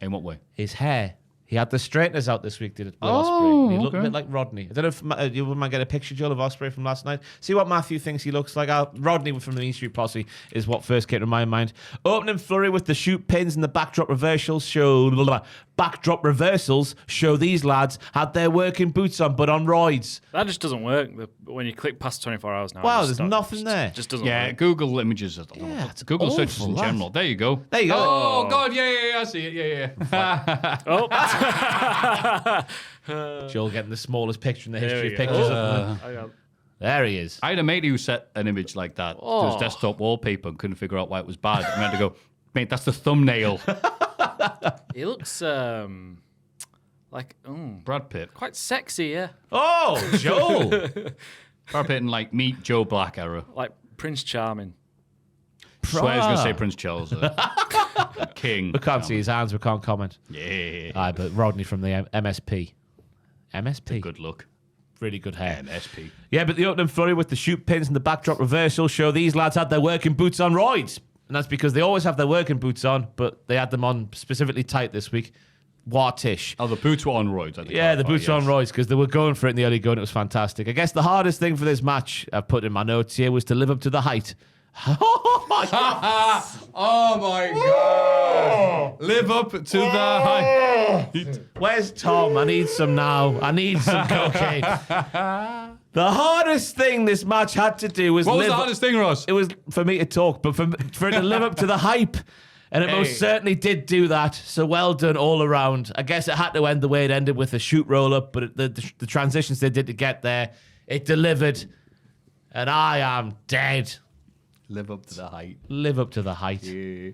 In what way? His hair. He had the straighteners out this week, did it? Oh, Ospreay. He looked a bit like Rodney. I don't know if you might get a picture, Joel, of Ospreay from last night. See what Maffew thinks he looks like. Rodney from the Mean Street Posse is what first came to my mind. Opening flurry with the shoot pins and the backdrop reversals show these lads had their working boots on, but on roids. That just doesn't work. When you click past 24 hours now. Wow, there's nothing there. Just doesn't Yeah, work. Google images. Yeah, it's Google searches awful, in that. general. There you go. There you go. Oh, God, yeah, I see it. Yeah. Oh, Joel getting the smallest picture in the There history we of go. pictures. I got- There he is. I had a mate who set an image like that to his desktop wallpaper and couldn't figure out why it was bad. I had to go, mate, that's the thumbnail. He looks like Brad Pitt. quite sexy, yeah. Oh, Joel. Brad Pitt in like Meet Joe Black era. Like Prince Charming. Swear I was going to say Prince Charles. King. We can't see his hands. We can't comment. Yeah. Aye, but Rodney from the MSP. MSP. Good look. Really good hair. MSP. Yeah, but the opening flurry with the shoot pins and the backdrop reversal show these lads had their working boots on roids. And that's because they always have their working boots on, but they had them on specifically tight this week. Watish. Oh, the boots were on roids. Yeah, the boots were on roids because they were going for it in the early going. It was fantastic. I guess the hardest thing for this match, I've put in my notes here, was to live up to the height. Oh, my God. Oh, my God. Live up to the height. Where's Tom? I need some now. I need some cocaine. The hardest thing this match had to do was What was live the hardest thing, Ross? It was for me to talk, but for it to live up to the hype. And it most certainly did do that. So well done all around. I guess it had to end the way it ended with a shoot roll up, but the transitions they did to get there, it delivered. And I am dead. Live up to the height. Live up to the height. Yeah.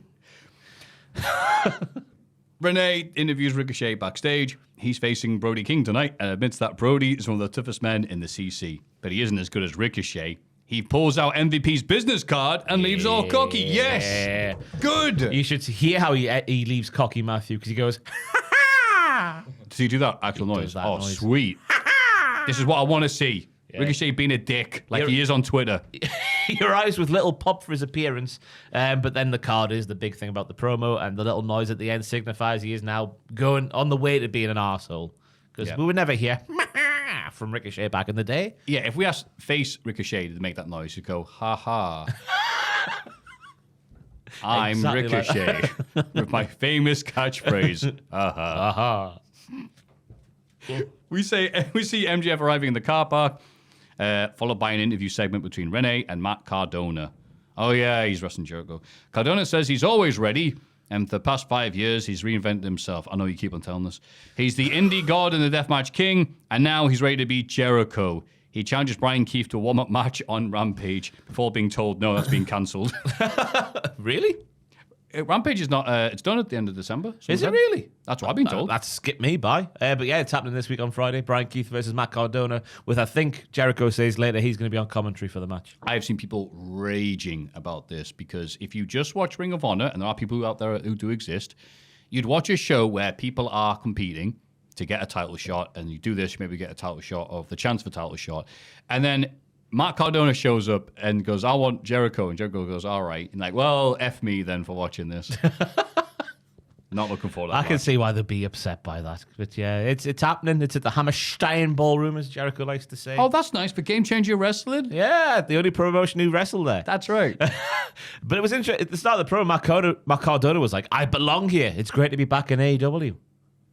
Renee interviews Ricochet backstage. He's facing Brody King tonight and admits that Brody is one of the toughest men in the CC. But he isn't as good as Ricochet. He pulls out MVP's business card and leaves all cocky. Yes. Good. You should hear how he leaves cocky, Maffew, because he goes, Does he do that actual noise? that Oh, noise. sweet. This is what I want to see. Yeah. Ricochet being a dick like he is on Twitter. he arrives with little pop for his appearance, but then the card is the big thing about the promo, and the little noise at the end signifies he is now going on the way to being an arsehole. Because we would never hear from Ricochet back in the day. Yeah, if we asked face Ricochet to make that noise, you'd go, ha ha. I'm Exactly Ricochet with my famous catchphrase. Aha. We see MJF arriving in the car park, followed by an interview segment between Renee and Matt Cardona. Oh yeah, he's wrestling Jericho. Cardona says he's always ready, And for the past 5 years, he's reinvented himself. I know you keep on telling us. He's the indie god and the deathmatch king, and now he's ready to beat Jericho. He challenges Brian Keith to a warm-up match on Rampage before being told, no, that's been cancelled. Really? Rampage is not, it's done at the end of December. Is it really? That's what I've been told. That's skipped me by. But yeah, it's happening this week on Friday. Brian Keith versus Matt Cardona with, I think, Jericho says later he's going to be on commentary for the match. I have seen people raging about this because if you just watch Ring of Honor, and there are people out there who do exist, you'd watch a show where people are competing to get a title shot, and you do this, you maybe get a title shot or the chance for a title shot, and then Matt Cardona shows up and goes, I want Jericho. And Jericho goes, all right. And like, well, F me then for watching this. Not looking forward to that. I can see why they'd be upset by that. But yeah, it's happening. It's at the Hammerstein Ballroom, as Jericho likes to say. Oh, that's nice for Game Changer Wrestling. Yeah, the only promotion who wrestled there. That's right. But it was interesting. At the start of the promo, Matt Cardona was like, I belong here. It's great to be back in AEW.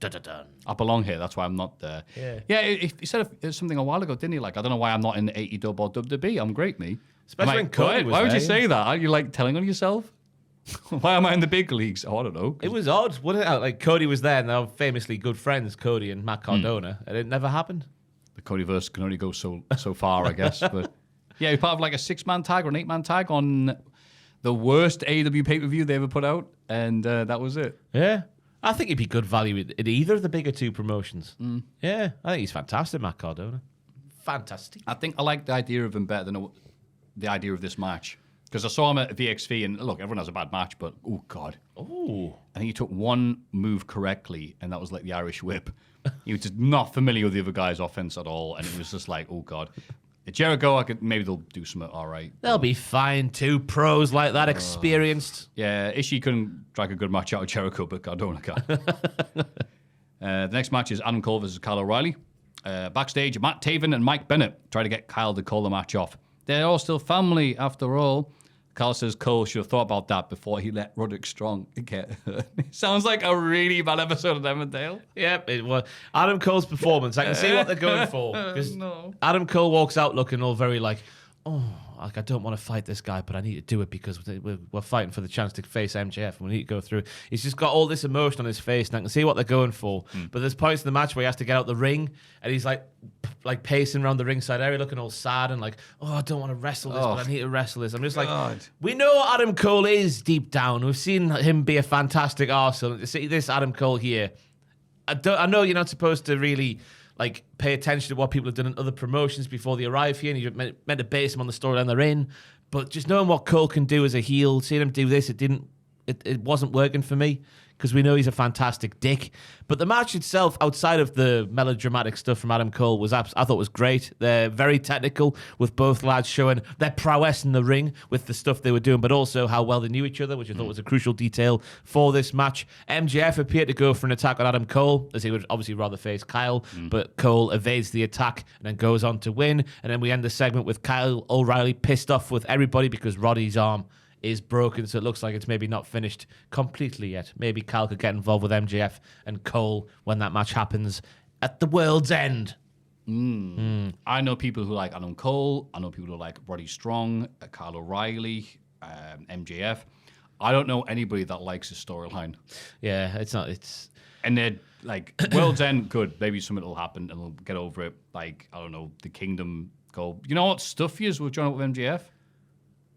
Dun-dun-dun. I belong here. That's why I'm not there. Yeah, he said something a while ago, didn't he? Like, I don't know why I'm not in AEW or WWE. I'm great, me. Especially when Cody was why would there, you say that? Are you like telling on yourself? Why am I in the big leagues? Oh, I don't know. It was odd, wasn't it? Like Cody was there, and they're famously good friends, Cody and Matt Cardona, and it never happened. The Codyverse can only go so far, I guess. But yeah, he was part of like a 6-man tag or an 8-man tag on the worst AEW pay-per-view they ever put out, and that was it. Yeah. I think he'd be good value in either of the bigger two promotions. Yeah, I think he's fantastic, Matt Cardona. Fantastic. I think I like the idea of him better than the idea of this match. Because I saw him at VXV, and look, everyone has a bad match, but oh, God. Oh. I think he took one move correctly, and that was like the Irish whip. He was just not familiar with the other guy's offense at all, and it was just like, oh, God. At Jericho, maybe they'll do something all right. They'll be fine. Two pros like that, experienced. Yeah, Ishii couldn't drag a good match out of Jericho, but Cardona can. The next match is Adam Cole versus Kyle O'Reilly. Backstage, Matt Taven and Mike Bennett try to get Kyle to call the match off. They're all still family, after all. Kyle says Cole should have thought about that before he let Roderick Strong get hurt. Sounds like a really bad episode of Emmerdale. Yep, it was. Adam Cole's performance, I can see what they're going for. Because Adam Cole walks out looking all very like, oh, like I don't want to fight this guy, but I need to do it because we're fighting for the chance to face MJF and we need to go through. He's just got all this emotion on his face, and I can see what they're going for. But there's points in the match where he has to get out the ring, and he's like pacing around the ringside area, looking all sad and like, oh, I don't want to wrestle this, but I need to wrestle this. I'm just like, we know what Adam Cole is deep down. We've seen him be a fantastic arsehole. To see this Adam Cole here, I know you're not supposed to really like pay attention to what people have done in other promotions before they arrive here, and you're meant to base them on the storyline they're in. But just knowing what Cole can do as a heel, seeing him do this, it wasn't working for me because we know he's a fantastic dick. But the match itself, outside of the melodramatic stuff from Adam Cole, I thought was great. They're very technical, with both lads showing their prowess in the ring with the stuff they were doing, but also how well they knew each other, which I thought was a crucial detail for this match. MJF appeared to go for an attack on Adam Cole, as he would obviously rather face Kyle, but Cole evades the attack and then goes on to win. And then we end the segment with Kyle O'Reilly pissed off with everybody because Roddy's arm is broken, so it looks like it's maybe not finished completely yet. Maybe Kyle could get involved with MJF and Cole when that match happens at the world's end. I know people who like Adam Cole. I know people who like Roddy Strong, Kyle O'Reilly, MJF. I don't know anybody that likes the storyline. Yeah, it's not. And they're like, world's end, good. Maybe something will happen and they'll get over it. Like, I don't know, the Kingdom go, you know what stuff is with joining up with MJF?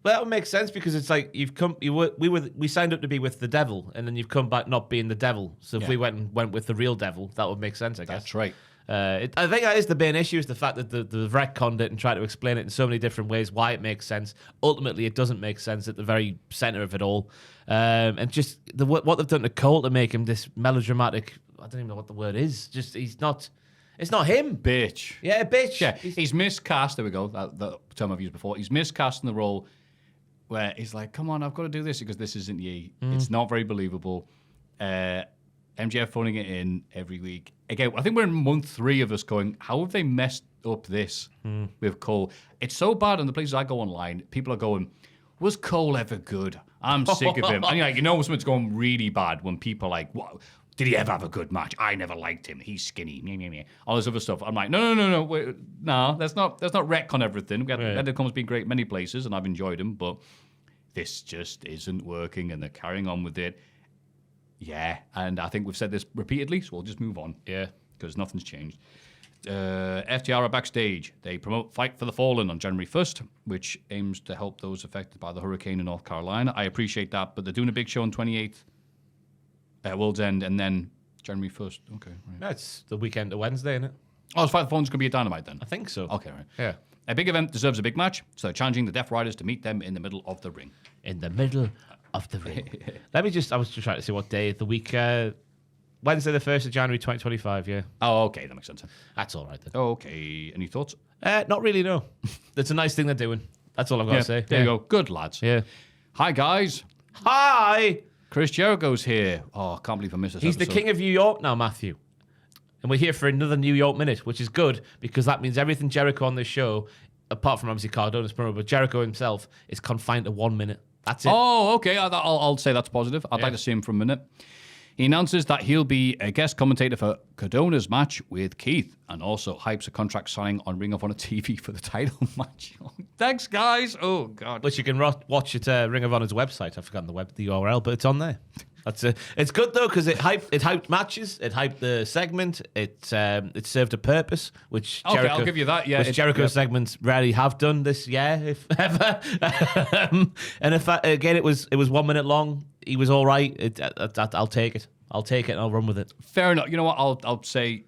Well, that would make sense because it's like we signed up to be with the devil, and then you've come back not being the devil. So if we went with the real devil, that would make sense, I guess. That's right. I think that is the main issue, is the fact that they've retconned it and tried to explain it in so many different ways why it makes sense. Ultimately, it doesn't make sense at the very center of it all. And just what they've done to Cole to make him this melodramatic, I don't even know what the word is. Just it's not him. Bitch. Yeah, bitch. Yeah, he's miscast. There we go. That term I've used before. He's miscast in the role where he's like, come on, I've got to do this because this isn't ye. It's not very believable. MJF phoning it in every week. Again, I think we're in month 3 of us going, how have they messed up this with Cole? It's so bad in the places I go online. People are going, was Cole ever good? I'm sick of him. And you're like, you know something's going really bad when people are like, what? Did he ever have a good match? I never liked him. He's skinny. All this other stuff. I'm like, no. Wait, no, that's not retcon everything. Better Cole's been great many places, and I've enjoyed him, but this just isn't working, and they're carrying on with it. Yeah, and I think we've said this repeatedly, so we'll just move on. Yeah. Because nothing's changed. FTR are backstage. They promote Fight for the Fallen on January 1st, which aims to help those affected by the hurricane in North Carolina. I appreciate that, but they're doing a big show on 28th at World's End, and then January 1st. Okay, right. That's the weekend to Wednesday, isn't it? Oh, Fight for the Fallen's going to be a Dynamite then? I think so. Okay, right. Yeah. A big event deserves a big match, so they're challenging the Death Riders to meet them in the middle of the ring. In the middle of the ring. I was just trying to see what day of the week. Wednesday, the 1st of January, 2025, yeah. Oh, okay, that makes sense. That's all right then. Okay, any thoughts? Not really, no. It's a nice thing they're doing. That's all I've got to say. There you go. Good, lads. Yeah. Hi, guys. Hi! Chris Jericho's here. Oh, I can't believe I missed this He's the episode. king of New York now, Maffew. And we're here for another New York minute, which is good because that means everything Jericho on this show, apart from obviously Cardona's promo, but Jericho himself is confined to 1 minute. That's it. Oh, okay. I'll say that's positive. I'd like to see him for a minute. He announces that he'll be a guest commentator for Cardona's match with Keith and also hypes a contract signing on Ring of Honor TV for the title match. Thanks, guys. Oh, God. Which you can watch at Ring of Honor's website. I've forgotten the URL, but it's on there. That's it's good though because it hyped matches, it hyped the segment, it served a purpose, which Okay, Jericho, I'll give you that. Yeah, which Jericho's segments rarely have done this year, if ever. And if again, it was 1 minute long. He was all right. I'll take it. I'll take it and I'll run with it. Fair enough. You know what? I'll say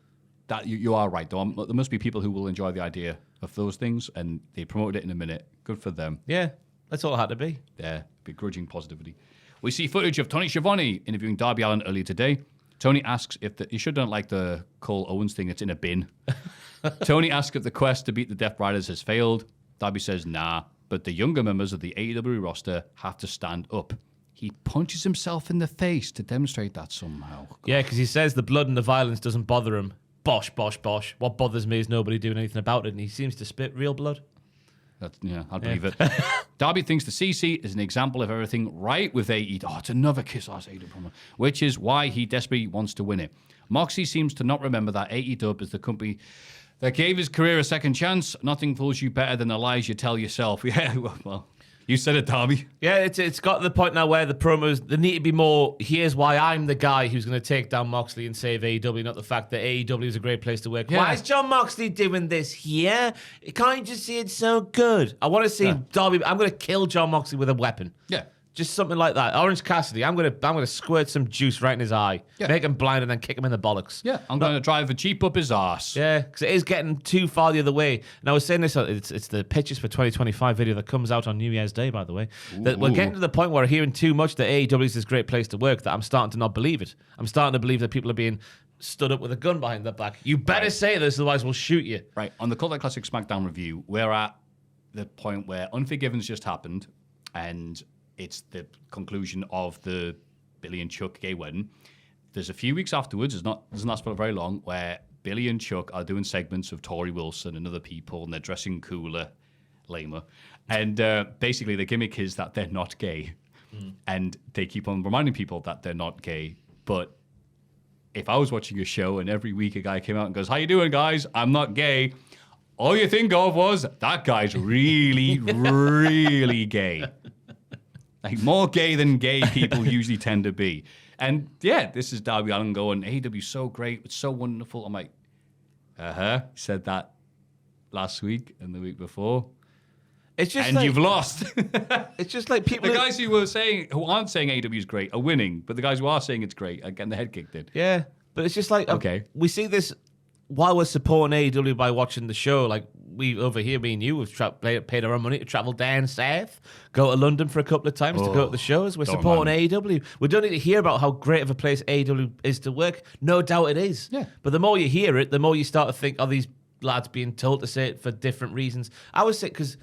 that you are right, though. There must be people who will enjoy the idea of those things, and they promoted it in a minute. Good for them. Yeah, that's all it had to be. Yeah, begrudging positivity. We see footage of Tony Schiavone interviewing Darby Allin earlier today. Tony asks if you should don't like the Cole Owens thing. It's in a bin. Tony asks if the quest to beat the Death Riders has failed. Darby says nah, but the younger members of the AEW roster have to stand up. He punches himself in the face to demonstrate that somehow. Yeah, because he says the blood and the violence doesn't bother him. Bosh, bosh, bosh. What bothers me is nobody doing anything about it, and he seems to spit real blood. I believe it. Darby thinks the CC is an example of everything right with AEW. Oh, it's another kiss-ass AEW promo, which is why he desperately wants to win it. Moxie seems to not remember that AEW is the company that gave his career a second chance. Nothing fools you better than the lies you tell yourself. Yeah, well, you said it, Darby. Yeah, it's got to the point now where the promos, they need to be more, here's why I'm the guy who's going to take down Moxley and save AEW, not the fact that AEW is a great place to work. Yeah. Why is John Moxley doing this here? Can't you just see it's so good? I want to see Darby, I'm going to kill John Moxley with a weapon. Yeah. Just something like that. Orange Cassidy, I'm gonna squirt some juice right in his eye, make him blind, and then kick him in the bollocks. Yeah, I'm going to drive a Jeep up his arse. Yeah, because it is getting too far the other way. And I was saying this, it's the pitches for 2025 video that comes out on New Year's Day, by the way. That we're getting to the point where we're hearing too much that AEW is this great place to work that I'm starting to not believe it. I'm starting to believe that people are being stood up with a gun behind their back. You better say this, otherwise we'll shoot you. Right, on the Cultaholic Classic SmackDown review, we're at the point where Unforgiven's just happened, and it's the conclusion of the Billy and Chuck gay wedding. There's a few weeks afterwards, doesn't last for very long, where Billy and Chuck are doing segments of Tori Wilson and other people, and they're dressing cooler, lamer. And basically the gimmick is that they're not gay. And they keep on reminding people that they're not gay. But if I was watching a show and every week a guy came out and goes, how you doing, guys? I'm not gay. All you think of was, that guy's really, really gay. Like, more gay than gay people usually tend to be. And, yeah, this is Darby Allin going, AEW's so great, it's so wonderful. I'm like, said that last week and the week before. It's just and like, you've lost. It's just like people... The guys who aren't saying AEW is great are winning, but the guys who are saying it's great are getting their head kicked in. Yeah, but it's just like... Okay. We see this while we're supporting AEW by watching the show. Like, we over here, me and you, have paid our own money to travel down south, go to London for a couple of times to go to the shows. We're supporting AEW. We don't need to hear about how great of a place AEW is to work. No doubt it is. Yeah. But the more you hear it, the more you start to think, are these lads being told to say it for different reasons? I would say, because...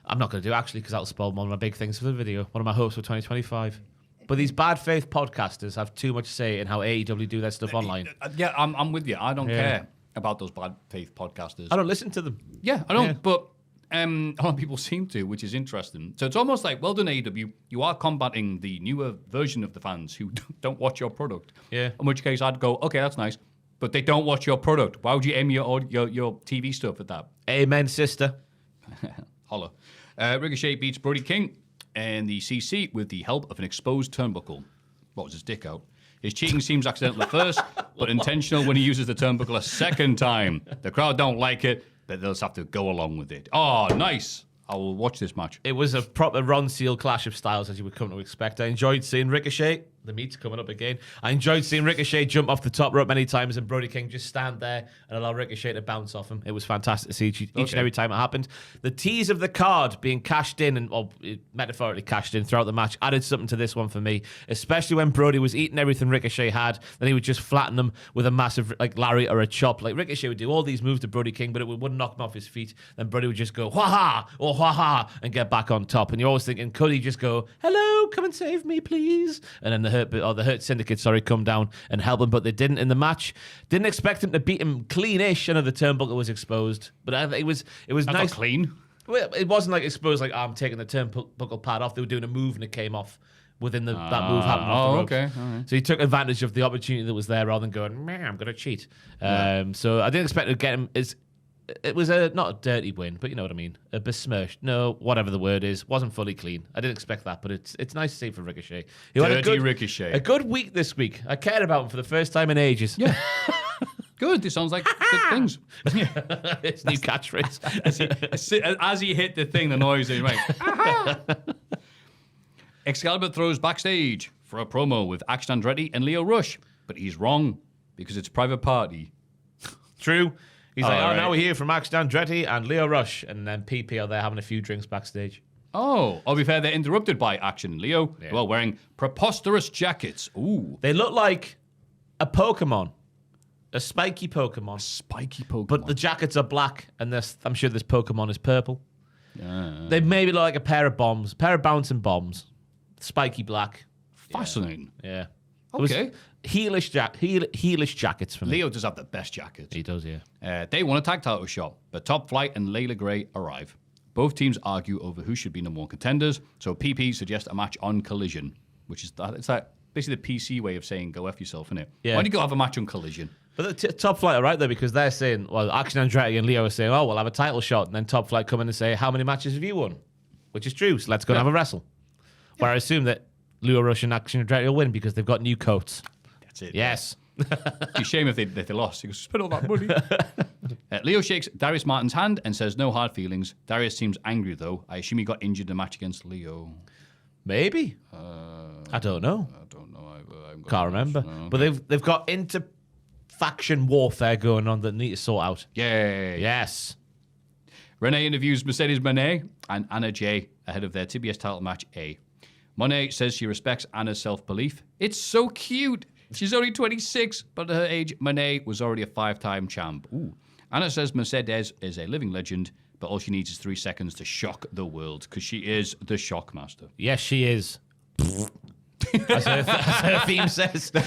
I'm not going to do actually, because that'll spoil one of my big things for the video. One of my hopes for 2025. But these bad faith podcasters have too much say in how AEW do their stuff online. Yeah, I'm with you. I don't care about those bad faith podcasters. I don't listen to them. Yeah, I don't. But a lot of people seem to, which is interesting. So it's almost like, well done, AEW. You are combating the newer version of the fans who don't watch your product. Yeah. In which case, I'd go, okay, that's nice, but they don't watch your product. Why would you aim your TV stuff at that? Amen, sister. Holla. Ricochet beats Brody King and the CC with the help of an exposed turnbuckle. What was his dick out? His cheating seems accidental at first, but intentional when he uses the turnbuckle a second time. The crowd don't like it, but they'll just have to go along with it. Oh, nice. I will watch this match. It was a proper Ron Seal clash of styles, as you would come to expect. I enjoyed seeing Ricochet. The meat's coming up again. I enjoyed seeing Ricochet jump off the top rope many times and Brody King just stand there and allow Ricochet to bounce off him. It was fantastic to see each and every time it happened. The tease of the card being cashed in, and metaphorically cashed in throughout the match, added something to this one for me, especially when Brody was eating everything Ricochet had, then he would just flatten them with a massive lariat or a chop. Like Ricochet would do all these moves to Brody King, but it wouldn't knock him off his feet. Then Brody would just go, wha-ha, or wha-ha, and get back on top. And you're always thinking, could he just go, hello, come and save me, please? And then the Hurt Syndicate, come down and help him, but they didn't in the match. Didn't expect him to beat him clean-ish. I know the turnbuckle was exposed, but it was nice. Not clean. Well, it wasn't like exposed, like I'm taking the turnbuckle pad off. They were doing a move and it came off within that move happened off the ropes. Okay. All right. So he took advantage of the opportunity that was there rather than going, man, I'm going to cheat. So I didn't expect to get him. It was not a dirty win, but you know what I mean. A besmirched, no, whatever the word is, wasn't fully clean. I didn't expect that, but it's nice to see for Ricochet. He had Ricochet. A good week this week. I cared about him for the first time in ages. Yeah. Good. This sounds like good things. It's new catchphrase. As he hit the thing, the noise is right. Excalibur throws backstage for a promo with Action Andretti and Lio Rush, but he's wrong because it's Private Party. True. He's right. now we're here from Max Andretti and Lio Rush, and then PP are there having a few drinks backstage. Oh, to be fair, they're interrupted by Action and Leo, who are wearing preposterous jackets. Ooh. They look like a Pokemon. A spiky Pokemon. Spiky Pokemon. But the jackets are black, and I'm sure this Pokemon is purple. They maybe look like a pair of bouncing bombs. Spiky black. Fascinating. Yeah. Okay. Heelish jackets for me. Leo does have the best jackets. He does, yeah. They want a tag title shot, but Top Flight and Layla Gray arrive. Both teams argue over who should be number one contenders, so PP suggests a match on Collision, which is basically the PC way of saying go F yourself, isn't it? Yeah. Why do you go have a match on Collision? But the Top Flight are right there because they're saying, well, Action Andretti and Leo are saying, oh, we'll have a title shot, and then Top Flight come in and say, how many matches have you won? Which is true, so let's go and have a wrestle. Where I assume that Leo Rush and Action Andretti will win because they've got new coats. That's it. Yes. It's a shame if they lost. He goes, spend all that money. Leo shakes Darius Martin's hand and says no hard feelings. Darius seems angry, though. I assume he got injured in a match against Leo. Maybe. I don't know. I don't know. Can't remember. No. But they've got inter-faction warfare going on that need to sort out. Yay. Yes. Renee interviews Mercedes Moné and Anna Jay ahead of their TBS title match A. Monet says she respects Anna's self-belief. It's so cute. She's only 26, but at her age, Monet was already a 5-time champ. Ooh. Anna says Mercedes is a living legend, but all she needs is 3 seconds to shock the world, because she is the shock master. Yes, she is. As her theme says. And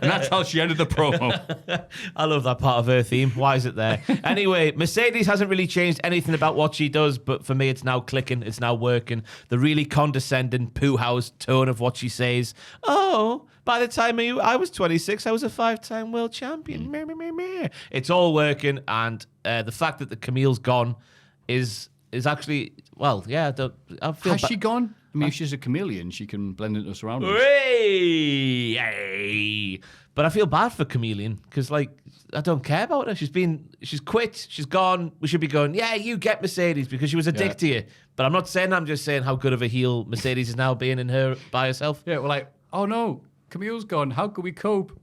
that's how she ended the promo. I love that part of her theme. Why is it there? Anyway, Mercedes hasn't really changed anything about what she does, but for me, it's now clicking. It's now working. The really condescending, poo-house tone of what she says. Oh, by the time I was 26, I was a 5-time world champion. Meh, meh, meh, meh. It's all working, and the fact that the Camille's gone is actually, well, yeah, I feel Has she gone? I mean, if she's a chameleon, she can blend into surroundings. Hey! But I feel bad for Chameleon because, like, I don't care about her. She's quit. She's gone. We should be going, yeah, you get Mercedes because she was a dick to you. But I'm not saying that. I'm just saying how good of a heel Mercedes is now being in her by herself. Yeah, we're like, oh no, Camille's gone. How can we cope?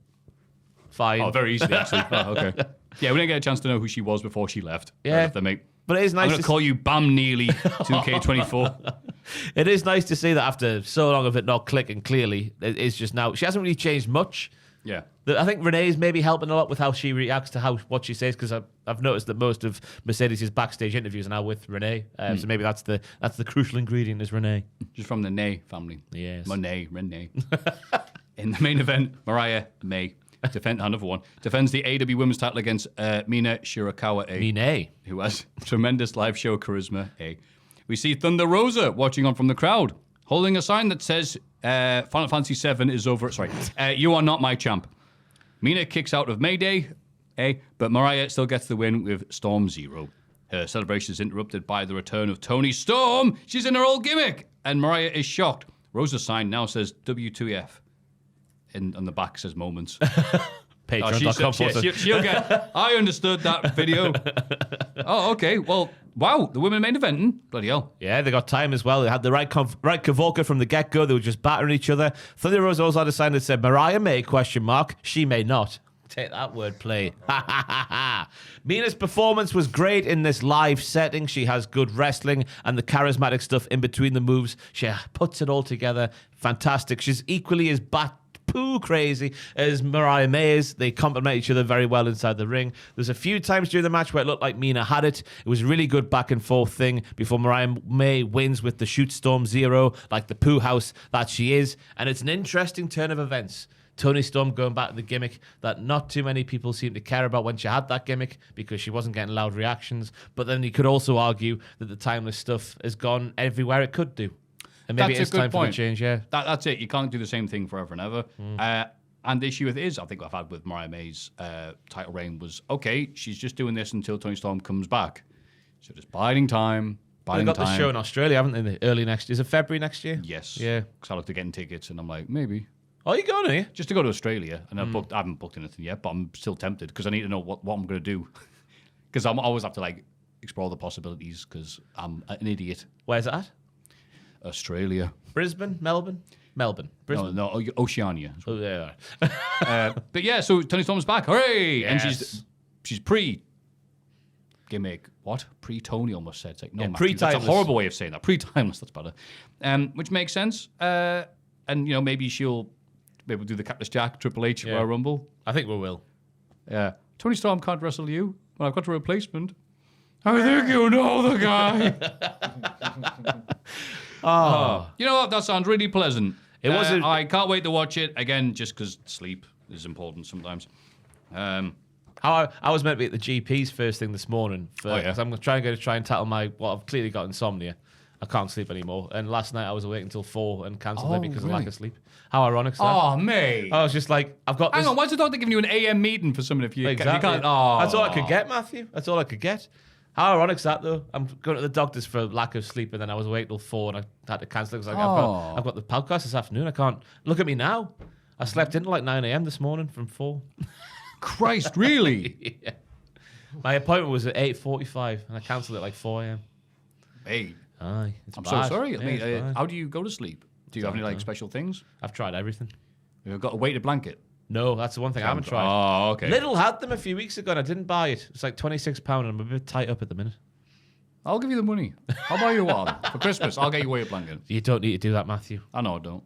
Fine. Oh, very easily, actually. Oh, okay. Yeah, we didn't get a chance to know who she was before she left. Yeah. Right enough then, mate. But it is nice I'm going to call you Bam Neely 2K24. It is nice to see that after so long of it not clicking clearly, it is just now. She hasn't really changed much. Yeah. I think Renee's maybe helping a lot with how she reacts to what she says, because I've noticed that most of Mercedes' backstage interviews are now with Renee. So maybe that's the crucial ingredient is Renee. Just from the Ney family. Yes. Renee. In the main event, Mariah May defends the AEW Women's title against Mina Shirakawa A. Who has tremendous live show charisma A. We see Thunder Rosa watching on from the crowd, holding a sign that says Final Fantasy VII is over. Sorry, you are not my champ. Mina kicks out of Mayday A, but Mariah still gets the win with Storm Zero. Her celebration is interrupted by the return of Toni Storm. She's in her old gimmick, and Mariah is shocked. Rosa's sign now says WTF. on the back says moments. Patreon.com. She'll get. I understood that video. Oh, okay. Well, wow. The women main eventing. Bloody hell. Yeah, they got time as well. They had the right Kavolka from the get-go. They were just battering each other. Thunder Rosa also had a sign that said, Mariah may, ? She may not. Take that wordplay. Mina's performance was great in this live setting. She has good wrestling and the charismatic stuff in between the moves. She puts it all together. Fantastic. She's equally as poo crazy as Mariah May is. They complement each other very well inside the ring. There's a few times during the match where it looked like Mina had it. It was a really good back and forth thing before Mariah May wins with the Shoot Storm Zero, like the poo house that she is. And it's an interesting turn of events. Toni Storm going back to the gimmick that not too many people seem to care about when she had that gimmick because she wasn't getting loud reactions. But then you could also argue that the timeless stuff has gone everywhere it could do. And maybe it's time for a change, yeah. That's it. You can't do the same thing forever and ever. And the issue with it is, I think I've had with Mariah May's title reign was, okay, she's just doing this until Toni Storm comes back. So just biding time. They've got the show in Australia, haven't they? Early next year. Is it February next year? Yes. Yeah. Because I looked at getting tickets and I'm like, maybe. Oh, you going, are you? Just to go to Australia. And I haven't booked anything yet, but I'm still tempted because I need to know what I'm going to do. Because I always have to like explore the possibilities because I'm an idiot. Where's it at? Australia. Brisbane? Melbourne? Brisbane? No, Oceania. Oh, yeah. But yeah, so Toni Storm's back. Hooray! Yes. And she's pre-gimmick. What? Pre-Tony almost said. It's like, no, Yeah, Matthew, that's a pre-timeless. horrible way of saying that. Pre-timeless, that's better. Which makes sense. And, you know, maybe she'll do the Cactus Jack, Triple H, Royal Rumble. I think we will. Yeah. Toni Storm can't wrestle you. Well, I've got a replacement. I think you know the guy. You know what? That sounds really pleasant. It was. I can't wait to watch it again, just because sleep is important sometimes. I was meant to be at the GP's first thing this morning. Because I'm trying to try and tackle I've clearly got insomnia. I can't sleep anymore. And last night I was awake until 4 and cancelled it because of lack of sleep. How ironic is that? Oh, mate. I was just like, I've got this. Hang on, why's the doctor giving you an AM meeting for something if you Exactly. you can't? Oh. That's all I could get, Matthew. That's all I could get. How ironic is that, though? I'm going to the doctors for lack of sleep, and then I was awake till 4, and I had to cancel it because I've got the podcast this afternoon. I can't look at me now. I slept in like 9 a.m. this morning from 4. Christ, really? Yeah. My appointment was at 8:45, and I cancelled it like 4 a.m. Hey, Aye, it's I'm bad. so sorry. Yeah, I mean, it's bad. how do you go to sleep? Do you have any like special things? I've tried everything. You've got a weighted blanket. No, that's the one thing I haven't tried. Oh, okay. Lidl had them a few weeks ago, and I didn't buy it. It's like £26, and I'm a bit tight up at the minute. I'll give you the money. I'll buy you one for Christmas. I'll get you a weighted blanket. You don't need to do that, Matthew. I know I don't.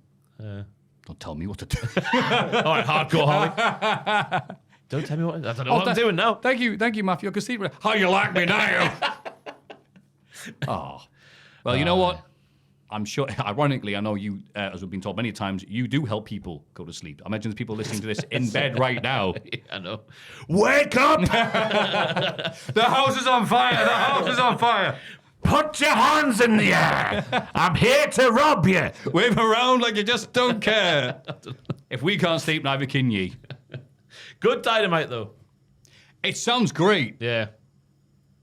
Don't tell me what to do. All right, hardcore Holly. Don't tell me what. I don't know what I'm doing now. Thank you, Matthew. I can see how you like me now. Oh, well, you know what? I'm sure, ironically, I know you, as we've been told many times, you do help people go to sleep. I imagine there's people listening to this in bed right now. Yeah, I know. Wake up! The house is on fire! The house is on fire! Put your hands in the air! I'm here to rob you! Wave around like you just don't care. If we can't sleep, neither can ye. Good Dynamite, though. It sounds great. Yeah.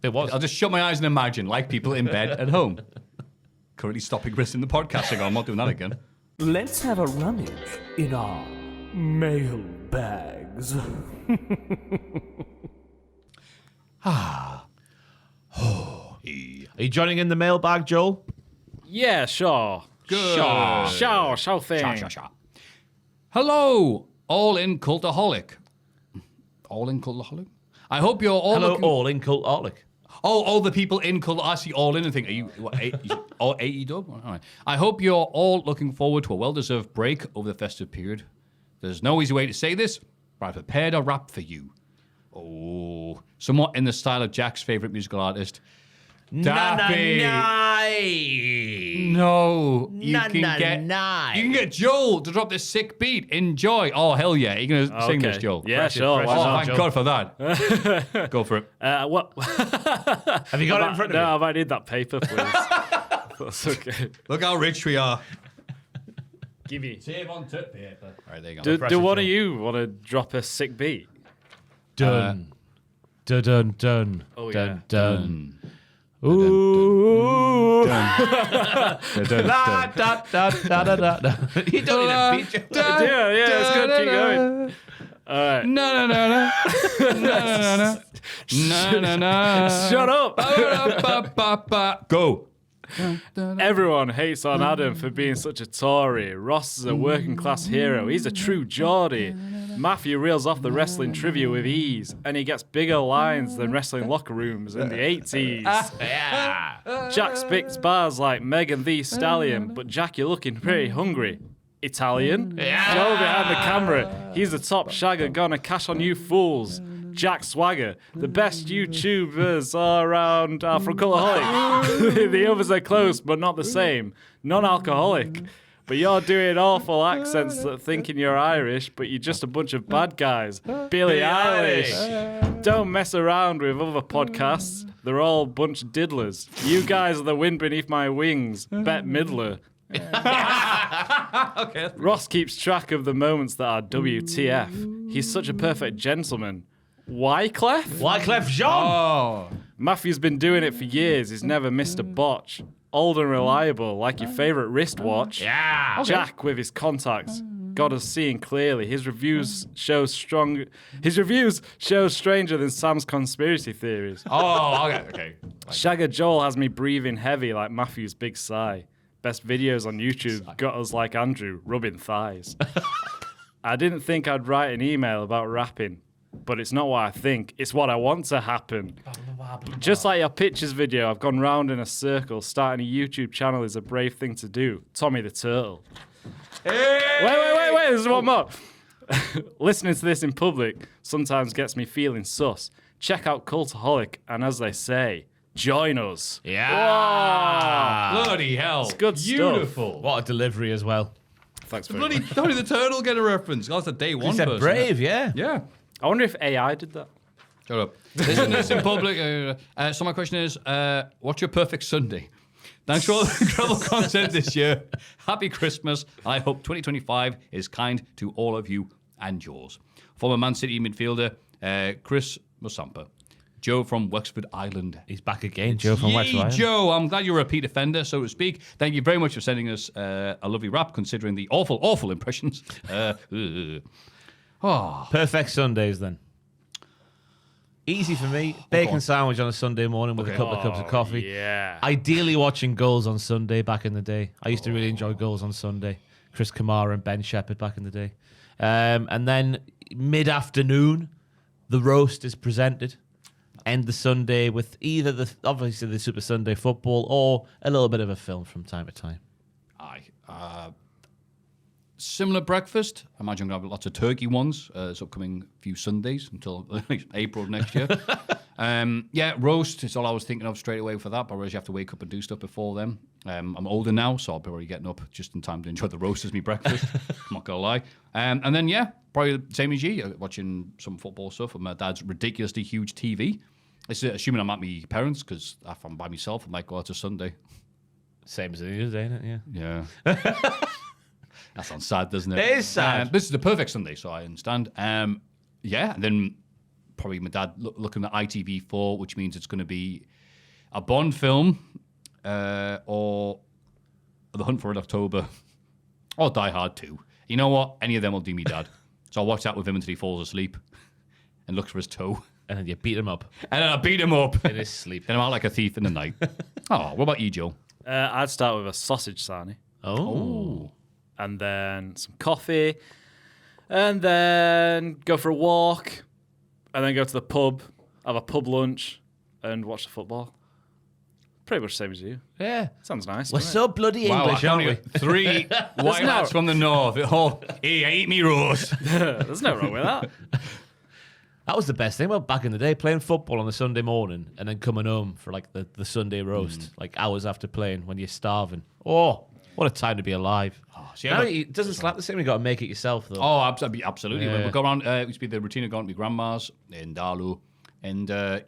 It was. I'll just shut my eyes and imagine, like people in bed at home. Currently stopping risking the podcasting. I'm not doing that again. Let's have a rummage in our mailbags. Are you joining in the mailbag, Joel? Yeah, sure. Good. Sure thing. Sha. Hello, all in Cultaholic. All in Cultaholic? I hope you're all Hello, looking... all in Cultaholic. Oh, all the people in Cult. I see all in and think, are you what, all AEW? All right. I hope you're all looking forward to a well-deserved break over the festive period. There's no easy way to say this, but I've prepared a rap for you. Oh, somewhat in the style of Jack's favorite musical artist, Daffy. No, you can get Joel to drop this sick beat. Enjoy. Oh hell yeah, you're gonna sing this, Joel. Yeah, sure. precious. Oh, thank Joel. God for that. Go for it. What? Have you got it in front of you? No, I need that paper, please. That's okay. Look how rich we are. Give me. Save on tip paper. All right, there you go. Do one of you want to drop a sick beat? Dun. Dun. Oh, dun, yeah. dun. Ooh. Dun, Da, da, da, da, da, da. You don't need a beat. Yeah, it's good. Keep going. All right. No. Shut up. Go. Everyone hates on Adam for being such a Tory. Ross is a working class hero. He's a true Geordie. Maffew reels off the wrestling trivia with ease, and he gets bigger lines than wrestling locker rooms in the 80s. Jack spits bars like Megan Thee Stallion, but Jack, you're looking pretty hungry. Italian? Joe behind the camera. He's the top shagger gonna cash on you fools. Jack Swagger. The best YouTubers all around are from Cultaholic. The others are close, but not the same. Non-alcoholic. But you're doing awful accents that thinking you're Irish, but you're just a bunch of bad guys. Billie Eilish. Don't mess around with other podcasts. They're all a bunch of diddlers. You guys are the wind beneath my wings. Bette Midler. Okay. Ross keeps track of the moments that are WTF. He's such a perfect gentleman. Wyclef Jean. Oh. Maffew's been doing it for years. He's never missed a botch. Old and reliable, like your favorite wristwatch. Yeah. Jack with his contacts. Got us seeing clearly. His reviews show stranger than Sam's conspiracy theories. Oh, okay. Shagger Joel has me breathing heavy like Maffew's big sigh. Best videos on YouTube got us like Andrew rubbing thighs. I didn't think I'd write an email about rapping, but it's not what I think. It's what I want to happen. Just like your pictures video, I've gone round in a circle. Starting a YouTube channel is a brave thing to do. Tommy the Turtle. Hey! Wait, there's one more. Listening to this in public sometimes gets me feeling sus. Check out Cultaholic, and as they say, join us. Yeah. Bloody hell. It's good Beautiful. stuff. What a delivery as well. Thanks for Bloody Tony the Turtle get a reference. That's a day one He said person. brave, yeah. Yeah. I wonder if AI did that. Shut up. Listen to this in public. So my question is, what's your perfect Sunday? Thanks for all the incredible content this year. Happy Christmas. I hope 2025 is kind to all of you and yours. Former Man City midfielder, Chris Musampa. Joe from Wexford Island. He's back again, Joe from Wexford Island. Joe, I'm glad you're a repeat offender, so to speak. Thank you very much for sending us a lovely rap, considering the awful impressions. Perfect Sundays, then. Easy for me. Bacon sandwich on a Sunday morning with a couple of cups of coffee. Yeah. Ideally watching goals on Sunday back in the day. I used to really enjoy goals on Sunday. Chris Kamara and Ben Shepherd back in the day. And then mid-afternoon, the roast is presented. End the Sunday with either obviously the Super Sunday football or a little bit of a film from time to time. Similar breakfast. I imagine I'm going to have lots of turkey ones this upcoming few Sundays until April next year. Roast is all I was thinking of straight away for that, but I realize you have to wake up and do stuff before then. I'm older now, so I'll be already getting up just in time to enjoy the roast as my breakfast. I'm not going to lie. And then, probably the same as you, watching some football stuff on my dad's ridiculously huge TV. It's assuming I'm at my parents, because if I'm by myself, I might go out to Sunday. Same as it is, ain't it? Yeah. That sounds sad, doesn't it? It is sad. This is the perfect Sunday, so I understand. And then probably my dad looking at ITV4, which means it's going to be a Bond film or The Hunt for Red October or Die Hard 2. You know what? Any of them will do me, Dad. So I'll watch that with him until he falls asleep and looks for his toe. And then you beat him up And then I beat him up. in his sleep. And I'm out like a thief in the night. What about you, Joe? I'd start with a sausage sarnie. Oh. And then some coffee. And then go for a walk. And then go to the pub. Have a pub lunch. And watch the football. Pretty much the same as you. Yeah. Sounds nice. We're doesn't so bloody English, aren't we? 3 white lads from the north. Hey, I eat me roast. There's no wrong with that. That was the best thing about back in the day, playing football on a Sunday morning and then coming home for like the Sunday roast, like hours after playing when you're starving. Oh, what a time to be alive. Now it doesn't slap the same. You got to make it yourself, though. Oh, absolutely. Yeah. We'll go around. It used to be the routine of going to my grandma's in Darlow. And I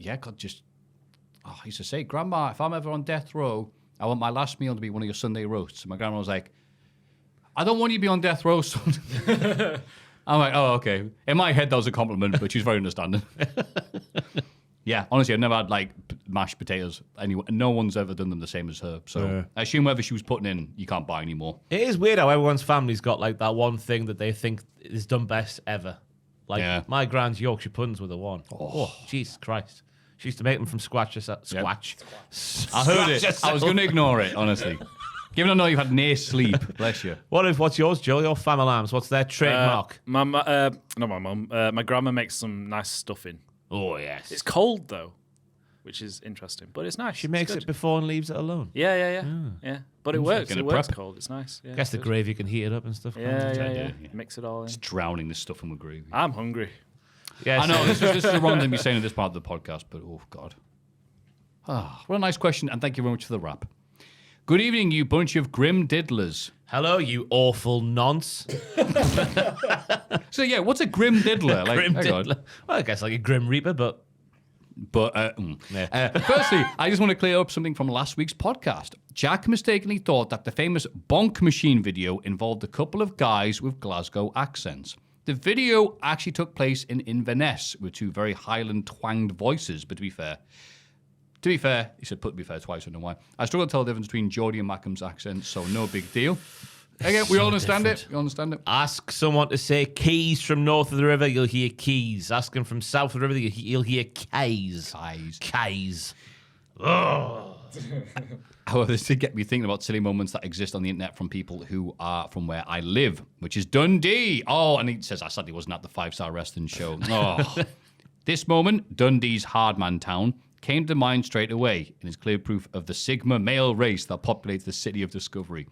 used to say, Grandma, if I'm ever on death row, I want my last meal to be one of your Sunday roasts. And my grandma was like, I don't want you to be on death row, son. I'm like, oh, okay. In my head, that was a compliment, but she's very understanding. Yeah, honestly, I've never had like mashed potatoes. No one's ever done them the same as her. So I assume whatever she was putting in, you can't buy anymore. It is weird how everyone's family's got like that one thing that they think is done best ever. Like my grand's Yorkshire puddings were the one. Oh, Jesus Christ. She used to make them from squash. Squash. I heard it. I was going to ignore it, honestly. Given I know you've had near sleep, bless you. What's yours, Joe? Your family lambs. What's their trademark? Not my mum. My grandma makes some nice stuffing. Oh, yes. It's cold though, which is interesting, but it's nice. She makes it before and leaves it alone. Yeah. But it works. Gonna It works prep. cold. It's nice. Yeah, I guess the good. gravy can heat it up and stuff. Yeah. Mix it all in. It's drowning this stuff in with gravy. I'm hungry. Yeah, I know, this is the wrong thing to be saying in this part of the podcast, but oh, God. What a nice question, and thank you very much for the wrap. Good evening, you bunch of grim diddlers. Hello, you awful nonce. So, yeah, what's a grim diddler? Grim oh, God. diddler. Well, I guess like a Grim Reaper, but... Firstly, I just want to clear up something from last week's podcast. Jack mistakenly thought that the famous Bonk Machine video involved a couple of guys with Glasgow accents. The video actually took place in Inverness with two very Highland twanged voices, but to be fair, he said put to be fair twice, I don't know why. I struggle to tell the difference between Geordie and Mackham's accents, so no big deal. Again, we all understand it. We understand it. Ask someone to say keys from north of the river, you'll hear keys. Ask them from south of the river, you'll hear kays. Kays. However, this did get me thinking about silly moments that exist on the internet from people who are from where I live, which is Dundee. Oh, and he says, I sadly wasn't at the 5-star wrestling show. Oh. This moment, Dundee's Hardman Town, came to mind straight away and is clear proof of the Sigma male race that populates the city of Discovery.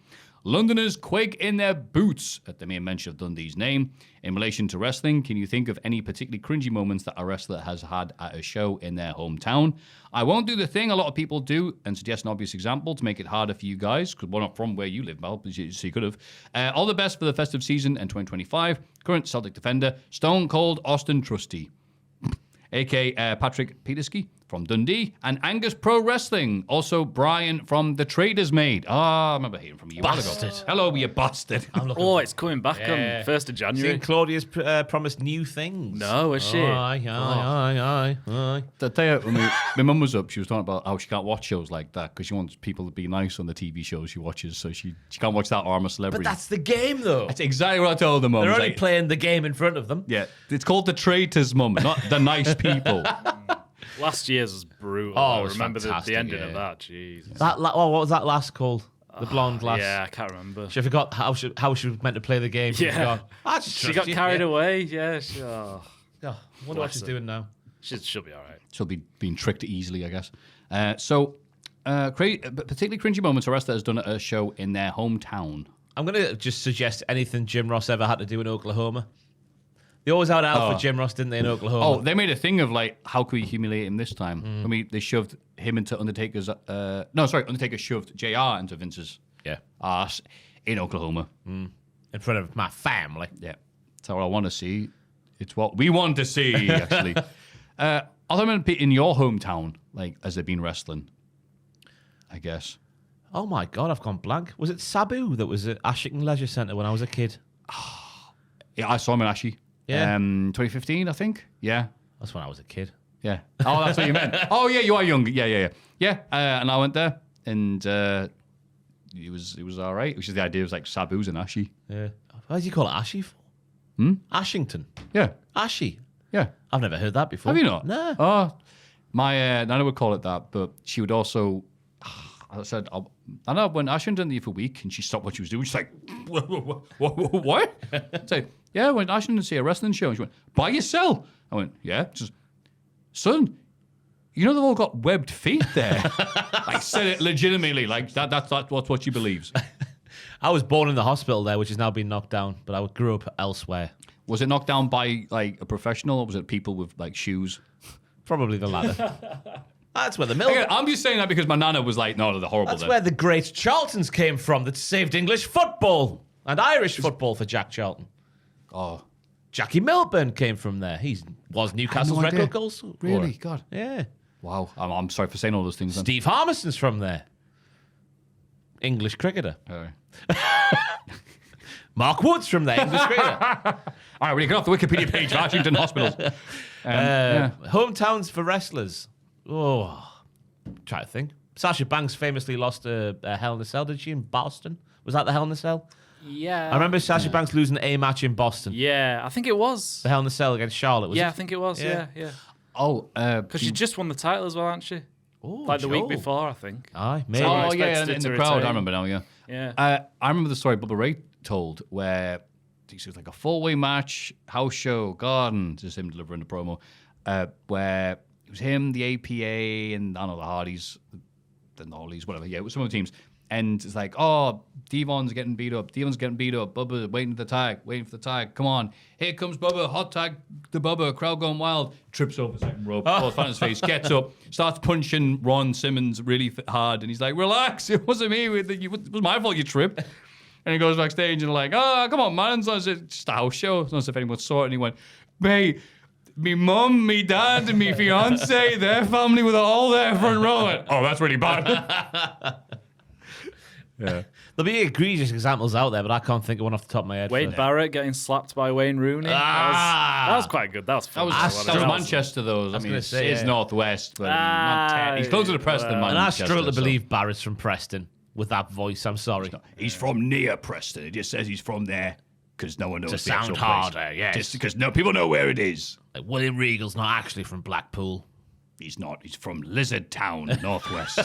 Londoners quake in their boots at the mere mention of Dundee's name. In relation to wrestling, can you think of any particularly cringy moments that a wrestler has had at a show in their hometown? I won't do the thing a lot of people do and suggest an obvious example to make it harder for you guys, because we're not from where you live, Mel, so you could have. All the best for the festive season in 2025. Current Celtic defender, Stone Cold Austin Trusty, a.k.a. Patrick Petersky from Dundee, and Angus Pro Wrestling. Also, Brian from The Traders Made. I remember hearing from you a while ago. Hello, you bastard. Oh, it's coming back on 1st of January. See, Claudia's promised new things. No, is she? Aye. The day when my mum was up, she was talking about how she can't watch shows like that because she wants people to be nice on the TV shows she watches, so she can't watch that Armour Celebrity. But that's the game, though. That's exactly what I told the mum. They're only playing the game in front of them. Yeah, it's called The Traitors, mum, not The Nice People. Last year's was brutal. Oh, I it was remember the fantastic, ending yeah. of that. Jesus. What was that lass called? The blonde lass. Yeah, I can't remember. She forgot how she was meant to play the game. Yeah. She got carried away. away. Yeah. I wonder what she's doing now. She'll be all right. She'll be being tricked easily, I guess. Particularly cringy moments a wrestler has done at a show in their hometown. I'm going to just suggest anything Jim Ross ever had to do in Oklahoma. They always had out for Jim Ross, didn't they, in Oklahoma? Oh, they made a thing of, like, how could we humiliate him this time? I mean, they shoved him into Undertaker's... Undertaker shoved JR into Vince's arse in Oklahoma. In front of my family. Yeah. That's what I want to see. It's what we want to see, actually. Other men in your hometown, like, as they've been wrestling, I guess. Oh, my God, I've gone blank. Was it Sabu that was at Ashington Leisure Centre when I was a kid? Yeah, I saw him in Ashy. Yeah. 2015, I think. Yeah. That's when I was a kid. Yeah. Oh, that's what you meant. Oh, yeah, you are young. Yeah. Yeah, and I went there, and it was all right. Which is the idea. It was like Sabu's and Ashy. Yeah. Why do you call it Ashy for? Ashington. Yeah. Ashy. Yeah. I've never heard that before. Have you not? No. Oh, my Nana would call it that, but she would also... I said, Nana went Ashington there for a week, and she stopped what she was doing. She's like, what? I said, yeah, I went to Ashington to see a wrestling show. And she went, by yourself? I went, yeah. She says, son, you know they've all got webbed feet there. I said it legitimately, like that's what she believes. I was born in the hospital there, which has now been knocked down, but I grew up elsewhere. Was it knocked down by like a professional, or was it people with like shoes? Probably the latter. That's where the mill. Again, I'm just saying that because my nana was like, no, they're horrible. That's where the great Charltons came from that saved English football and Irish football for Jack Charlton. Oh, Jackie Milburn came from there. He was Newcastle's record goals. Really? God. Yeah. Wow. I'm sorry for saying all those things. Then. Steve Harmison's from there. English cricketer. Mark Woods from there, English creator. All right, we get off the Wikipedia page for Washington Hospitals. Hometowns for wrestlers. Oh, try to think. Sasha Banks famously lost a Hell in a Cell, did she, in Boston? Was that the Hell in a Cell? Yeah. I remember Sasha Banks losing a match in Boston. Yeah, I think it was. The Hell in a Cell against Charlotte, was it? I think it was. Yeah. Oh, Because she just won the title as well, hadn't she? Like the week before, I think. Aye, maybe. So oh expected yeah, it in to the crowd. retain. I remember now. Yeah. Yeah. I remember the story Bubba Ray told where it was like a 4-way match, house show, garden, just him delivering the promo, where it was him, the APA, and I don't know, the Hardys, the Nollies, whatever. Yeah, it was some of the teams. And it's like, oh, Devon's getting beat up. Bubba waiting for the tag. Come on. Here comes Bubba. Hot tag to Bubba. Crowd going wild. Trips over the second rope. Falls flat on his face. Gets up. Starts punching Ron Simmons really hard. And he's like, relax. It wasn't me. It was my fault you tripped. And he goes backstage and like, oh, come on, man. It's just a house show. It's not as if anyone saw it. And he went, mate, me mum, me dad, and me fiance, their family were all there front row. And, oh, that's really bad. Yeah. There'll be egregious examples out there, but I can't think of one off the top of my head. Wade Barrett getting slapped by Wayne Rooney. That was quite good. That was fun. That was Manchester, though. I mean, it's northwest, but he's closer to Preston, And I Manchester. struggle to believe Barrett's from Preston with that voice. I'm sorry. He's from near Preston. It just says he's from there because no one knows To the sound actual harder, place. yes. Just because people know where it is. Like William Regal's not actually from Blackpool. He's not. He's from Lizard Town, northwest.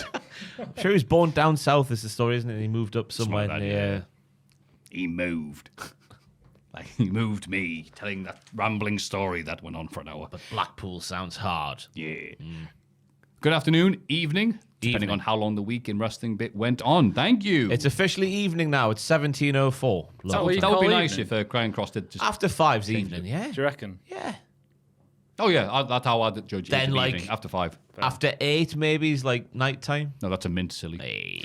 I'm sure he was born down south, is the story, isn't it? He moved up somewhere like that, near. yeah. He moved. Like he moved me, telling that rambling story that went on for an hour. But Blackpool sounds hard. Yeah. Good afternoon, evening, depending on how long the week in wrestling bit went on. Thank you. It's officially evening now. It's 17:04. that would be nice if Crying Cross did just. After 5's evening, yeah? Do you reckon? Yeah. Oh yeah, that's how I'd judge it. Then, like, evening, after 5. After 8, maybe, is like night time. No, that's a mint silly. Hey.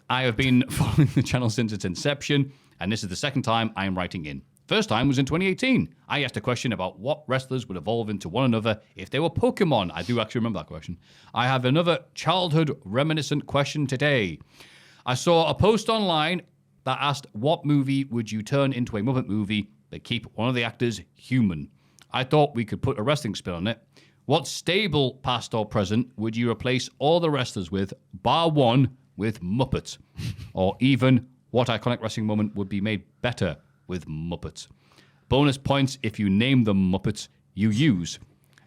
I have been following the channel since its inception, and this is the second time I am writing in. First time was in 2018. I asked a question about what wrestlers would evolve into one another if they were Pokemon. I do actually remember that question. I have another childhood reminiscent question today. I saw a post online that asked, what movie would you turn into a Muppet movie but keep one of the actors human? I thought we could put a wrestling spin on it. What stable, past or present, would you replace all the wrestlers with, bar one, with Muppets? Or even, what iconic wrestling moment would be made better with Muppets? Bonus points if you name the Muppets you use.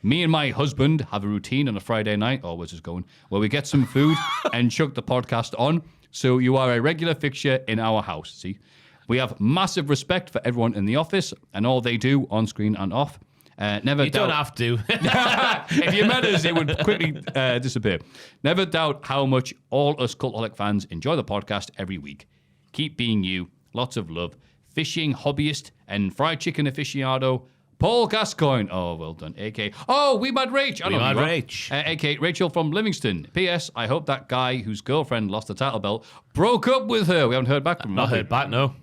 Me and my husband have a routine on a Friday night, where's this going, where we get some food and chuck the podcast on. So you are a regular fixture in our house, see? We have massive respect for everyone in the office and all they do on screen and off. Never You don't have to. If you met us, it would quickly disappear. Never doubt how much all us Cultaholic fans enjoy the podcast every week. Keep being you. Lots of love. Fishing hobbyist and fried chicken aficionado, Paul Gascoigne. Oh, well done. A.K. Oh, We Mad Rach. I know Mad who you are. Rach. A.K. Rachel from Livingston. P.S. I hope that guy whose girlfriend lost the title belt broke up with her. We haven't heard back from him. Not heard back, no.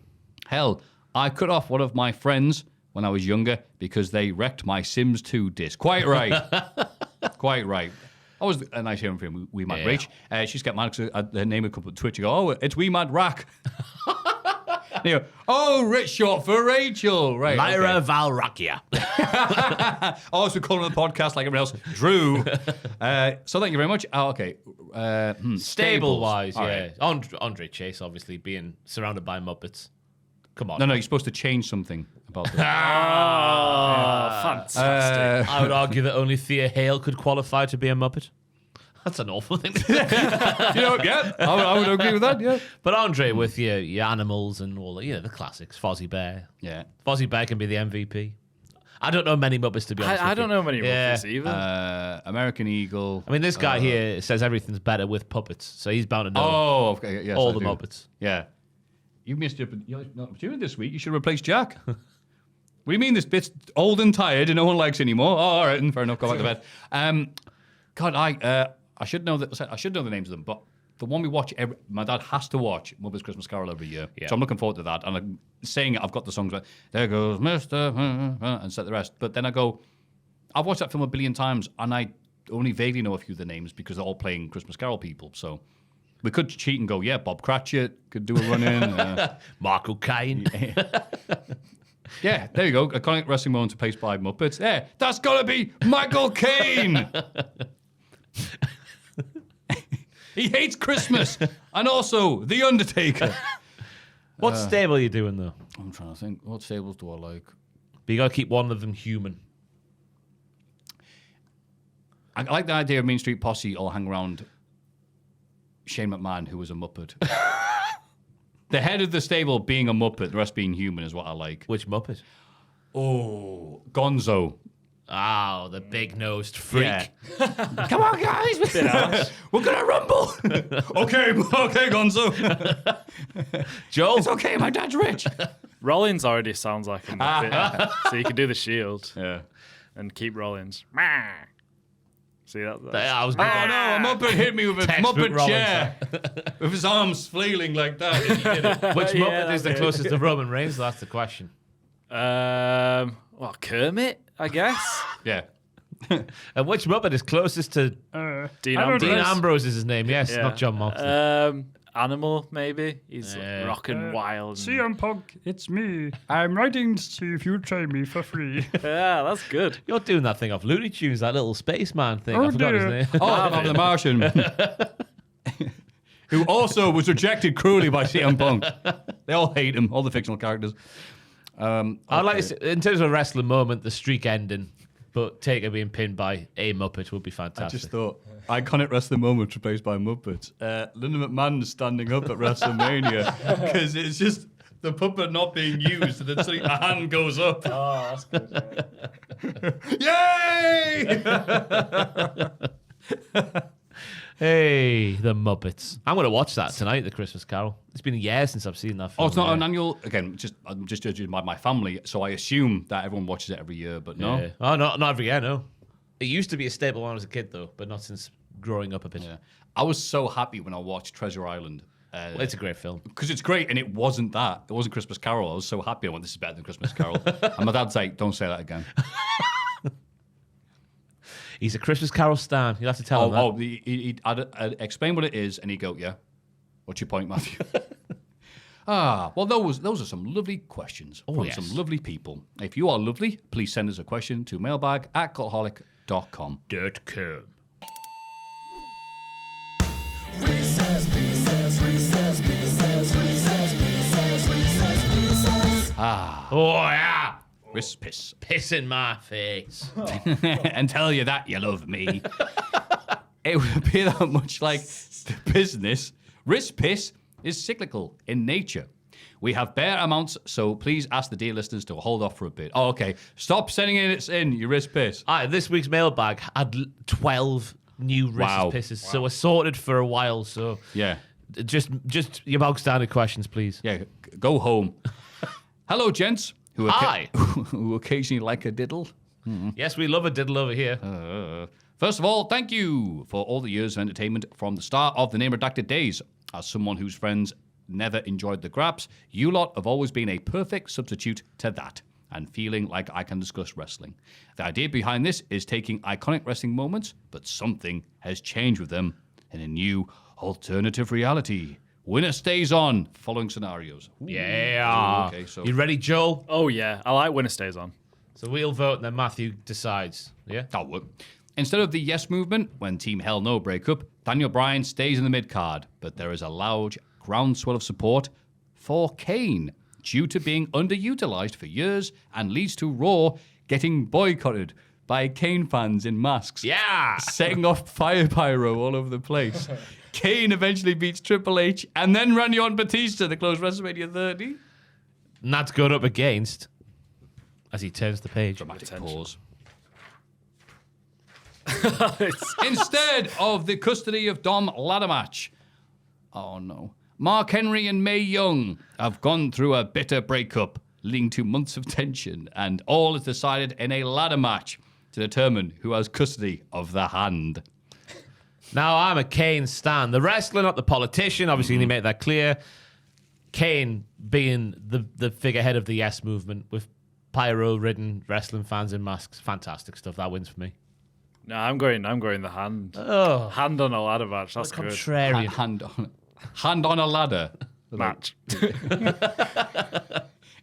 Hell, I cut off one of my friends when I was younger because they wrecked my Sims 2 disc. Quite right. Quite right. I was a nice hearing from We Mad Rach. She's got mad because her name would come up on Twitch. You go, oh, it's We Mad Rack. You go, oh, Rich short for Rachel. Right. Lyra Okay. Valrakia. Also calling the podcast like everyone else, Drew. So thank you very much. Oh, okay. Stable-wise, All yeah. right. Andre Chase, obviously, being surrounded by Muppets. Come on. No, you're supposed to change something about this. Fantastic. I would argue that only Thea Hale could qualify to be a Muppet. That's an awful thing to say. Yeah, I would agree with that, yeah. But Andre with your animals and all the classics. Fozzie Bear. Yeah. Fozzie Bear can be the MVP. I don't know many Muppets, to be honest. I don't know many Yeah. Muppets either. American Eagle. I mean, this guy here says everything's better with puppets, so he's bound to know Oh, okay. Yes, all I the do. Muppets. Yeah. You missed your opportunity this week. You should replace Jack. What do you mean this bit's old and tired and no one likes anymore? Oh, all right, fair enough. Go back to bed. God, I should know that. I should know the names of them, but the one we watch, my dad has to watch Muppets Christmas Carol every year. Yeah. So I'm looking forward to that. And I'm saying it, I've got the songs right. There goes Mr. and set the rest. But then I go, I've watched that film a billion times, and I only vaguely know a few of the names because they're all playing Christmas Carol people. So We could cheat and go, yeah, Bob Cratchit could do a run-in. Michael Caine. Yeah, there you go. Iconic wrestling moments paced by Muppets. Yeah, that's got to be Michael Caine. He hates Christmas. And also, The Undertaker. What stable are you doing, though? I'm trying to think. What stables do I like? But you got to keep one of them human. I like the idea of Main Street Posse all hang around Shane McMahon, who was a Muppet. The head of the stable being a Muppet, the rest being human is what I like. Which Muppet? Oh, Gonzo. Oh, the big-nosed freak. Yeah. Come on, guys. We're going to rumble. okay, Gonzo. Joel? It's okay, my dad's rich. Rollins already sounds like a Muppet. So you can do the Shield Yeah. and keep Rollins. See that? I was Oh, no, a Muppet hit me with a Textbook Muppet Rollins. chair. With his arms flailing like that. And he did it. Which Yeah, Muppet is the that's it. closest to Roman Reigns? That's the question. Well, Kermit, I guess. Yeah. And which Muppet is closest to Dean Dean Ambrose. Ambrose is his name, yes, Yeah. not John Moxley. Animal, maybe. He's like, rocking wild. and- Punk, it's me. I'm writing to see if you train me for free. Yeah, that's good. You're doing that thing off Looney Tunes, that little spaceman thing. I forgot his name. Oh, The Martian. Who also was rejected cruelly by CM Punk. They all hate him, all the fictional characters. I'd like to see, in terms of a wrestling moment, the streak ending, but Taker being pinned by a Muppet would be I fantastic. just thought, iconic wrestling moment replaced by Muppets. Linda McMahon standing up at WrestleMania because it's just the puppet not being used and then suddenly a hand goes up. Oh, that's good. Yay! Hey, the Muppets. I'm going to watch that tonight, The Christmas Carol. It's been a year since I've seen that film. Oh, it's not yeah. an annual. Again, I'm just judging by my family, so I assume that everyone watches it every year, but no. Yeah. Oh, not every year, no. It used to be a staple when I was a kid, though, but not since growing up a bit. Yeah. I was so happy when I watched Treasure Island. Well, it's a great film. Because it's great, and it wasn't that. It wasn't Christmas Carol. I was so happy. I went, this is better than Christmas Carol. And my dad's like, don't say that again. He's a Christmas Carol stan. You'll have to tell him that. I'd explain what it is, and he'd go, yeah. What's your point, Maffew? Well, those are some lovely questions from yes. some lovely people. If you are lovely, please send us a question to mailbag@cultaholic.com. Oh, yeah. Riss piss. Piss in my face. And tell you that you love me. It would appear that much like the business. Riss piss is cyclical in nature. We have bare amounts, so please ask the dear listeners to hold off for a bit. Oh, okay. Stop sending it in, you riss piss. This week's mailbag had 12 new Reese's pisses, so we're sorted for a while. So Yeah. just your bog standard questions, please. Yeah, go home. Hello, gents. Hi. Who occasionally like a diddle. Yes, we love a diddle over here. First of all, thank you for all the years of entertainment from the start of the Name Redacted days. As someone whose friends never enjoyed the graps, you lot have always been a perfect substitute to that, and feeling like I can discuss wrestling. The idea behind this is taking iconic wrestling moments, but something has changed with them in a new alternative reality. Winner stays on, following scenarios. Ooh. Yeah. Okay, so You ready, Joel? Oh, yeah. I like Winner Stays On. So we'll vote and then Maffew decides. Yeah? that'll work. Instead of the yes movement, when Team Hell No break up, Daniel Bryan stays in the mid-card, but there is a loud groundswell of support for Kane, due to being underutilized for years and leads to Raw getting boycotted by Kane fans in masks. Yeah. Setting off fire pyro all over the place. Kane eventually beats Triple H and then Randy Orton Batista to close WrestleMania 30. And that's going up against, as he turns the page. Dramatic pause. It's- Instead of the custody of Dom ladder match. Oh no. Mark Henry and Mae Young have gone through a bitter breakup, leading to months of tension, and all is decided in a ladder match to determine who has custody of the hand. Now, I'm a Kane stan. The wrestler, not the politician. Obviously, you make that clear. Kane being the figurehead of the Yes movement with pyro-ridden wrestling fans in masks. Fantastic stuff. That wins for me. No, I'm going the hand. Oh, Hand on a ladder match. That's good. contrarian. Hand on a ladder. Match. He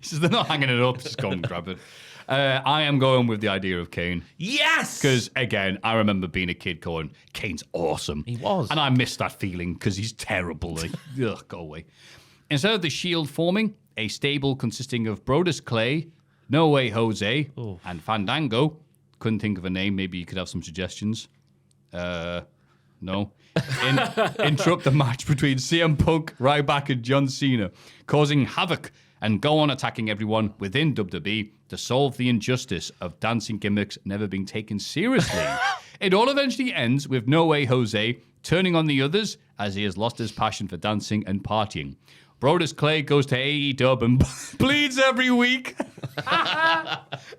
says they're not hanging it up. Just go and grab it. I am going with the idea of Kane. Yes! Because, again, I remember being a kid going, Kane's awesome. He was. And I miss that feeling because he's terrible. Like, ugh, go away. Instead of the Shield forming, a stable consisting of Brodus Clay, No Way Jose, and Fandango. Couldn't think of a name. Maybe you could have some suggestions. No. Interrupt the match between CM Punk, Ryback, and John Cena, causing havoc and go on attacking everyone within WWE to solve the injustice of dancing gimmicks never being taken seriously. It all eventually ends with No Way Jose turning on the others as he has lost his passion for dancing and partying. Brodus Clay goes to AEW and bleeds every week.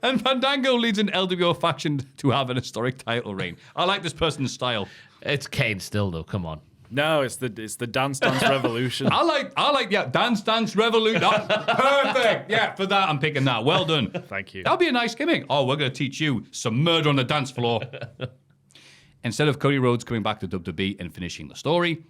And Fandango leads an LWO faction to have an historic title reign. I like this person's style. It's Kane still, though. Come on. No, it's the Dance Dance Revolution. I like, yeah, Dance Revolution. Perfect. Yeah, for that, I'm picking that. Well done. Thank you. That'll be a nice gimmick. Oh, we're going to teach you some murder on the dance floor. Instead of Cody Rhodes coming back to WWE and finishing the story,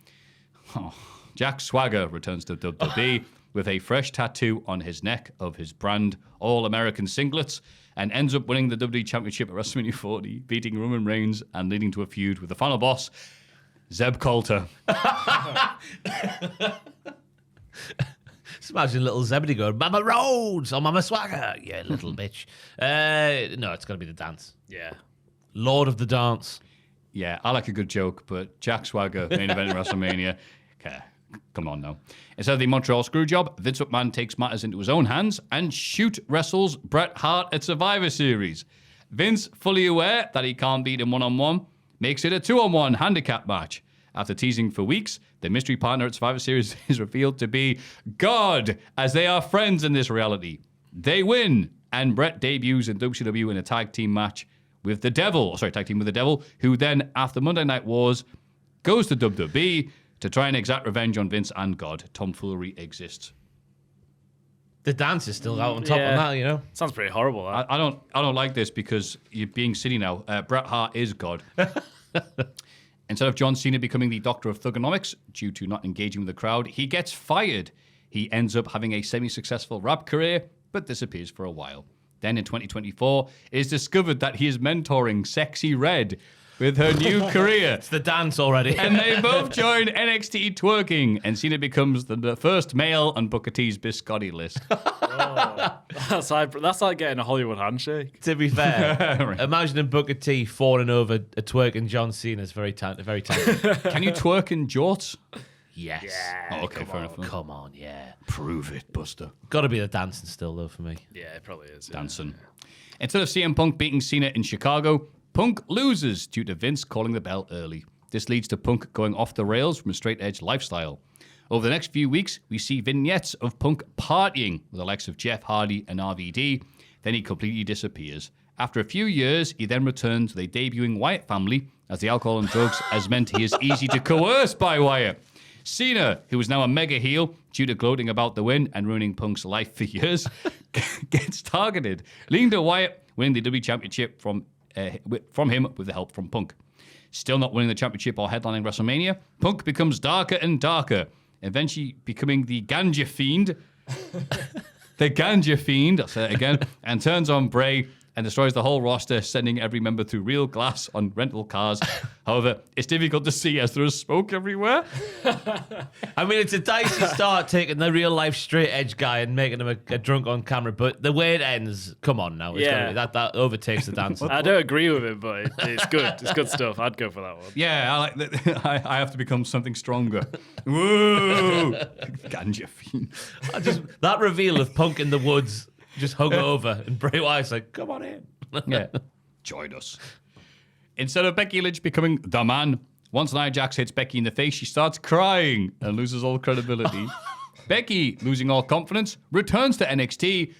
Jack Swagger returns to WWE with a fresh tattoo on his neck of his brand All-American singlets and ends up winning the WWE Championship at WrestleMania 40, beating Roman Reigns and leading to a feud with the final boss, Zeb Coulter. Just imagine little Zebedee going, Mama Rhodes or Mama Swagger. Yeah, little bitch. No, it's got to be the dance. Yeah. Lord of the dance. Yeah, I like a good joke, but Jack Swagger, main event in WrestleMania. Okay, come on now. Instead of the Montreal Screwjob, Vince McMahon takes matters into his own hands and shoot wrestles Bret Hart at Survivor Series. Vince, fully aware that he can't beat him one-on-one, makes it a 2-on-1 handicap match. After teasing for weeks, the mystery partner at Survivor Series is revealed to be God, as they are friends in this reality. They win, and Bret debuts in WCW in a tag team match with the Devil, who then, after Monday Night Wars, goes to WWE to try and exact revenge on Vince and God. Tomfoolery exists. The dance is still out on top of that, you know? Sounds pretty horrible, that. I don't like this because you're being silly now. Bret Hart is God. Instead of John Cena becoming the Doctor of Thugonomics due to not engaging with the crowd, he gets fired. He ends up having a semi-successful rap career, but disappears for a while. Then in 2024, it is discovered that he is mentoring Sexy Red with her new career. It's the dance already. And they both join NXT twerking, and Cena becomes the first male on Booker T's Biscotti list. That's like getting a Hollywood handshake. To be fair, imagining Booker T falling over a twerking John Cena is very tempting. Can you twerk in jorts? Yes. Oh, okay, fair enough. Come on, yeah. Prove it, Buster. Got to be the dancing still, though, for me. Yeah, it probably is. Dancing. Instead of CM Punk beating Cena in Chicago, Punk loses due to Vince calling the bell early. This leads to Punk going off the rails from a straight-edge lifestyle. Over the next few weeks, we see vignettes of Punk partying with the likes of Jeff Hardy and RVD. Then he completely disappears. After a few years, he then returns with a debuting Wyatt family, as the alcohol and drugs has meant he is easy to coerce by Wyatt. Cena, who is now a mega heel due to gloating about the win and ruining Punk's life for years, gets targeted, leading to Wyatt winning the WWE Championship from him with the help from Punk. Still not winning the championship or headlining WrestleMania, Punk becomes darker and darker, eventually becoming the Ganja Fiend. The Ganja Fiend, I'll say it again, and turns on Bray and destroys the whole roster, sending every member through real glass on rental cars. However, it's difficult to see as there is smoke everywhere. I mean, it's a dicey start taking the real life straight edge guy and making him a drunk on camera, but the way it ends, come on now. It's that overtakes the dance. I don't agree with it, but it's good. It's good stuff. I'd go for that one. Yeah, I like that. I have to become something stronger. Woo! Ganja Fiend. That reveal of Punk in the woods, just hung over, and Bray Wyatt's like, come on in. Yeah. Join us. Instead of Becky Lynch becoming the man, once Nia Jax hits Becky in the face, she starts crying and loses all credibility. Becky, losing all confidence, returns to NXT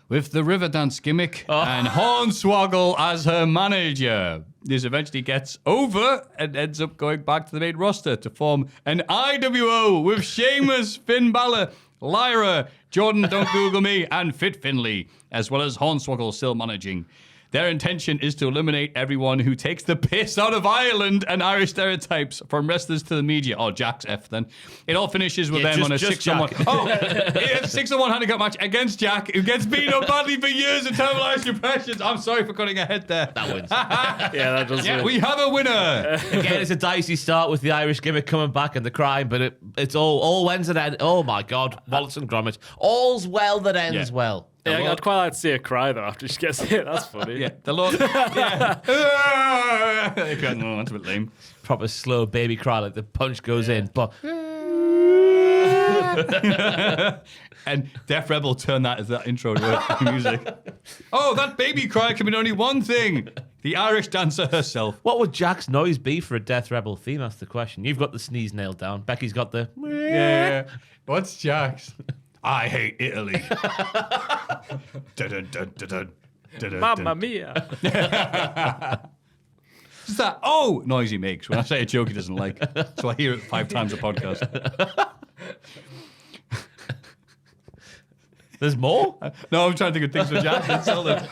with the Riverdance gimmick and Hornswoggle as her manager. This eventually gets over and ends up going back to the main roster to form an IWO with Sheamus, Finn Balor, Lyra, Jordan Don't Google Me, and Fit Finlay, as well as Hornswoggle still managing. Their intention is to eliminate everyone who takes the piss out of Ireland and Irish stereotypes, from wrestlers to the media. Oh, Jack's F then. It all finishes with them on a 6-on-1. Oh, yeah, 6-on-1 handicap match against Jack, who gets beaten up badly for years and internalized depressions. I'm sorry for cutting ahead there. That wins. Yeah, that does. Yeah, we have a winner. Again, it's a dicey start with the Irish gimmick coming back and the crime, but it's all ends and ends. Oh my God, Wallace and Gromit. All's well that ends well. Yeah, I'd quite like to see her cry though after she gets hit. That's funny. Yeah, the Lord. Yeah. That's a bit lame. Proper slow baby cry, like the punch goes in. But And Def Rebel turned that as that intro to her music. Oh, that baby cry can mean only one thing. The Irish dancer herself. what would Jack's noise be for a Death Rebel theme? That's the question. You've got the sneeze nailed down. Becky's got the... Yeah. What's Jack's? I hate Italy. Mamma mia. It's that noise he makes when I say a joke he doesn't like. So I hear it 5 times a podcast. There's more? No, I'm trying to think of things for Jack.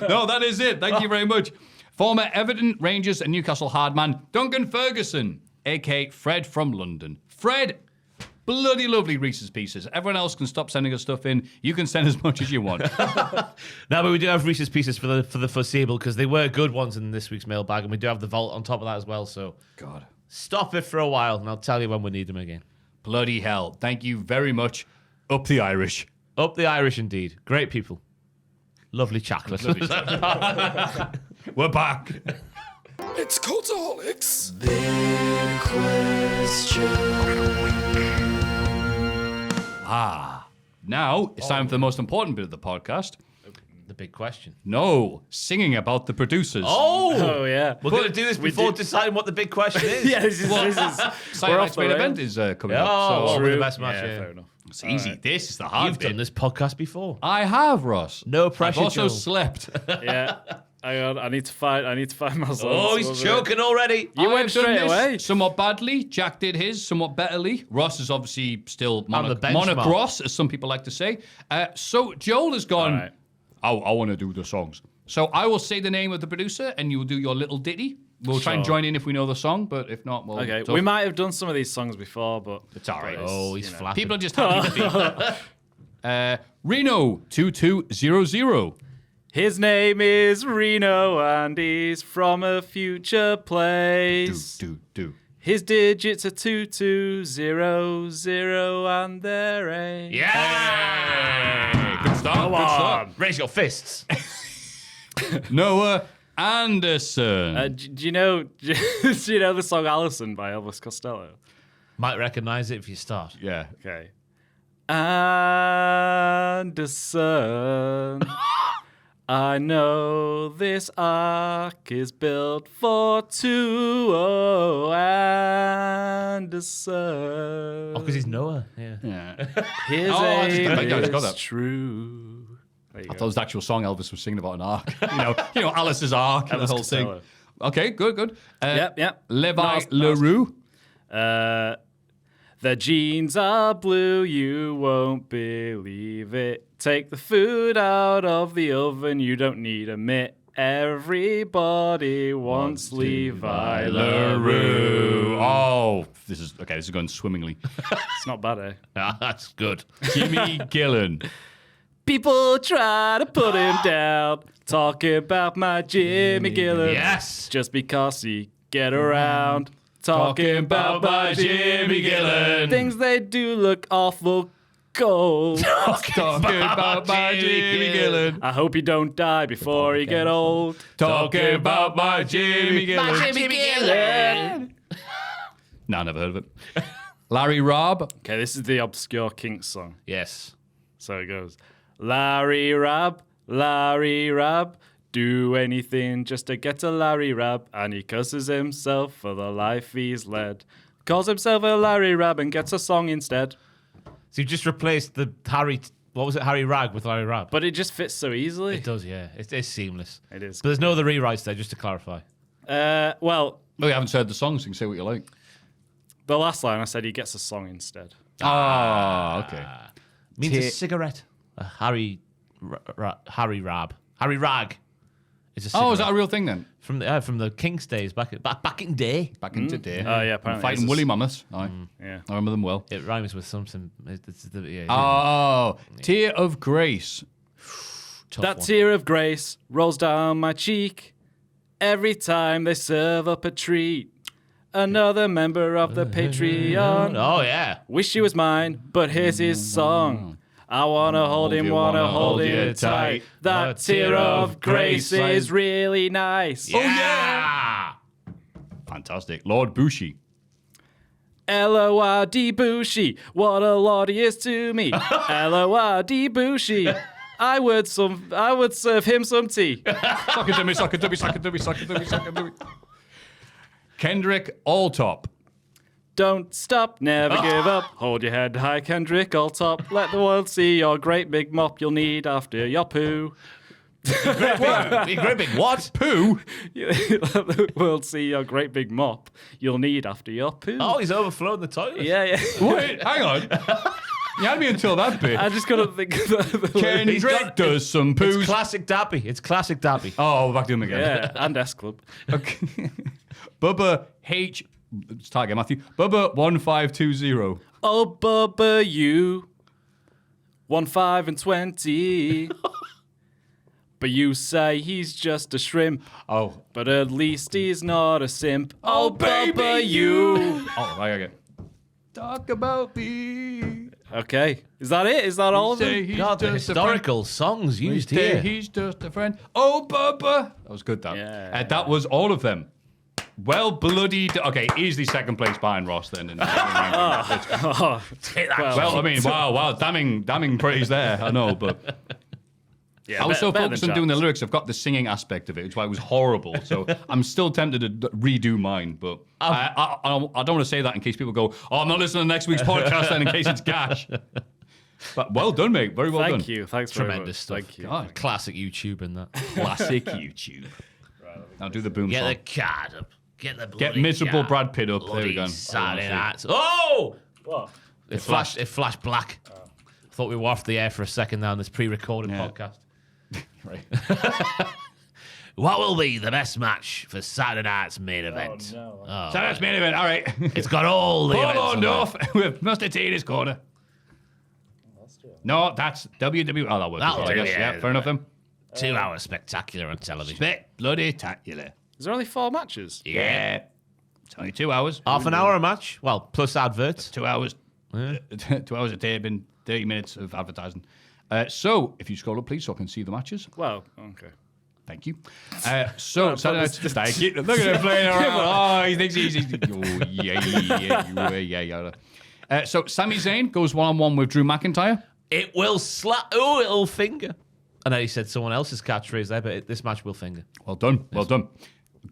No, that is it. Thank you very much. Former Everton, Rangers and Newcastle hardman, Duncan Ferguson, a.k.a. Fred from London. Fred, bloody lovely Reese's Pieces. Everyone else can stop sending us stuff in. You can send as much as you want. No, but we do have Reese's Pieces for the foreseeable, because they were good ones in this week's mailbag, and we do have the vault on top of that as well. So God. stop it for a while, and I'll tell you when we need them again. Bloody hell. Thank you very much. Up the Irish. Up the Irish, indeed. Great people. Lovely chocolate. We're back. It's Cultaholics. Now it's time for the most important bit of the podcast. The big question. No, singing about the producers. Oh yeah. We're going to do this before deciding what the big question is. Yeah, this is we're Silent off the main rails. event is coming Oh, up. well, So we're the best match. Yeah, Yeah. fair enough. it's easy. This is the hard You've bit. done this podcast before. I have, Ross. No pressure, I've also Joel. slept. Yeah. I need to find myself. Oh, he's choking already. You went I've done straight this away. somewhat badly. Jack did his somewhat betterly. Ross is obviously still On the benchmark. Monarch Ross, as some people like to say. So Joel has gone, All right. I want to do the songs. So I will say the name of the producer and you will do your little ditty. We'll try and Sure. join in if we know the song, but if not, well, Okay, tough. we might have done some of these songs before, but It's all right. Oh, he's flapping. People are just happy to be. Reno 2200. his name is Reno and he's from a future place. Do. His digits are 2200 and they're 8. Yeah! Good start. Come Good start. on. Raise your fists. Noah Anderson. Do you know the song Allison by Elvis Costello? Might recognize it if you start. Yeah. Okay. Anderson, I know this ark is built for two. Oh, Anderson. Oh, because he's Noah. Yeah. Yeah. His I aim just got is that. true. There you I thought it go. was the actual song Elvis was singing about an ark. you know, Alice's ark and the Elvis whole Costello. thing. Okay, good. Yep. Levi Nice. LaRue. The jeans are blue, you won't believe it. Take the food out of the oven, you don't need a mitt. Everybody wants Levi LaRue. Oh, this is going swimmingly. It's not bad, eh? That's good. Jimmy Gillen. People try to put him down, talking about my Jimmy Gillen. Yes. Just because he get around, talking about my Jimmy Gillen. Things they do look awful cold. Talking about my Jimmy Gillen. I hope he don't die before he get old. Talking about my Jimmy Gillen. Jimmy Gillen. No, never heard of it. Larry Robb. Okay, this is the obscure Kinks song. Yes. So it goes, Larry Rabb, do anything just to get to Larry Rabb, and he curses himself for the life he's led. Calls himself a Larry Rabb and gets a song instead. So you just replaced the Harry Rag with Larry Rabb. But it just fits so easily. It does, yeah. It's seamless. It is. But there's no other rewrites there, just to clarify. Well, We haven't heard the song, so you can say what you like. the last line I said he gets a song instead. Ah, okay. Means a cigarette. A Harry Rag It's a Oh, is cigarette. that a real thing then? From the King's days back in day? Back in today. Oh, yeah, apparently. Fighting it's woolly mammoths. Aye. Yeah. I remember them well. It rhymes with something. Yeah, Oh, tear of grace. tough That one. tear of grace rolls down my cheek every time they serve up a treat. Another member of the Patreon. Oh yeah. Wish he was mine, but here's his song. I wanna hold him, wanna hold you tight. That tear of grace is really nice. Oh, yeah. Fantastic. Lord Bushi. L-O-R-D Bushi, what a lord he is to me. L-O-R-D Bushi, I would serve him some tea. Suck it to me, suck it to me, suck it to me, suck it to me, suck it to me. Kendrick Alltop. Don't stop, never give up. Hold your head high, Kendrick, all top. Let the world see your great big mop you'll need after your poo. Great big what? Poo? Let the world see your great big mop you'll need after your poo. Oh, he's overflowing the toilet. Yeah. Wait, hang on. You had me until that bit. I just couldn't think of the Kendrick does some It's poos. classic Dappy. It's classic Dappy. Oh, back to him again. Yeah, and S Club. Okay. Bubba H. Let's tag it, Matthew. Bubba 1520. Oh, Bubba, you 15 and 20. But you say he's just a shrimp. Oh. But at least he's not a simp. Oh, Bubba, baby, you. Oh, right, okay. Talk about me. Okay, is that it? Is that all of Say them? he's God, the just a friend. historical songs used Say here. he's just a friend. Oh, Bubba. That was good, that. Yeah. That was all of them. Well, bloody. Okay, easily second place behind Ross then. Take that. Well, I mean, wow, damning praise there. I know, but yeah, I was so better focused than on doing the Jack's. lyrics. I've got the singing aspect of it, which is why it was horrible. So I'm still tempted to redo mine, but I don't want to say that in case people go, "Oh, I'm not listening to next week's podcast," then in case it's gash. But well done, mate. Very well done. Thank you. Thanks very Tremendous much. stuff. Thank you. God, Classic YouTube and that. classic YouTube. Now do the boom Get song. the card up. Get the Get bloody miserable card. Brad Pitt up. There we go. Saturday nights. Oh! What? It flashed black. Thought we were off the air for a second now on this pre-recorded Yeah. podcast. Right. What will be the best match for Saturday night's main event? no. Oh, So that's main event. All right. it's got all the Hold events on, there. Duff, with Mr. T in his corner. No, that's WWE. Oh, that works. That'll I do, guess. yeah. Yeah, fair enough then. 2 hours spectacular on television. Spec bloody tacular. Is there only 4 matches? Yeah. It's only 2 hours. Half an hour a match. Well, plus adverts. 2 hours. 2 hours of taping, 30 minutes of advertising. So, if you scroll up, please, so I can see the matches. Well, okay. Thank you. So, Saturday night. Thank you. Look at him playing around. Oh, he thinks he's. Oh, yeah. So, Sami Zayn goes one-on-one with Drew McIntyre. It will slap. Oh, it'll finger. I know he said someone else's catchphrase there, but this match will finger. Well done. Well done.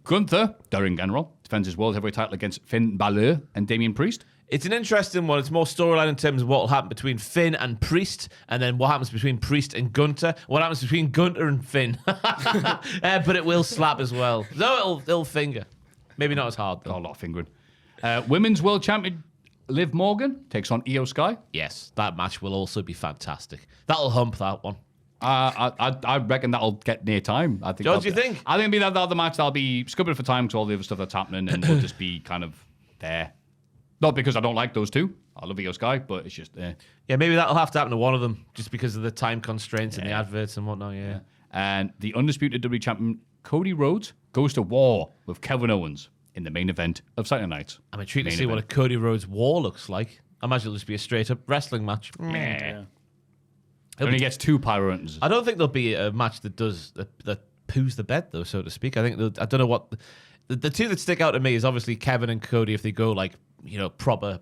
Gunther, during General, defends his World Heavyweight title against Finn Balor and Damian Priest. It's an interesting one. It's more storyline in terms of what will happen between Finn and Priest, and then what happens between Priest and Gunther, what happens between Gunther and Finn. But it will slap as well. No, it'll finger. Maybe not as hard, though. Oh, a lot of fingering. Women's World Champion Liv Morgan takes on Io Sky. Yes, that match will also be fantastic. That'll hump that one. I reckon that'll get near time. I think. Don't you think? I think it'll be that other match that'll be scuppered for time to all the other stuff that's happening, and we'll just be kind of there. Not because I don't like those two. I love Io Sky, but it's just there. Yeah, maybe that'll have to happen to one of them, just because of the time constraints and the adverts and whatnot. Yeah. And the undisputed WWE champion Cody Rhodes goes to war with Kevin Owens in the main event of Saturday night. I'm intrigued to Main see what a event. Cody Rhodes war looks like. I imagine it'll just be a straight up wrestling match. Yeah. Only gets 2 pyro entrances. I don't think there'll be a match that does that poos the bed though, so to speak. I think I don't know what the two that stick out to me is obviously Kevin and Cody if they go like proper,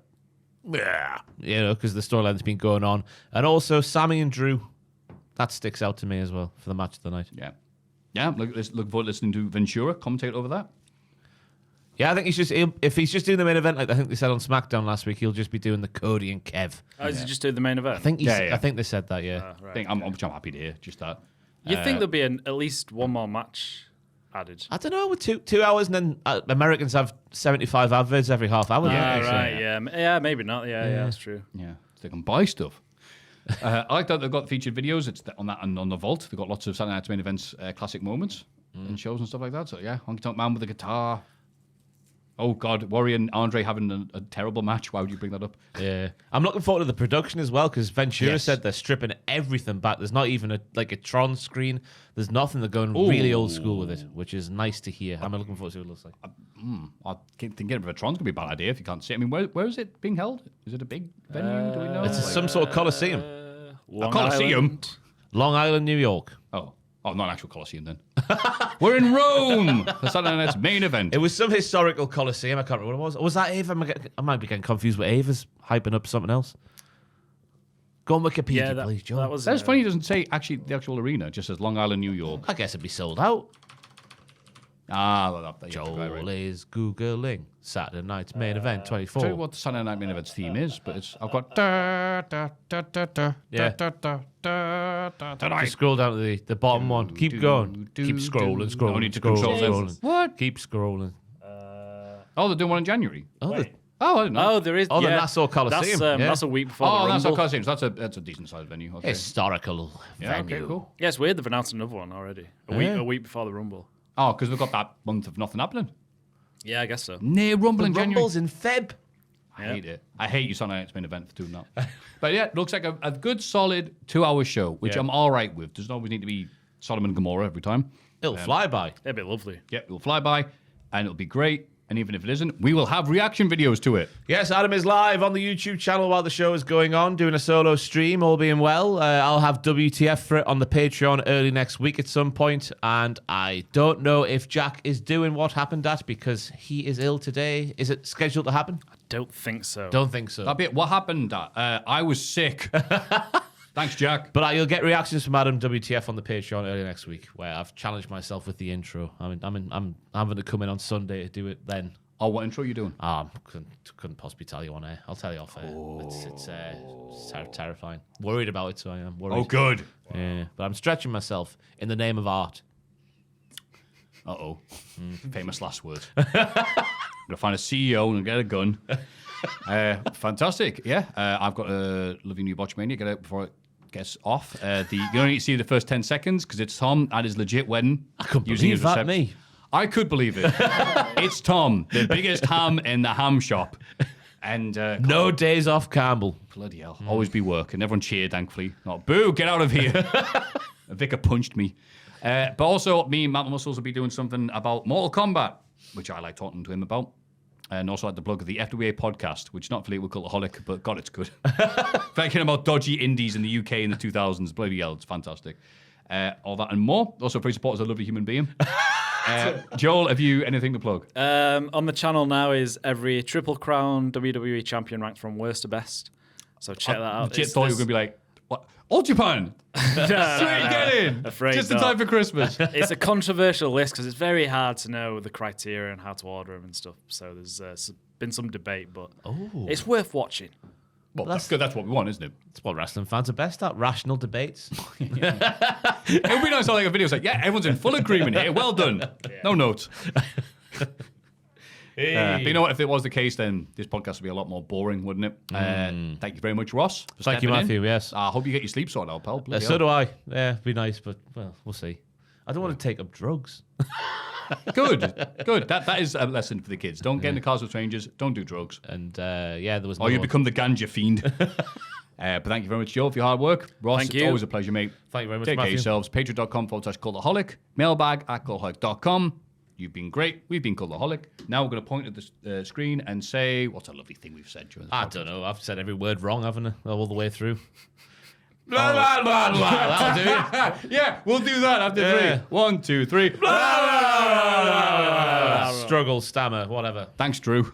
because the storyline's been going on, and also Sammy and Drew. That sticks out to me as well for the match of the night. Yeah. Look forward to listening to Ventura commentate over that. Yeah, I think if he's just doing the main event, like I think they said on SmackDown last week, he'll just be doing the Cody and Kev. Oh, is it just do the main event? I think Yeah. I think they said that. Yeah. I think I'm happy to hear just that. You think there'll be at least one more match added? I don't know, with 2 hours, and then Americans have 75 adverts every half hour. Yeah, don't they? So- right. Yeah, maybe not. Yeah, that's true. Yeah, so they can buy stuff. I like that they've got featured videos. It's on that and on the vault. They've got lots of Saturday Night's main events classic moments. in shows and stuff like that. So yeah, Honky Tonk Man with the guitar. Oh God, Warrior and Andre having a terrible match. Why would you bring that up? Yeah, I'm looking forward to the production as well because Ventura Yes. said they're stripping everything back. There's not even a Tron screen. There's nothing. They're going really old school with it, which is nice to hear. I'm looking forward to what it looks like. I think getting rid of a Tron's gonna be a bad idea if you can't see it. I mean, where is it being held? Is it a big venue? Do we know? It's some sort of coliseum, a Coliseum. Long Island, New York. Oh, not an actual Coliseum then. We're in Rome. The Saturday Night's main event. It was some historical coliseum. I can't remember what it was. Was that Ava? I might be getting confused with Ava's hyping up something else. Go on Wikipedia, please, Joe. That's funny. It doesn't say actually the actual arena. It just says Long Island, New York. I guess it'd be sold out. Joel is Googling Saturday night's main event 24. Tell you what the Saturday Night main event's theme is, but I've got tonight. Just scroll down to the bottom one. Keep going. Keep scrolling. No need to control this. What? Keep scrolling. Oh, they're doing one in January. Oh, I didn't know. Oh, there is. the yeah. Nassau Coliseum. That's a week before the Rumble. Nassau Coliseum. So that's a decent sized venue. Okay. historical venue. Okay, cool. Yeah, it's weird they've announced another one already. A week before the Rumble. Oh, because we've got that month of nothing happening. Yeah, I guess so. Near Rumble in January. Rumble's in Feb. I hate it. I hate you Sunday Night's main event for doing that. But yeah, it looks like a good solid 2-hour show, which I'm all right with. Doesn't always need to be Sodom and Gomorrah every time. It'll fly by. It'd be lovely. Yeah, it'll fly by and it'll be great. And even if it isn't, we will have reaction videos to it. Yes, Adam is live on the YouTube channel while the show is going on, doing a solo stream, all being well. I'll have WTF for it on the Patreon early next week at some point, and I don't know if Jack is doing what happened at because he is ill today. Is it scheduled to happen? I don't think so. Don't think so. That'd be it. What happened? I was sick. Thanks, Jack. But you'll get reactions from Adam WTF on the Patreon early next week, where I've challenged myself with the intro. I'm having to come in on Sunday to do it then. Oh, what intro are you doing? Couldn't possibly tell you on air. I'll tell you off air. It's terrifying. Worried about it, so I am worried. Oh, good. Yeah, but I'm stretching myself in the name of art. Uh-oh. Famous last words. I'm going to find a CEO and get a gun. Fantastic. Yeah, I've got a lovely new Botchmania. Get out before it gets off. You only need to see the first 10 seconds because it's Tom at his legit wedding. I couldn't believe that, me. I could believe it. It's Tom, the biggest ham in the ham shop. And no days off, Campbell. Bloody hell. Always be work. And everyone cheered, thankfully. Not, boo, get out of here. Vicar punched me. But also, me and Matt Muscles will be doing something about Mortal Kombat, which I like talking to him about. And also at the blog of the WWE podcast, which is not affiliated with Cultaholic, but God, it's good. Thinking about dodgy indies in the UK in the 2000s. Bloody hell, it's fantastic. All that and more. Also, free support as a lovely human being. Joel, have you anything to plug? On the channel now is every Triple Crown WWE champion ranked from worst to best. So check that out. Legit thought you were going to be like, what? All Japan! Sweet, get in! Afraid just in time for Christmas. It's a controversial list because it's very hard to know the criteria and how to order them and stuff. So there's been some debate, but it's worth watching. Well, that's good. That's what we want, isn't it? It's what wrestling fans are best at, rational debates. It would be nice to like a video. It's like, yeah, everyone's in full agreement here. Well done. Yeah. No notes. But you know what? If it was the case, then this podcast would be a lot more boring, wouldn't it? Thank you very much, Ross. Thank you, Maffew. Yes. I hope you get your sleep sorted out, pal. So do I. Yeah, it'd be nice, but well, we'll see. I don't want to take up drugs. Good. That is a lesson for the kids. Don't get in the cars with strangers. Don't do drugs. And there was. Or you become the ganja fiend. But thank you very much, Joe, for your hard work. Ross, Thank it's you. always a pleasure, mate. Thank you very much, Take care of Maffew. yourselves. Patreon.com/Cultaholic. Mailbag at cultaholic.com. You've been great. We've been Cultaholic. Now we're going to point at the screen and say, what's a lovely thing we've said during this I podcast? don't know. I've said every word wrong, haven't I? All the way through. That'll do it. Yeah, we'll do that after 3. 1, 2, 3. Struggle, stammer, whatever. Thanks, Drew.